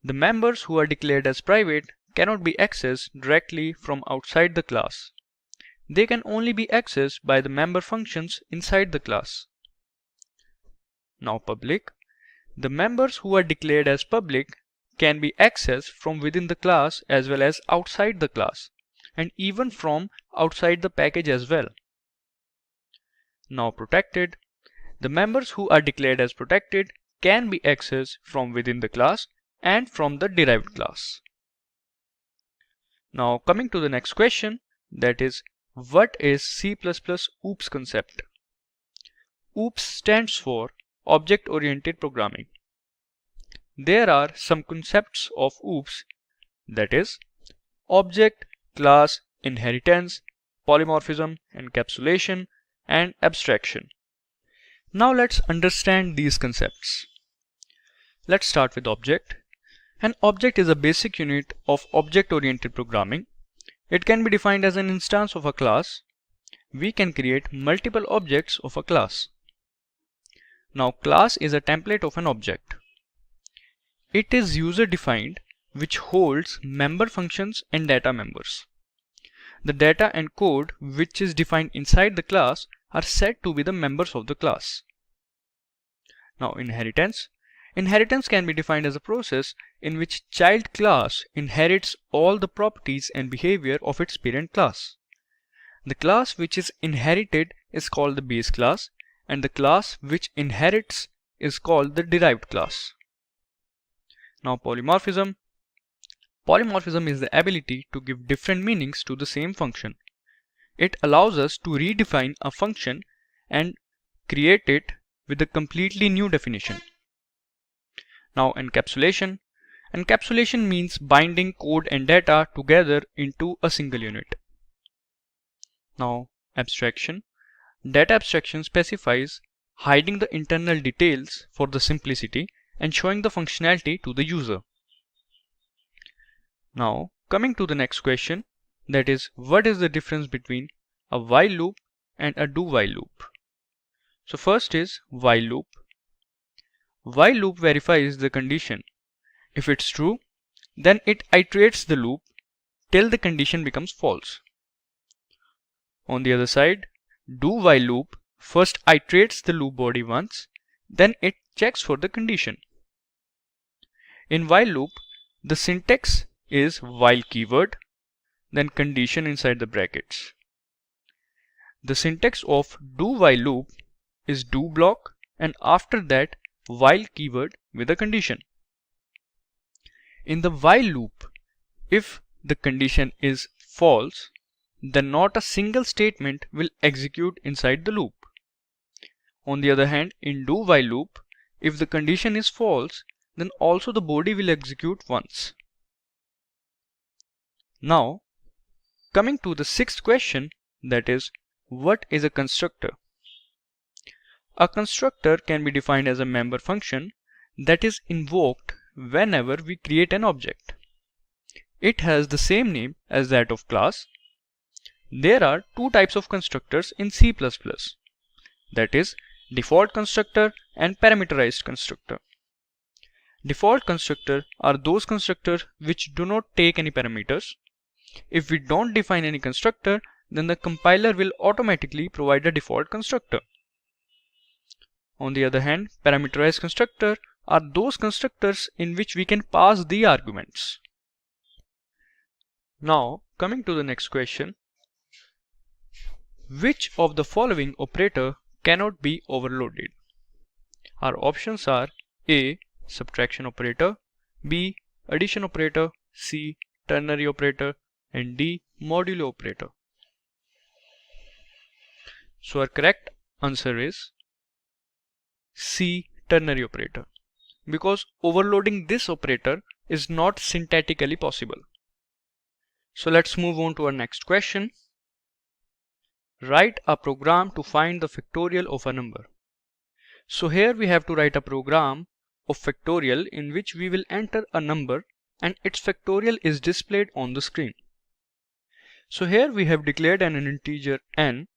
The members who are declared as private cannot be accessed directly from outside the class. They can only be accessed by the member functions inside the class. Now public. The members who are declared as public can be accessed from within the class as well as outside the class, and even from outside the package as well. Now protected. The members who are declared as protected can be accessed from within the class and from the derived class. Now coming to the next question, that is, what is C++ OOPS concept? OOPS stands for Object Oriented Programming. there are some concepts of OOPs, that is object, class, inheritance, polymorphism, encapsulation, and abstraction. Now let's understand these concepts. Let's start with object. An object is a basic unit of object-oriented programming. It can be defined as an instance of a class. We can create multiple objects of a class. Now class is a template of an object. It is user-defined, which holds member functions and data members. The data and code which is defined inside the class are said to be the members of the class. Now inheritance. Inheritance can be defined as a process in which child class inherits all the properties and behavior of its parent class. The class which is inherited is called the base class, and the class which inherits is called the derived class. Now polymorphism. Polymorphism is the ability to give different meanings to the same function. It allows us to redefine a function and create it with a completely new definition. Now encapsulation. Encapsulation means binding code and data together into a single unit. Now abstraction. Data abstraction specifies hiding the internal details for the simplicity and showing the functionality to the user. Now coming to the next question, that is, what is the difference between a while loop and a do-while loop? So first is while loop. While loop verifies the condition. If it's true, then it iterates the loop till the condition becomes false. On the other side, do-while loop first iterates the loop body once, then it checks for the condition. In while loop, the syntax is while keyword, then condition inside the brackets. The syntax of do-while loop is do block, and after that while keyword with a condition. In the while loop, if the condition is false, then not a single statement will execute inside the loop. On the other hand, in do-while loop, if the condition is false, then also the body will execute once. Now, coming to the sixth question, that is, what is a constructor? A constructor can be defined as a member function that is invoked whenever we create an object. It has the same name as that of class. There are two types of constructors in C++, that is, default constructor and parameterized constructor. Default constructor are those constructors which do not take any parameters. If we don't define any constructor, then the compiler will automatically provide a default constructor. On the other hand, parameterized constructor are those constructors in which we can pass the arguments. Now, coming to the next question, which of the following operator cannot be overloaded? Our options are A. Subtraction operator, B. Addition operator, C. Ternary operator, and D. Modulo operator. So our correct answer is C. Ternary operator, because overloading this operator is not syntactically possible. So let's move on to our next question. Write a program to find the factorial of a number. So here we have to write a program of factorial in which we will enter a number and its factorial is displayed on the screen. So here we have declared an integer n,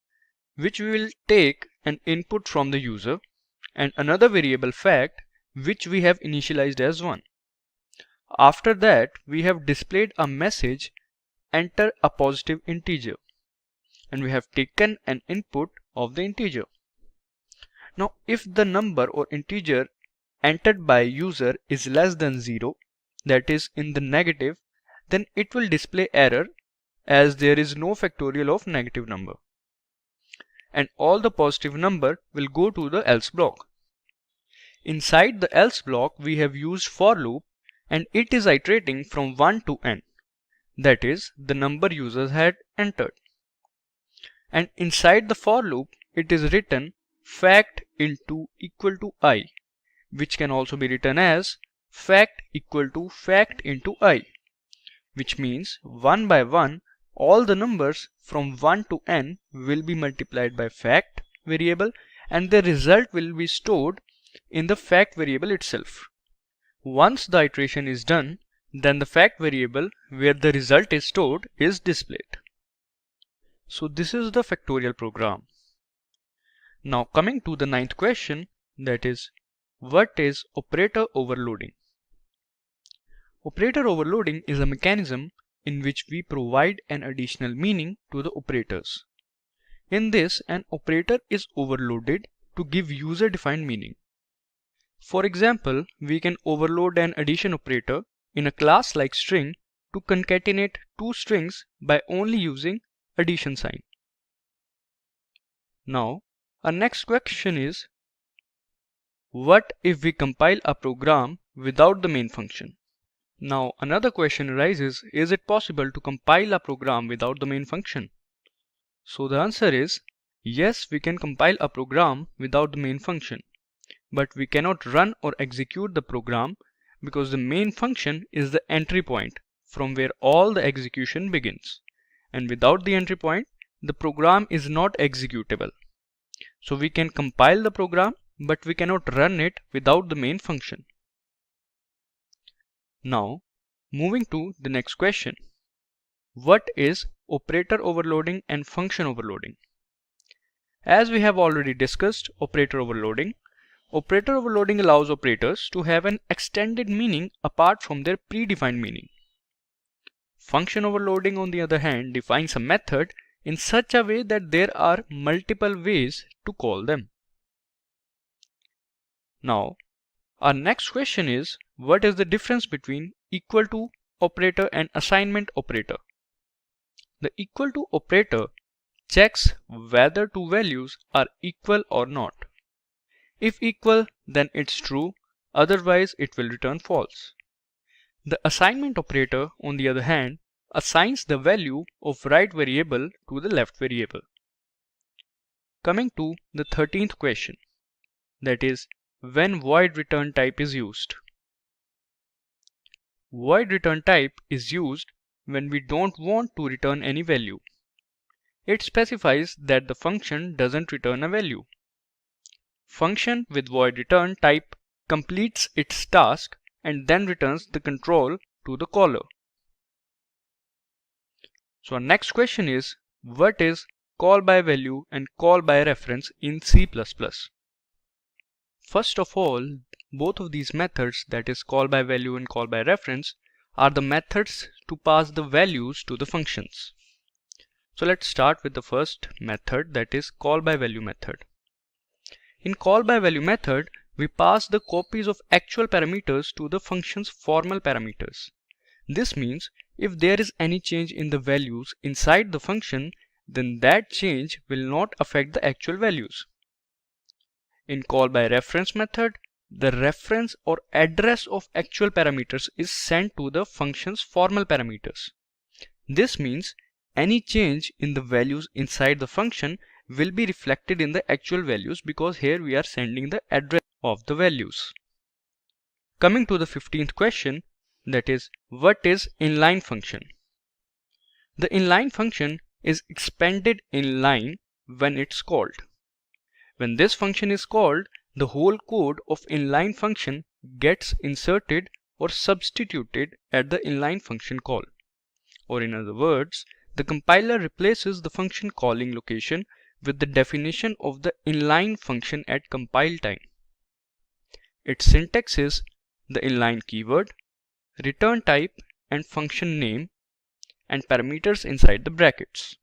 which we will take an input from the user, and another variable fact which we have initialized as 1. After that, we have displayed a message, enter a positive integer, and we have taken an input of the integer. Now if the number or integer entered by user is less than 0, that is in the negative, then it will display error as there is no factorial of negative number, and all the positive number will go to the else block. Inside the else block we have used for loop, and it is iterating from 1 to n, that is the number users had entered. And inside the for loop it is written fact into equal to I, which can also be written as fact equal to fact into I, which means one by one all the numbers from 1 to n will be multiplied by fact variable and the result will be stored in the fact variable itself. Once the iteration is done, then the fact variable where the result is stored is displayed. So this is the factorial program. Now coming to the 9th question, that is, what is operator overloading? Operator overloading is a mechanism in which we provide an additional meaning to the operators. In this, an operator is overloaded to give user-defined meaning. For example, we can overload an addition operator in a class like string to concatenate two strings by only using addition sign. Now, our next question is, what if we compile a program without the main function? Now, another question arises, is it possible to compile a program without the main function? So the answer is, yes, we can compile a program without the main function, but we cannot run or execute the program because the main function is the entry point from where all the execution begins, and without the entry point, the program is not executable. So we can compile the program, but we cannot run it without the main function. Now, moving to the next question. What is operator overloading and function overloading? As we have already discussed operator overloading allows operators to have an extended meaning apart from their predefined meaning. Function overloading, on the other hand, defines a method in such a way that there are multiple ways to call them. Now, our next question is, what is the difference between equal to operator and assignment operator? The equal to operator checks whether two values are equal or not. If equal, then it's true, otherwise it will return false. The assignment operator, on the other hand, assigns the value of right variable to the left variable. Coming to the 13th question, that is, when void return type is used. Void return type is used when we don't want to return any value. It specifies that the function doesn't return a value. Function with void return type completes its task and then returns the control to the caller. So our next question is, what is call by value and call by reference in C++? First of all, both of these methods, that is call by value and call by reference, are the methods to pass the values to the functions. So let's start with the first method, that is call by value method. In call by value method, we pass the copies of actual parameters to the function's formal parameters. This means if there is any change in the values inside the function, then that change will not affect the actual values. In call by reference method, the reference or address of actual parameters is sent to the function's formal parameters. This means any change in the values inside the function will be reflected in the actual values because here we are sending the address of the values. Coming to the 15th question, that is, what is inline function? The inline function is expanded in line when it's called. When this function is called, the whole code of inline function gets inserted or substituted at the inline function call. Or in other words, the compiler replaces the function calling location with the definition of the inline function at compile time. Its syntax is the inline keyword, return type and function name, and parameters inside the brackets.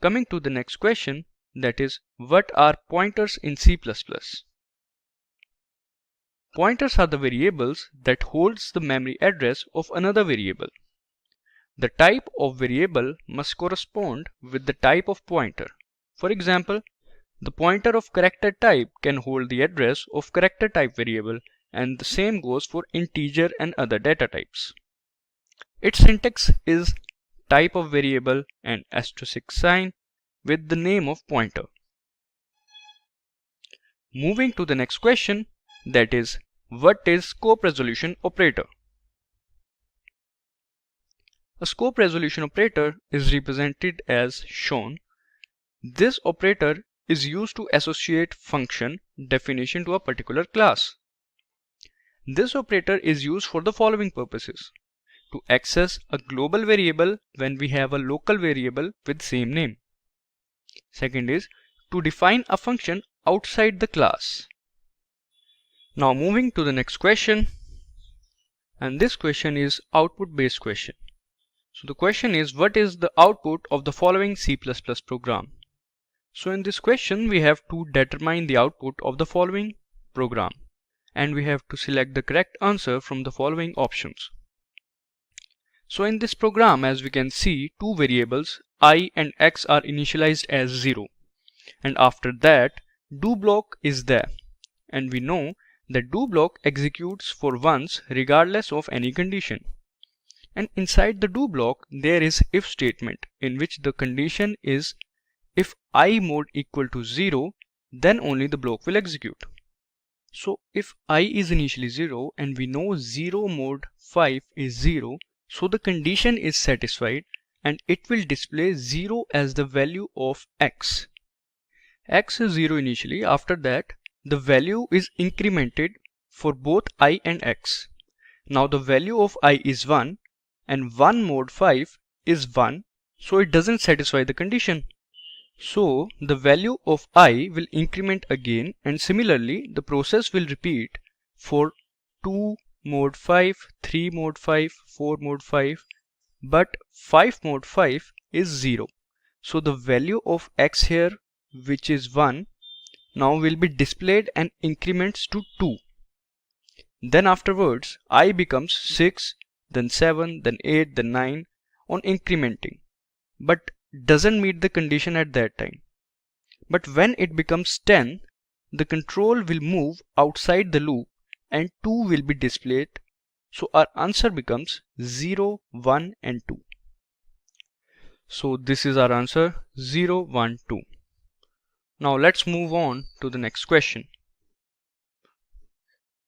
Coming to the next question, that is, what are pointers in C++? Pointers are the variables that holds the memory address of another variable. The type of variable must correspond with the type of pointer. For example, the pointer of character type can hold the address of character type variable, and the same goes for integer and other data types. Its syntax is type of variable and asterisk sign with the name of pointer. Moving to the next question, that is, what is scope resolution operator? A scope resolution operator is represented as shown. This operator is used to associate function definition to a particular class. This operator is used for the following purposes: to access a global variable when we have a local variable with same name. Second is to define a function outside the class. Now moving to the next question, and this question is output based question. So the question is, what is the output of the following C++ program? So in this question we have to determine the output of the following program, and we have to select the correct answer from the following options. So in this program, as we can see, two variables I and X are initialized as 0, and after that do block is there, and we know that do block executes for once regardless of any condition. And inside the do block there is if statement, in which the condition is if I mod equal to 0, then only the block will execute. So if I is initially 0 and we know 0 mod 5 is 0, so the condition is satisfied and it will display 0 as the value of X. X is 0 initially. After that the value is incremented for both I and X. Now the value of I is 1 and 1 mod 5 is 1, so it doesn't satisfy the condition. So the value of I will increment again, and similarly the process will repeat for 2 mod 5, 3 mod 5, 4 mod 5, but 5 mod 5 is 0. So the value of X here, which is 1, now will be displayed and increments to 2. Then afterwards I becomes 6, then 7, then 8, then 9 on incrementing, but doesn't meet the condition at that time. But when it becomes 10, the control will move outside the loop and 2 will be displayed. So our answer becomes 0, 1 and 2. So this is our answer, 0, 1, 2. Now let's move on to the next question.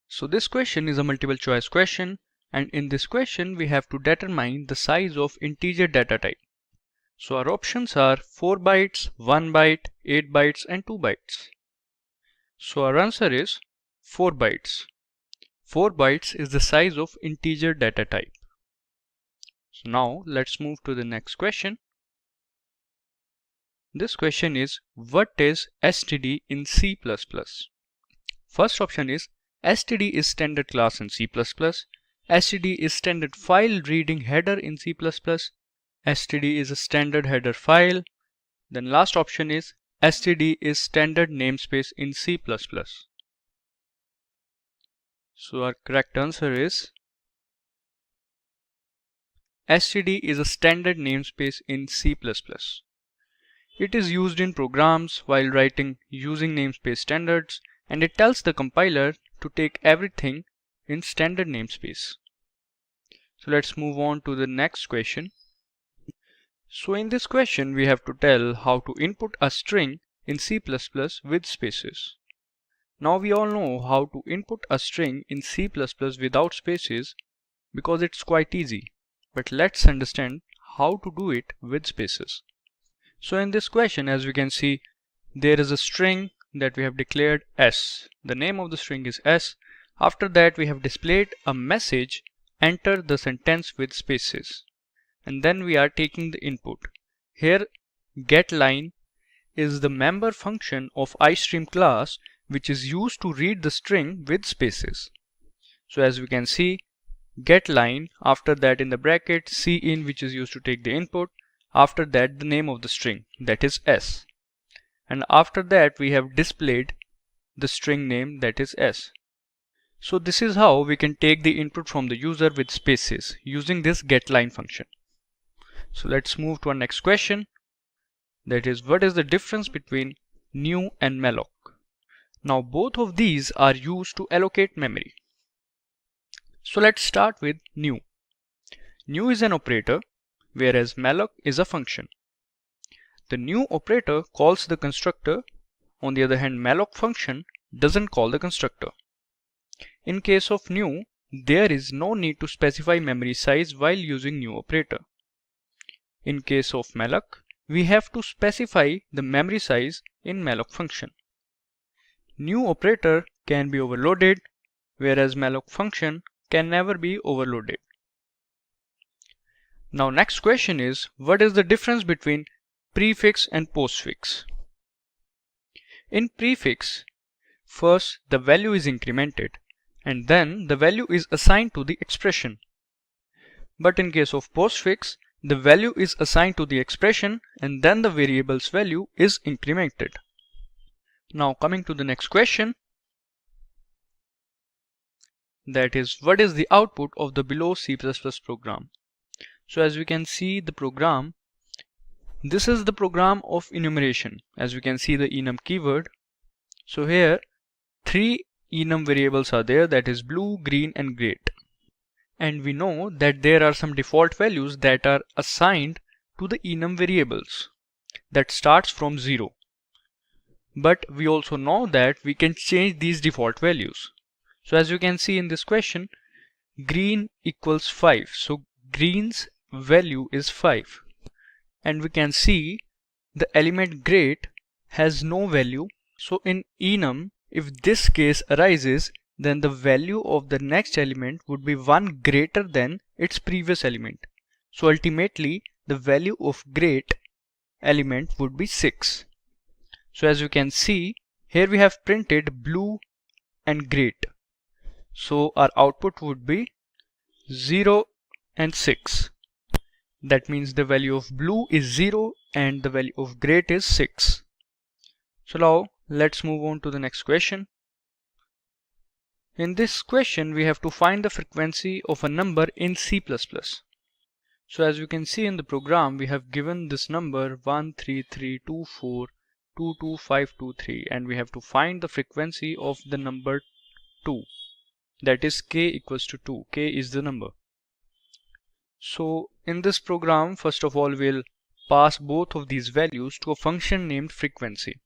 So this question is a multiple choice question, and in this question we have to determine the size of integer data type. So our options are 4 bytes, 1 byte, 8 bytes and 2 bytes. So our answer is 4 bytes. 4 bytes is the size of integer data type. So now let's move to the next question. This question is, what is std in C++? First option is std is standard class in C++. Std is standard file reading header in C++. Std is a standard header file. Then last option is std is standard namespace in C++. So our correct answer is std is a standard namespace in C++. It is used in programs while writing using namespace standards, and it tells the compiler to take everything in standard namespace. So let's move on to the next question. So in this question we have to tell how to input a string in C++ with spaces. Now we all know how to input a string in C++ without spaces because it's quite easy. But let's understand how to do it with spaces. So in this question, as we can see, there is a string that we have declared S. The name of the string is S. After that we have displayed a message, enter the sentence with spaces. And then we are taking the input. Here getLine is the member function of iStream class, which is used to read the string with spaces. So as we can see, getLine, after that in the bracket cin, which is used to take the input, after that the name of the string, that is S, and after that we have displayed the string name, that is S. So this is how we can take the input from the user with spaces using this getLine function. So let's move to our next question, that is, what is the difference between new and malloc? Now both of these are used to allocate memory. So let's start with new. New is an operator, whereas malloc is a function. The new operator calls the constructor. On the other hand, malloc function doesn't call the constructor. In case of new, there is no need to specify memory size while using new operator. In case of malloc, we have to specify the memory size in malloc function. New operator can be overloaded, whereas malloc function can never be overloaded. Now next question is, what is the difference between prefix and postfix? In prefix, first the value is incremented and then the value is assigned to the expression. But in case of postfix, the value is assigned to the expression and then the variable's value is incremented. Now coming to the next question, that is, what is the output of the below C++ program? So as we can see the program, this is the program of enumeration. As we can see the enum keyword. So here 3 enum variables are there, that is blue, green and great. And we know that there are some default values that are assigned to the enum variables that starts from 0. But we also know that we can change these default values. So as you can see in this question, green equals 5. So green's value is 5. And we can see the element great has no value. So in enum, if this case arises, then the value of the next element would be 1 greater than its previous element. So ultimately, the value of great element would be 6. So as you can see, here we have printed blue and great. So our output would be 0 and 6. That means the value of blue is 0 and the value of great is 6. So now let's move on to the next question. In this question, we have to find the frequency of a number in C++. So as you can see in the program, we have given this number 13324222523 and we have to find the frequency of the number 2. That is k equals to 2. K is the number. So in this program, first of all, we'll pass both of these values to a function named frequency.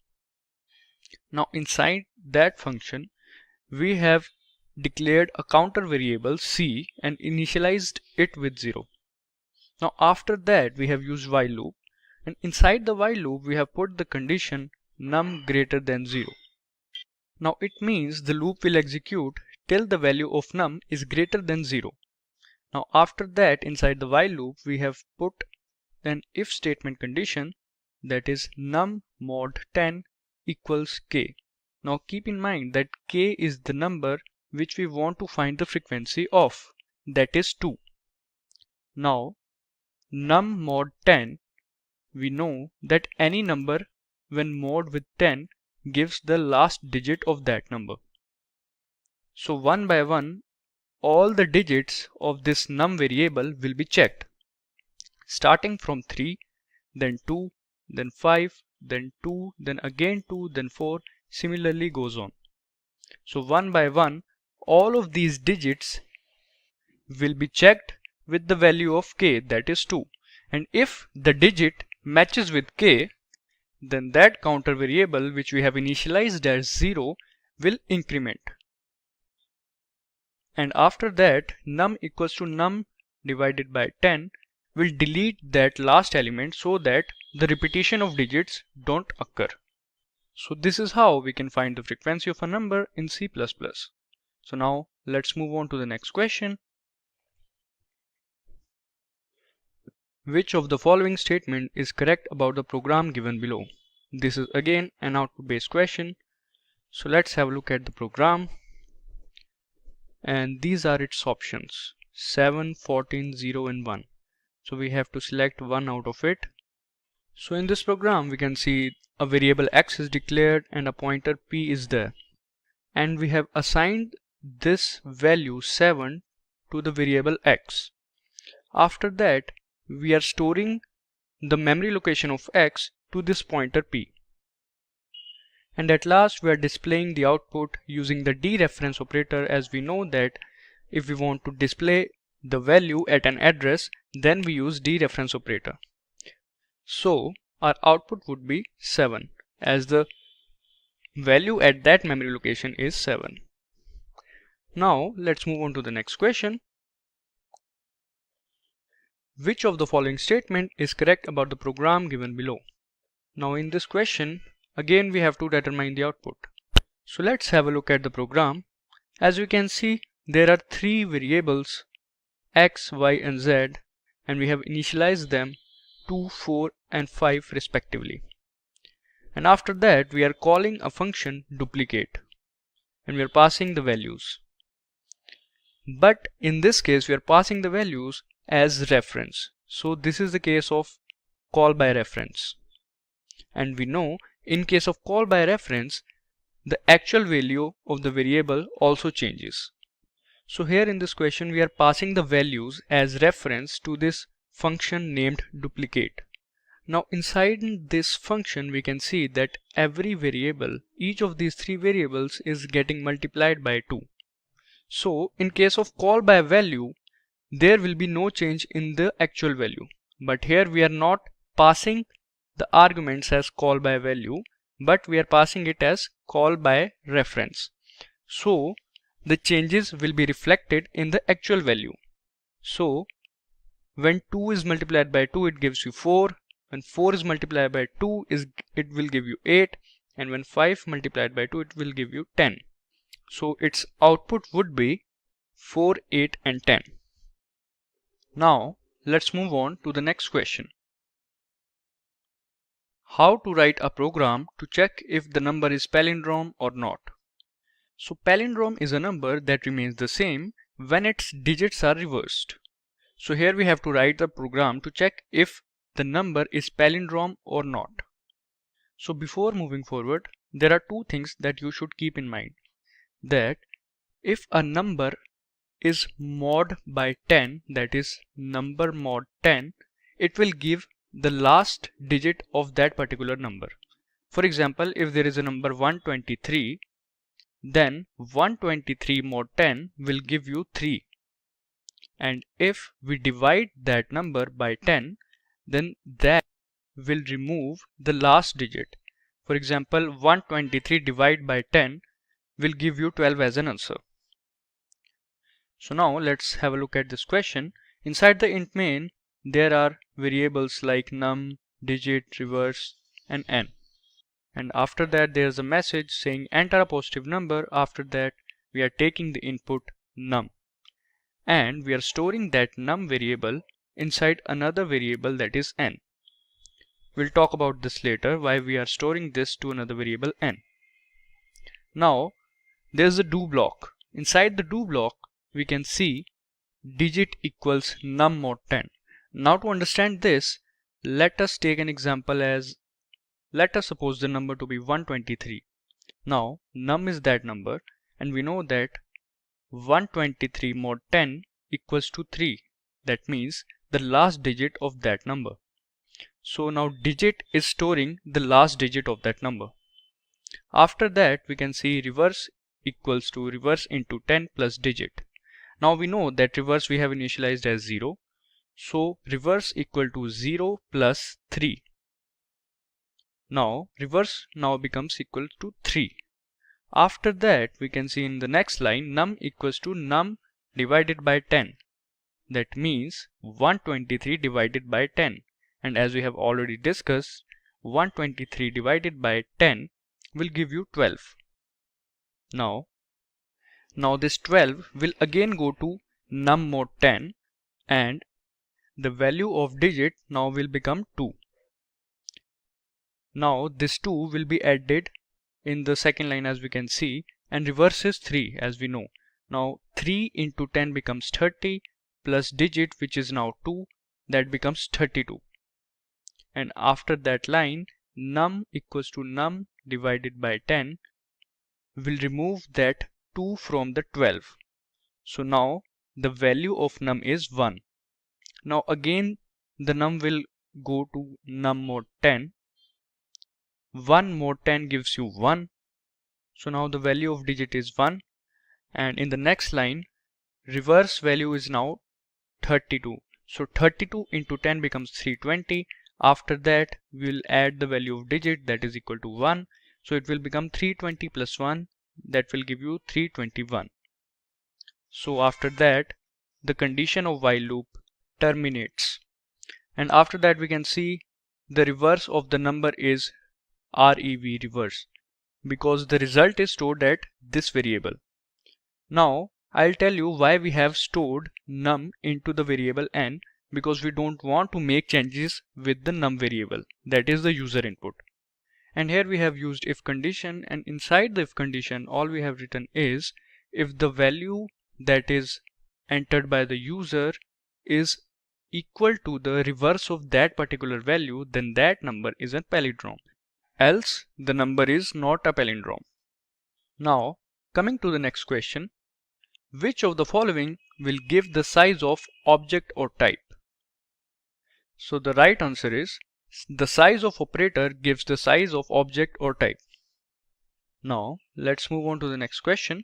Now inside that function, we have declared a counter variable c and initialized it with 0. Now after that, we have used while loop, and inside the while loop, we have put the condition num greater than 0. Now it means the loop will execute till the value of num is greater than 0. Now after that, inside the while loop, we have put an if statement condition, that is num mod 10 equals k. Now keep in mind that k is the number which we want to find the frequency of, that is 2. Now num mod 10, we know that any number when mod with 10 gives the last digit of that number. So one by one, all the digits of this num variable will be checked, starting from 3, then 2, then 5, then 2, then again 2, then 4, similarly goes on. So one by one, all of these digits will be checked with the value of k, that is 2. And if the digit matches with k, then that counter variable which we have initialized as 0 will increment. And after that, num equals to num divided by 10 will delete that last element so that the repetition of digits don't occur. So this is how we can find the frequency of a number in C++. So now let's move on to the next question. Which of the following statement is correct about the program given below? This is again an output based question. So let's have a look at the program. And these are its options: 7, 14, 0 and 1. So we have to select one out of it. So in this program, we can see a variable x is declared and a pointer p is there. And we have assigned this value 7 to the variable x. After that, we are storing the memory location of x to this pointer p. And at last, we are displaying the output using the dereference operator, as we know that if we want to display the value at an address, then we use dereference operator. So our output would be 7, as the value at that memory location is 7. Now let's move on to the next question. Which of the following statement is correct about the program given below? Now in this question, again we have to determine the output. So let's have a look at the program. As we can see, there are three variables x, y and z, and we have initialized them 2, 4 and 5 respectively. And after that we are calling a function duplicate and we are passing the values. But in this case we are passing the values as reference. So this is the case of call by reference. And we know in case of call by reference, the actual value of the variable also changes. So here in this question we are passing the values as reference to this function named duplicate. Now inside this function we can see that every variable, each of these three variables is getting multiplied by 2. So in case of call by value, there will be no change in the actual value. But here we are not passing the arguments as call by value, but we are passing it as call by reference. So the changes will be reflected in the actual value. So when 2 is multiplied by 2, it gives you 4. When 4 is multiplied by 2, it will give you 8. And when 5 multiplied by 2, it will give you 10. So its output would be 4, 8 and 10. Now let's move on to the next question. How to write a program to check if the number is palindrome or not. So palindrome is a number that remains the same when its digits are reversed. So here we have to write the program to check if the number is palindrome or not. So before moving forward, there are two things that you should keep in mind. That if a number is mod by 10, that is number mod 10, it will give the last digit of that particular number. For example, if there is a number 123, then 123 mod 10 will give you 3. And if we divide that number by 10, then that will remove the last digit. For example, 123 divided by 10 will give you 12 as an answer. So now let's have a look at this question. Inside the int main, there are variables like num, digit, reverse and n. And after that there's a message saying enter a positive number. After that we are taking the input num. And we are storing that num variable inside another variable that is n. We'll talk about this later, why we are storing this to another variable n. Now there's a do block. Inside the do block we can see digit equals num mod 10. Now to understand this, let us take an example as, let us suppose the number to be 123. Now num is that number and we know that 123 mod 10 equals to 3. That means the last digit of that number. So now digit is storing the last digit of that number. After that we can see reverse equals to reverse into 10 plus digit. Now we know that reverse we have initialized as 0. So reverse equal to 0 plus 3. Now reverse now becomes equal to 3. After that we can see in the next line num equals to num divided by 10. That means 123 divided by 10. And as we have already discussed, 123 divided by 10 will give you 12. Now this 12 will again go to num mod 10 and the value of digit now will become 2. Now this 2 will be added in the second line as we can see, and reverse is 3 as we know. Now 3 into 10 becomes 30 plus digit which is now 2, that becomes 32. And after that line num equals to num divided by 10 will remove that 2 from the 12. So now the value of num is 1. Now again the num will go to num mod 10. 1 mod 10 gives you 1. So now the value of digit is 1. And in the next line reverse value is now 32. So 32 into 10 becomes 320. After that we will add the value of digit, that is equal to 1. So it will become 320 plus 1, that will give you 321. So after that, the condition of while loop terminates. And after that we can see the reverse of the number is rev, reverse, because the result is stored at this variable. Now I'll tell you why we have stored num into the variable n, because we don't want to make changes with the num variable, that is the user input. And here we have used if condition, and inside the if condition all we have written is if the value that is entered by the user is equal to the reverse of that particular value, then that number is a palindrome, else the number is not a palindrome. Now coming to the next question, which of the following will give the size of object or type? So the right answer is the size of operator gives the size of object or type. Now let's move on to the next question.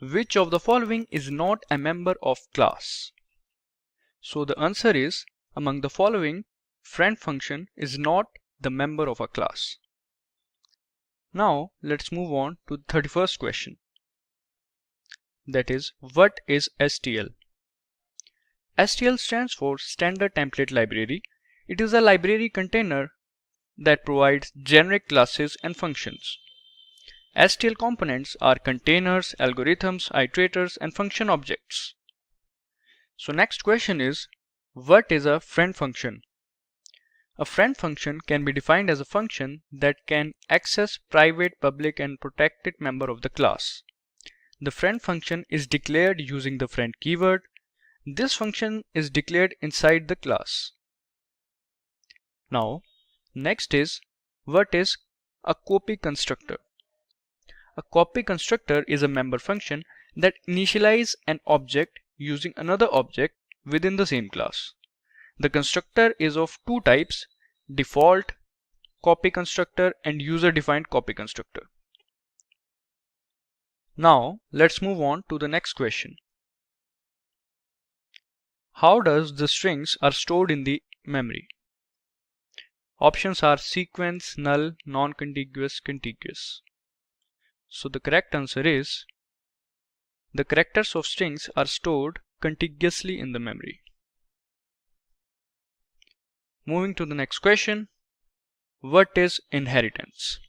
Which of the following is not a member of class? So the answer is among the following, friend function is not the member of a class. Now let's move on to the 31st question. That is, what is STL? STL stands for Standard Template Library. It is a library container that provides generic classes and functions. STL components are containers, algorithms, iterators, and function objects. So next question is, what is a friend function? A friend function can be defined as a function that can access private, public, and protected member of the class. The friend function is declared using the friend keyword. This function is declared inside the class. Now, next is, what is a copy constructor? A copy constructor is a member function that initializes an object using another object within the same class. The constructor is of two types, default copy constructor and user-defined copy constructor. Now, let's move on to the next question. How does the strings are stored in the memory? Options are sequence, null, non-contiguous, contiguous. So the correct answer is the characters of strings are stored contiguously in the memory. Moving to the next question. What is inheritance?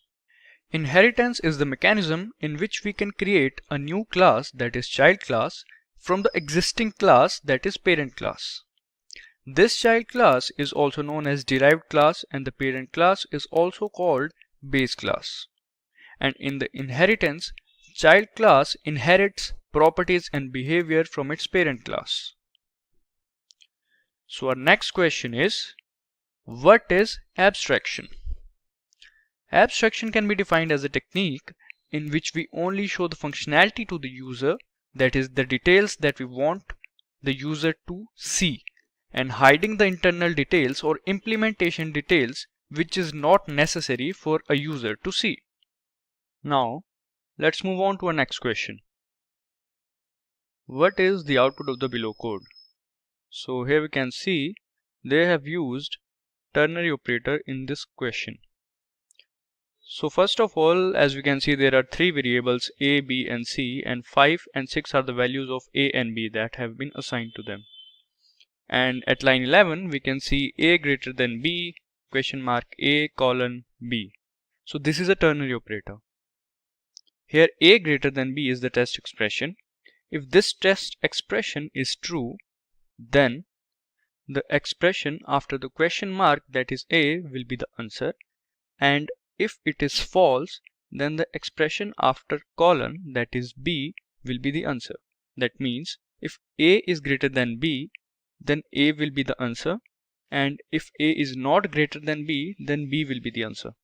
Inheritance is the mechanism in which we can create a new class, that is child class, from the existing class, that is parent class. This child class is also known as derived class, and the parent class is also called base class. And in the inheritance, child class inherits properties and behavior from its parent class. So our next question is, what is abstraction? Abstraction can be defined as a technique in which we only show the functionality to the user, that is the details that we want the user to see, and hiding the internal details or implementation details which is not necessary for a user to see. Now let's move on to our next question. What is the output of the below code? So here we can see they have used ternary operator in this question. So first of all, as we can see, there are three variables a, b and c, and 5 and 6 are the values of a and b that have been assigned to them. And at line 11 we can see a greater than b, question mark a colon b. So this is a ternary operator. Here a greater than b is the test expression. If this test expression is true, then the expression after the question mark, that is a, will be the answer, and if it is false, then the expression after colon, that is b, will be the answer. That means if a is greater than b, then a will be the answer, and if a is not greater than b, then b will be the answer.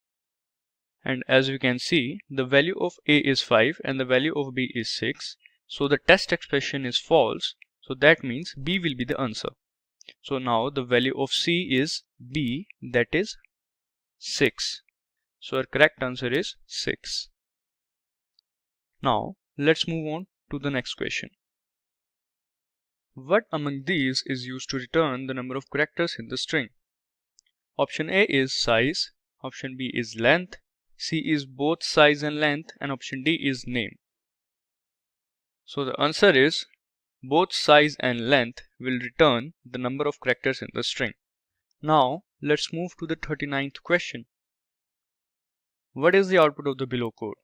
And as we can see, the value of a is 5 and the value of b is 6. So the test expression is false. So that means b will be the answer. So now the value of c is b, that is 6. So our correct answer is 6. Now let's move on to the next question. What among these is used to return the number of characters in the string? Option A is size, option B is length, C is both size and length, and option D is name. So the answer is both size and length will return the number of characters in the string. Now let's move to the 39th question. What is the output of the below code?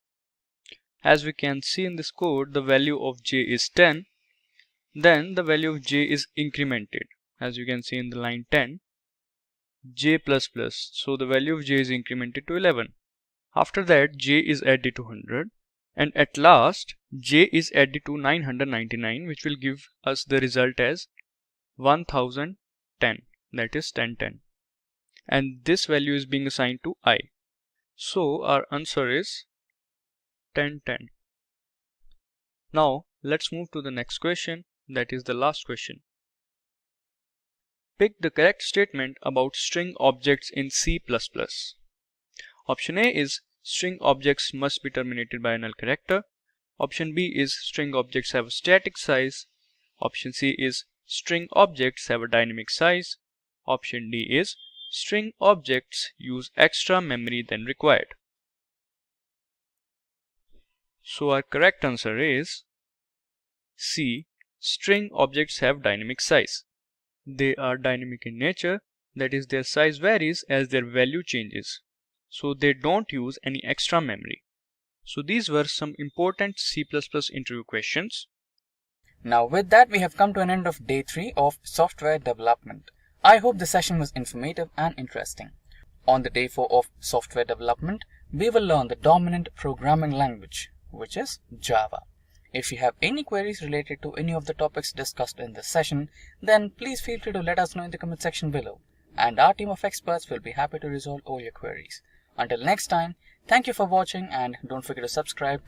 As we can see in this code, the value of j is 10. Then the value of j is incremented. As you can see in the line 10, j++. So the value of j is incremented to 11. After that, j is added to 100. And at last, j is added to 999, which will give us the result as 1010. That is 1010. And this value is being assigned to I. So our answer is 1010. Now let's move to the next question, that is the last question. Pick the correct statement about string objects in C++. Option A is string objects must be terminated by a null character. Option B is string objects have a static size. Option C is string objects have a dynamic size. Option D is string objects use extra memory than required. So our correct answer is C. String objects have dynamic size. They are dynamic in nature, that is their size varies as their value changes. So they don't use any extra memory. So these were some important C++ interview questions. Now with that, we have come to an end of day 3 of software development. I hope the session was informative and interesting. On the day 4 of software development, we will learn the dominant programming language, which is Java. If you have any queries related to any of the topics discussed in this session, then please feel free to let us know in the comment section below, and our team of experts will be happy to resolve all your queries. Until next time, thank you for watching, and don't forget to subscribe